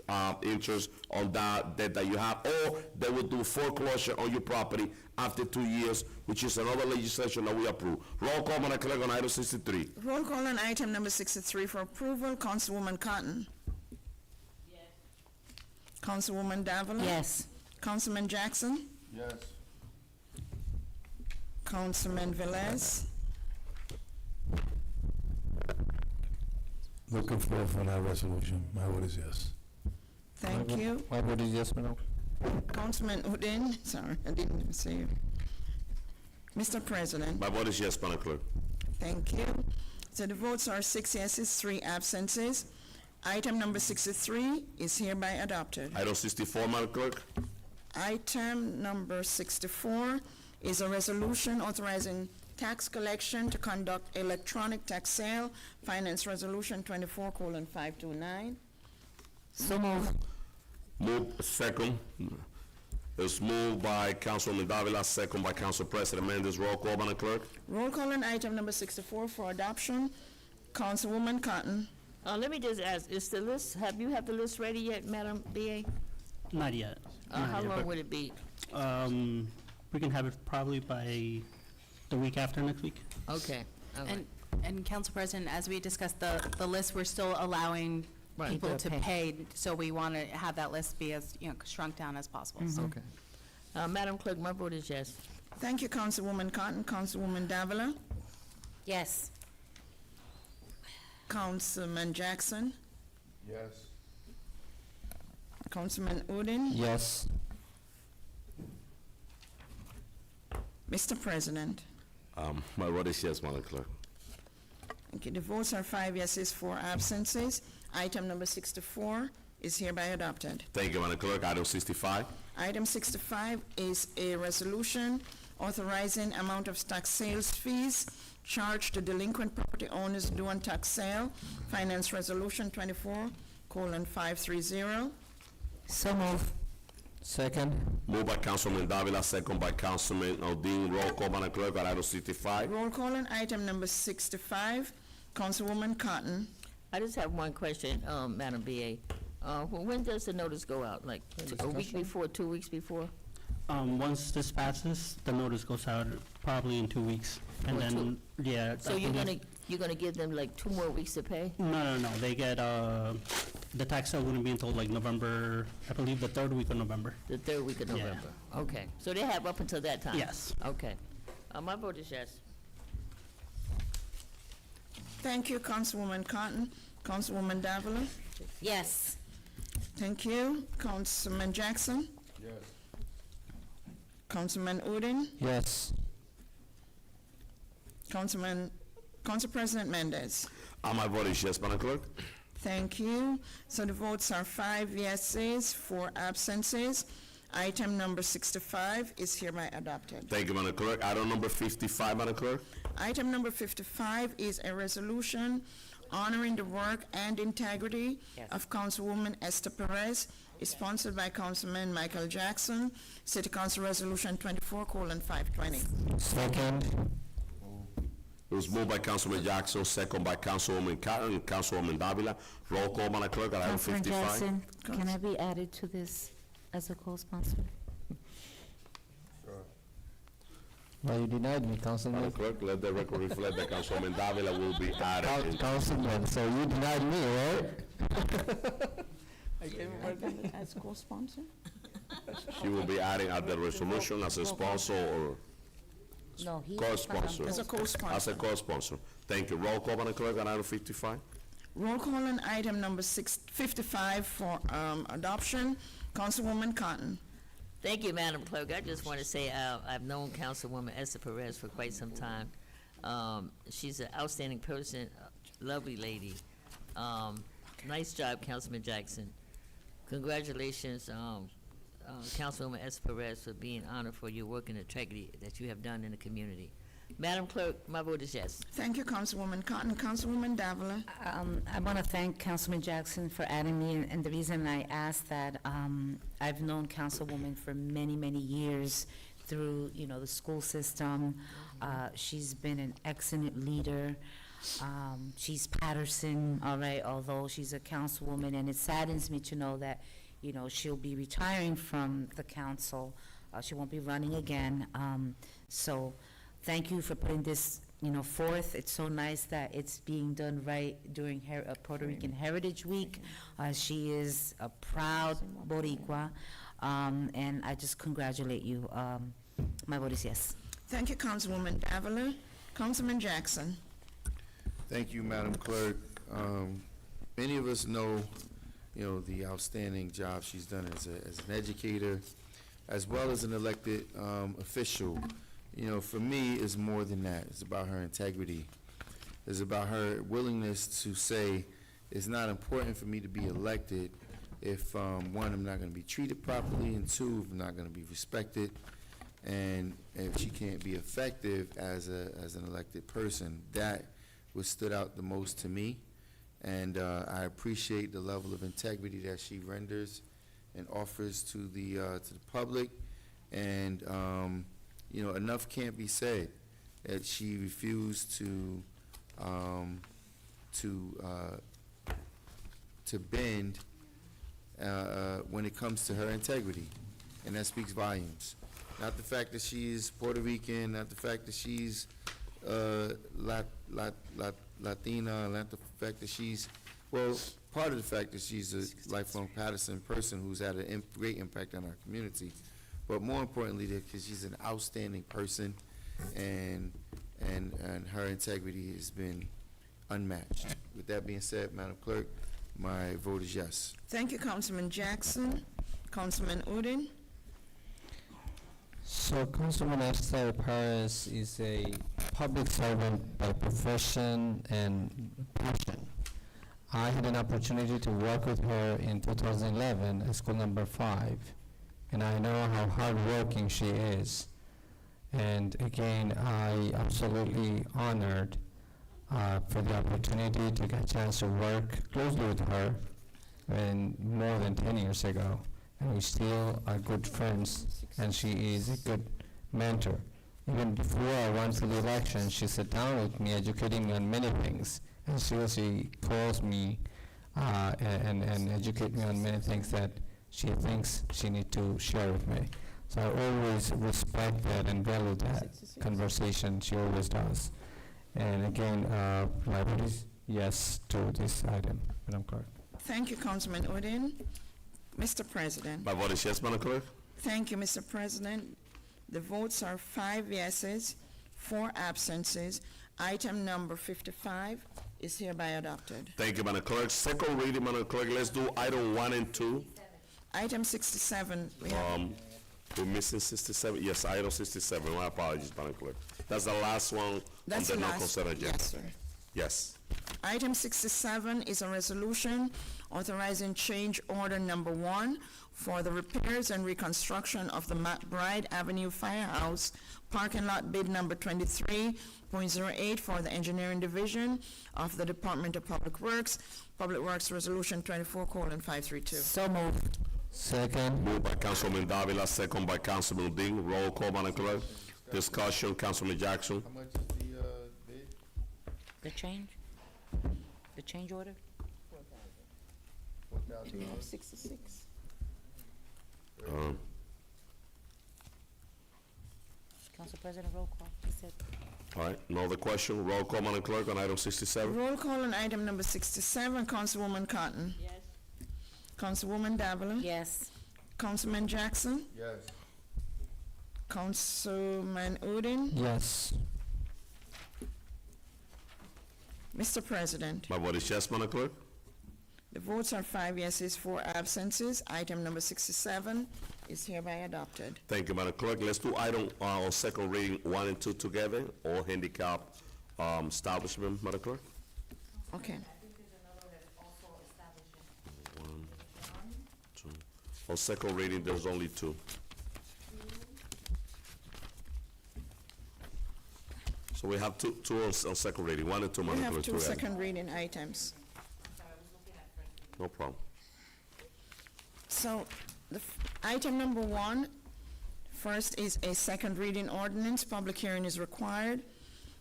on that debt that you have, or they will do foreclosure on your property after 2 years, which is another legislation that we approve. Roll call, Madam Clerk, on item 63. Roll call on item number 63 for approval. Councilwoman Cotton. Yes. Councilwoman Davila. Yes. Councilman Jackson. Yes. Councilman Velez. Looking forward for that resolution. My vote is yes. Thank you. My vote is yes, madam. Councilman Udine, sorry, I didn't even see you. Mr. President, My vote is yes, Madam Clerk. thank you. So the votes are 6 yeses, 3 absences. Item number 63 is hereby adopted. Item 64, Madam Clerk. Item number 64 is a resolution authorizing tax collection to conduct electronic tax sale, Finance Resolution 24:529. So move. Move second. It's moved by Councilwoman Davila, second by Council President Mendes. Roll call, Madam Clerk. Roll call on item number 64 for adoption. Councilwoman Cotton. Let me just ask, is the list, have you have the list ready yet, Madam BA? Not yet. How long would it be? We can have it probably by the week after next week. Okay, all right. And Council President, as we discussed the list, we're still allowing Right. people to People to pay, so we want to have that list be as, shrunk down as possible. So Okay. Madam Clerk, my vote is yes. Thank you, Councilwoman Cotton. Councilwoman Davila. Yes. Councilman Jackson. Yes. Councilman Udine. Yes. Mr. President. My vote is yes, Madam Clerk. Okay, the votes are 5 yeses, 4 absences. Item number 64 is hereby adopted. Thank you, Madam Clerk. Item 65. Item 65 is a resolution authorizing amount of tax sales fees charged to delinquent property owners due on tax sale, Finance Resolution 24:530. So move. Second. Moved by Councilman Davila, second by Councilman Odine. Roll call, Madam Clerk, on item 65. Roll call on item number 65. Councilwoman Cotton. I just have one question, Madam BA. When does the notice go out? Like, a week before, 2 weeks before? Once this passes, the notice goes out probably in 2 weeks. And Or then, yeah. So you're gonna give them like 2 more weeks to pay? No. They get, the tax sale wouldn't be until like November, I believe the 3rd week of November. The 3rd week of Yeah. November? Okay, so they have up until that time? Yes. Okay. My vote is yes. Thank you, Councilwoman Cotton. Councilwoman Davila. Yes. Thank you. Councilman Jackson. Yes. Councilman Udine. Yes. Council President Mendes. My vote is yes, Madam Clerk. Thank you. So the votes are 5 yeses, 4 absences. Item number 65 is hereby adopted. Thank you, Madam Clerk. Item number 55, Madam Clerk. Item number 55 is a resolution honoring the work and integrity of Councilwoman Esther Perez, is sponsored by Councilman Michael Jackson, City Council Resolution 24:520. Second. It was moved by Councilman Jackson, second by Councilwoman Cotton and Councilwoman Davila. Roll call, Madam Clerk, on item 55. Can I be added to this as a co-sponsor? Well, you denied me, Councilman. Madam Clerk, let the record reflect that Councilwoman Davila will be added. in- Councilman, so you denied me, right? As co-sponsor? She will be adding at the resolution as a sponsor or No, he. co-sponsor. As a co-sponsor. As a co-sponsor. Thank you. Roll call, Madam Clerk, on item 55. Roll call on item number 55 for adoption. Councilwoman Cotton. Thank you, Madam Clerk. I just want to say I've known Councilwoman Esther Perez for quite some time. She's an outstanding person, lovely lady. Nice job, Councilman Jackson. Congratulations, Councilwoman Esther Perez, for being honored for your work and integrity that you have done in the community. Madam Clerk, my vote is yes. Thank you, Councilwoman Cotton. Councilwoman Davila. I want to thank Councilman Jackson for adding me, and the reason I asked that, I've known Councilwoman for many, many years through, the school system. She's been an excellent leader. She's Paterson, all right, although she's a councilwoman, and it saddens me to know that, she'll be retiring from the council. She won't be running again. So thank you for putting this, forth. It's so nice that it's being done right during Puerto Rican Heritage Week. She is a proud Boricua, and I just congratulate you. My vote is yes. Thank you, Councilwoman Davila. Councilman Jackson. Thank you, Madam Clerk. Many of us know, the outstanding job she's done as an educator, as well as an elected official. For me, it's more than that. It's about her integrity. It's about her willingness to say, it's not important for me to be elected if, one, I'm not going to be treated properly, and two, if I'm not going to be respected, and if she can't be effective as an elected person. That what stood out the most to me, and I appreciate the level of integrity that she renders and offers to the public, and enough can't be said that she refused to bend when it comes to her integrity, and that speaks volumes. Not the fact that she's Puerto Rican, not the fact that she's Latina, not the fact that she's, well, part of the fact that she's a lifelong Paterson person who's had a great impact on our community, but more importantly, because she's an outstanding person, and her integrity has been unmatched. With that being said, Madam Clerk, my vote is yes. Thank you, Councilman Jackson. Councilman Udine? So Councilman Esther Perez is a public servant by profession and passion. I had an opportunity to work with her in 2011 at school number 5, and I know how hardworking she is. And again, I absolutely honored for the opportunity to get a chance to work closely with her and more than 10 years ago. And we still are good friends, and she is a good mentor. Even before I went to the election, she sat down with me, educating me on many things, and she calls me and educate me on many things that she thinks she needs to share with me. So I always respect that and value that conversation. She always does. And again, my vote is yes to this item, Madam Clerk. Thank you, Councilman Udine. Mr. President. My vote is yes, Madam Clerk. Thank you, Mr. President. The votes are 5 yeses, 4 absences. Item number 55 is hereby adopted. Thank you, Madam Clerk. Second reading, Madam Clerk. Let's do item 1 and 2. Item 67, we have We're missing 67. Yes, item 67. My apologies, Madam Clerk. That's the last one That's on the the last, non-consent agenda. yes, sir. Yes. Item 67 is a resolution authorizing change order number 1 for the repairs and reconstruction of the McBride Avenue Firehouse parking lot bid number 23.08 for the Engineering Division of the Department of Public Works Resolution 24:532. So moved. Second. Moved by Councilman Davila, second by Councilman Dean. Roll call, Madam Clerk. Discussion, Councilman Jackson. How much is the bid? The change? The change order? $4,000. 66. Council President, roll call. He said. All right, no other question. Roll call, Madam Clerk, on item 67. Roll call on item number 67, Councilwoman Cotton. Yes. Councilwoman Davila. Yes. Councilman Jackson. Yes. Councilman Udine. Yes. Mr. President, My vote is yes, Madam Clerk. the votes are 5 yeses, 4 absences. Item number 67 is hereby adopted. Thank you, Madam Clerk. Let's do item on second reading 1 and 2 together, all handicap establishment, Madam Clerk. Okay. 1, 2. On second reading, there's only 2. So we have two on second reading, 1 and 2, We Madam have Clerk. 2 together. second reading items. No problem. So, item number 1, first is a second reading ordinance. Public hearing is required.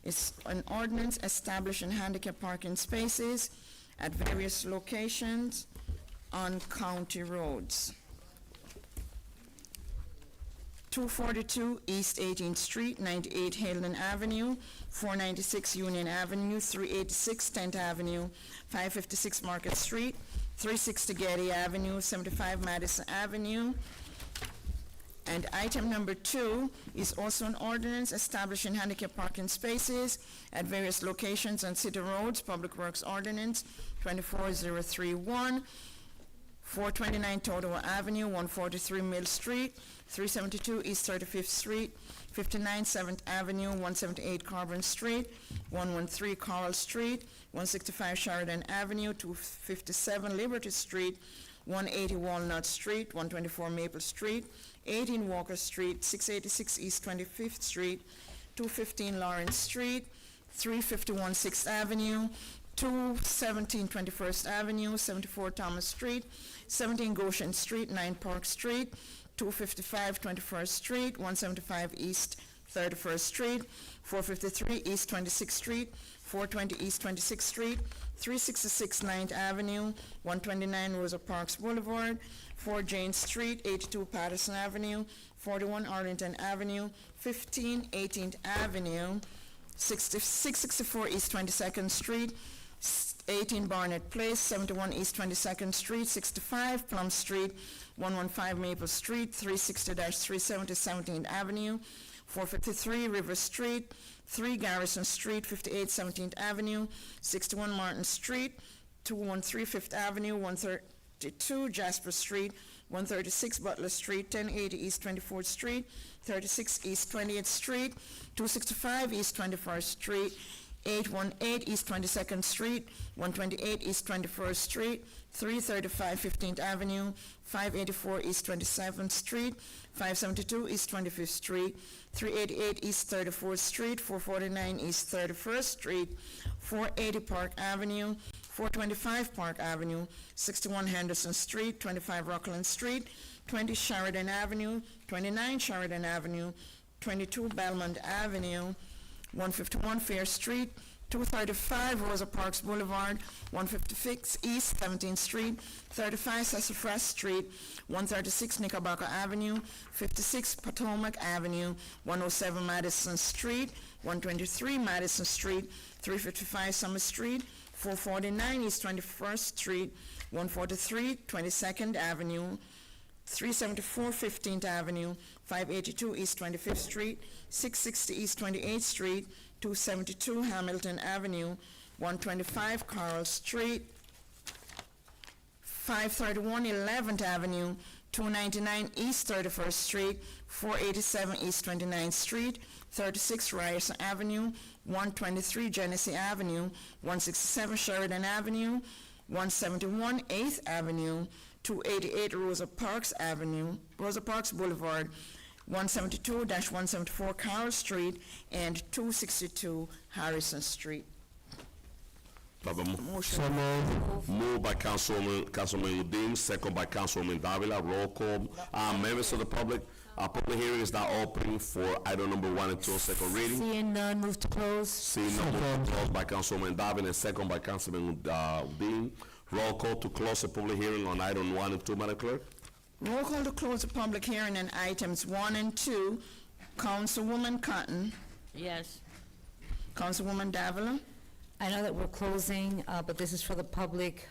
It's an ordinance establishing handicap parking spaces at various locations on county roads. 242 East 18th Street, 98 Hayden Avenue, 496 Union Avenue, 386 10th Avenue, 556 Market Street, 360 Getty Avenue, 75 Madison Avenue, And item number 2 is also an ordinance establishing handicap parking spaces at various locations on city roads, Public Works Ordinance 24031, 429 Totowa Avenue, 143 Mill Street, 372 East 35th Street, 59 7th Avenue, 178 Carbon Street, 113 Coral Street, 165 Sheridan Avenue, 257 Liberty Street, 180 Walnut Street, 124 Maple Street, 18 Walker Street, 686 East 25th Street, 215 Lawrence Street, 351 6th Avenue, 217 21st Avenue, 74 Thomas Street, 17 Goshen Street, 9 Park Street, 255 21st Street, 175 East 31st Street, 453 East 26th Street, 420 East 26th Street, 366 9th Avenue, 129 Rosa Parks Boulevard, 4 Jane Street, 82 Paterson Avenue, 41 Arlington Avenue, 15 18th Avenue, 664 East 22nd Street, 18 Barnett Place, 71 East 22nd Street, 65 Plum Street, 115 Maple Street, 360-370 17th Avenue, 453 River Street, 3 Garrison Street, 58 17th Avenue, 61 Martin Street, 213 Fifth Avenue, 132 Jasper Street, 136 Butler Street, 1080 East 24th Street, 36 East 20th Street, 265 East 21st Street, 818 East 22nd Street, 128 East 21st Street, 335 15th Avenue, 584 East 27th Street, 572 East 25th Street, 388 East 34th Street, 449 East 31st Street, 480 Park Avenue, 425 Park Avenue, 61 Henderson Street, 25 Rockland Street, 20 Sheridan Avenue, 29 Sheridan Avenue, 22 Belmont Avenue, 151 Fair Street, 235 Rosa Parks Boulevard, 156 East 17th Street, 35 Sassafras Street, 136 Knickerbocker Avenue, 56 Potomac Avenue, 107 Madison Street, 123 Madison Street, 355 Summer Street, 449 East 21st Street, 143 22nd Avenue, 374 15th Avenue, 582 East 25th Street, 660 East 28th Street, 272 Hamilton Avenue, 125 Carl Street, 531 11th Avenue, 299 East 31st Street, 487 East 29th Street, 36 Ryerson Avenue, 123 Genesee Avenue, 167 Sheridan Avenue, 171 8th Avenue, 288 Rosa Parks Avenue, Rosa Parks Boulevard, 172-174 Carroll Street, and 262 Harrison Street. Moved by Councilman Udine, second by Councilwoman Davila. Roll call. Members of the public, our public hearing is now open for item number 1 and 2 on second reading. Seeing none, move to close. Seeing none, move to close by Councilwoman Davila and second by Councilman Udine. Roll call to close the public hearing on item 1 and 2, Madam Clerk. Roll call to close the public hearing on items 1 and 2. Councilwoman Cotton. Yes. Councilwoman Davila. I know that we're closing, but this is for the public,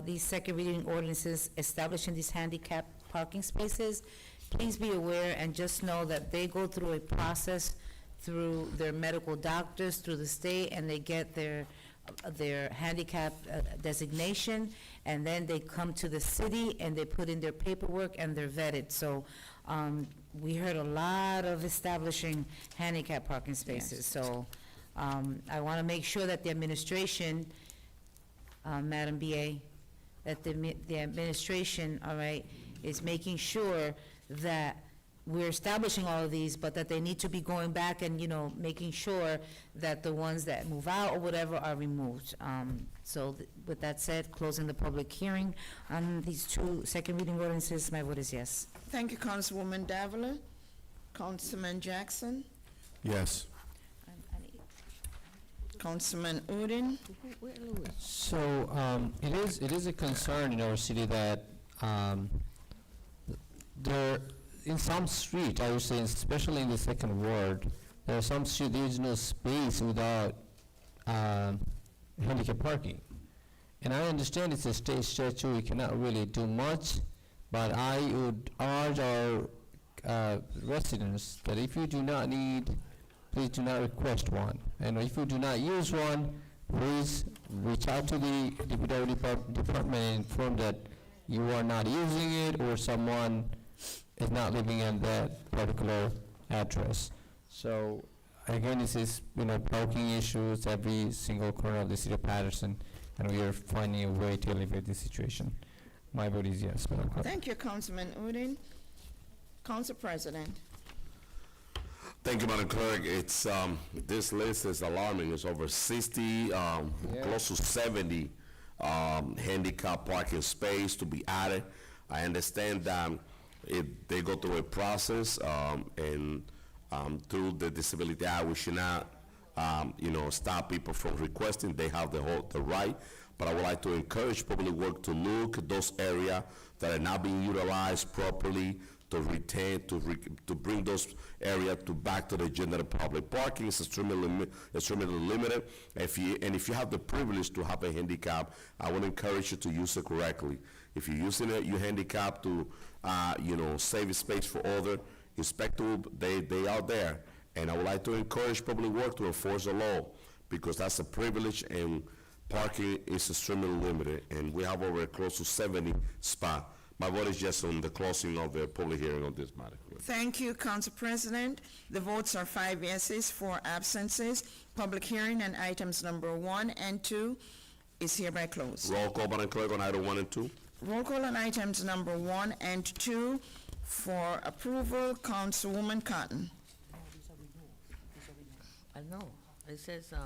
these second reading ordinances establishing these handicap parking spaces. Please be aware and just know that they go through a process through their medical doctors, through the state, and they get their handicap designation, and then they come to the city and they put in their paperwork and they're vetted. So we heard a lot of establishing handicap parking spaces. So I want to make sure that the administration, Madam BA, that the administration, all right, is making sure that we're establishing all of these, but that they need to be going back and, making sure that the ones that move out or whatever are removed. So with that said, closing the public hearing on these 2 second reading ordinances, my vote is yes. Thank you, Councilwoman Davila. Councilman Jackson. Yes. Councilman Udine. So, it is a concern in our city that there, in some street, I would say, especially in the second ward, there are some street there is no space without handicap parking. And I understand it's a state statute, we cannot really do much, but I would urge our residents that if you do not need, please do not request one. And if you do not use one, please reach out to the DPW department and inform that you are not using it or someone is not living in that particular address. So again, this is, parking issues every single corner of the city of Paterson, and we are finding a way to alleviate this situation. My vote is yes, Madam Clerk. Thank you, Councilman Udine. Council President. Thank you, Madam Clerk. It's, this list is alarming. It's over 60, close to 70, handicap parking space to be added. I understand that they go through a process, and through the Disability Act, we should not, stop people from requesting. They have the right. But I would like to encourage public work to look at those areas that are not being utilized properly, to retain, to bring those areas back to the general public. Parking is extremely limited. If you have the privilege to have a handicap, I would encourage you to use it correctly. If you're using your handicap to, save space for other inspectors, they are there. And I would like to encourage public work to enforce the law, because that's a privilege, and parking is extremely limited, and we have over close to 70 spots. My vote is yes on the closing of the public hearing on this matter. Thank you, Council President. The votes are 5 yeses, 4 absences. Public hearing on items number 1 and 2 is hereby closed. Roll call, Madam Clerk, on item 1 and 2. Roll call on items number 1 and 2 for approval. Councilwoman Cotton. I know, it says, they're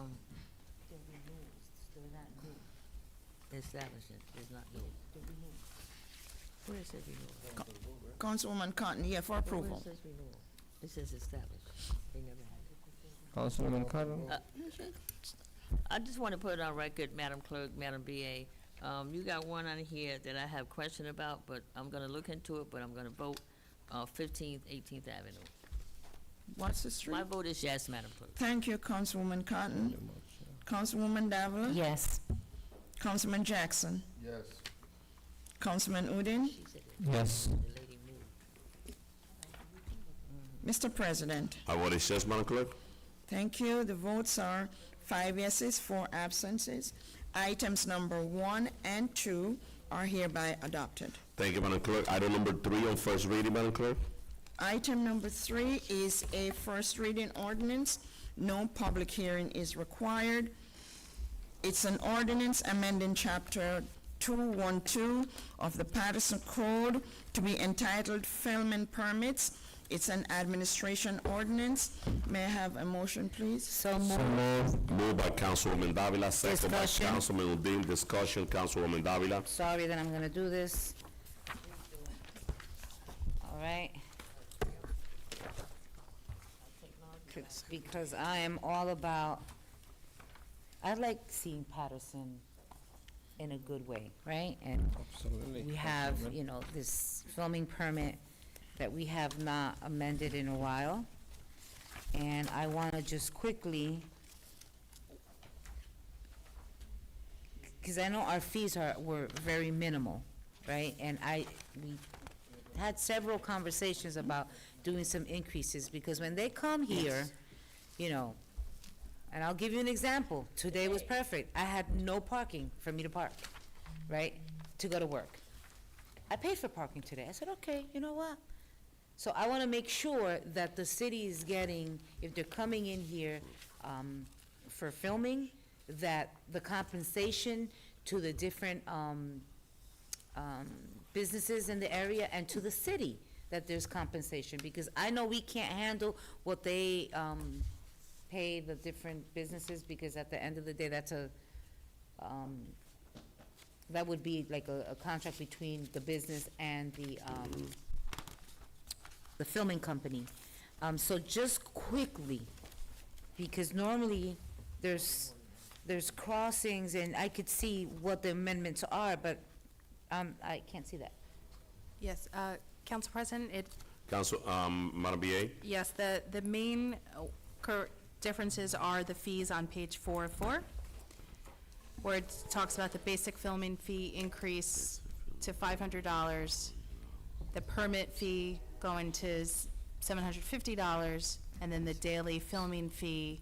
not new. Establishment is not new. Where it says renewal? Councilwoman Cotton, yeah, for Where approval. it says renewal? It says established. They never had it. Councilwoman Cotton? I just want to put it on record, Madam Clerk, Madam BA. You got one on here that I have question about, but I'm gonna look into it, but I'm gonna vote, 15th, 18th Avenue. What's the street? My vote is yes, Madam Clerk. Thank you, Councilwoman Cotton. Councilwoman Davila? Yes. Councilman Jackson? Yes. Councilman Udine? Yes. Mr. President. My vote is yes, Madam Clerk. Thank you. The votes are 5 yeses, 4 absences. Items number 1 and 2 are hereby adopted. Thank you, Madam Clerk. Item number 3 on first reading, Madam Clerk. Item number 3 is a first reading ordinance. No public hearing is required. It's an ordinance amending Chapter 212 of the Paterson Code to be entitled Filming Permits. It's an administration ordinance. May I have a motion, please? So moved. Moved by Councilwoman Davila, second by Discussion. Councilman Udine. Discussion, Councilwoman Davila. Sorry that I'm gonna do this. All right. Because I am all about, I like seeing Paterson in a good way, right? And Absolutely. we have, this filming permit that we have not amended in a while. And I want to just quickly, because I know our fees were very minimal, right? And we had several conversations about doing some increases, because when they come here, and I'll give you an example. Today was perfect. I had no parking for me to park, right, to go to work. I paid for parking today. I said, okay, you know what? So I want to make sure that the city is getting, if they're coming in here for filming, that the compensation to the different businesses in the area and to the city, that there's compensation, because I know we can't handle what they pay the different businesses, because at the end of the day, that would be like a contract between the business and the filming company. So just quickly, because normally there's crossings, and I could see what the amendments are, but I can't see that. Yes, Council President, Council, Madam BA. yes, the main differences are the fees on page 4 of 4, where it talks about the basic filming fee increase to $500, the permit fee going to $750, and then the daily filming fee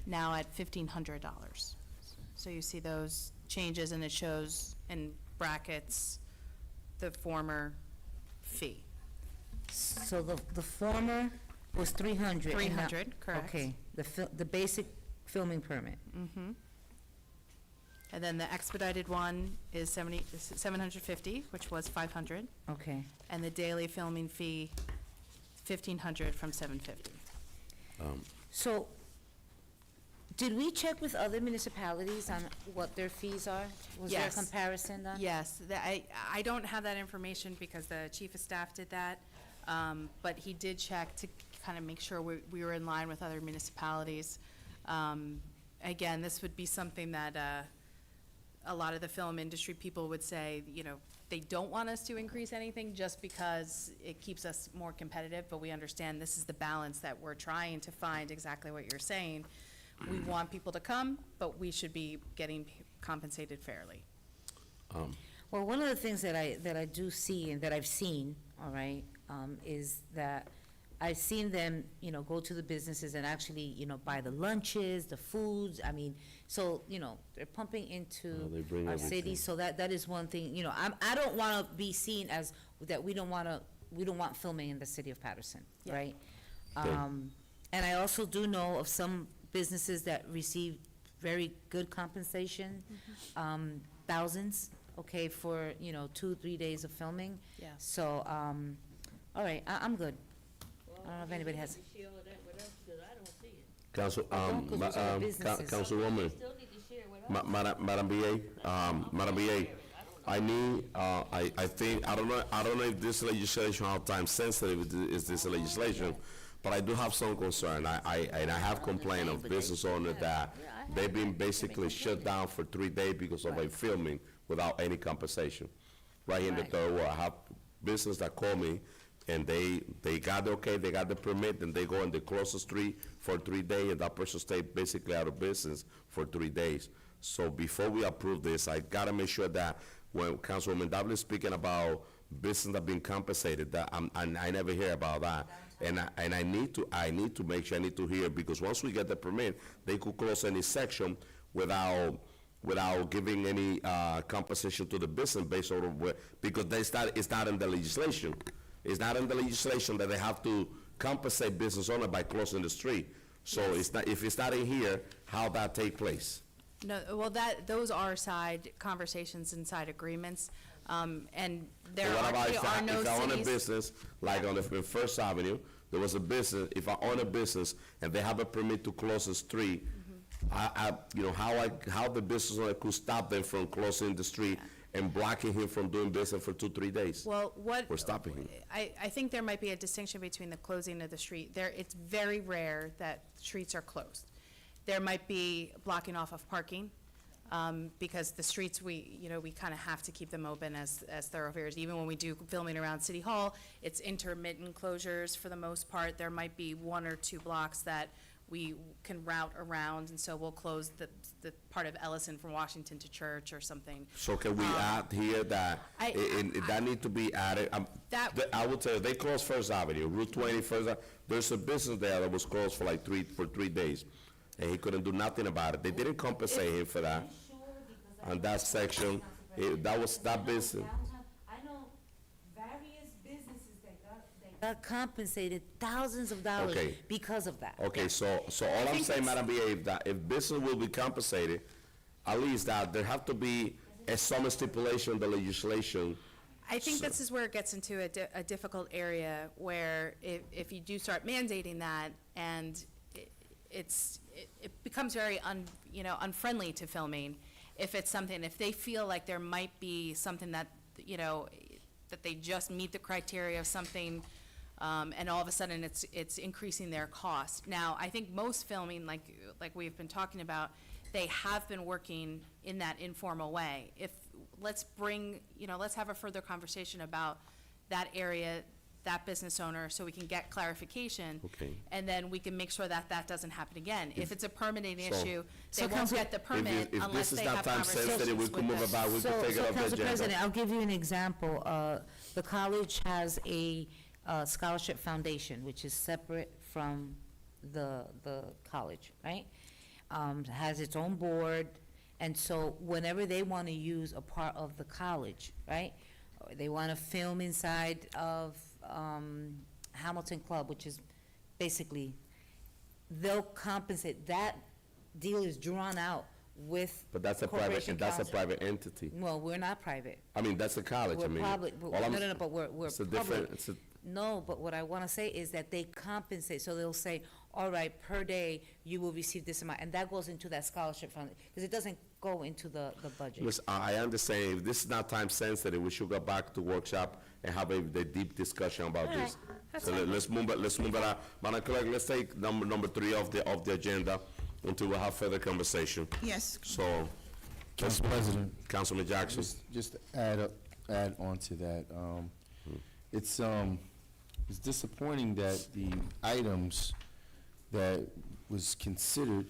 now at $1,500. So you see those changes, and it shows in brackets the former fee. So the former was 300. and now- 300, correct. Okay, the basic filming permit. Mm-hmm. And then the expedited one is 750, which was 500, Okay. and the daily filming fee, 1,500 from 750. So, did we check with other municipalities on what their fees are? Was there a Yes. comparison done? Yes, I don't have that information because the chief of staff did that, but he did check to kind of make sure we were in line with other municipalities. Again, this would be something that a lot of the film industry people would say, they don't want us to increase anything just because it keeps us more competitive, but we understand this is the balance that we're trying to find, exactly what you're saying. We want people to come, but we should be getting compensated fairly. Well, one of the things that I do see and that I've seen, all right, is that I've seen them, go to the businesses and actually, buy the lunches, the foods. I mean, so, they're pumping into they bring our everything. city. So that is one thing, I don't want to be seen as that we don't want filming in the city of Paterson, Yeah. right? Okay. And I also do know of some businesses that receive very good compensation, thousands, okay, for, 2-3 days of filming. Yeah. So, all right, I'm good. I don't know if anybody has. Share all that with us, 'cause I don't see it. Council, don't, 'cause those are businesses. Councilwoman, Still need to share with us. Madam BA, I need, I think, I don't know if this legislation, how time sensitive is this legislation, but I do have some concern. I have complained of business owners that they've been basically shut down for 3 days because of a filming without any compensation. Right in the third ward, I have business that call me, and they got the okay, they got the permit, and they go and they close the street for 3 days, and that person stay basically out of business for 3 days. So before we approve this, I gotta make sure that when Councilwoman W is speaking about business that being compensated, that I never hear about that. And I need to make sure, I need to hear, because once we get the permit, they could close any section without giving any compensation to the business based on because it's not in the legislation. It's not in the legislation that they have to compensate business owner by closing the street. So it's not, if it's not in here, how that take place? No, well, those are side conversations inside agreements, and there But what are about no if I own a cities. business, like on the First Avenue, there was a business, if I own a business and they have a permit to close the street, how the business owner could stop them from closing the street and blocking him from doing business for 2-3 days? Well, We're stopping him. I think there might be a distinction between the closing of the street. It's very rare that streets are closed. There might be blocking off of parking, because the streets, we kind of have to keep them open as thoroughfares. Even when we do filming around City Hall, it's intermittent closures for the most part. There might be 1 or 2 blocks that we can route around, and so we'll close the part of Ellison from Washington to Church or something. So can we add here that, that need to be added? I will tell you, they closed First Avenue, Route 20, First Avenue. There's a business there that was closed for like 3 days, and he couldn't do nothing about it. They didn't compensate him for that. On that section, that business. I know various businesses that got compensated thousands of dollars Okay. because of that. Okay, so all I'm saying, Madam BA, if business will be compensated, at least that there have to be some stipulation in the legislation. I think this is where it gets into a difficult area, where if you do start mandating that, and it becomes very unfriendly to filming. If they feel like there might be something that, that they just meet the criteria of something, and all of a sudden it's increasing their cost. Now, I think most filming, like we've been talking about, they have been working in that informal way. Let's have a further conversation about that area, that business owner, so we can get clarification. Okay. And then we can make sure that doesn't happen again. If it's a permitting So- issue, So they won't Council- get the permit If unless this they is not have time conversations sensitive, we with could move them. about, we could take it off the Council President, agenda. I'll give you an example. The college has a scholarship foundation, which is separate from the college, right? Has its own board, and so whenever they want to use a part of the college, right? Or they want to film inside of Hamilton Club, which is basically, they'll compensate. That deal is drawn out with But that's a Corporation Council. private entity. Well, we're not private. I mean, that's a college, I We're mean. public, all no, I'm- no, but we're It's a public. different, it's a, No, but what I want to say is that they compensate, so they'll say, all right, per day, you will receive this amount, and that goes into that scholarship fund, because it doesn't go into the budget. listen, I understand, if this is not time sensitive, we should go back to workshop and have the deep discussion about All this. right, that's So fine. let's move it on. Madam Clerk, let's take number 3 of the agenda until we have further conversation. Yes. So, Council President. Councilman Jackson. Just to add on to that, it's disappointing that the items that was considered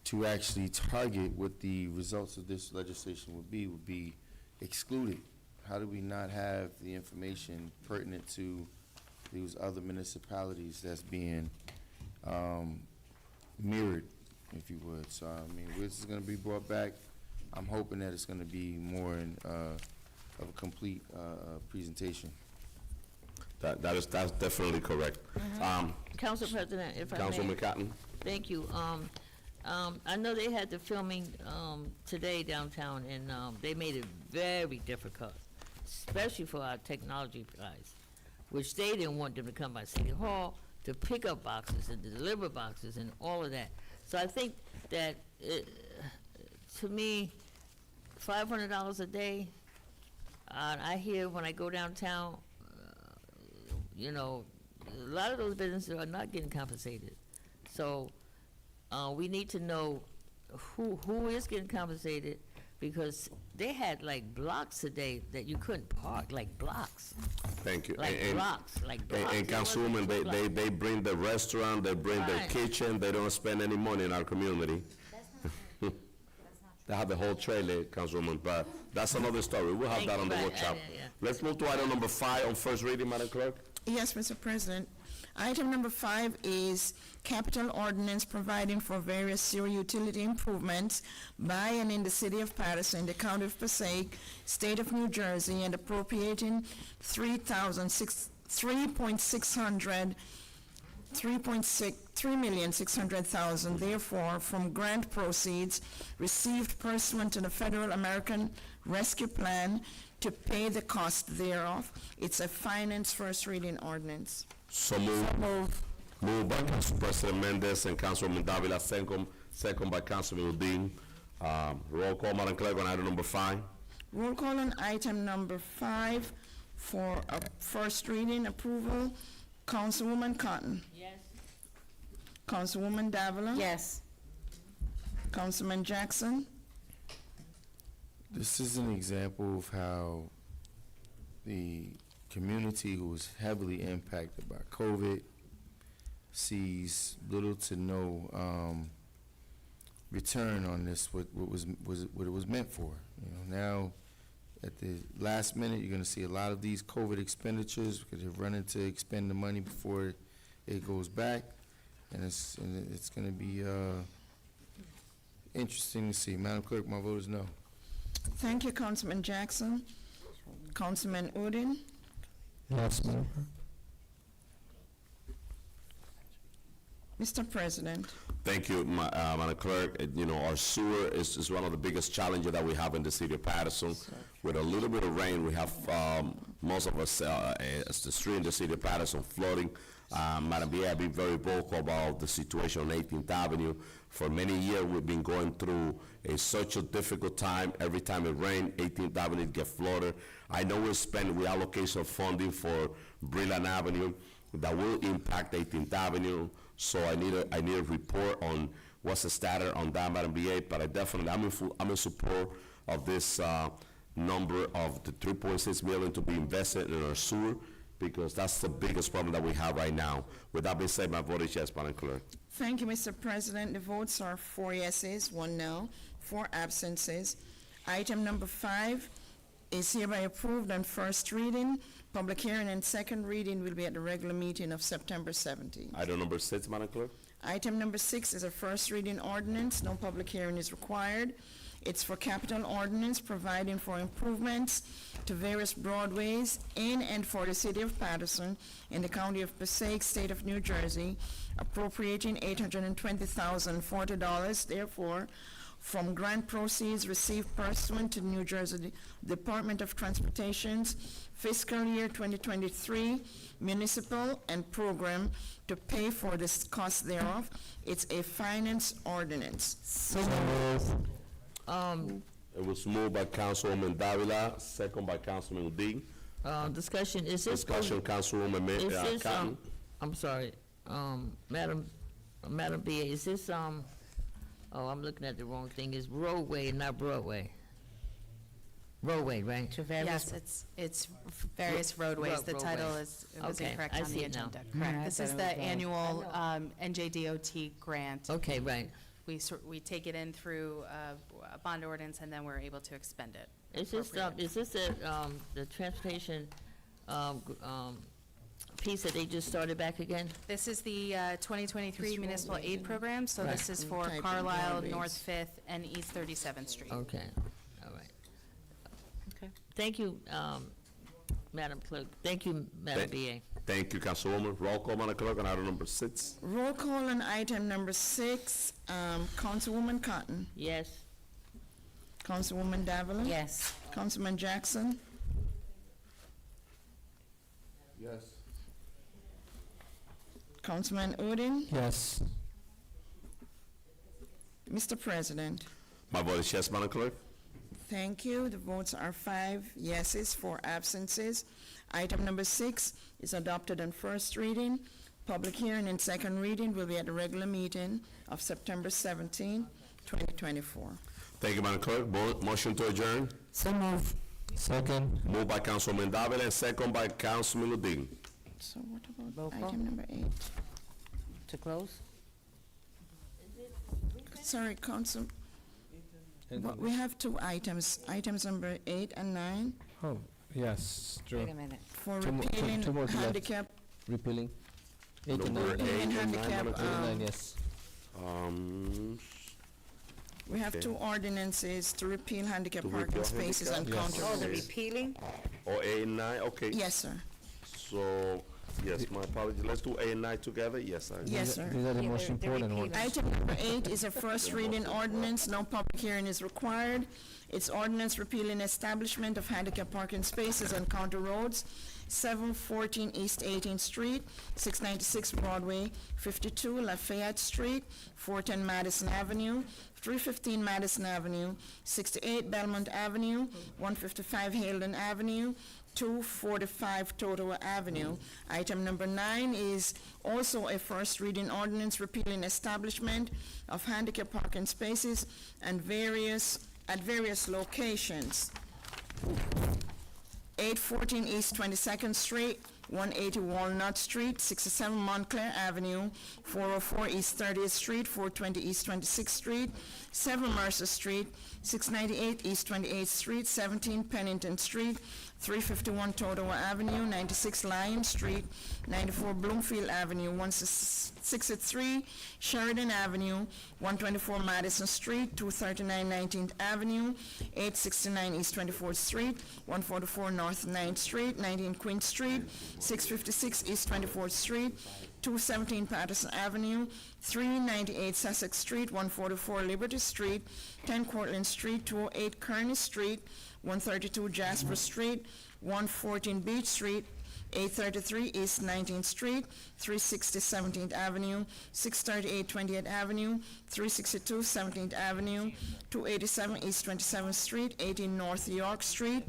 to actually target what the results of this legislation would be excluded. How do we not have the information pertinent to these other municipalities that's being mirrored, if you would? So, I mean, this is gonna be brought back. I'm hoping that it's gonna be more of a complete presentation. That's definitely correct. Council President, if I may. Councilman Cotton. Thank you. I know they had the filming, today downtown, and, they made it very difficult, especially for our technology guys, which they didn't want them to come by City Hall to pick up boxes and to deliver boxes and all of that. So I think that, to me, $500 a day, I hear when I go downtown, you know, a lot of those businesses are not getting compensated. So, we need to know who is getting compensated, because they had like blocks today that you couldn't park, like blocks. Thank you. Like blocks. And It wasn't Councilwoman, two blocks. they bring the restaurant, they bring their Right. kitchen, they don't spend any money in our community. They have the whole trailer, Councilwoman, but that's another story. We'll have Thank that you. on the Right, workshop. yeah. Let's move to item number 5 on first reading, Madam Clerk. Yes, Mr. President. Item number 5 is capital ordinance providing for various sewer utility improvements by and in the city of Paterson, the county of Passaic, state of New Jersey, and appropriating $3,600,000, therefore, from grant proceeds received pursuant to the Federal American Rescue Plan to pay the cost thereof. It's a finance first reading ordinance. So moved. Moved by Council President Mendez and Councilwoman Davila, second by Councilman Udine. Roll call, Madam Clerk, on item number 5. Roll call on item number 5 for a first reading approval. Councilwoman Cotton. Yes. Councilwoman Davila. Yes. Councilman Jackson. This is an example of how the community who was heavily impacted by COVID sees little to no return on this, what it was meant for. You know, now at the last minute, you're going to see a lot of these COVID expenditures because they're running to expend the money before it goes back, and it's going to be interesting to see. Madam Clerk, my vote is no. Thank you, Councilman Jackson. Councilman Udine. Yes, Madam Clerk. Mr. President. Thank you, Madam Clerk. You know, our sewer is one of the biggest challenges that we have in the city of Paterson. With a little bit of rain, we have most of us, the street in the city of Paterson flooding. Madam B, I've been very vocal about the situation on 18th Avenue. For many years, we've been going through such a difficult time. Every time it rains, 18th Avenue gets flooded. I know we allocate some funding for Brilliant Avenue that will impact 18th Avenue. So I need a report on what's the status on that, Madam BA. But I'm in support of this number of the $3.6 million to be invested in our sewer, because that's the biggest problem that we have right now. With that being said, my vote is yes, Madam Clerk. Thank you, Mr. President. The votes are 4 yeses, 1 no, 4 absences. Item number 5 is hereby approved on first reading Public hearing and second reading will be at the regular meeting of September 17th. Item number 6, Madam Clerk. Item number 6 is a first reading ordinance. No public hearing is required. It's for capital ordinance providing for improvements to various broadways in and for the city of Paterson in the county of Passaic, state of New Jersey, appropriating $820,040, therefore, from grant proceeds received pursuant to New Jersey Department of Transportation's fiscal year 2023 municipal and program to pay for the cost thereof. It's a finance ordinance. It was moved by Councilwoman Davila, second by Councilman Udine. Discussion, is this? Discussion, Councilwoman Is this, Cotton. I'm sorry, Madam B.A., is this, oh, I'm looking at the wrong thing, it's roadway, not Broadway. Roadway, right? Yes, it's various roadways. The title roadways. was Okay, incorrect I on see the it now. agenda. Correct. This is the annual NJDOT grant. Okay, right. We take it in through a bond ordinance, and then we're able to expend it. Is this the transportation, piece that they just started back again? This is the 2023 municipal aid program, so this is for Type of Carlisle, roadways. North Fifth, and East 37th Street. Okay, all right. Okay. Thank you, Madam Clerk. Thank you, Madam B.A. Thank you, Councilwoman. Roll call, Madam Clerk, on item number 6. Roll call on item number 6, Councilwoman Cotton, Yes. Councilwoman Davila. Yes. Councilman Jackson, Yes. Councilman Udine. Yes. Mr. President, My vote is yes, Madam Clerk. thank you. The votes are 5 yeses, 4 absences. Item number 6 is adopted on first reading. Public hearing and second reading will be at the regular meeting of September 17, 2024. Thank you, Madam Clerk. Motion to adjourn. So move. Second. Moved by Councilwoman Davila and second by Councilman Udine. So what about Roll call. item number 8? To close? Sorry, Council, but we have 2 items, items number 8 and 9, Oh, yes, true. Wait a minute. for Two more- repealing two more to left. handicap, Repealing. 8 and Number 9. 8 and 9, handicap, Madam Clerk. 9, yes. we have Okay. 2 ordinances to repeal handicap To parking repeal spaces and handicap? counter Oh, the roads. repealing? Or 8 and 9, okay. Yes, sir. So, yes, my apologies. Let's do 8 and 9 together. Yes, I. Yes, sir. These are the Yeah, most they're important ones. repealing. Item number 8 is a first reading ordinance, no public hearing is required. It's ordinance repealing establishment of handicap parking spaces on county roads, 714 East 18th Street, 696 Broadway, 52 Lafayette Street, 410 Madison Avenue, 315 Madison Avenue, 68 Belmont Avenue, 155 Hayden Avenue, 245 Totowa Avenue. Item number 9 is also a first reading ordinance repealing establishment of handicap parking spaces and at various locations. 814 East 22nd Street, 180 Walnut Street, 67 Montclair Avenue, 404 East 30th Street, 420 East 26th Street, 7 Mercer Street, 698 East 28th Street, 17 Pennington Street, 351 Totowa Avenue, 96 Lyon Street, 94 Bloomfield Avenue, 163 Sheridan Avenue, 124 Madison Street, 239 19th Avenue, 869 East 24th Street, 144 North 9th Street, 19 Queen Street, 656 East 24th Street, 217 Paterson Avenue, 398 Sussex Street, 144 Liberty Street, 10 Cortlandt Street, 208 Kearney Street, 132 Jasper Street, 114 Beach Street, 833 East 19th Street, 360 17th Avenue, 638 20th Avenue, 362 17th Avenue, 287 East 27th Street, 18 North York Street,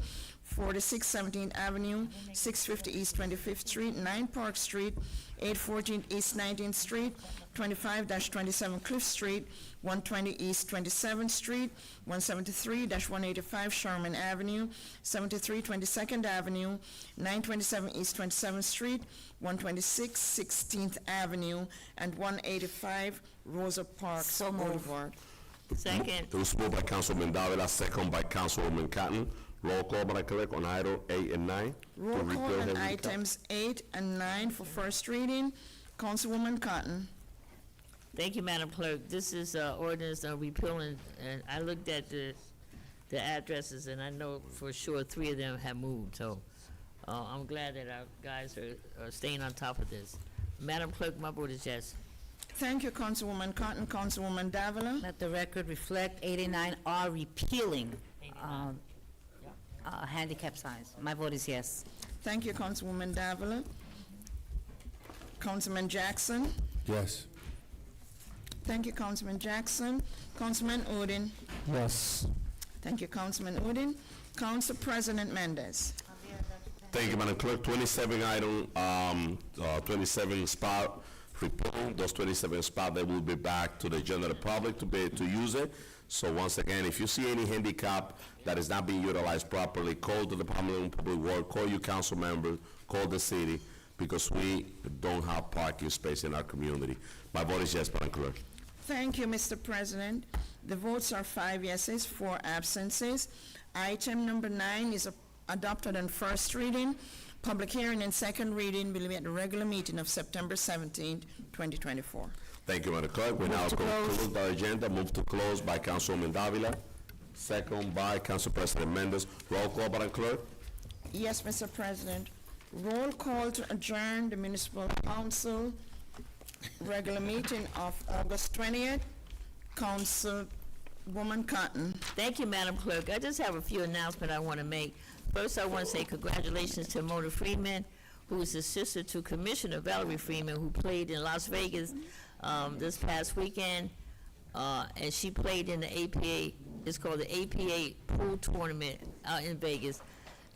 46 17th Avenue, 650 East 25th Street, 9 Park Street, 814 East 19th Street, 25-27 Cliff Street, 120 East 27th Street, 173-185 Sherman Avenue, 73 22nd Avenue, 927 East 27th Street, 126 16th Avenue, and 185 Rosa Parks Boulevard. Second. It was moved by Councilman Davila, second by Councilwoman Cotton. Roll call, Madam Clerk, on item 8 and 9. Roll to call repeal on handicap. items 8 and 9 for first reading. Councilwoman Cotton. Thank you, Madam Clerk. This is ordinance repealing, and I looked at the addresses, and I know for sure 3 of them have moved, so I'm glad that our guys are staying on top of this. Madam Clerk, my vote is yes. Thank you, Councilwoman Cotton. Councilwoman Davila. Let the record reflect 89 are repealing handicap signs. My vote is yes. Thank you, Councilwoman Davila. Councilman Jackson. Yes. Thank you, Councilman Jackson. Councilman Udine. Yes. Thank you, Councilman Udine. Council President Mendez. Thank you, Madam Clerk. 27 item, 27 spot repealed. Those 27 spots, they will be back to the general public to use it. So once again, if you see any handicap that is not being utilized properly, call the Department of Public Works, call your council members, call the city, because we don't have parking space in our community. My vote is yes, Madam Clerk. Thank you, Mr. President. The votes are 5 yeses, 4 absences. Item number 9 is adopted on first reading. Public hearing and second reading will be at the regular meeting of September 17th, 2024. Thank you, Madam Clerk. We now conclude our agenda. Move to close by Councilwoman Davila, second by Council President Mendez. Roll call, Madam Clerk. Yes, Mr. President. Roll call to adjourn the Municipal Council regular meeting of August 20th. Councilwoman Cotton. Thank you, Madam Clerk. I just have a few announcements I want to make. First, I want to say congratulations to Mona Freeman, who is the sister to Commissioner Valerie Freeman, who played in Las Vegas this past weekend, and she played in the APA, it's called the APA Pool Tournament out in Vegas,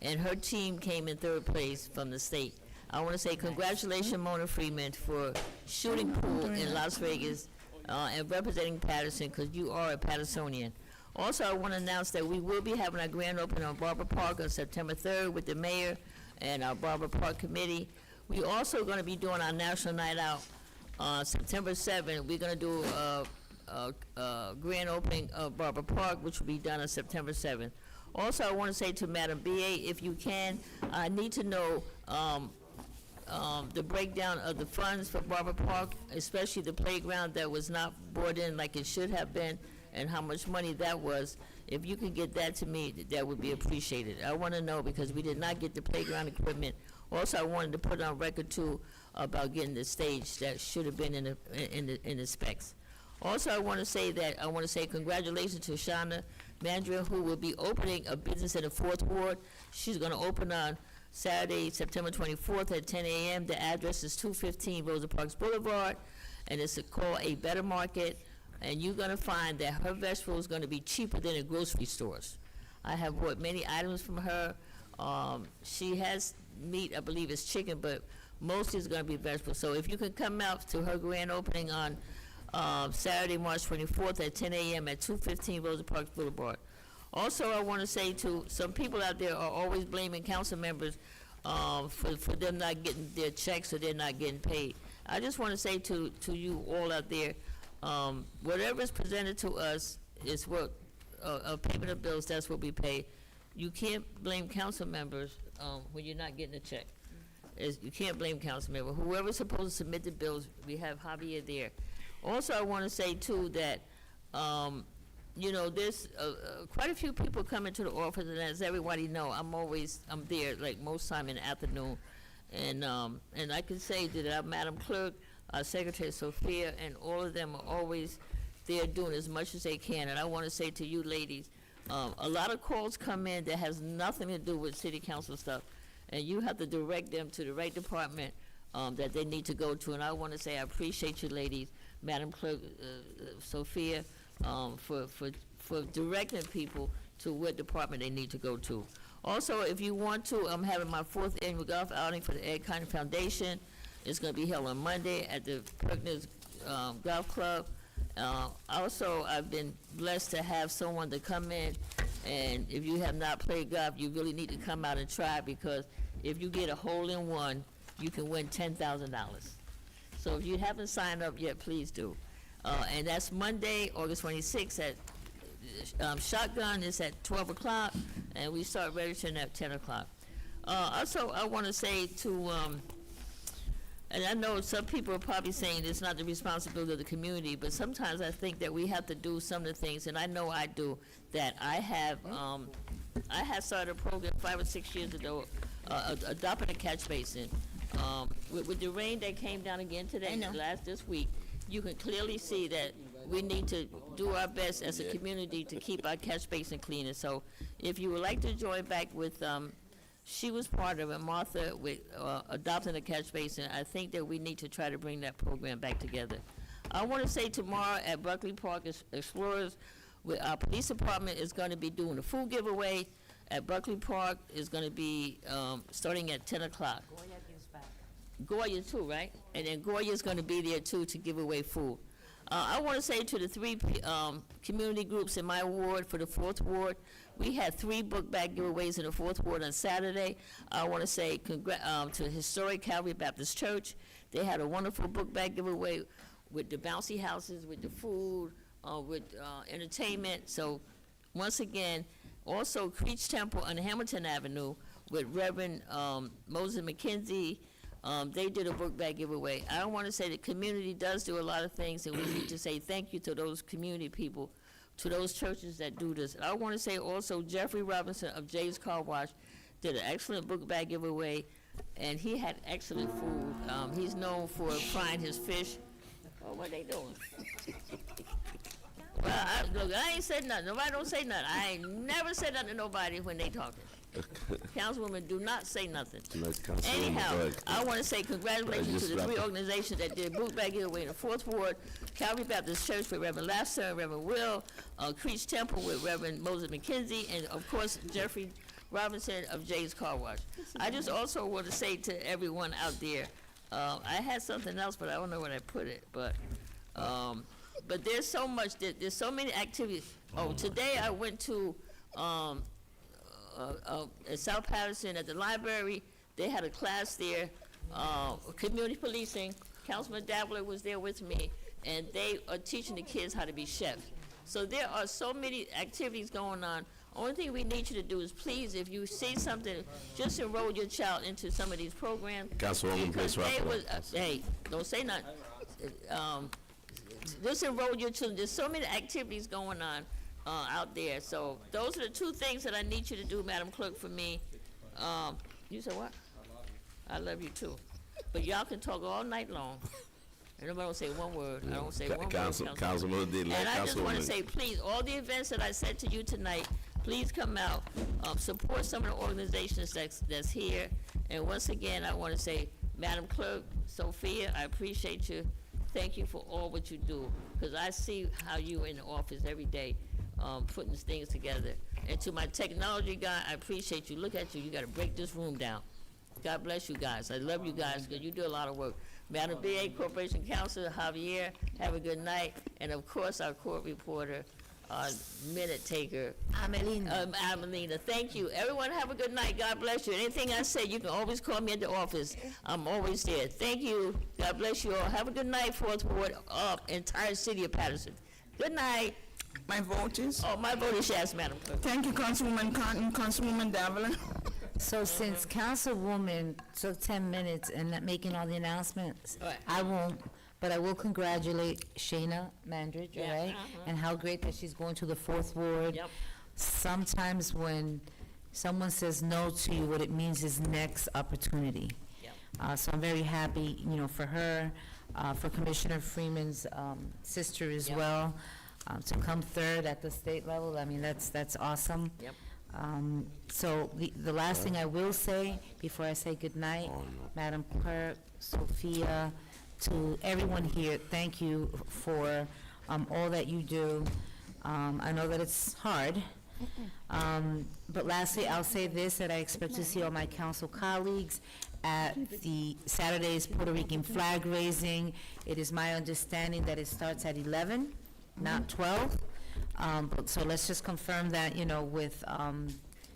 and her team came in 3rd place from the state. I want to say congratulations, Mona Freeman, for shooting pool in Las Vegas and representing Paterson, because you are a Pattersonian. Also, I want to announce that we will be having our grand opening on Barber Park on September 3rd with the mayor and our Barber Park committee. We're also going to be doing our National Night Out on September 7th. We're going to do a grand opening of Barber Park, which will be done on September 7th. Also, I want to say to Madam BA, if you can, I need to know the breakdown of the funds for Barber Park, especially the playground that was not brought in like it should have been, and how much money that was. If you could get that to me, that would be appreciated. I want to know, because we did not get the playground equipment. Also, I wanted to put on record too about getting the stage that should have been in the specs. Also, I want to say congratulations to Shana Mandria, who will be opening a business in the 4th Ward. She's going to open on Saturday, September 24th at 10 a.m. The address is 215 Rosa Parks Boulevard, and it's called A Better Market. And you're going to find that her vegetables are going to be cheaper than in grocery stores. I have bought many items from her. She has meat, I believe it's chicken, but mostly it's going to be vegetables. So if you can come out to her grand opening on Saturday, March 24th at 10 a.m. at 215 Rosa Parks Boulevard. Also, I want to say to some people out there are always blaming council members for them not getting their checks or they're not getting paid. I just want to say to you all out there, whatever is presented to us is what a payment of bills, that's what we pay. You can't blame council members when you're not getting a check. You can't blame council members. Whoever's supposed to submit the bills, we have Javier there. Also, I want to say too that there's quite a few people come into the office, and as everybody know, I'm there like most time in the afternoon, and I can say that our Madam Clerk, our Secretary Sophia, and all of them are always there doing as much as they can. And I want to say to you ladies, a lot of calls come in that has nothing to do with city council stuff, and you have to direct them to the right department that they need to go to. And I want to say I appreciate you ladies, Madam Clerk Sophia, for directing people to what department they need to go to. Also, if you want to, I'm having my 4th annual golf outing for the Ed County Foundation. It's going to be held on Monday at the Perkins Golf Club. Also, I've been blessed to have someone to come in, and if you have not played golf, you really need to come out and try, because if you get a hole-in-one, you can win $10,000. So if you haven't signed up yet, please do. And that's Monday, August 26th at shotgun is at 12 o'clock, and we start registering at 10 o'clock. Also, I want to say to, and I know some people are probably saying it's not the responsibility of the community, but sometimes I think that we have to do some of the things, and I know I do, that I have started a program 5 or 6 years ago, adopting a catch basin. With the rain that came down again today, this week, you can clearly see that we need to do our best as a community to keep our catch basin clean. And so if you would like to join back with, she was part of it, Martha, with adopting a catch basin, I think that we need to try to bring that program back together. I want to say tomorrow at Buckley Park Explorers, with our police department is going to be doing a food giveaway at Buckley Park. Is going to be starting at 10 o'clock. Goya too, right? And then Goya's going to be there too to give away food. I want to say to the 3 community groups in my ward, for the 4th ward, we had 3 book bag giveaways in the 4th ward on Saturday. I want to say to Historic Calvary Baptist Church. They had a wonderful book bag giveaway with the bouncy houses, with the food, with entertainment. So once again, also Creech Temple on Hamilton Avenue with Reverend Moses McKenzie. They did a book bag giveaway. I want to say the community does do a lot of things, and we need to say thank you to those community people, to those churches that do this. I want to say also Jeffrey Robinson of Jay's Car Wash did an excellent book bag giveaway, and he had excellent food. He's known for frying his fish. Oh, what they doing? Well, look, I ain't said nothing. Nobody don't say nothing. I ain't never said nothing to nobody when they talking. Councilwoman, do not say nothing. Anyhow, I want to say congratulations to the 3 organizations that did boot bag giveaway in the 4th ward: Calvary Baptist Church with Reverend Lasser and Reverend Will, Creech Temple with Reverend Moses McKenzie, and of course Jeffrey Robinson of Jay's Car Wash. I just also want to say to everyone out there, I had something else, but I don't know where I put it. But there's so much. There's so many activities. Oh, today I went to. At South Paterson at the library. They had a class there, community policing. Councilman Dabbler was there with me, and they are teaching the kids how to be chefs. So there are so many activities going on. Only thing we need you to do is please, if you see something, just enroll your child into some of these programs. Councilwoman, please wrap it up. Hey, don't say nothing. Just enroll your children. There's so many activities going on. Out there. So those are the 2 things that I need you to do, Madam Clerk, for me. You said what? I love you too. But y'all can talk all night long. And nobody don't say one word. I don't say one word. Councilwoman did like and I just want to Councilwoman. say, please, all the events that I said to you tonight, please come out, support some of the organizations that's here. And once again, I want to say, Madam Clerk, Sophia, I appreciate you. Thank you for all what you do, because I see how you in the office every day. Putting these things together. And to my technology guy, I appreciate you. Look at you. You got to break this room down. God bless you guys. I love you guys because you do a lot of work. Madam BA Corporation Counsel Javier, have a good night. And of course, our court reporter, minute taker, Amelina. Thank you. Everyone have a good night. God bless you. Anything I say, you can always call me at the office. I'm always there. Thank you. God bless you all. Have a good night, 4th Ward, entire city of Paterson. Good night. My vote is? Oh, my vote is yes, Madam Clerk. Thank you, Councilwoman Cotton. Councilwoman Dabbler. So since Councilwoman took 10 minutes and not making all the announcements, Right. I won't, but I will congratulate Shayna Mandridge, Yeah, right? And how great that she's going to the 4th ward. Yep. Sometimes when someone says no to you, what it means is next opportunity. Yep. So I'm very happy, for her, for Commissioner Freeman's sister as Yep. well, to come 3rd at the state level. I mean, that's awesome. Yep. So the last thing I will say before I say goodnight, Madam Clerk, Sophia, to everyone here, thank you for all that you do. I know that it's hard. But lastly, I'll say this, that I expect to see all my council colleagues at the Saturday's Puerto Rican flag raising. It is my understanding that it starts at 11, not 12. So let's just confirm that, with,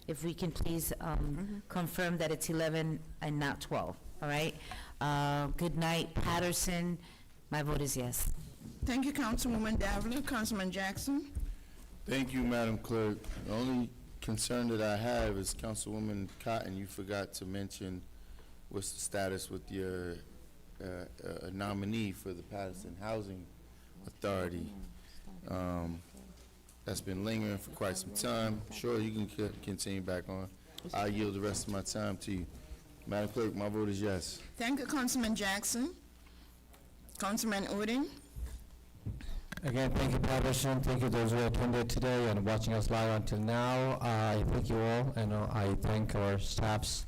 if we can please confirm that it's 11 and not 12, all right? Good night, Paterson. My vote is yes. Thank you, Councilwoman Dabbler. Councilman Jackson. Thank you, Madam Clerk. The only concern that I have is Councilwoman Cotton, you forgot to mention what's the status with your nominee for the Paterson Housing Authority. That's been lingering for quite some time. Sure, you can continue back on. I yield the rest of my time to you. Madam Clerk, my vote is yes. Thank you, Councilman Jackson. Councilman Udine? Again, thank you, Paterson. Thank you those who attended today and watching us live until now. I thank you all, and I thank our staffs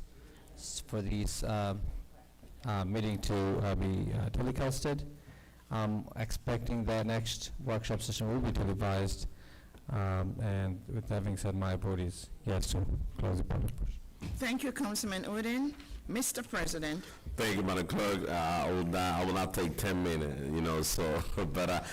for these meeting to be telecasted. I'm expecting that next workshop session will be televised. And with that being said, my vote is yes to close the public portion. Thank you, Councilman Udine. Mr. President? Thank you, Madam Clerk. I will not take 10 minutes, you know, so, but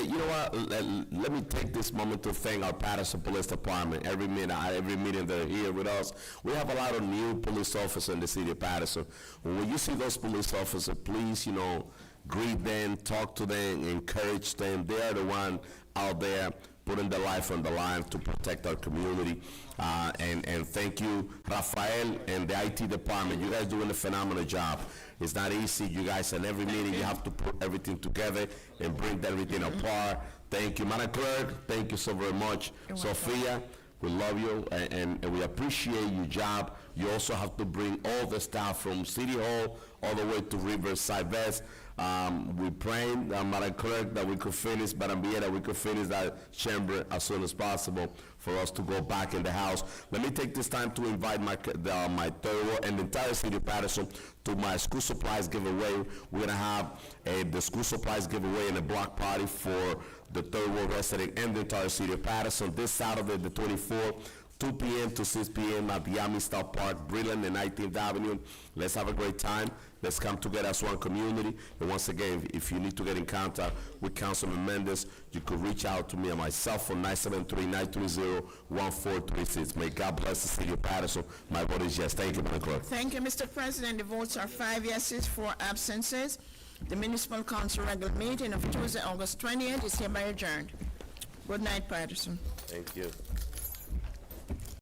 you know what, let me take this moment to thank our Paterson Police Department. Every meeting they're here with us. We have a lot of new police officers in the city of Paterson. When you see those police officers, please, you know, greet them, talk to them, encourage them. They are the one out there putting their life on the line to protect our community. And thank you, Rafael and the IT department. You guys doing a phenomenal job. It's not easy. You guys, in every meeting, you have to put everything together and bring everything apart. Thank you, Madam Clerk. Thank you so very much. Sophia, we love you, and we appreciate your job. You also have to bring all the staff from City Hall all the way to Riverside West. We praying, Madam Clerk, that we could finish, Madam Villa, that we could finish that chamber as soon as possible for us to go back in the house. Let me take this time to invite my third ward and the entire city of Paterson to my school supplies giveaway. We're gonna have the school supplies giveaway and a block party for the third ward resident and the entire city of Paterson this Saturday, the 24th. 2 p.m. to 6 p.m. at the Amistad Park, Brilliant and 19th Avenue. Let's have a great time. Let's come together as one community. And once again, if you need to get in contact with Councilman Mendez, you could reach out to me on my cell phone, 973-930-1436. May God bless the city of Paterson. My vote is yes. Thank you, Madam Clerk. Thank you, Mr. President. The votes are 5 yeses, 4 absences. The Municipal Council regular meeting of Tuesday, August 20th is hereby adjourned. Good night, Paterson. Thank you.